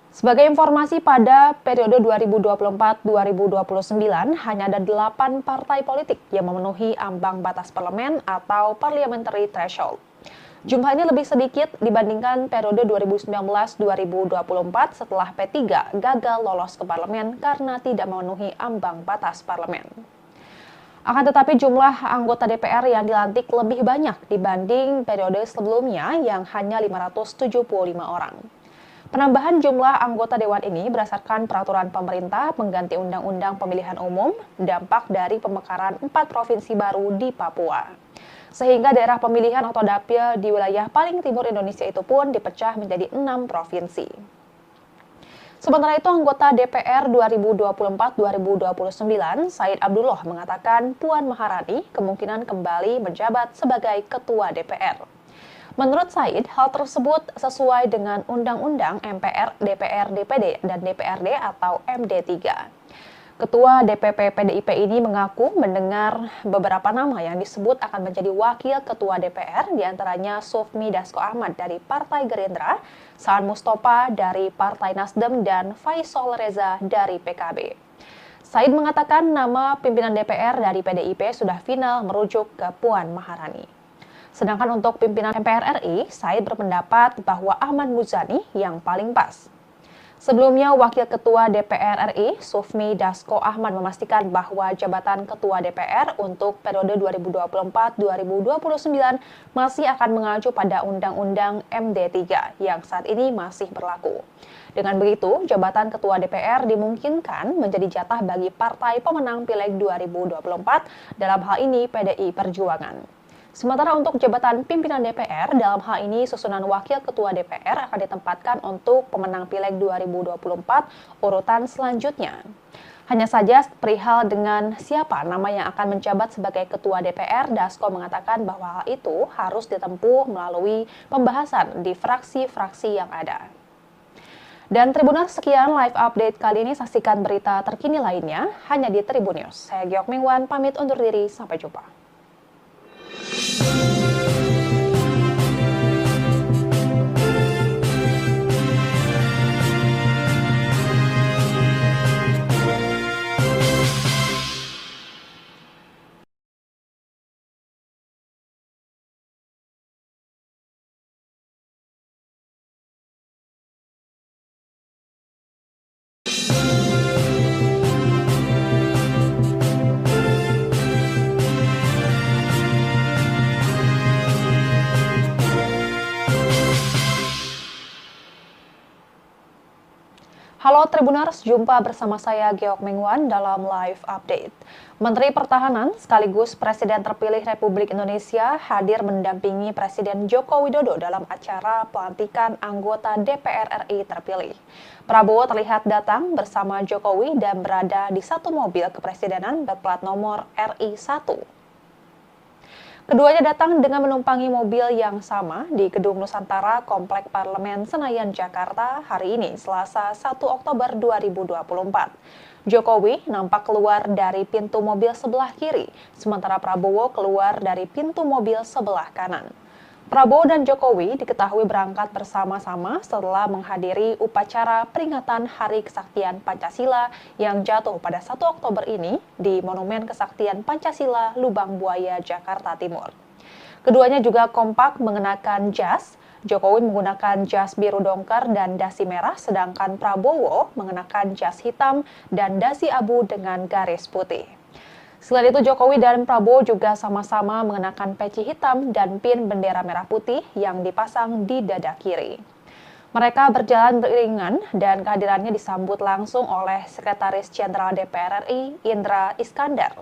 Sebagai informasi, pada periode 2024-2029 hanya ada 8 partai politik yang memenuhi ambang batas parlemen atau parliamentary threshold. Jumlah ini lebih sedikit dibandingkan periode 2019-2024 setelah P3 gagal lolos ke parlemen karena tidak memenuhi ambang batas parlemen. Akan tetapi jumlah anggota DPR yang dilantik lebih banyak dibanding periode sebelumnya yang hanya 575 orang. Penambahan jumlah anggota dewan ini berdasarkan peraturan pemerintah pengganti Undang-Undang Pemilihan Umum, dampak dari pemekaran 4 provinsi baru di Papua. Sehingga daerah pemilihan atau dapil di wilayah paling timur Indonesia itu pun dipecah menjadi 6 provinsi. Sementara itu, anggota DPR 2024-2029, Said Abdullah mengatakan Puan Maharani kemungkinan kembali menjabat sebagai Ketua DPR. Menurut Said, hal tersebut sesuai dengan Undang-Undang MPR, DPR, DPD, dan DPRD atau MD3. Ketua DPP PDIP ini mengaku mendengar beberapa nama yang disebut akan menjadi wakil ketua DPR, diantaranya Sufmi Dasko Ahmad dari Partai Gerindra, Saan Mustafa dari Partai Nasdem, dan Faisal Reza dari PKB. Said mengatakan nama pimpinan DPR dari PDIP sudah final merujuk ke Puan Maharani. Sedangkan untuk pimpinan MPR RI, Said berpendapat bahwa Ahmad Muzani yang paling pas. Sebelumnya, Wakil Ketua DPR RI, Sufmi Dasko Ahmad memastikan bahwa jabatan Ketua DPR untuk periode 2024-2029 masih akan mengacu pada Undang-Undang MD3 yang saat ini masih berlaku. Dengan begitu, jabatan Ketua DPR dimungkinkan menjadi jatah bagi partai pemenang Pileg 2024, dalam hal ini PDI Perjuangan. Sementara untuk jabatan pimpinan DPR, dalam hal ini susunan Wakil Ketua DPR akan ditempatkan untuk pemenang Pileg 2024 urutan selanjutnya. Hanya saja perihal dengan siapa nama yang akan menjabat sebagai Ketua DPR, Dasko mengatakan bahwa hal itu harus ditempuh melalui pembahasan di fraksi-fraksi yang ada. Dan Tribuners, sekian live update kali ini. Saksikan berita terkini lainnya hanya di Tribun News. Saya Giok Mingwan, pamit undur diri. Sampai jumpa. Halo Tribuners, jumpa bersama saya Geok Mengwan dalam live update. Menteri Pertahanan sekaligus Presiden terpilih Republik Indonesia hadir mendampingi Presiden Joko Widodo dalam acara pelantikan anggota DPR RI terpilih. Prabowo terlihat datang bersama Jokowi dan berada di satu mobil kepresidenan berplat nomor RI 1. Keduanya datang dengan menumpangi mobil yang sama di Gedung Nusantara Komplek Parlemen Senayan, Jakarta hari ini, Selasa 1 Oktober 2024. Jokowi nampak keluar dari pintu mobil sebelah kiri, sementara Prabowo keluar dari pintu mobil sebelah kanan. Prabowo dan Jokowi diketahui berangkat bersama-sama setelah menghadiri upacara peringatan Hari Kesaktian Pancasila yang jatuh pada 1 Oktober ini di Monumen Kesaktian Pancasila, Lubang Buaya, Jakarta Timur. Keduanya juga kompak mengenakan jas. Jokowi menggunakan jas biru dongker dan dasi merah, sedangkan Prabowo mengenakan jas hitam dan dasi abu dengan garis putih. Selain itu, Jokowi dan Prabowo juga sama-sama mengenakan peci hitam dan pin bendera merah putih yang dipasang di dada kiri. Mereka berjalan beriringan dan kehadirannya disambut langsung oleh Sekretaris Jenderal DPR RI, Indra Iskandar.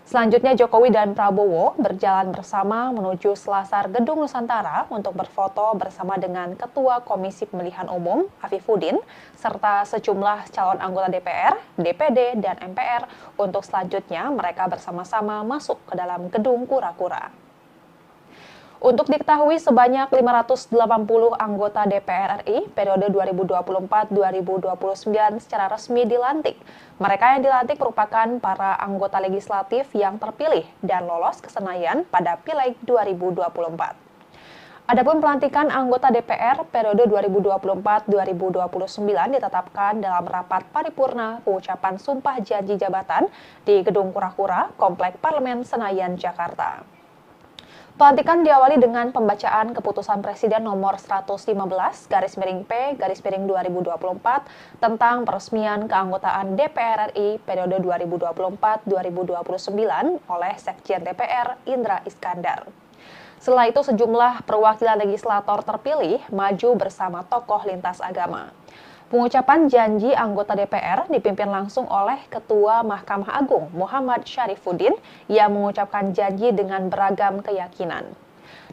Selanjutnya, Jokowi dan Prabowo berjalan bersama menuju selasar Gedung Nusantara untuk berfoto bersama dengan Ketua Komisi Pemilihan Umum, Afifuddin, serta sejumlah calon anggota DPR, DPD, dan MPR untuk selanjutnya mereka bersama-sama masuk ke dalam Gedung Kura-Kura. Untuk diketahui, sebanyak 580 anggota DPR RI periode 2024-2029 secara resmi dilantik. Mereka yang dilantik merupakan para anggota legislatif yang terpilih dan lolos ke Senayan pada Pileg 2024. Adapun pelantikan anggota DPR periode 2024-2029 ditetapkan dalam rapat paripurna pengucapan sumpah janji jabatan di Gedung Kura-Kura, Komplek Parlemen Senayan, Jakarta. Pelantikan diawali dengan pembacaan keputusan Presiden nomor 115/P/2024 tentang peresmian keanggotaan DPR RI periode 2024-2029 oleh Sekjen DPR Indra Iskandar. Setelah itu, sejumlah perwakilan legislator terpilih maju bersama tokoh lintas agama. Pengucapan janji anggota DPR dipimpin langsung oleh Ketua Mahkamah Agung Muhammad Syarifuddin yang mengucapkan janji dengan beragam keyakinan.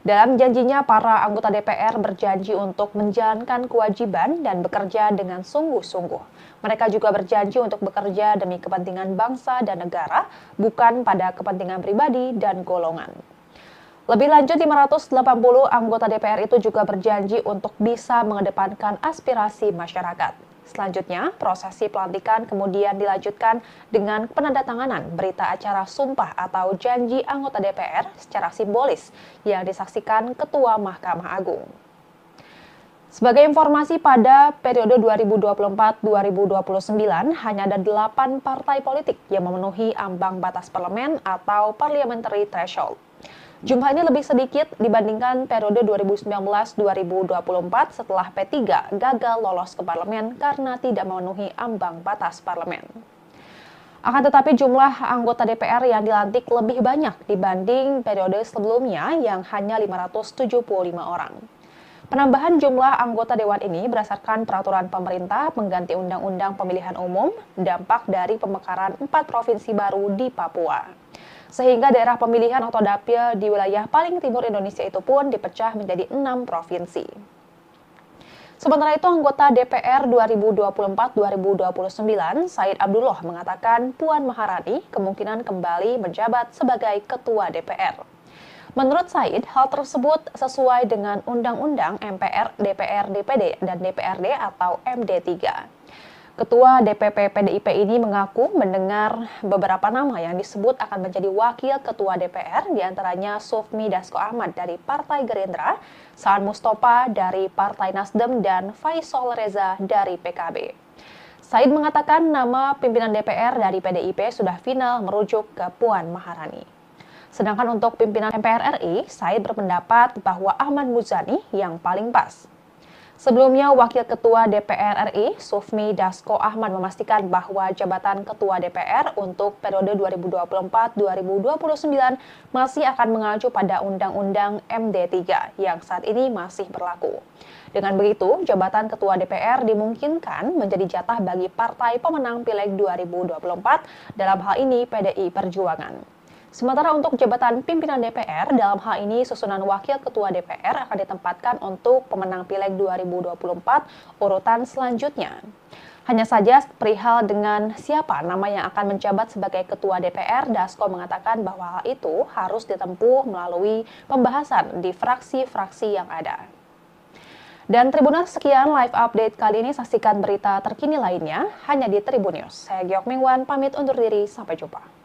Dalam janjinya, para anggota DPR berjanji untuk menjalankan kewajiban dan bekerja dengan sungguh-sungguh. Mereka juga berjanji untuk bekerja demi kepentingan bangsa dan negara, bukan pada kepentingan pribadi dan golongan. Lebih lanjut, 580 anggota DPR itu juga berjanji untuk bisa mengedepankan aspirasi masyarakat. Selanjutnya, prosesi pelantikan kemudian dilanjutkan dengan penandatanganan berita acara sumpah atau janji anggota DPR secara simbolis yang disaksikan Ketua Mahkamah Agung. Sebagai informasi, pada periode 2024-2029 hanya ada 8 partai politik yang memenuhi ambang batas parlemen atau parliamentary threshold. Jumlahnya lebih sedikit dibandingkan periode 2019-2024 setelah P3 gagal lolos ke parlemen karena tidak memenuhi ambang batas parlemen. Akan tetapi jumlah anggota DPR yang dilantik lebih banyak dibanding periode sebelumnya yang hanya 575 orang. Penambahan jumlah anggota dewan ini berdasarkan peraturan pemerintah pengganti Undang-Undang Pemilihan Umum, dampak dari pemekaran 4 provinsi baru di Papua. Sehingga daerah pemilihan atau dapil di wilayah paling timur Indonesia itu pun dipecah menjadi 6 provinsi. Sementara itu, anggota DPR 2024-2029, Said Abdullah mengatakan Puan Maharani kemungkinan kembali menjabat sebagai Ketua DPR. Menurut Said, hal tersebut sesuai dengan Undang-Undang MPR, DPR, DPD, dan DPRD atau MD3. Ketua DPP PDIP ini mengaku mendengar beberapa nama yang disebut akan menjadi wakil ketua DPR, diantaranya Sufmi Dasko Ahmad dari Partai Gerindra, Saan Mustafa dari Partai Nasdem, dan Faisal Reza dari PKB. Said mengatakan nama pimpinan DPR dari PDIP sudah final merujuk ke Puan Maharani. Sedangkan untuk pimpinan MPR RI, Said berpendapat bahwa Ahmad Muzani yang paling pas. Sebelumnya, Wakil Ketua DPR RI, Sufmi Dasko Ahmad memastikan bahwa jabatan Ketua DPR untuk periode 2024-2029 masih akan mengacu pada Undang-Undang MD3 yang saat ini masih berlaku. Dengan begitu, jabatan Ketua DPR dimungkinkan menjadi jatah bagi partai pemenang Pileg 2024, dalam hal ini PDI Perjuangan. Sementara untuk jabatan pimpinan DPR, dalam hal ini susunan Wakil Ketua DPR akan ditempatkan untuk pemenang Pileg 2024 urutan selanjutnya. Hanya saja perihal dengan siapa nama yang akan menjabat sebagai Ketua DPR, Dasko mengatakan bahwa hal itu harus ditempuh melalui pembahasan di fraksi-fraksi yang ada. Dan Tribuners, sekian live update kali ini. Saksikan berita terkini lainnya hanya di Tribun News. Saya Giok Mingwan, pamit undur diri. Sampai jumpa.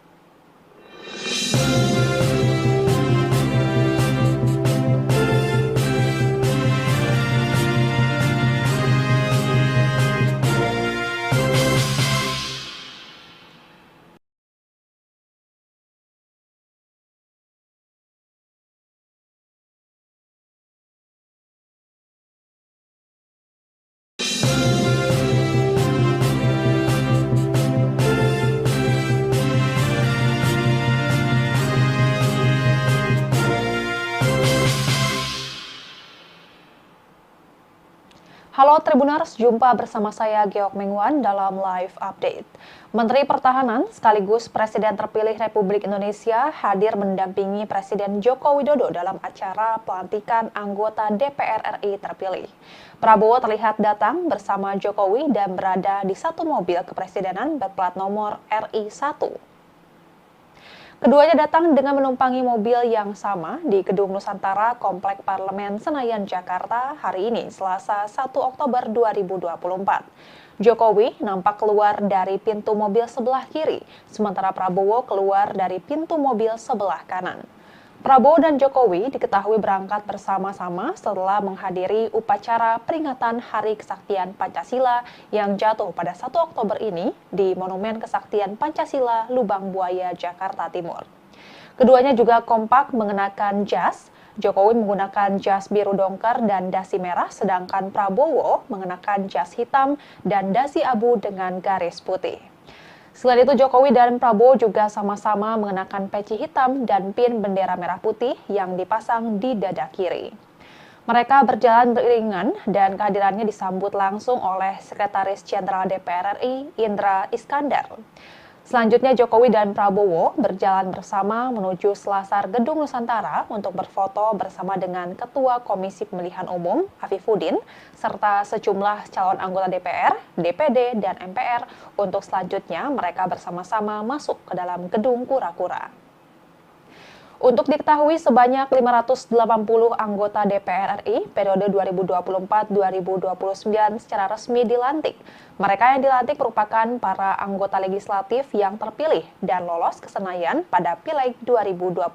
Halo Tribuners, jumpa bersama saya Giok Mingwan dalam live update. Menteri Pertahanan sekaligus Presiden terpilih Republik Indonesia hadir mendampingi Presiden Joko Widodo dalam acara pelantikan anggota DPR RI terpilih. Prabowo terlihat datang bersama Jokowi dan berada di satu mobil kepresidenan berplat nomor RI 1. Keduanya datang dengan menumpangi mobil yang sama di Gedung Nusantara Komplek Parlemen Senayan, Jakarta hari ini, Selasa 1 Oktober 2024. Jokowi nampak keluar dari pintu mobil sebelah kiri, sementara Prabowo keluar dari pintu mobil sebelah kanan. Prabowo dan Jokowi diketahui berangkat bersama-sama setelah menghadiri upacara peringatan Hari Kesaktian Pancasila yang jatuh pada 1 Oktober ini di Monumen Kesaktian Pancasila, Lubang Buaya, Jakarta Timur. Keduanya juga kompak mengenakan jas. Jokowi menggunakan jas biru dongker dan dasi merah, sedangkan Prabowo mengenakan jas hitam dan dasi abu dengan garis putih. Selain itu, Jokowi dan Prabowo juga sama-sama mengenakan peci hitam dan pin bendera merah putih yang dipasang di dada kiri. Mereka berjalan beriringan dan kehadirannya disambut langsung oleh Sekretaris Jenderal DPR RI, Indra Iskandar. Selanjutnya, Jokowi dan Prabowo berjalan bersama menuju selasar Gedung Nusantara untuk berfoto bersama dengan Ketua Komisi Pemilihan Umum, Afifuddin, serta sejumlah calon anggota DPR, DPD, dan MPR untuk selanjutnya mereka bersama-sama masuk ke dalam Gedung Kura-Kura. Untuk diketahui, sebanyak 580 anggota DPR RI periode 2024-2029 secara resmi dilantik. Mereka yang dilantik merupakan para anggota legislatif yang terpilih dan lolos ke Senayan pada Pileg 2024.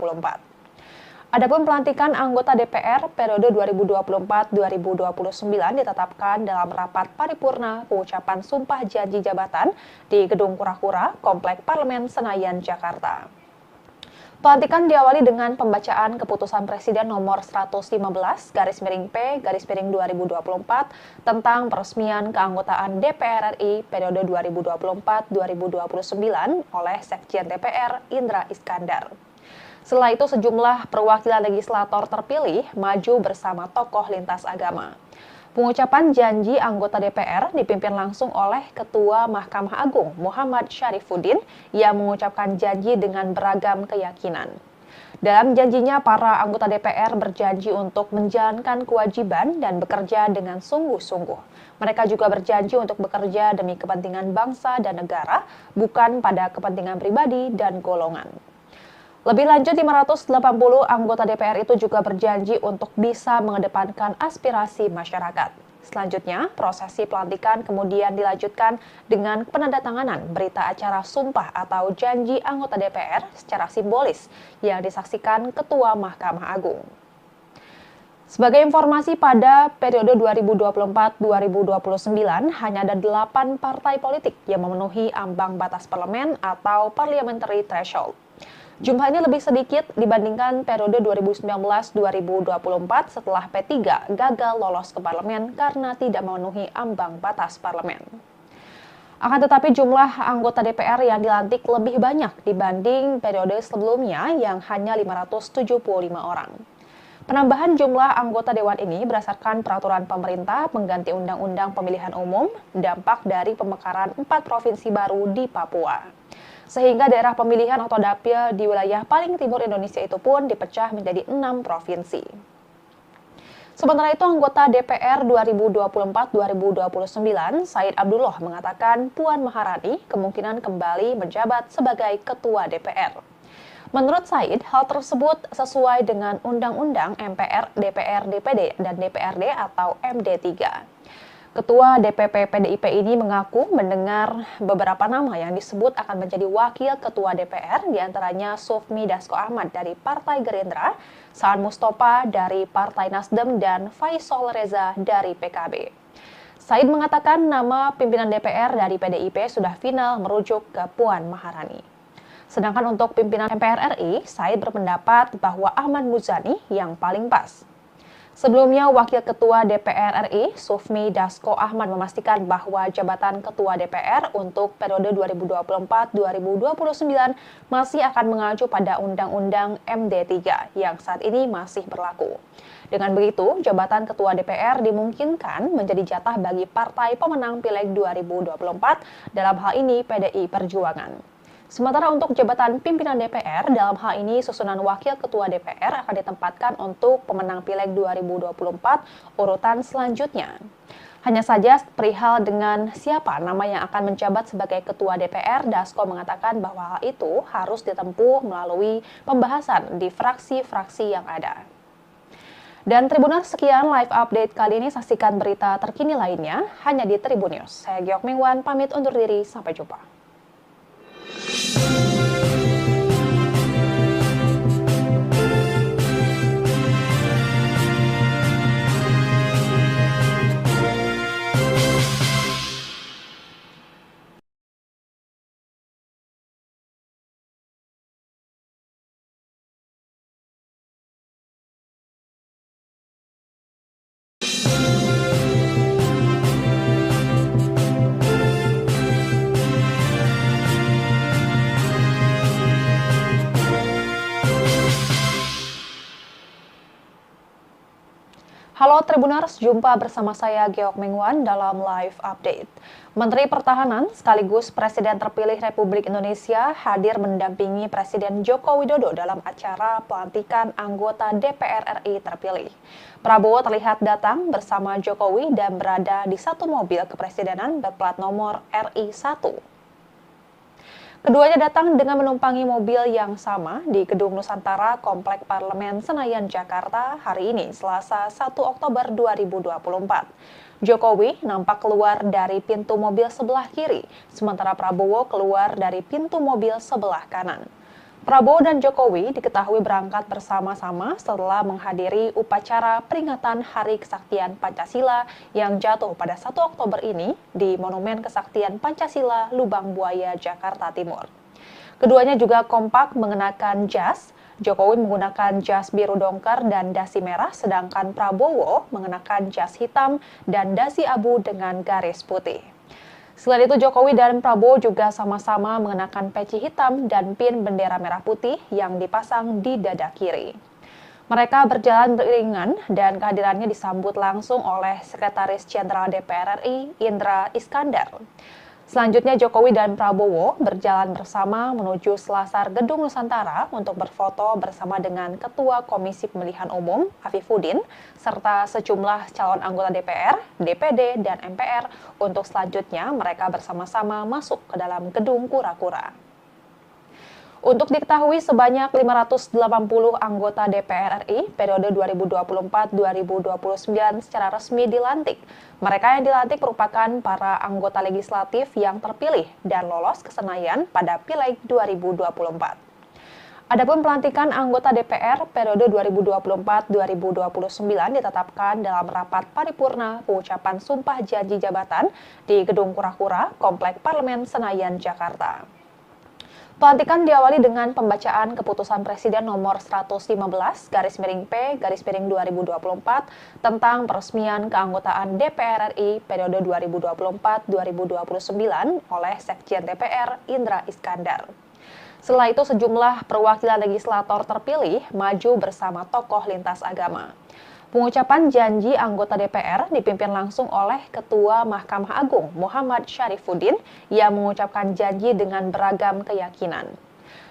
Adapun pelantikan anggota DPR periode 2024-2029 ditetapkan dalam rapat paripurna pengucapan sumpah janji jabatan di Gedung Kura-Kura, Komplek Parlemen Senayan, Jakarta. Pelantikan diawali dengan pembacaan keputusan Presiden nomor 115/P/2024 tentang peresmian keanggotaan DPR RI periode 2024-2029 oleh Sekjen DPR Indra Iskandar. Setelah itu, sejumlah perwakilan legislator terpilih maju bersama tokoh lintas agama. Pengucapan janji anggota DPR dipimpin langsung oleh Ketua Mahkamah Agung Muhammad Syarifuddin yang mengucapkan janji dengan beragam keyakinan. Dalam janjinya, para anggota DPR berjanji untuk menjalankan kewajiban dan bekerja dengan sungguh-sungguh. Mereka juga berjanji untuk bekerja demi kepentingan bangsa dan negara, bukan pada kepentingan pribadi dan golongan. Lebih lanjut, 580 anggota DPR itu juga berjanji untuk bisa mengedepankan aspirasi masyarakat. Selanjutnya, prosesi pelantikan kemudian dilanjutkan dengan penandatanganan berita acara sumpah atau janji anggota DPR secara simbolis yang disaksikan Ketua Mahkamah Agung. Sebagai informasi, pada periode 2024-2029 hanya ada 8 partai politik yang memenuhi ambang batas parlemen atau parliamentary threshold. Jumlah ini lebih sedikit dibandingkan periode 2019-2024 setelah P3 gagal lolos ke parlemen karena tidak memenuhi ambang batas parlemen. Akan tetapi jumlah anggota DPR yang dilantik lebih banyak dibanding periode sebelumnya yang hanya 575 orang. Penambahan jumlah anggota dewan ini berdasarkan peraturan pemerintah pengganti Undang-Undang Pemilihan Umum, dampak dari pemekaran 4 provinsi baru di Papua. Sehingga daerah pemilihan atau dapil di wilayah paling timur Indonesia itu pun dipecah menjadi 6 provinsi. Sementara itu, anggota DPR 2024-2029, Said Abdullah mengatakan Puan Maharani kemungkinan kembali menjabat sebagai Ketua DPR. Menurut Said, hal tersebut sesuai dengan Undang-Undang MPR, DPR, DPD, dan DPRD atau MD3. Ketua DPP PDIP ini mengaku mendengar beberapa nama yang disebut akan menjadi wakil ketua DPR, diantaranya Sufmi Dasko Ahmad dari Partai Gerindra, Saan Mustafa dari Partai Nasdem, dan Faisal Reza dari PKB. Said mengatakan nama pimpinan DPR dari PDIP sudah final merujuk ke Puan Maharani. Sedangkan untuk pimpinan MPR RI, Said berpendapat bahwa Ahmad Muzani yang paling pas. Sebelumnya, Wakil Ketua DPR RI, Sufmi Dasko Ahmad memastikan bahwa jabatan Ketua DPR untuk periode 2024-2029 masih akan mengacu pada Undang-Undang MD3 yang saat ini masih berlaku. Dengan begitu, jabatan Ketua DPR dimungkinkan menjadi jatah bagi partai pemenang Pileg 2024, dalam hal ini PDI Perjuangan. Sementara untuk jabatan pimpinan DPR, dalam hal ini susunan Wakil Ketua DPR akan ditempatkan untuk pemenang Pileg 2024 urutan selanjutnya. Hanya saja perihal dengan siapa nama yang akan menjabat sebagai Ketua DPR, Dasko mengatakan bahwa hal itu harus ditempuh melalui pembahasan di fraksi-fraksi yang ada. Dan Tribuners, sekian live update kali ini. Saksikan berita terkini lainnya hanya di Tribun News. Saya Giok Mingwan, pamit undur diri. Sampai jumpa. Halo Tribuners, jumpa bersama saya Giok Mingwan dalam live update. Menteri Pertahanan sekaligus Presiden terpilih Republik Indonesia hadir mendampingi Presiden Joko Widodo dalam acara pelantikan anggota DPR RI terpilih. Prabowo terlihat datang bersama Jokowi dan berada di satu mobil kepresidenan berplat nomor RI1. Keduanya datang dengan menumpangi mobil yang sama di Gedung Nusantara Komplek Parlemen Senayan, Jakarta hari ini, Selasa 1 Oktober 2024. Jokowi nampak keluar dari pintu mobil sebelah kiri, sementara Prabowo keluar dari pintu mobil sebelah kanan. Prabowo dan Jokowi diketahui berangkat bersama-sama setelah menghadiri upacara peringatan Hari Kesaktian Pancasila yang jatuh pada 1 Oktober ini di Monumen Kesaktian Pancasila, Lubang Buaya, Jakarta Timur. Keduanya juga kompak mengenakan jas. Jokowi menggunakan jas biru dongker dan dasi merah, sedangkan Prabowo mengenakan jas hitam dan dasi abu dengan garis putih. Selain itu, Jokowi dan Prabowo juga sama-sama mengenakan peci hitam dan pin bendera merah putih yang dipasang di dada kiri. Mereka berjalan beriringan dan kehadirannya disambut langsung oleh Sekretaris Jenderal DPR RI, Indra Iskandar. Selanjutnya, Jokowi dan Prabowo berjalan bersama menuju selasar Gedung Nusantara untuk berfoto bersama dengan Ketua Komisi Pemilihan Umum, Afifuddin, serta sejumlah calon anggota DPR, DPD, dan MPR untuk selanjutnya mereka bersama-sama masuk ke dalam Gedung Kura-Kura. Untuk diketahui, sebanyak 580 anggota DPR RI periode 2024-2029 secara resmi dilantik. Mereka yang dilantik merupakan para anggota legislatif yang terpilih dan lolos ke Senayan pada Pileg 2024. Adapun pelantikan anggota DPR periode 2024-2029 ditetapkan dalam rapat paripurna pengucapan sumpah janji jabatan di Gedung Kura-Kura, Komplek Parlemen Senayan, Jakarta. Pelantikan diawali dengan pembacaan Keputusan Presiden Nomor 115 P 2024 tentang peresmian keanggotaan DPR RI periode 2024-2029 oleh Sekjen DPR Indra Iskandar. Setelah itu sejumlah perwakilan legislator terpilih maju bersama tokoh lintas agama. Pengucapan janji anggota DPR dipimpin langsung oleh Ketua Mahkamah Agung Muhammad Syarifuddin yang mengucapkan janji dengan beragam keyakinan.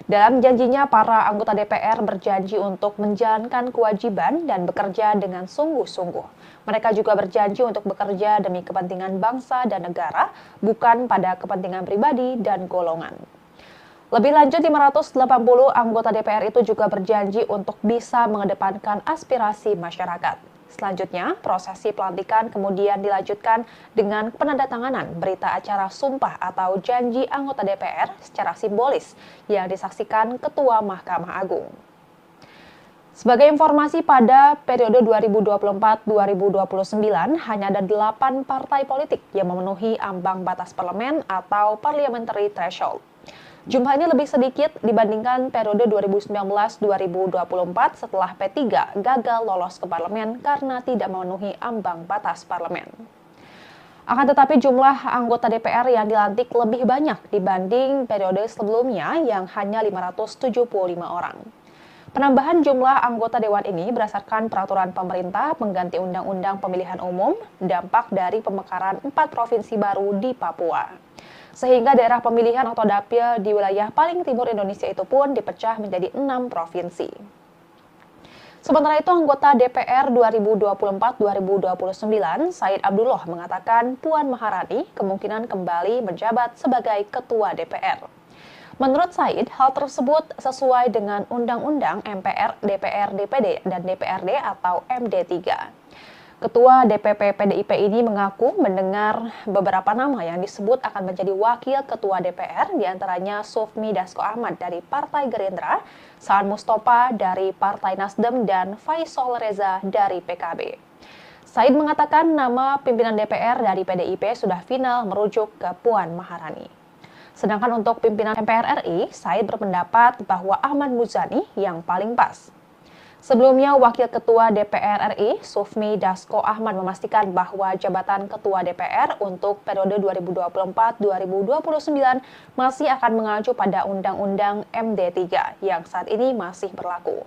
Dalam janjinya, para anggota DPR berjanji untuk menjalankan kewajiban dan bekerja dengan sungguh-sungguh. Mereka juga berjanji untuk bekerja demi kepentingan bangsa dan negara, bukan pada kepentingan pribadi dan golongan. Lebih lanjut, 580 anggota DPR itu juga berjanji untuk bisa mengedepankan aspirasi masyarakat. Selanjutnya, prosesi pelantikan kemudian dilanjutkan dengan penandatanganan berita acara sumpah atau janji anggota DPR secara simbolis yang disaksikan Ketua Mahkamah Agung. Sebagai informasi, pada periode 2024-2029 hanya ada 8 partai politik yang memenuhi ambang batas parlemen atau parliamentary threshold. Jumlah ini lebih sedikit dibandingkan periode 2019-2024 setelah P3 gagal lolos ke parlemen karena tidak memenuhi ambang batas parlemen. Akan tetapi jumlah anggota DPR yang dilantik lebih banyak dibanding periode sebelumnya yang hanya 575 orang. Penambahan jumlah anggota dewan ini berdasarkan peraturan pemerintah pengganti Undang-Undang Pemilihan Umum, dampak dari pemekaran 4 provinsi baru di Papua. Sehingga daerah pemilihan atau dapil di wilayah paling timur Indonesia itu pun dipecah menjadi 6 provinsi. Sementara itu, anggota DPR 2024-2029, Said Abdullah mengatakan Puan Maharani kemungkinan kembali menjabat sebagai Ketua DPR. Menurut Said, hal tersebut sesuai dengan Undang-Undang MPR, DPR, DPD, dan DPRD atau MD3. Ketua DPP PDIP ini mengaku mendengar beberapa nama yang disebut akan menjadi wakil ketua DPR, diantaranya Sufmi Dasko Ahmad dari Partai Gerindra, Saan Mustafa dari Partai Nasdem, dan Faisal Reza dari PKB. Said mengatakan nama pimpinan DPR dari PDIP sudah final merujuk ke Puan Maharani. Sedangkan untuk pimpinan MPR RI, Said berpendapat bahwa Ahmad Muzani yang paling pas. Sebelumnya, Wakil Ketua DPR RI, Sufmi Dasko Ahmad memastikan bahwa jabatan Ketua DPR untuk periode 2024-2029 masih akan mengacu pada Undang-Undang MD3 yang saat ini masih berlaku.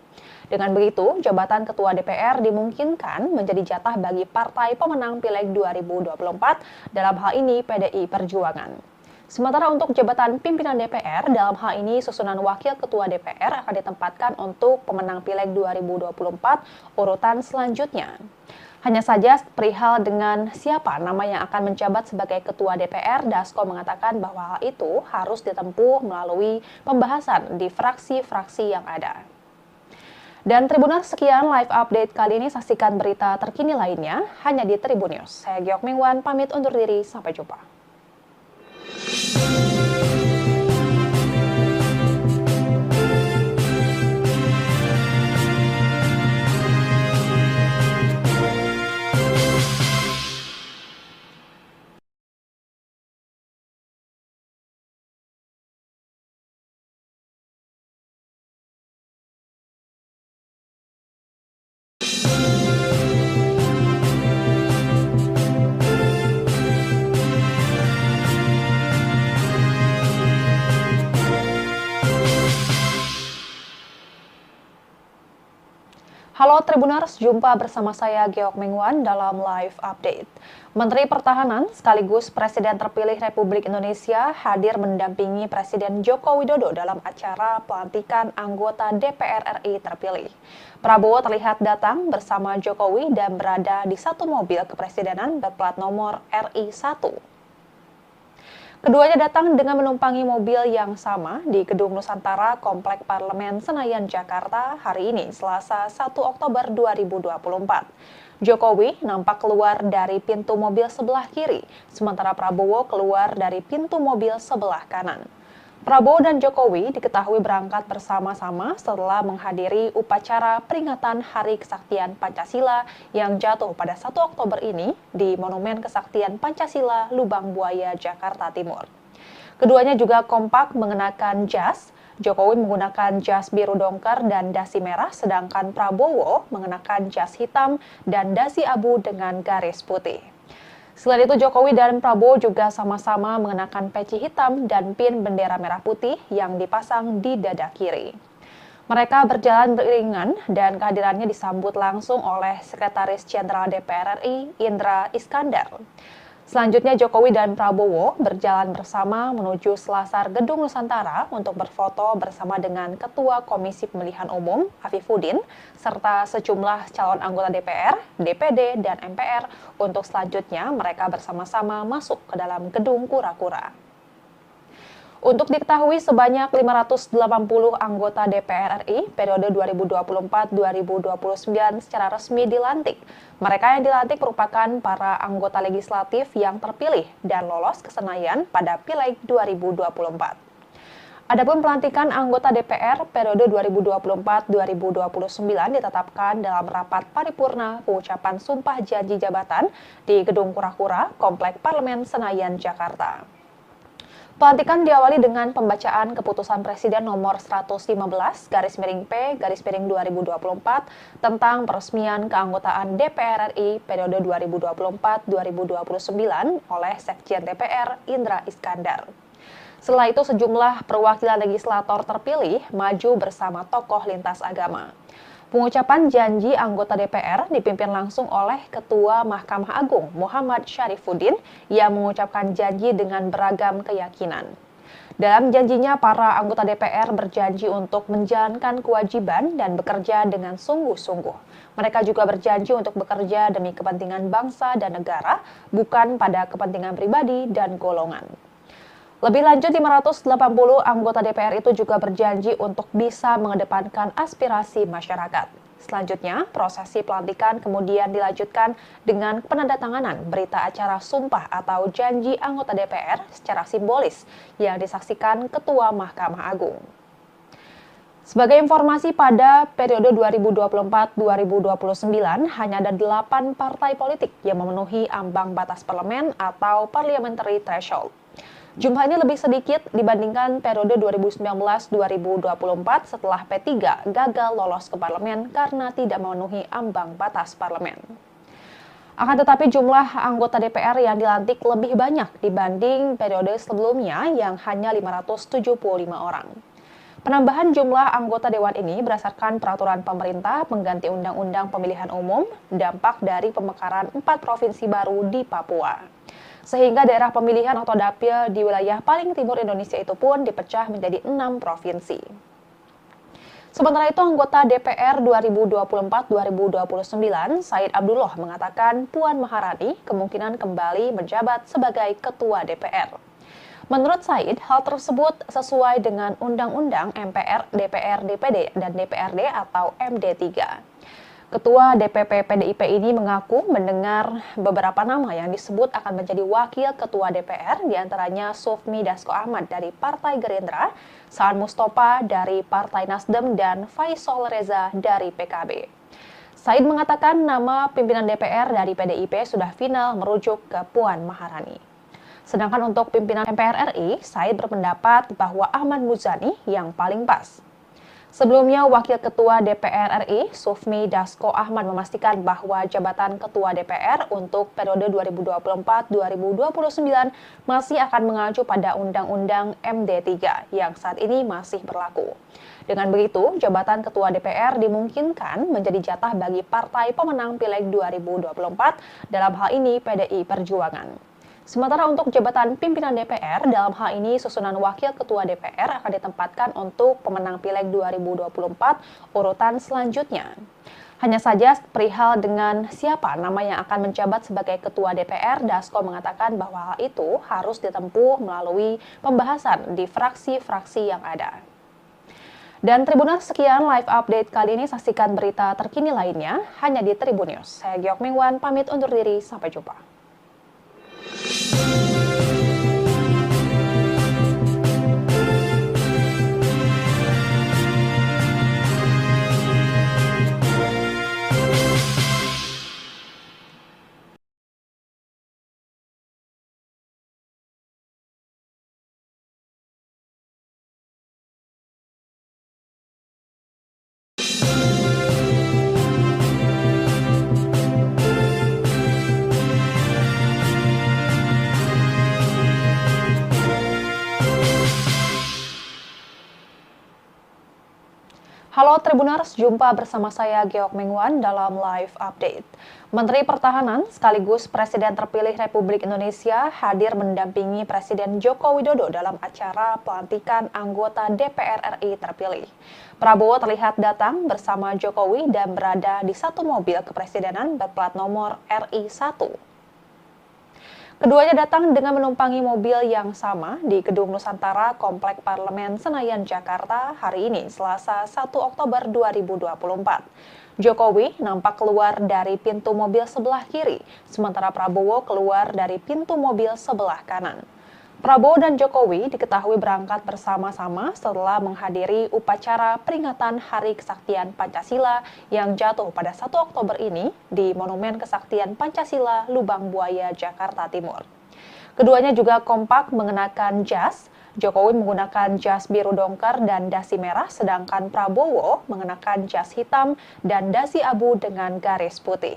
Dengan begitu, jabatan Ketua DPR dimungkinkan menjadi jatah bagi partai pemenang Pileg 2024, dalam hal ini PDI Perjuangan. Sementara untuk jabatan pimpinan DPR, dalam hal ini susunan Wakil Ketua DPR akan ditempatkan untuk pemenang Pileg 2024 urutan selanjutnya. Hanya saja perihal dengan siapa nama yang akan menjabat sebagai Ketua DPR, Dasko mengatakan bahwa hal itu harus ditempuh melalui pembahasan di fraksi-fraksi yang ada. Dan Tribuners, sekian live update kali ini. Saksikan berita terkini lainnya hanya di Tribun News. Saya Giok Mingwan, pamit undur diri. Sampai jumpa. Halo Tribuners, jumpa bersama saya Geok Mingwan dalam live update. Menteri Pertahanan sekaligus Presiden terpilih Republik Indonesia hadir mendampingi Presiden Joko Widodo dalam acara pelantikan anggota DPR RI terpilih. Prabowo terlihat datang bersama Jokowi dan berada di satu mobil kepresidenan berplat nomor RI1. Keduanya datang dengan menumpangi mobil yang sama di Gedung Nusantara Komplek Parlemen Senayan, Jakarta hari ini, Selasa 1 Oktober 2024. Jokowi nampak keluar dari pintu mobil sebelah kiri, sementara Prabowo keluar dari pintu mobil sebelah kanan. Prabowo dan Jokowi diketahui berangkat bersama-sama setelah menghadiri upacara peringatan Hari Kesaktian Pancasila yang jatuh pada 1 Oktober ini di Monumen Kesaktian Pancasila, Lubang Buaya, Jakarta Timur. Keduanya juga kompak mengenakan jas. Jokowi menggunakan jas biru dongker dan dasi merah, sedangkan Prabowo mengenakan jas hitam dan dasi abu dengan garis putih. Selain itu, Jokowi dan Prabowo juga sama-sama mengenakan peci hitam dan pin bendera merah putih yang dipasang di dada kiri. Mereka berjalan beriringan dan kehadirannya disambut langsung oleh Sekretaris Jenderal DPR RI, Indra Iskandar. Selanjutnya Jokowi dan Prabowo berjalan bersama menuju selasar Gedung Nusantara untuk berfoto bersama dengan Ketua Komisi Pemilihan Umum, Afifuddin, serta sejumlah calon anggota DPR, DPD, dan MPR untuk selanjutnya mereka bersama-sama masuk ke dalam Gedung Kura-Kura. Untuk diketahui, sebanyak 580 anggota DPR RI periode 2024-2029 secara resmi dilantik. Mereka yang dilantik merupakan para anggota legislatif yang terpilih dan lolos ke Senayan pada Pileg 2024. Adapun pelantikan anggota DPR periode 2024-2029 ditetapkan dalam rapat paripurna pengucapan sumpah janji jabatan di Gedung Kura-Kura, Komplek Parlemen Senayan, Jakarta. Pelantikan diawali dengan pembacaan keputusan Presiden nomor 115/P/2024 tentang peresmian keanggotaan DPR RI periode 2024-2029 oleh Sekjen DPR Indra Iskandar. Setelah itu sejumlah perwakilan legislator terpilih maju bersama tokoh lintas agama. Pengucapan janji anggota DPR dipimpin langsung oleh Ketua Mahkamah Agung Muhammad Syarifuddin yang mengucapkan janji dengan beragam keyakinan. Dalam janjinya, para anggota DPR berjanji untuk menjalankan kewajiban dan bekerja dengan sungguh-sungguh. Mereka juga berjanji untuk bekerja demi kepentingan bangsa dan negara, bukan pada kepentingan pribadi dan golongan. Lebih lanjut, 580 anggota DPR itu juga berjanji untuk bisa mengedepankan aspirasi masyarakat. Selanjutnya, prosesi pelantikan kemudian dilanjutkan dengan penandatanganan berita acara sumpah atau janji anggota DPR secara simbolis yang disaksikan Ketua Mahkamah Agung. Sebagai informasi, pada periode 2024-2029 hanya ada 8 partai politik yang memenuhi ambang batas parlemen atau parliamentary threshold. Jumlah ini lebih sedikit dibandingkan periode 2019-2024 setelah P3 gagal lolos ke parlemen karena tidak memenuhi ambang batas parlemen. Akan tetapi jumlah anggota DPR yang dilantik lebih banyak dibanding periode sebelumnya yang hanya 575 orang. Penambahan jumlah anggota dewan ini berdasarkan peraturan pemerintah pengganti Undang-Undang Pemilihan Umum, dampak dari pemekaran 4 provinsi baru di Papua. Sehingga daerah pemilihan atau dapil di wilayah paling timur Indonesia itu pun dipecah menjadi 6 provinsi. Sementara itu, anggota DPR 2024-2029, Said Abdullah mengatakan Puan Maharani kemungkinan kembali menjabat sebagai Ketua DPR. Menurut Said, hal tersebut sesuai dengan Undang-Undang MPR, DPR, DPD, dan DPRD atau MD3. Ketua DPP PDIP ini mengaku mendengar beberapa nama yang disebut akan menjadi wakil ketua DPR, diantaranya Sufmi Dasko Ahmad dari Partai Gerindra, Saan Mustafa dari Partai Nasdem, dan Faisal Reza dari PKB. Said mengatakan nama pimpinan DPR dari PDIP sudah final merujuk ke Puan Maharani. Sedangkan untuk pimpinan MPR RI, Said berpendapat bahwa Ahmad Muzani yang paling pas. Sebelumnya, Wakil Ketua DPR RI, Sufmi Dasko Ahmad memastikan bahwa jabatan Ketua DPR untuk periode 2024-2029 masih akan mengacu pada Undang-Undang MD3 yang saat ini masih berlaku. Dengan begitu, jabatan Ketua DPR dimungkinkan menjadi jatah bagi partai pemenang Pileg 2024, dalam hal ini PDI Perjuangan. Sementara untuk jabatan pimpinan DPR, dalam hal ini susunan Wakil Ketua DPR akan ditempatkan untuk pemenang Pileg 2024 urutan selanjutnya. Hanya saja perihal dengan siapa nama yang akan menjabat sebagai Ketua DPR, Dasko mengatakan bahwa hal itu harus ditempuh melalui pembahasan di fraksi-fraksi yang ada. Dan Tribuners, sekian live update kali ini. Saksikan berita terkini lainnya hanya di Tribun News. Saya Giok Mingwan, pamit undur diri. Sampai jumpa. Halo Tribuners, jumpa bersama saya Geok Mengwan dalam live update. Menteri Pertahanan sekaligus Presiden terpilih Republik Indonesia hadir mendampingi Presiden Joko Widodo dalam acara pelantikan anggota DPR RI terpilih. Prabowo terlihat datang bersama Jokowi dan berada di satu mobil kepresidenan berplat nomor RI 1. Keduanya datang dengan menumpangi mobil yang sama di Gedung Nusantara Komplek Parlemen Senayan, Jakarta hari ini, Selasa 1 Oktober 2024. Jokowi nampak keluar dari pintu mobil sebelah kiri, sementara Prabowo keluar dari pintu mobil sebelah kanan. Prabowo dan Jokowi diketahui berangkat bersama-sama setelah menghadiri upacara peringatan Hari Kesaktian Pancasila yang jatuh pada 1 Oktober ini di Monumen Kesaktian Pancasila, Lubang Buaya, Jakarta Timur. Keduanya juga kompak mengenakan jas. Jokowi menggunakan jas biru dongker dan dasi merah, sedangkan Prabowo mengenakan jas hitam dan dasi abu dengan garis putih.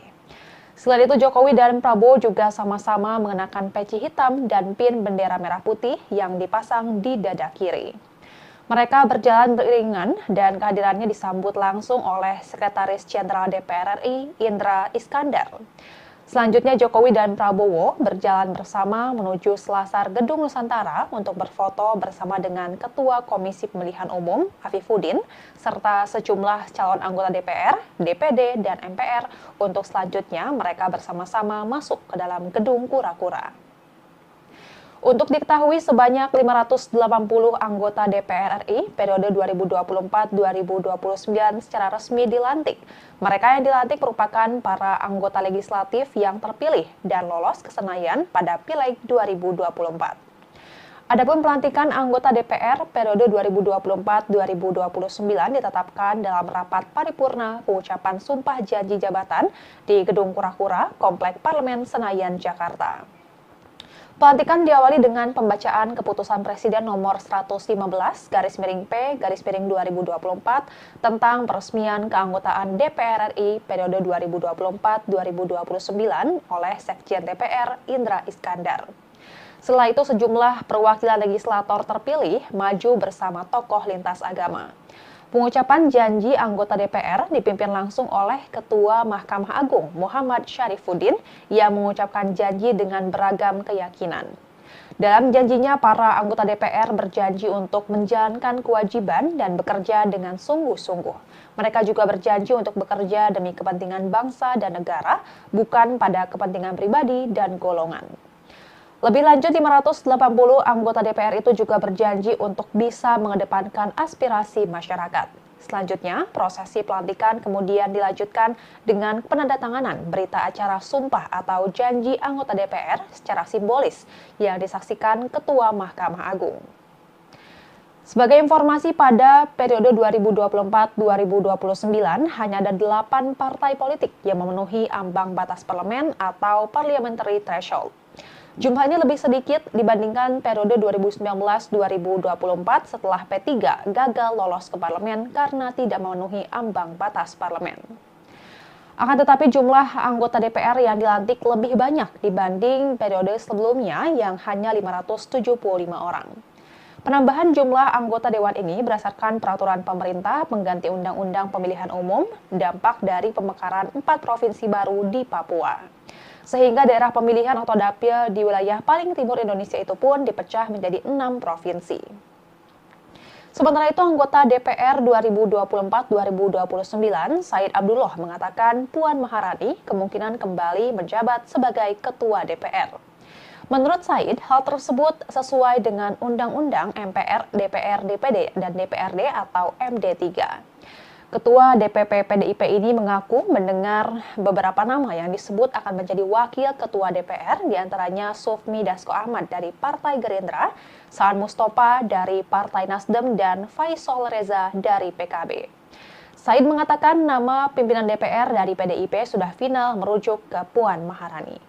Selain itu, Jokowi dan Prabowo juga sama-sama mengenakan peci hitam dan pin bendera merah putih yang dipasang di dada kiri. Mereka berjalan beriringan dan kehadirannya disambut langsung oleh Sekretaris Jenderal DPR RI, Indra Iskandar. Selanjutnya, Jokowi dan Prabowo berjalan bersama menuju selasar Gedung Nusantara untuk berfoto bersama dengan Ketua Komisi Pemilihan Umum, Afifuddin, serta sejumlah calon anggota DPR, DPD, dan MPR untuk selanjutnya mereka bersama-sama masuk ke dalam Gedung Kura-Kura. Untuk diketahui, sebanyak 580 anggota DPR RI periode 2024-2029 secara resmi dilantik. Mereka yang dilantik merupakan para anggota legislatif yang terpilih dan lolos ke Senayan pada Pileg 2024. Adapun pelantikan anggota DPR periode 2024-2029 ditetapkan dalam rapat paripurna pengucapan sumpah janji jabatan di Gedung Kura-Kura, Komplek Parlemen Senayan, Jakarta. Pelantikan diawali dengan pembacaan keputusan Presiden nomor 115/P/2024 tentang peresmian keanggotaan DPR RI periode 2024-2029 oleh Sekjen DPR Indra Iskandar. Setelah itu, sejumlah perwakilan legislator terpilih maju bersama tokoh lintas agama. Pengucapan janji anggota DPR dipimpin langsung oleh Ketua Mahkamah Agung Muhammad Syarifuddin yang mengucapkan janji dengan beragam keyakinan. Dalam janjinya, para anggota DPR berjanji untuk menjalankan kewajiban dan bekerja dengan sungguh-sungguh. Mereka juga berjanji untuk bekerja demi kepentingan bangsa dan negara, bukan pada kepentingan pribadi dan golongan. Lebih lanjut, 580 anggota DPR itu juga berjanji untuk bisa mengedepankan aspirasi masyarakat. Selanjutnya, prosesi pelantikan kemudian dilanjutkan dengan penandatanganan berita acara sumpah atau janji anggota DPR secara simbolis yang disaksikan Ketua Mahkamah Agung. Sebagai informasi, pada periode 2024-2029 hanya ada 8 partai politik yang memenuhi ambang batas parlemen atau parliamentary threshold. Jumlahnya lebih sedikit dibandingkan periode 2019-2024 setelah P3 gagal lolos ke parlemen karena tidak memenuhi ambang batas parlemen. Akan tetapi jumlah anggota DPR yang dilantik lebih banyak dibanding periode sebelumnya yang hanya 575 orang. Penambahan jumlah anggota dewan ini berdasarkan peraturan pemerintah pengganti Undang-Undang Pemilihan Umum, dampak dari pemekaran 4 provinsi baru di Papua. Sehingga daerah pemilihan atau dapil di wilayah paling timur Indonesia itu pun dipecah menjadi 6 provinsi. Sementara itu, anggota DPR 2024-2029, Said Abdullah mengatakan Puan Maharani kemungkinan kembali menjabat sebagai Ketua DPR. Menurut Said, hal tersebut sesuai dengan Undang-Undang MPR, DPR, DPD, dan DPRD atau MD3. Ketua DPP PDIP ini mengaku mendengar beberapa nama yang disebut akan menjadi wakil ketua DPR, diantaranya Sufmi Dasko Ahmad dari Partai Gerindra, Saan Mustafa dari Partai Nasdem, dan Faisal Reza dari PKB. Said mengatakan nama pimpinan DPR dari PDIP sudah final merujuk ke Puan Maharani.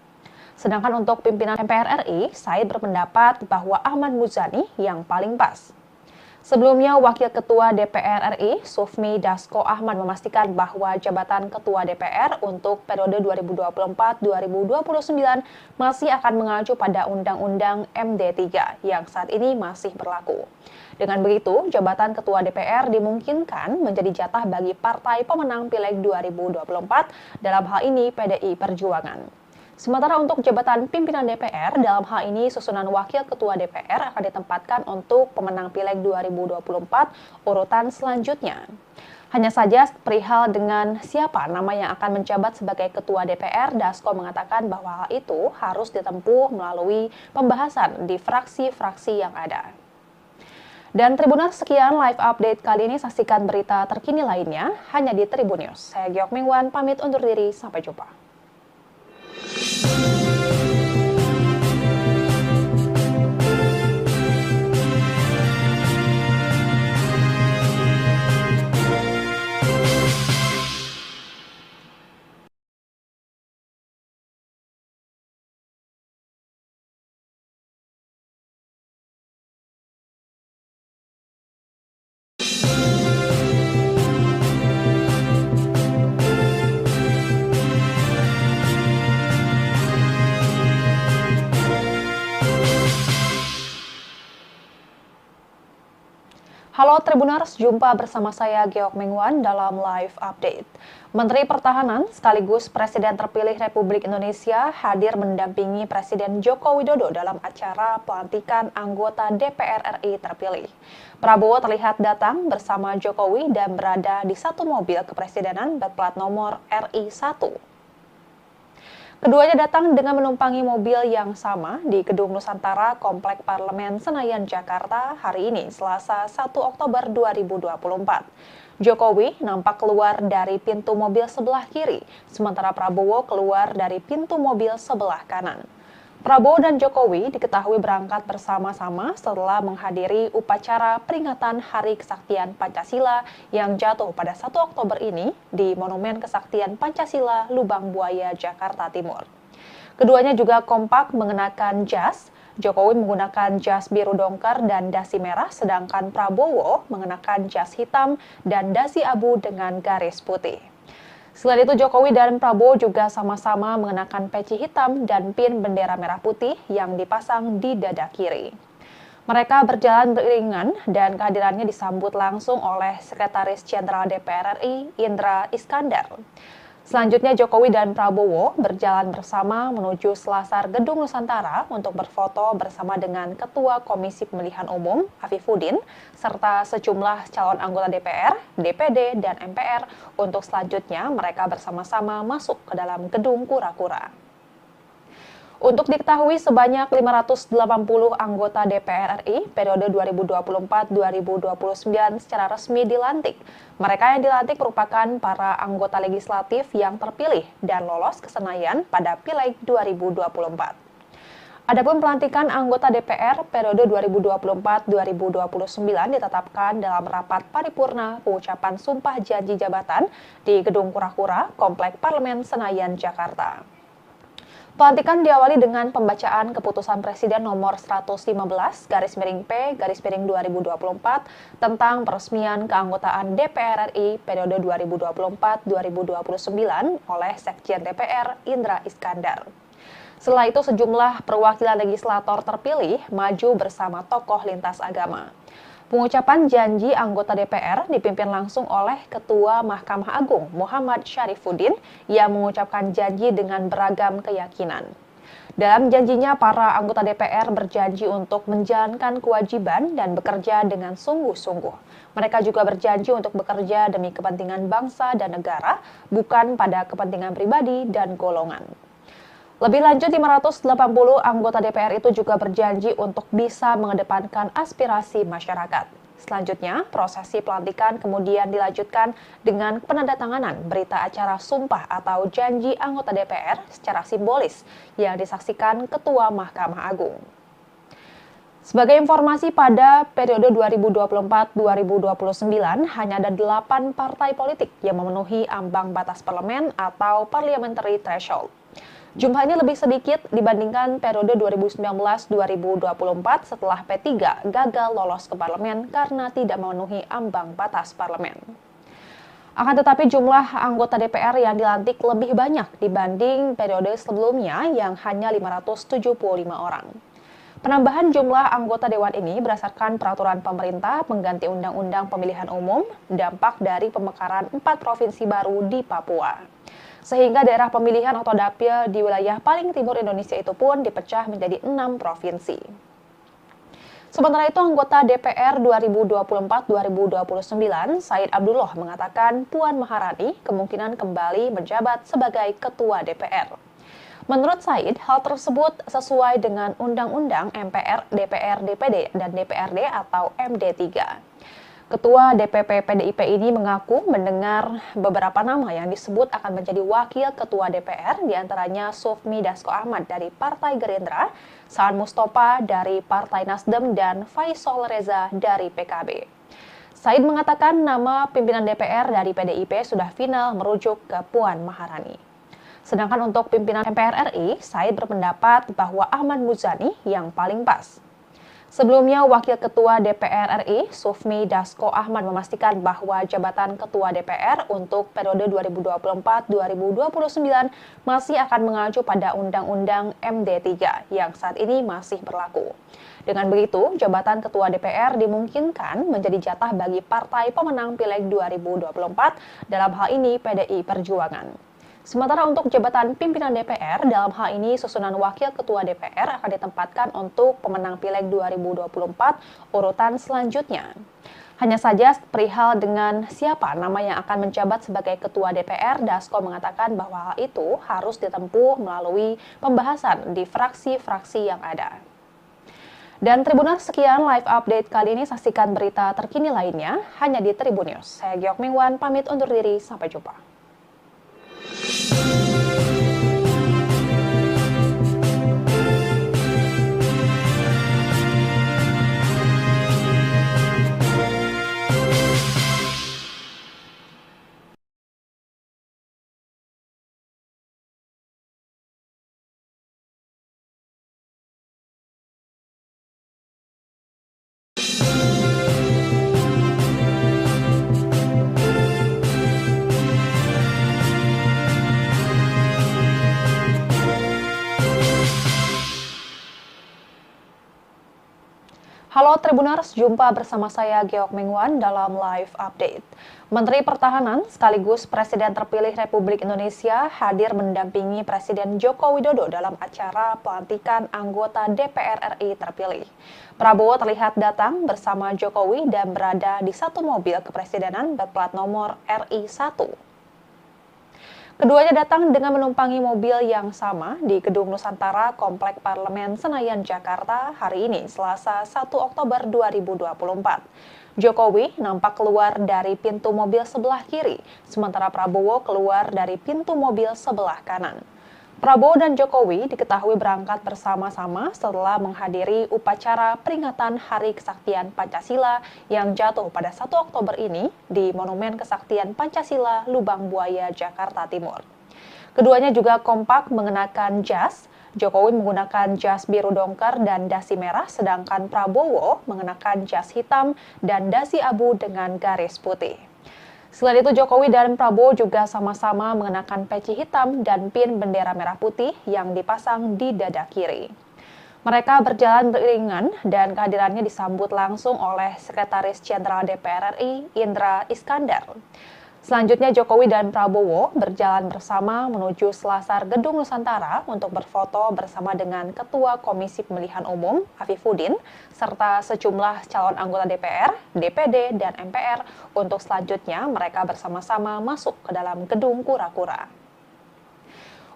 Sedangkan untuk pimpinan MPR RI, Said berpendapat bahwa Ahmad Muzani yang paling pas. Sebelumnya, Wakil Ketua DPR RI, Sufmi Dasko Ahmad memastikan bahwa jabatan Ketua DPR untuk periode 2024-2029 masih akan mengacu pada Undang-Undang MD3 yang saat ini masih berlaku. Dengan begitu, jabatan Ketua DPR dimungkinkan menjadi jatah bagi partai pemenang Pileg 2024, dalam hal ini PDI Perjuangan. Sementara untuk jabatan pimpinan DPR, dalam hal ini susunan Wakil Ketua DPR akan ditempatkan untuk pemenang Pileg 2024 urutan selanjutnya. Hanya saja perihal dengan siapa nama yang akan menjabat sebagai Ketua DPR, Dasko mengatakan bahwa hal itu harus ditempuh melalui pembahasan di fraksi-fraksi yang ada. Dan Tribuners, sekian live update kali ini. Saksikan berita terkini lainnya hanya di Tribun News. Saya Giok Mingwan, pamit undur diri. Sampai jumpa. Halo Tribuners, jumpa bersama saya Giok Mingwan dalam live update. Menteri Pertahanan sekaligus Presiden terpilih Republik Indonesia hadir mendampingi Presiden Joko Widodo dalam acara pelantikan anggota DPR RI terpilih. Prabowo terlihat datang bersama Jokowi dan berada di satu mobil kepresidenan berplat nomor RI 1. Keduanya datang dengan menumpangi mobil yang sama di Gedung Nusantara Komplek Parlemen Senayan, Jakarta hari ini, Selasa 1 Oktober 2024. Jokowi nampak keluar dari pintu mobil sebelah kiri, sementara Prabowo keluar dari pintu mobil sebelah kanan. Prabowo dan Jokowi diketahui berangkat bersama-sama setelah menghadiri upacara peringatan Hari Kesaktian Pancasila yang jatuh pada 1 Oktober ini di Monumen Kesaktian Pancasila, Lubang Buaya, Jakarta Timur. Keduanya juga kompak mengenakan jas. Jokowi menggunakan jas biru dongker dan dasi merah, sedangkan Prabowo mengenakan jas hitam dan dasi abu dengan garis putih. Selain itu, Jokowi dan Prabowo juga sama-sama mengenakan peci hitam dan pin bendera merah putih yang dipasang di dada kiri. Mereka berjalan beriringan dan kehadirannya disambut langsung oleh Sekretaris Jenderal DPR RI, Indra Iskandar. Selanjutnya, Jokowi dan Prabowo berjalan bersama menuju selasar Gedung Nusantara untuk berfoto bersama dengan Ketua Komisi Pemilihan Umum, Afifuddin, serta sejumlah calon anggota DPR, DPD, dan MPR untuk selanjutnya mereka bersama-sama masuk ke dalam Gedung Kura-Kura. Untuk diketahui, sebanyak 580 anggota DPR RI periode 2024-2029 secara resmi dilantik. Mereka yang dilantik merupakan para anggota legislatif yang terpilih dan lolos ke Senayan pada Pileg 2024. Adapun pelantikan anggota DPR periode 2024-2029 ditetapkan dalam rapat paripurna pengucapan sumpah janji jabatan di Gedung Kura-Kura, Komplek Parlemen Senayan, Jakarta. Pelantikan diawali dengan pembacaan keputusan Presiden nomor 115/P/2024 tentang peresmian keanggotaan DPR RI periode 2024-2029 oleh Sekjen DPR Indra Iskandar. Setelah itu, sejumlah perwakilan legislator terpilih maju bersama tokoh lintas agama. Pengucapan janji anggota DPR dipimpin langsung oleh Ketua Mahkamah Agung Muhammad Syarifuddin yang mengucapkan janji dengan beragam keyakinan. Dalam janjinya, para anggota DPR berjanji untuk menjalankan kewajiban dan bekerja dengan sungguh-sungguh. Mereka juga berjanji untuk bekerja demi kepentingan bangsa dan negara, bukan pada kepentingan pribadi dan golongan. Lebih lanjut, 580 anggota DPR itu juga berjanji untuk bisa mengedepankan aspirasi masyarakat. Selanjutnya, prosesi pelantikan kemudian dilanjutkan dengan penandatanganan berita acara sumpah atau janji anggota DPR secara simbolis yang disaksikan Ketua Mahkamah Agung. Sebagai informasi, pada periode 2024-2029 hanya ada 8 partai politik yang memenuhi ambang batas parlemen atau parliamentary threshold. Jumlah ini lebih sedikit dibandingkan periode 2019-2024 setelah P3 gagal lolos ke parlemen karena tidak memenuhi ambang batas parlemen. Akan tetapi jumlah anggota DPR yang dilantik lebih banyak dibanding periode sebelumnya yang hanya 575 orang. Penambahan jumlah anggota dewan ini berdasarkan peraturan pemerintah pengganti Undang-Undang Pemilihan Umum, dampak dari pemekaran 4 provinsi baru di Papua. Sehingga daerah pemilihan atau dapil di wilayah paling timur Indonesia itu pun dipecah menjadi 6 provinsi. Sementara itu, anggota DPR 2024-2029, Said Abdullah mengatakan Puan Maharani kemungkinan kembali menjabat sebagai Ketua DPR. Menurut Said, hal tersebut sesuai dengan Undang-Undang MPR, DPR, DPD, dan DPRD atau MD3. Ketua DPP PDIP ini mengaku mendengar beberapa nama yang disebut akan menjadi wakil ketua DPR, diantaranya Sufmi Dasko Ahmad dari Partai Gerindra, Saan Mustafa dari Partai Nasdem, dan Faisal Reza dari PKB. Said mengatakan nama pimpinan DPR dari PDIP sudah final merujuk ke Puan Maharani. Sedangkan untuk pimpinan MPR RI, Said berpendapat bahwa Ahmad Muzani yang paling pas. Sebelumnya, Wakil Ketua DPR RI, Sufmi Dasko Ahmad memastikan bahwa jabatan Ketua DPR untuk periode 2024-2029 masih akan mengacu pada Undang-Undang MD3 yang saat ini masih berlaku. Dengan begitu, jabatan Ketua DPR dimungkinkan menjadi jatah bagi partai pemenang Pileg 2024, dalam hal ini PDI Perjuangan. Sementara untuk jabatan pimpinan DPR, dalam hal ini susunan Wakil Ketua DPR akan ditempatkan untuk pemenang Pileg 2024 urutan selanjutnya. Hanya saja perihal dengan siapa nama yang akan menjabat sebagai Ketua DPR, Dasko mengatakan bahwa hal itu harus ditempuh melalui pembahasan di fraksi-fraksi yang ada. Dan Tribuners, sekian live update kali ini. Saksikan berita terkini lainnya hanya di Tribun News. Saya Giok Mingwan, pamit undur diri. Sampai jumpa. Halo Tribuners, jumpa bersama saya Giok Mingwan dalam live update. Menteri Pertahanan sekaligus Presiden terpilih Republik Indonesia hadir mendampingi Presiden Joko Widodo dalam acara pelantikan anggota DPR RI terpilih. Prabowo terlihat datang bersama Jokowi dan berada di satu mobil kepresidenan berplat nomor RI1. Keduanya datang dengan menumpangi mobil yang sama di Gedung Nusantara Komplek Parlemen Senayan, Jakarta hari ini, Selasa 1 Oktober 2024. Jokowi nampak keluar dari pintu mobil sebelah kiri, sementara Prabowo keluar dari pintu mobil sebelah kanan. Prabowo dan Jokowi diketahui berangkat bersama-sama setelah menghadiri upacara peringatan Hari Kesaktian Pancasila yang jatuh pada 1 Oktober ini di Monumen Kesaktian Pancasila, Lubang Buaya, Jakarta Timur. Keduanya juga kompak mengenakan jas. Jokowi menggunakan jas biru dongker dan dasi merah, sedangkan Prabowo mengenakan jas hitam dan dasi abu dengan garis putih. Selain itu, Jokowi dan Prabowo juga sama-sama mengenakan peci hitam dan pin bendera merah putih yang dipasang di dada kiri. Mereka berjalan beriringan dan kehadirannya disambut langsung oleh Sekretaris Jenderal DPR RI, Indra Iskandar. Selanjutnya, Jokowi dan Prabowo berjalan bersama menuju selasar Gedung Nusantara untuk berfoto bersama dengan Ketua Komisi Pemilihan Umum, Afifuddin, serta sejumlah calon anggota DPR, DPD, dan MPR untuk selanjutnya mereka bersama-sama masuk ke dalam Gedung Kura-Kura.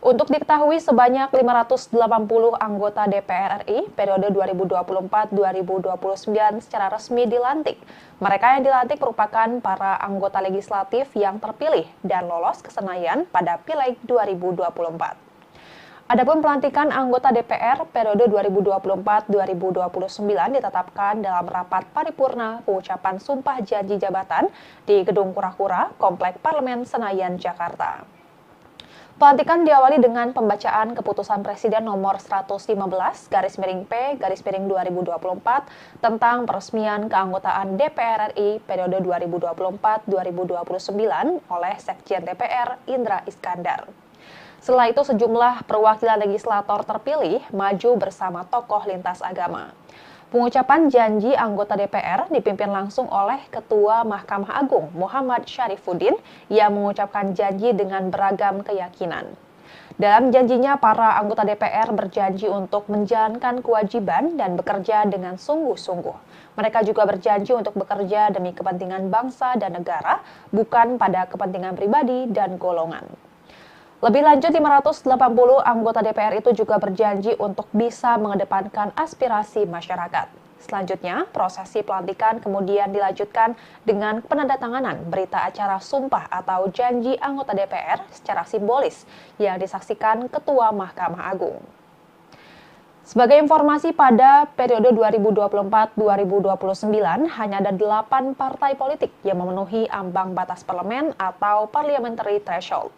Untuk diketahui, sebanyak 580 anggota DPR RI periode 2024-2029 secara resmi dilantik. Mereka yang dilantik merupakan para anggota legislatif yang terpilih dan lolos ke Senayan pada Pileg 2024. Adapun pelantikan anggota DPR periode 2024-2029 ditetapkan dalam rapat paripurna pengucapan sumpah janji jabatan di Gedung Kura-Kura, Komplek Parlemen Senayan, Jakarta. Pelantikan diawali dengan pembacaan Keputusan Presiden Nomor 115 P 2024 tentang peresmian keanggotaan DPR RI periode 2024-2029 oleh Sekjen DPR Indra Iskandar. Setelah itu sejumlah perwakilan legislator terpilih maju bersama tokoh lintas agama. Pengucapan janji anggota DPR dipimpin langsung oleh Ketua Mahkamah Agung Muhammad Syarifuddin yang mengucapkan janji dengan beragam keyakinan. Dalam janjinya, para anggota DPR berjanji untuk menjalankan kewajiban dan bekerja dengan sungguh-sungguh. Mereka juga berjanji untuk bekerja demi kepentingan bangsa dan negara, bukan pada kepentingan pribadi dan golongan. Lebih lanjut, 580 anggota DPR itu juga berjanji untuk bisa mengedepankan aspirasi masyarakat. Selanjutnya, prosesi pelantikan kemudian dilanjutkan dengan penandatanganan berita acara sumpah atau janji anggota DPR secara simbolis yang disaksikan Ketua Mahkamah Agung. Sebagai informasi, pada periode 2024-2029 hanya ada 8 partai politik yang memenuhi ambang batas parlemen atau parliamentary threshold.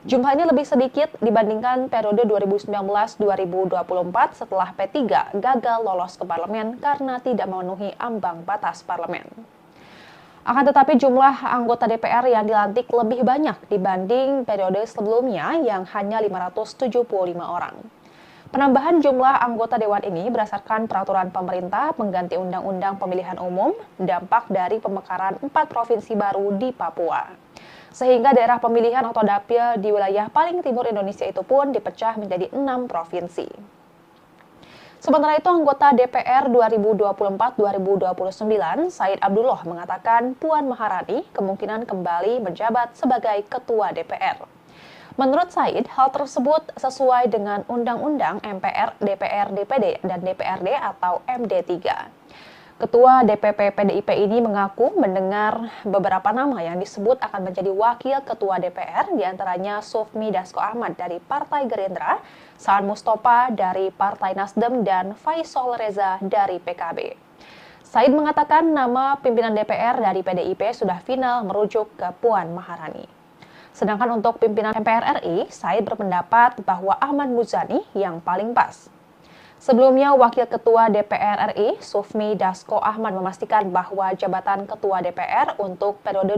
Jumlah ini lebih sedikit dibandingkan periode 2019-2024 setelah P3 gagal lolos ke parlemen karena tidak memenuhi ambang batas parlemen. Akan tetapi jumlah anggota DPR yang dilantik lebih banyak dibanding periode sebelumnya yang hanya 575 orang. Penambahan jumlah anggota dewan ini berdasarkan peraturan pemerintah pengganti Undang-Undang Pemilihan Umum, dampak dari pemekaran 4 provinsi baru di Papua. Sehingga daerah pemilihan atau dapil di wilayah paling timur Indonesia itu pun dipecah menjadi 6 provinsi. Sementara itu, anggota DPR 2024-2029, Said Abdullah mengatakan Puan Maharani kemungkinan kembali menjabat sebagai Ketua DPR. Menurut Said, hal tersebut sesuai dengan Undang-Undang MPR, DPR, DPD, dan DPRD atau MD3. Ketua DPP PDIP ini mengaku mendengar beberapa nama yang disebut akan menjadi wakil ketua DPR, diantaranya Sufmi Dasko Ahmad dari Partai Gerindra, Saan Mustafa dari Partai Nasdem, dan Faisal Reza dari PKB. Said mengatakan nama pimpinan DPR dari PDIP sudah final merujuk ke Puan Maharani. Sedangkan untuk pimpinan MPR RI, Said berpendapat bahwa Ahmad Muzani yang paling pas. Sebelumnya, Wakil Ketua DPR RI, Sufmi Dasko Ahmad memastikan bahwa jabatan Ketua DPR untuk periode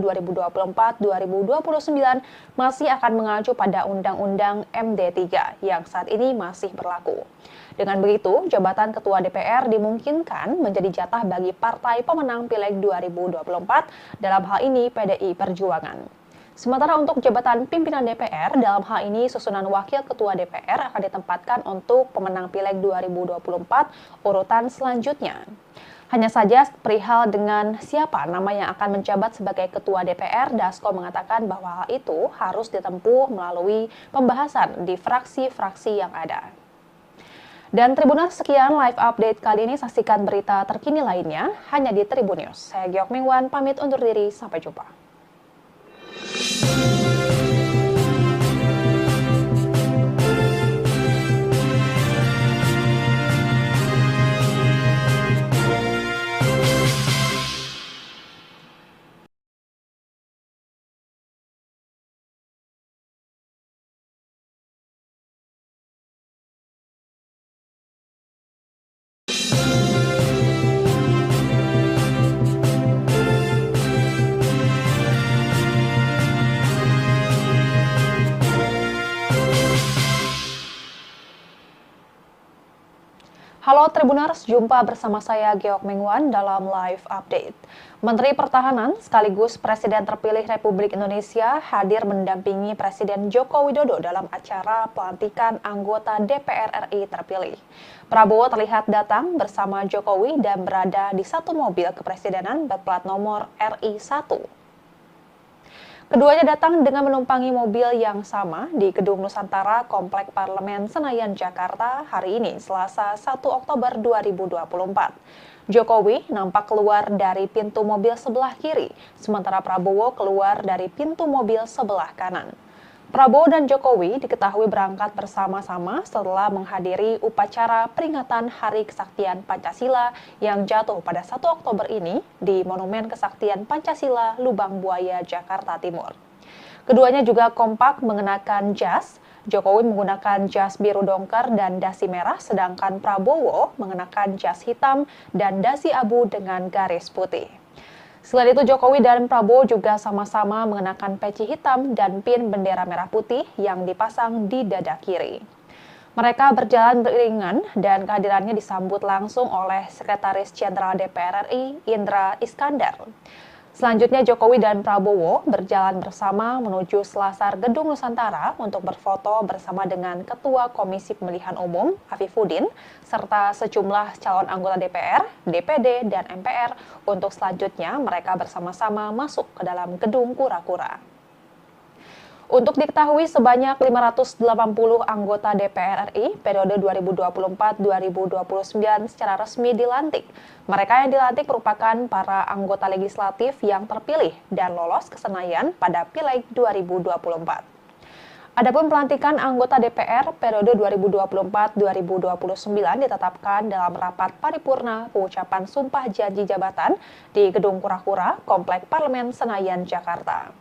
2024-2029 masih akan mengacu pada Undang-Undang MD3 yang saat ini masih berlaku. Dengan begitu, jabatan Ketua DPR dimungkinkan menjadi jatah bagi partai pemenang Pileg 2024, dalam hal ini PDI Perjuangan. Sementara untuk jabatan pimpinan DPR, dalam hal ini susunan Wakil Ketua DPR akan ditempatkan untuk pemenang Pileg 2024 urutan selanjutnya. Hanya saja perihal dengan siapa nama yang akan menjabat sebagai Ketua DPR, Dasko mengatakan bahwa hal itu harus ditempuh melalui pembahasan di fraksi-fraksi yang ada. Dan Tribuners, sekian live update kali ini. Saksikan berita terkini lainnya hanya di Tribun News. Saya Giok Mingwan, pamit undur diri. Sampai jumpa. Halo Tribuners, jumpa bersama saya Geok Mengwan dalam live update. Menteri Pertahanan sekaligus Presiden terpilih Republik Indonesia hadir mendampingi Presiden Joko Widodo dalam acara pelantikan anggota DPR RI terpilih. Prabowo terlihat datang bersama Jokowi dan berada di satu mobil kepresidenan berplat nomor RI 1. Keduanya datang dengan menumpangi mobil yang sama di Gedung Nusantara Komplek Parlemen Senayan, Jakarta hari ini, Selasa 1 Oktober 2024. Jokowi nampak keluar dari pintu mobil sebelah kiri, sementara Prabowo keluar dari pintu mobil sebelah kanan. Prabowo dan Jokowi diketahui berangkat bersama-sama setelah menghadiri upacara peringatan Hari Kesaktian Pancasila yang jatuh pada 1 Oktober ini di Monumen Kesaktian Pancasila, Lubang Buaya, Jakarta Timur. Keduanya juga kompak mengenakan jas. Jokowi menggunakan jas biru dongker dan dasi merah, sedangkan Prabowo mengenakan jas hitam dan dasi abu dengan garis putih. Selain itu, Jokowi dan Prabowo juga sama-sama mengenakan peci hitam dan pin bendera merah putih yang dipasang di dada kiri. Mereka berjalan beriringan dan kehadirannya disambut langsung oleh Sekretaris Jenderal DPR RI, Indra Iskandar. Selanjutnya, Jokowi dan Prabowo berjalan bersama menuju selasar Gedung Nusantara untuk berfoto bersama dengan Ketua Komisi Pemilihan Umum, Afifuddin, serta sejumlah calon anggota DPR, DPD, dan MPR untuk selanjutnya mereka bersama-sama masuk ke dalam Gedung Kura-Kura. Untuk diketahui, sebanyak 580 anggota DPR RI periode 2024-2029 secara resmi dilantik. Mereka yang dilantik merupakan para anggota legislatif yang terpilih dan lolos ke Senayan pada Pileg 2024. Adapun pelantikan anggota DPR periode 2024-2029 ditetapkan dalam rapat paripurna pengucapan sumpah janji jabatan di Gedung Kura-Kura, Komplek Parlemen Senayan, Jakarta.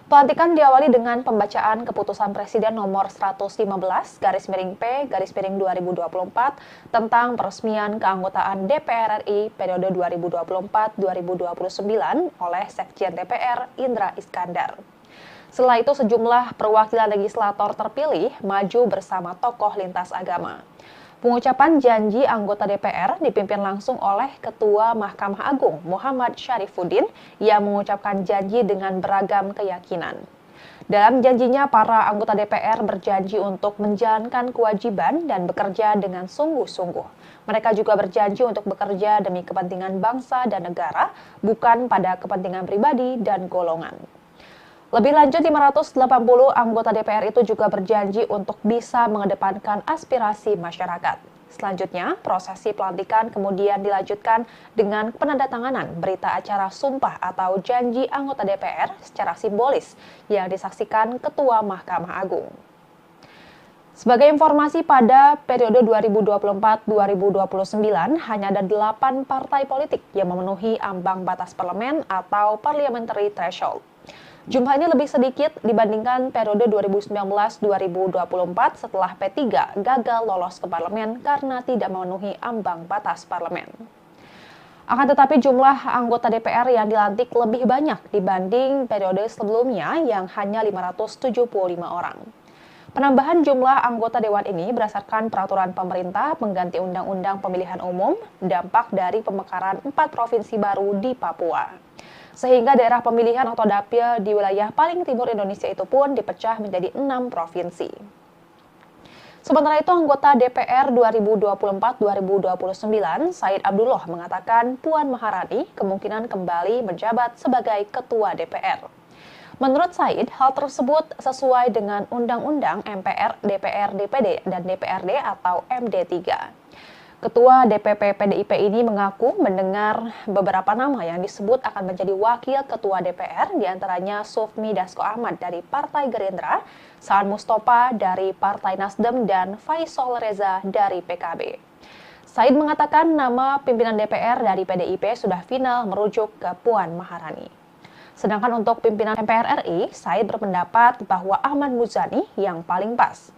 Pelantikan diawali dengan pembacaan keputusan Presiden nomor 115/P/2024 tentang peresmian keanggotaan DPR RI periode 2024-2029 oleh Sekjen DPR Indra Iskandar. Setelah itu sejumlah perwakilan legislator terpilih maju bersama tokoh lintas agama. Pengucapan janji anggota DPR dipimpin langsung oleh Ketua Mahkamah Agung Muhammad Syarifuddin yang mengucapkan janji dengan beragam keyakinan. Dalam janjinya, para anggota DPR berjanji untuk menjalankan kewajiban dan bekerja dengan sungguh-sungguh. Mereka juga berjanji untuk bekerja demi kepentingan bangsa dan negara, bukan pada kepentingan pribadi dan golongan. Lebih lanjut, 580 anggota DPR itu juga berjanji untuk bisa mengedepankan aspirasi masyarakat. Selanjutnya, prosesi pelantikan kemudian dilanjutkan dengan penandatanganan berita acara sumpah atau janji anggota DPR secara simbolis yang disaksikan Ketua Mahkamah Agung. Sebagai informasi, pada periode 2024-2029 hanya ada 8 partai politik yang memenuhi ambang batas parlemen atau parliamentary threshold. Jumlahnya lebih sedikit dibandingkan periode 2019-2024 setelah P3 gagal lolos ke parlemen karena tidak memenuhi ambang batas parlemen. Akan tetapi jumlah anggota DPR yang dilantik lebih banyak dibanding periode sebelumnya yang hanya 575 orang. Penambahan jumlah anggota dewan ini berdasarkan peraturan pemerintah pengganti Undang-Undang Pemilihan Umum, dampak dari pemekaran 4 provinsi baru di Papua. Sehingga daerah pemilihan atau dapil di wilayah paling timur Indonesia itu pun dipecah menjadi 6 provinsi. Sementara itu, anggota DPR 2024-2029, Said Abdullah mengatakan Puan Maharani kemungkinan kembali menjabat sebagai Ketua DPR. Menurut Said, hal tersebut sesuai dengan Undang-Undang MPR, DPR, DPD, dan DPRD atau MD3. Ketua DPP PDIP ini mengaku mendengar beberapa nama yang disebut akan menjadi wakil ketua DPR, diantaranya Sufmi Dasko Ahmad dari Partai Gerindra, Saan Mustafa dari Partai Nasdem, dan Faisal Reza dari PKB. Said mengatakan nama pimpinan DPR dari PDIP sudah final merujuk ke Puan Maharani. Sedangkan untuk pimpinan MPR RI, Said berpendapat bahwa Ahmad Muzani yang paling pas.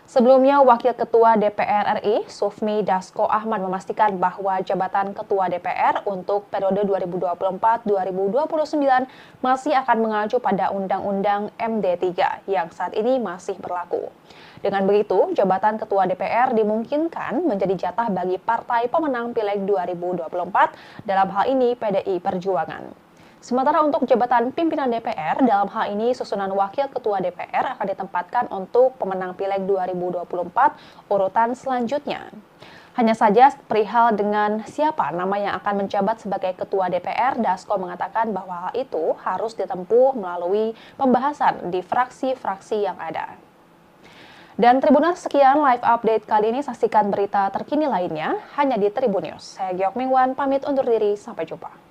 Sebelumnya, Wakil Ketua DPR RI, Sufmi Dasko Ahmad memastikan bahwa jabatan Ketua DPR untuk periode 2024-2029 masih akan mengacu pada Undang-Undang MD3 yang saat ini masih berlaku. Dengan begitu, jabatan Ketua DPR dimungkinkan menjadi jatah bagi partai pemenang Pileg 2024, dalam hal ini PDI Perjuangan. Sementara untuk jabatan pimpinan DPR, dalam hal ini susunan Wakil Ketua DPR akan ditempatkan untuk pemenang Pileg 2024 urutan selanjutnya. Hanya saja perihal dengan siapa nama yang akan menjabat sebagai Ketua DPR, Dasko mengatakan bahwa hal itu harus ditempuh melalui pembahasan di fraksi-fraksi yang ada. Dan Tribuners, sekian live update kali ini. Saksikan berita terkini lainnya hanya di Tribun News. Saya Giok Mingwan, pamit undur diri. Sampai jumpa.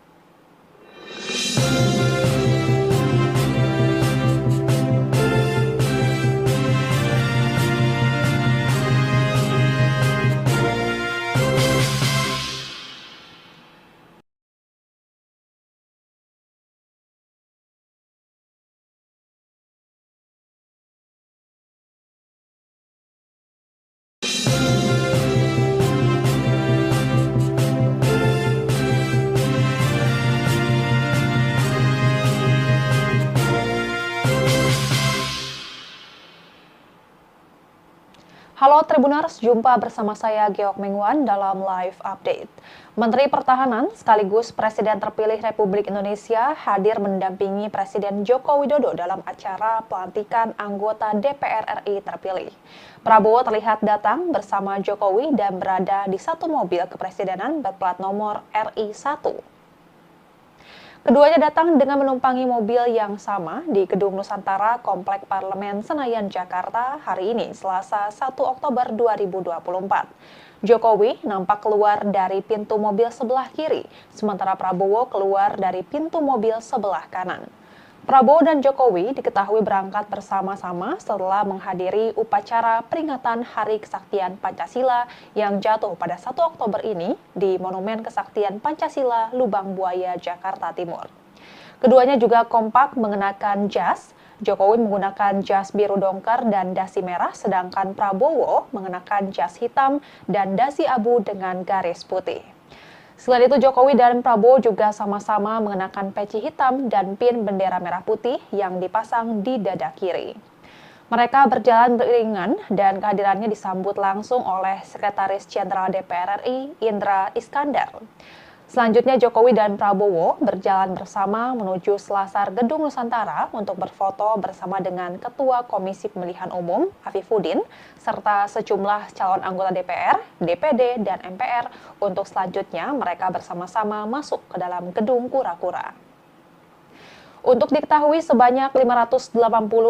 Halo Tribuners, jumpa bersama saya Geok Mengwan dalam live update. Menteri Pertahanan sekaligus Presiden terpilih Republik Indonesia hadir mendampingi Presiden Joko Widodo dalam acara pelantikan anggota DPR RI terpilih. Prabowo terlihat datang bersama Jokowi dan berada di satu mobil kepresidenan berplat nomor RI 1. Keduanya datang dengan menumpangi mobil yang sama di Gedung Nusantara Komplek Parlemen Senayan, Jakarta hari ini, Selasa 1 Oktober 2024. Jokowi nampak keluar dari pintu mobil sebelah kiri, sementara Prabowo keluar dari pintu mobil sebelah kanan. Prabowo dan Jokowi diketahui berangkat bersama-sama setelah menghadiri upacara peringatan Hari Kesaktian Pancasila yang jatuh pada 1 Oktober ini di Monumen Kesaktian Pancasila, Lubang Buaya, Jakarta Timur. Keduanya juga kompak mengenakan jas. Jokowi menggunakan jas biru dongker dan dasi merah, sedangkan Prabowo mengenakan jas hitam dan dasi abu dengan garis putih. Selain itu, Jokowi dan Prabowo juga sama-sama mengenakan peci hitam dan pin bendera merah putih yang dipasang di dada kiri. Mereka berjalan beriringan dan kehadirannya disambut langsung oleh Sekretaris Jenderal DPR RI, Indra Iskandar. Selanjutnya, Jokowi dan Prabowo berjalan bersama menuju selasar Gedung Nusantara untuk berfoto bersama dengan Ketua Komisi Pemilihan Umum, Afifuddin, serta sejumlah calon anggota DPR, DPD, dan MPR untuk selanjutnya mereka bersama-sama masuk ke dalam Gedung Kura-Kura. Untuk diketahui, sebanyak 580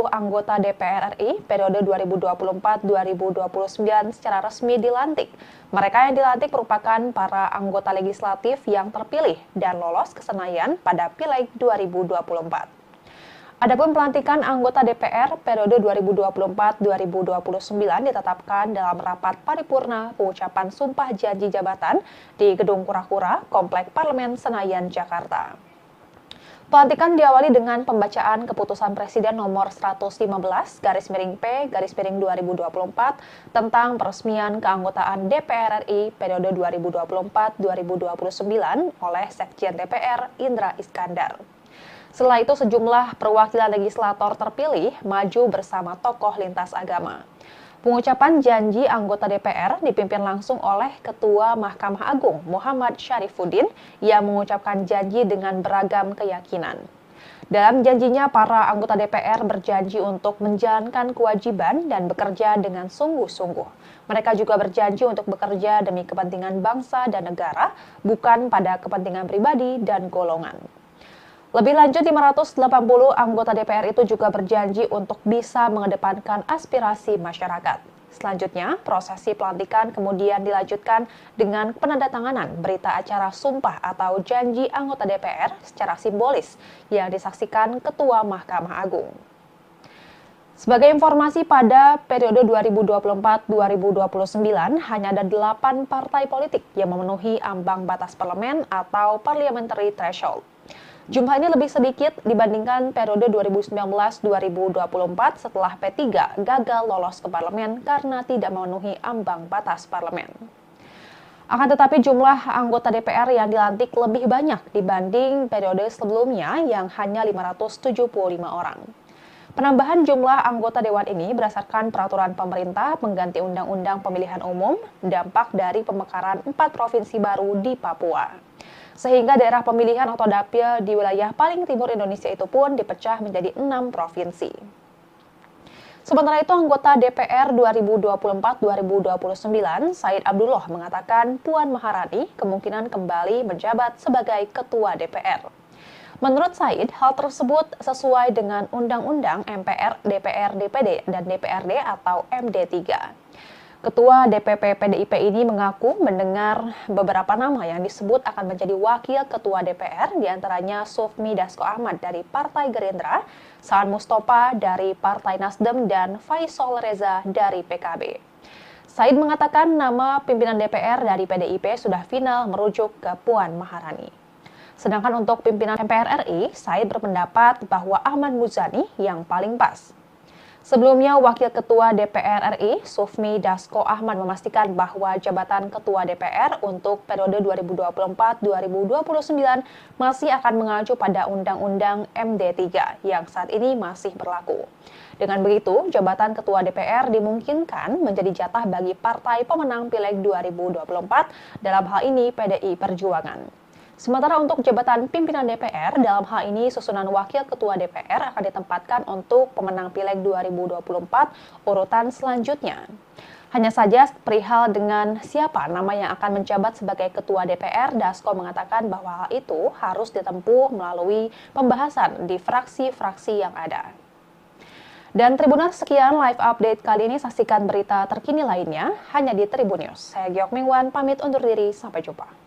anggota DPR RI periode 2024-2029 secara resmi dilantik. Mereka yang dilantik merupakan para anggota legislatif yang terpilih dan lolos ke Senayan pada Pileg 2024. Adapun pelantikan anggota DPR periode 2024-2029 ditetapkan dalam rapat paripurna pengucapan sumpah janji jabatan di Gedung Kura-Kura, Komplek Parlemen Senayan, Jakarta. Pelantikan diawali dengan pembacaan keputusan Presiden nomor 115/P/2024 tentang peresmian keanggotaan DPR RI periode 2024-2029 oleh Sekjen DPR Indra Iskandar. Setelah itu, sejumlah perwakilan legislator terpilih maju bersama tokoh lintas agama. Pengucapan janji anggota DPR dipimpin langsung oleh Ketua Mahkamah Agung Muhammad Syarifuddin yang mengucapkan janji dengan beragam keyakinan. Dalam janjinya, para anggota DPR berjanji untuk menjalankan kewajiban dan bekerja dengan sungguh-sungguh. Mereka juga berjanji untuk bekerja demi kepentingan bangsa dan negara, bukan pada kepentingan pribadi dan golongan. Lebih lanjut, 580 anggota DPR itu juga berjanji untuk bisa mengedepankan aspirasi masyarakat. Selanjutnya, prosesi pelantikan kemudian dilanjutkan dengan penandatanganan berita acara sumpah atau janji anggota DPR secara simbolis yang disaksikan Ketua Mahkamah Agung. Sebagai informasi, pada periode 2024-2029 hanya ada 8 partai politik yang memenuhi ambang batas parlemen atau parliamentary threshold. Jumlah ini lebih sedikit dibandingkan periode 2019-2024 setelah P3 gagal lolos ke parlemen karena tidak memenuhi ambang batas parlemen. Akan tetapi jumlah anggota DPR yang dilantik lebih banyak dibanding periode sebelumnya yang hanya 575 orang. Penambahan jumlah anggota dewan ini berdasarkan peraturan pemerintah pengganti Undang-Undang Pemilihan Umum, dampak dari pemekaran 4 provinsi baru di Papua. Sehingga daerah pemilihan atau dapil di wilayah paling timur Indonesia itu pun dipecah menjadi 6 provinsi. Sementara itu, anggota DPR 2024-2029, Said Abdullah mengatakan Puan Maharani kemungkinan kembali menjabat sebagai Ketua DPR. Menurut Said, hal tersebut sesuai dengan Undang-Undang MPR, DPR, DPD, dan DPRD atau MD3. Ketua DPP PDIP ini mengaku mendengar beberapa nama yang disebut akan menjadi wakil ketua DPR, diantaranya Sufmi Dasko Ahmad dari Partai Gerindra, Saan Mustafa dari Partai Nasdem, dan Faisal Reza dari PKB. Said mengatakan nama pimpinan DPR dari PDIP sudah final merujuk ke Puan Maharani. Sedangkan untuk pimpinan MPR RI, Said berpendapat bahwa Ahmad Muzani yang paling pas. Sebelumnya, Wakil Ketua DPR RI, Sufmi Dasko Ahmad memastikan bahwa jabatan Ketua DPR untuk periode 2024-2029 masih akan mengacu pada Undang-Undang MD3 yang saat ini masih berlaku. Dengan begitu, jabatan Ketua DPR dimungkinkan menjadi jatah bagi partai pemenang Pileg 2024, dalam hal ini PDI Perjuangan. Sementara untuk jabatan pimpinan DPR, dalam hal ini susunan Wakil Ketua DPR akan ditempatkan untuk pemenang Pileg 2024 urutan selanjutnya. Hanya saja perihal dengan siapa nama yang akan menjabat sebagai Ketua DPR, Dasko mengatakan bahwa hal itu harus ditempuh melalui pembahasan di fraksi-fraksi yang ada. Dan Tribuners, sekian live update kali ini. Saksikan berita terkini lainnya hanya di Tribun News. Saya Giok Mingwan, pamit undur diri. Sampai jumpa.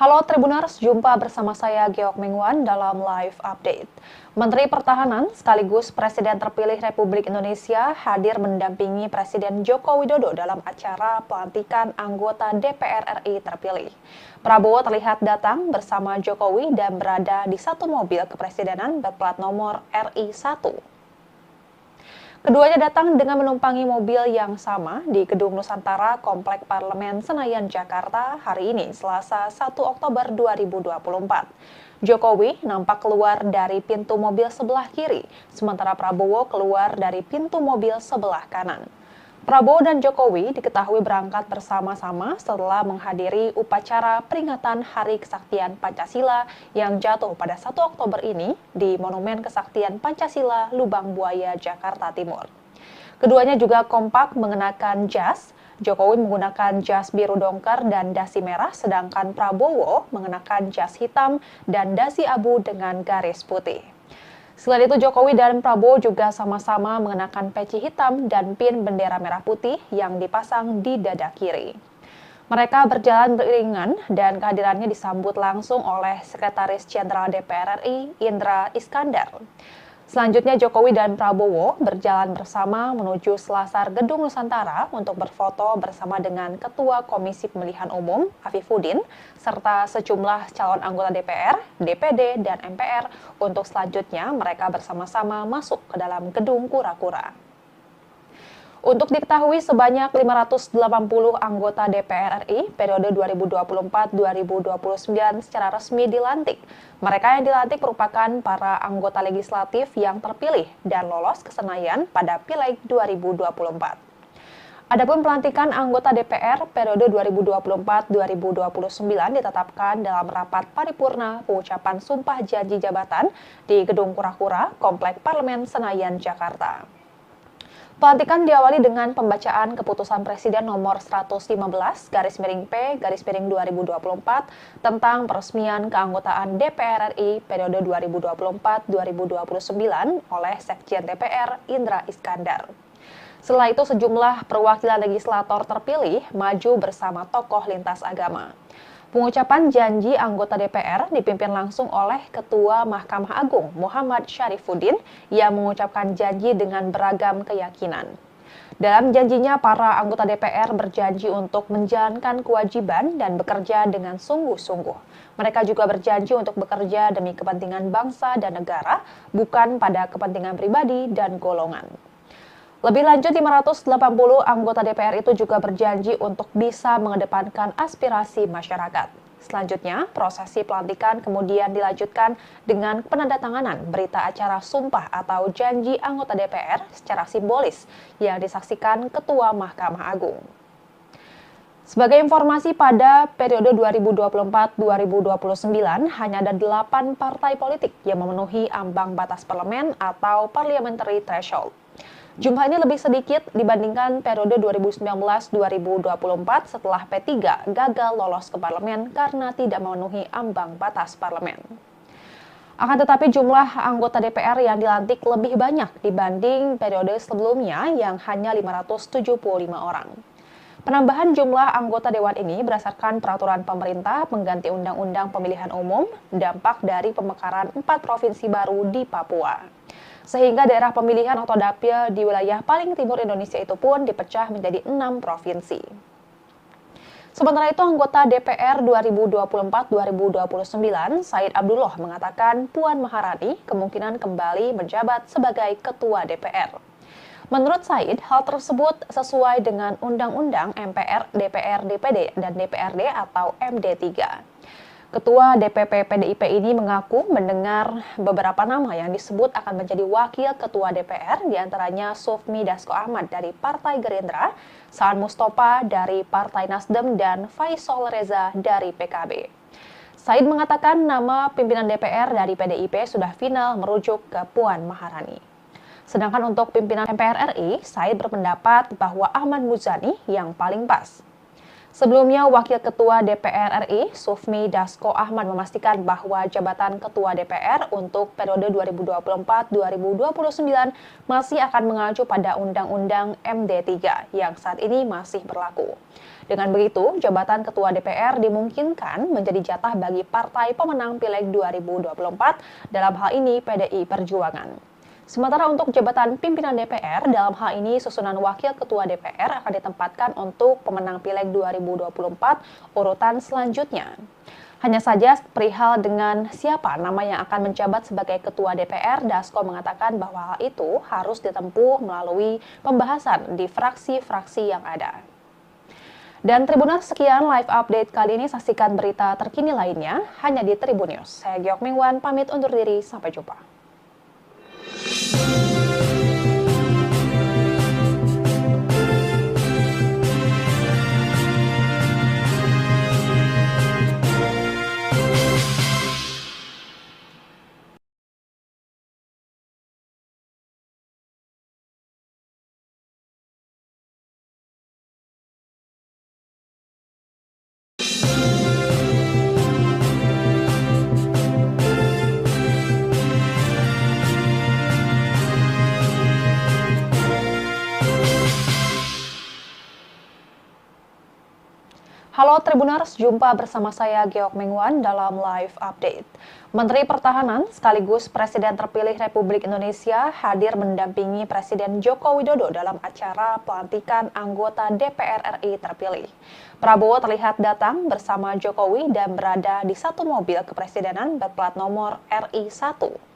Halo Tribuners, jumpa bersama saya Giok Mingwan dalam live update. Menteri Pertahanan sekaligus Presiden terpilih Republik Indonesia hadir mendampingi Presiden Joko Widodo dalam acara pelantikan anggota DPR RI terpilih. Prabowo terlihat datang bersama Jokowi dan berada di satu mobil kepresidenan berplat nomor RI1. Keduanya datang dengan menumpangi mobil yang sama di Gedung Nusantara Komplek Parlemen Senayan, Jakarta hari ini, Selasa 1 Oktober 2024. Jokowi nampak keluar dari pintu mobil sebelah kiri, sementara Prabowo keluar dari pintu mobil sebelah kanan. Prabowo dan Jokowi diketahui berangkat bersama-sama setelah menghadiri upacara peringatan Hari Kesaktian Pancasila yang jatuh pada 1 Oktober ini di Monumen Kesaktian Pancasila, Lubang Buaya, Jakarta Timur. Keduanya juga kompak mengenakan jas. Jokowi menggunakan jas biru dongker dan dasi merah, sedangkan Prabowo mengenakan jas hitam dan dasi abu dengan garis putih. Selain itu, Jokowi dan Prabowo juga sama-sama mengenakan peci hitam dan pin bendera merah putih yang dipasang di dada kiri. Mereka berjalan beriringan dan kehadirannya disambut langsung oleh Sekretaris Jenderal DPR RI, Indra Iskandar. Selanjutnya, Jokowi dan Prabowo berjalan bersama menuju selasar Gedung Nusantara untuk berfoto bersama dengan Ketua Komisi Pemilihan Umum, Afifuddin, serta sejumlah calon anggota DPR, DPD, dan MPR untuk selanjutnya mereka bersama-sama masuk ke dalam Gedung Kura-Kura. Untuk diketahui, sebanyak 580 anggota DPR RI periode 2024-2029 secara resmi dilantik. Mereka yang dilantik merupakan para anggota legislatif yang terpilih dan lolos ke Senayan pada Pileg 2024. Adapun pelantikan anggota DPR periode 2024-2029 ditetapkan dalam rapat paripurna pengucapan sumpah janji jabatan di Gedung Kura-Kura, Komplek Parlemen Senayan, Jakarta. Pelantikan diawali dengan pembacaan keputusan Presiden nomor 115/P/2024 tentang peresmian keanggotaan DPR RI periode 2024-2029 oleh Sekjen DPR Indra Iskandar. Setelah itu, sejumlah perwakilan legislator terpilih maju bersama tokoh lintas agama. Pengucapan janji anggota DPR dipimpin langsung oleh Ketua Mahkamah Agung Muhammad Syarifuddin yang mengucapkan janji dengan beragam keyakinan. Dalam janjinya, para anggota DPR berjanji untuk menjalankan kewajiban dan bekerja dengan sungguh-sungguh. Mereka juga berjanji untuk bekerja demi kepentingan bangsa dan negara, bukan pada kepentingan pribadi dan golongan. Lebih lanjut, 580 anggota DPR itu juga berjanji untuk bisa mengedepankan aspirasi masyarakat. Selanjutnya, prosesi pelantikan kemudian dilanjutkan dengan penandatanganan berita acara sumpah atau janji anggota DPR secara simbolis yang disaksikan Ketua Mahkamah Agung. Sebagai informasi, pada periode 2024-2029 hanya ada 8 partai politik yang memenuhi ambang batas parlemen atau parliamentary threshold. Jumlah ini lebih sedikit dibandingkan periode 2019-2024 setelah P3 gagal lolos ke parlemen karena tidak memenuhi ambang batas parlemen. Akan tetapi jumlah anggota DPR yang dilantik lebih banyak dibanding periode sebelumnya yang hanya 575 orang. Penambahan jumlah anggota dewan ini berdasarkan peraturan pemerintah pengganti Undang-Undang Pemilihan Umum, dampak dari pemekaran 4 provinsi baru di Papua. Sehingga daerah pemilihan atau dapil di wilayah paling timur Indonesia itu pun dipecah menjadi 6 provinsi. Sementara itu, anggota DPR 2024-2029, Said Abdullah mengatakan Puan Maharani kemungkinan kembali menjabat sebagai Ketua DPR. Menurut Said, hal tersebut sesuai dengan Undang-Undang MPR, DPR, DPD, dan DPRD atau MD3. Ketua DPP PDIP ini mengaku mendengar beberapa nama yang disebut akan menjadi wakil ketua DPR, diantaranya Sufmi Dasko Ahmad dari Partai Gerindra, Saan Mustafa dari Partai Nasdem, dan Faisal Reza dari PKB. Said mengatakan nama pimpinan DPR dari PDIP sudah final merujuk ke Puan Maharani. Sedangkan untuk pimpinan MPR RI, Said berpendapat bahwa Ahmad Muzani yang paling pas. Sebelumnya, Wakil Ketua DPR RI, Sufmi Dasko Ahmad memastikan bahwa jabatan Ketua DPR untuk periode 2024-2029 masih akan mengacu pada Undang-Undang MD3 yang saat ini masih berlaku. Dengan begitu, jabatan Ketua DPR dimungkinkan menjadi jatah bagi partai pemenang Pileg 2024, dalam hal ini PDI Perjuangan. Sementara untuk jabatan pimpinan DPR, dalam hal ini susunan Wakil Ketua DPR akan ditempatkan untuk pemenang Pileg 2024 urutan selanjutnya. Hanya saja perihal dengan siapa nama yang akan menjabat sebagai Ketua DPR, Dasko mengatakan bahwa hal itu harus ditempuh melalui pembahasan di fraksi-fraksi yang ada. Dan Tribuners, sekian live update kali ini. Saksikan berita terkini lainnya hanya di Tribun News. Saya Giok Mingwan, pamit undur diri. Sampai jumpa. Halo Tribuners, jumpa bersama saya Giok Mingwan dalam live update. Menteri Pertahanan sekaligus Presiden terpilih Republik Indonesia hadir mendampingi Presiden Joko Widodo dalam acara pelantikan anggota DPR RI terpilih. Prabowo terlihat datang bersama Jokowi dan berada di satu mobil kepresidenan berplat nomor RI1.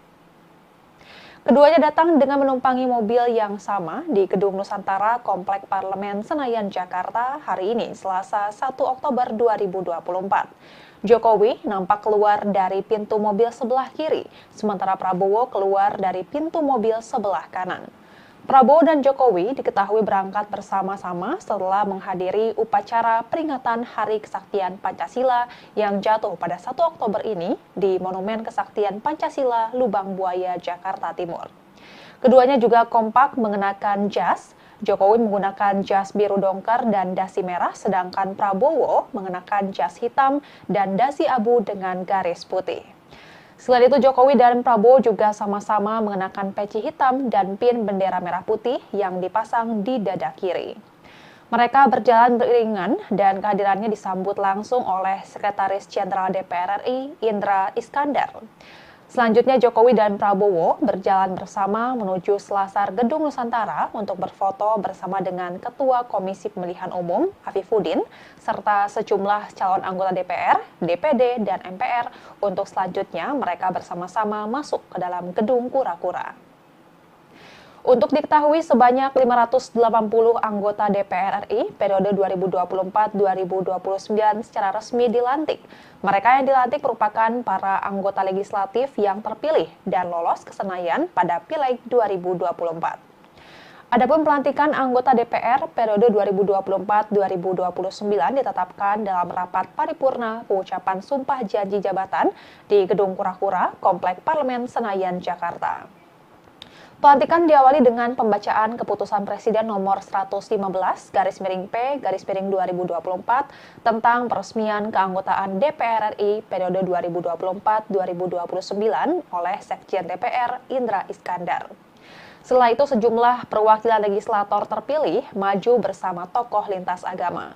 Keduanya datang dengan menumpangi mobil yang sama di Gedung Nusantara Komplek Parlemen Senayan, Jakarta hari ini, Selasa 1 Oktober 2024. Jokowi nampak keluar dari pintu mobil sebelah kiri, sementara Prabowo keluar dari pintu mobil sebelah kanan. Prabowo dan Jokowi diketahui berangkat bersama-sama setelah menghadiri upacara peringatan Hari Kesaktian Pancasila yang jatuh pada 1 Oktober ini di Monumen Kesaktian Pancasila, Lubang Buaya, Jakarta Timur. Keduanya juga kompak mengenakan jas. Jokowi menggunakan jas biru dongker dan dasi merah, sedangkan Prabowo mengenakan jas hitam dan dasi abu dengan garis putih. Selain itu, Jokowi dan Prabowo juga sama-sama mengenakan peci hitam dan pin bendera merah putih yang dipasang di dada kiri. Mereka berjalan beriringan dan kehadirannya disambut langsung oleh Sekretaris Jenderal DPR RI, Indra Iskandar. Selanjutnya, Jokowi dan Prabowo berjalan bersama menuju selasar Gedung Nusantara untuk berfoto bersama dengan Ketua Komisi Pemilihan Umum, Afifuddin, serta sejumlah calon anggota DPR, DPD, dan MPR untuk selanjutnya mereka bersama-sama masuk ke dalam Gedung Kura-Kura. Untuk diketahui, sebanyak 580 anggota DPR RI periode 2024-2029 secara resmi dilantik. Mereka yang dilantik merupakan para anggota legislatif yang terpilih dan lolos ke Senayan pada Pileg 2024. Adapun pelantikan anggota DPR periode 2024-2029 ditetapkan dalam rapat paripurna pengucapan sumpah janji jabatan di Gedung Kura-Kura, Komplek Parlemen Senayan, Jakarta. Pelantikan diawali dengan pembacaan keputusan Presiden nomor 115/P/2024 tentang peresmian keanggotaan DPR RI periode 2024-2029 oleh Sekjen DPR Indra Iskandar. Setelah itu sejumlah perwakilan legislator terpilih maju bersama tokoh lintas agama.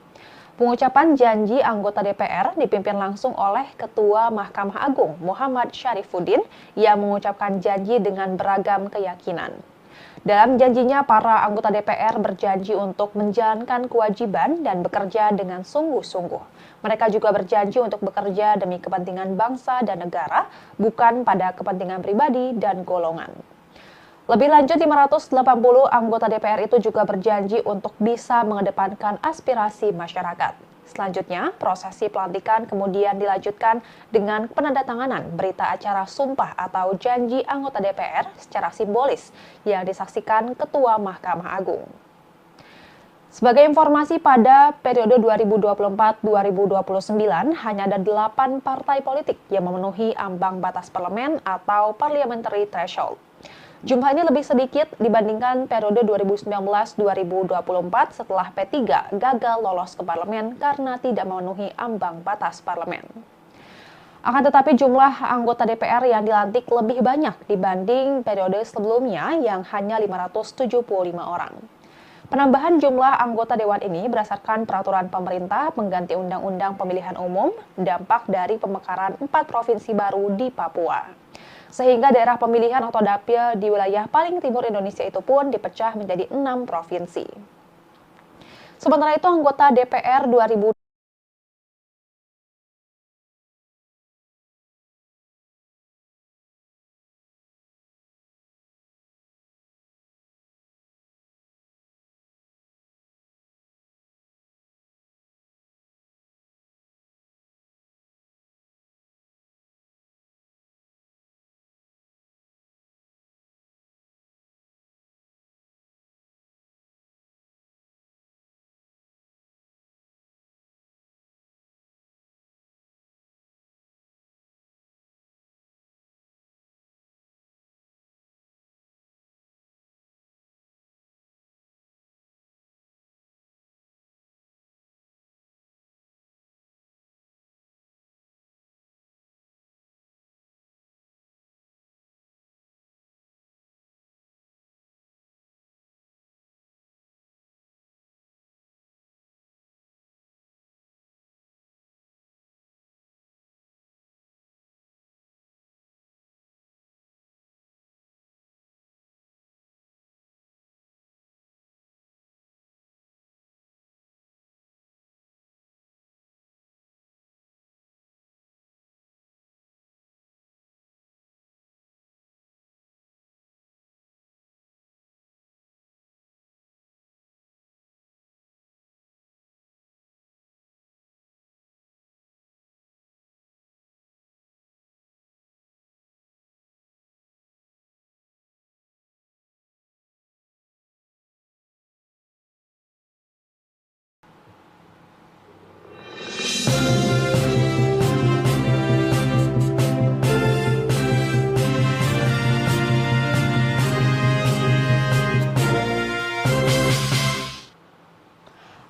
Pengucapan janji anggota DPR dipimpin langsung oleh Ketua Mahkamah Agung Muhammad Syarifuddin yang mengucapkan janji dengan beragam keyakinan. Dalam janjinya, para anggota DPR berjanji untuk menjalankan kewajiban dan bekerja dengan sungguh-sungguh. Mereka juga berjanji untuk bekerja demi kepentingan bangsa dan negara, bukan pada kepentingan pribadi dan golongan. Lebih lanjut, 580 anggota DPR itu juga berjanji untuk bisa mengedepankan aspirasi masyarakat. Selanjutnya, prosesi pelantikan kemudian dilanjutkan dengan penandatanganan berita acara sumpah atau janji anggota DPR secara simbolis yang disaksikan Ketua Mahkamah Agung. Sebagai informasi, pada periode 2024-2029 hanya ada 8 partai politik yang memenuhi ambang batas parlemen atau parliamentary threshold. Jumlah ini lebih sedikit dibandingkan periode 2019-2024 setelah P3 gagal lolos ke parlemen karena tidak memenuhi ambang batas parlemen. Akan tetapi jumlah anggota DPR yang dilantik lebih banyak dibanding periode sebelumnya yang hanya 575 orang. Penambahan jumlah anggota dewan ini berdasarkan peraturan pemerintah pengganti Undang-Undang Pemilihan Umum, dampak dari pemekaran 4 provinsi baru di Papua. Sehingga daerah pemilihan atau dapil di wilayah paling timur Indonesia itu pun dipecah menjadi 6 provinsi. Sementara itu, anggota DPR 2000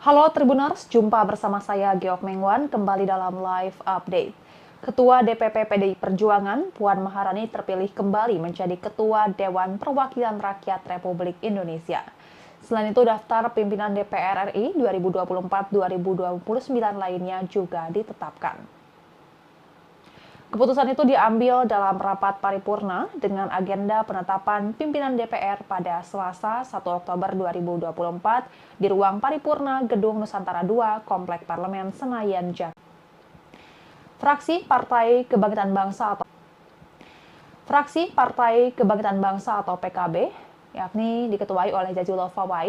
Halo Tribuners, jumpa bersama saya Geok Mengwan kembali dalam live update. Ketua DPP PDI Perjuangan, Puan Maharani terpilih kembali menjadi Ketua Dewan Perwakilan Rakyat Republik Indonesia. Selain itu, daftar pimpinan DPR RI 2024-2029 lainnya juga ditetapkan. Keputusan itu diambil dalam rapat paripurna dengan agenda penetapan pimpinan DPR pada Selasa 1 Oktober 2024 di ruang paripurna Gedung Nusantara II, Komplek Parlemen Senayan, Jakarta. Fraksi Partai Kebangkitan Bangsa atau PKB, yakni diketuai oleh Jazilul Fawait,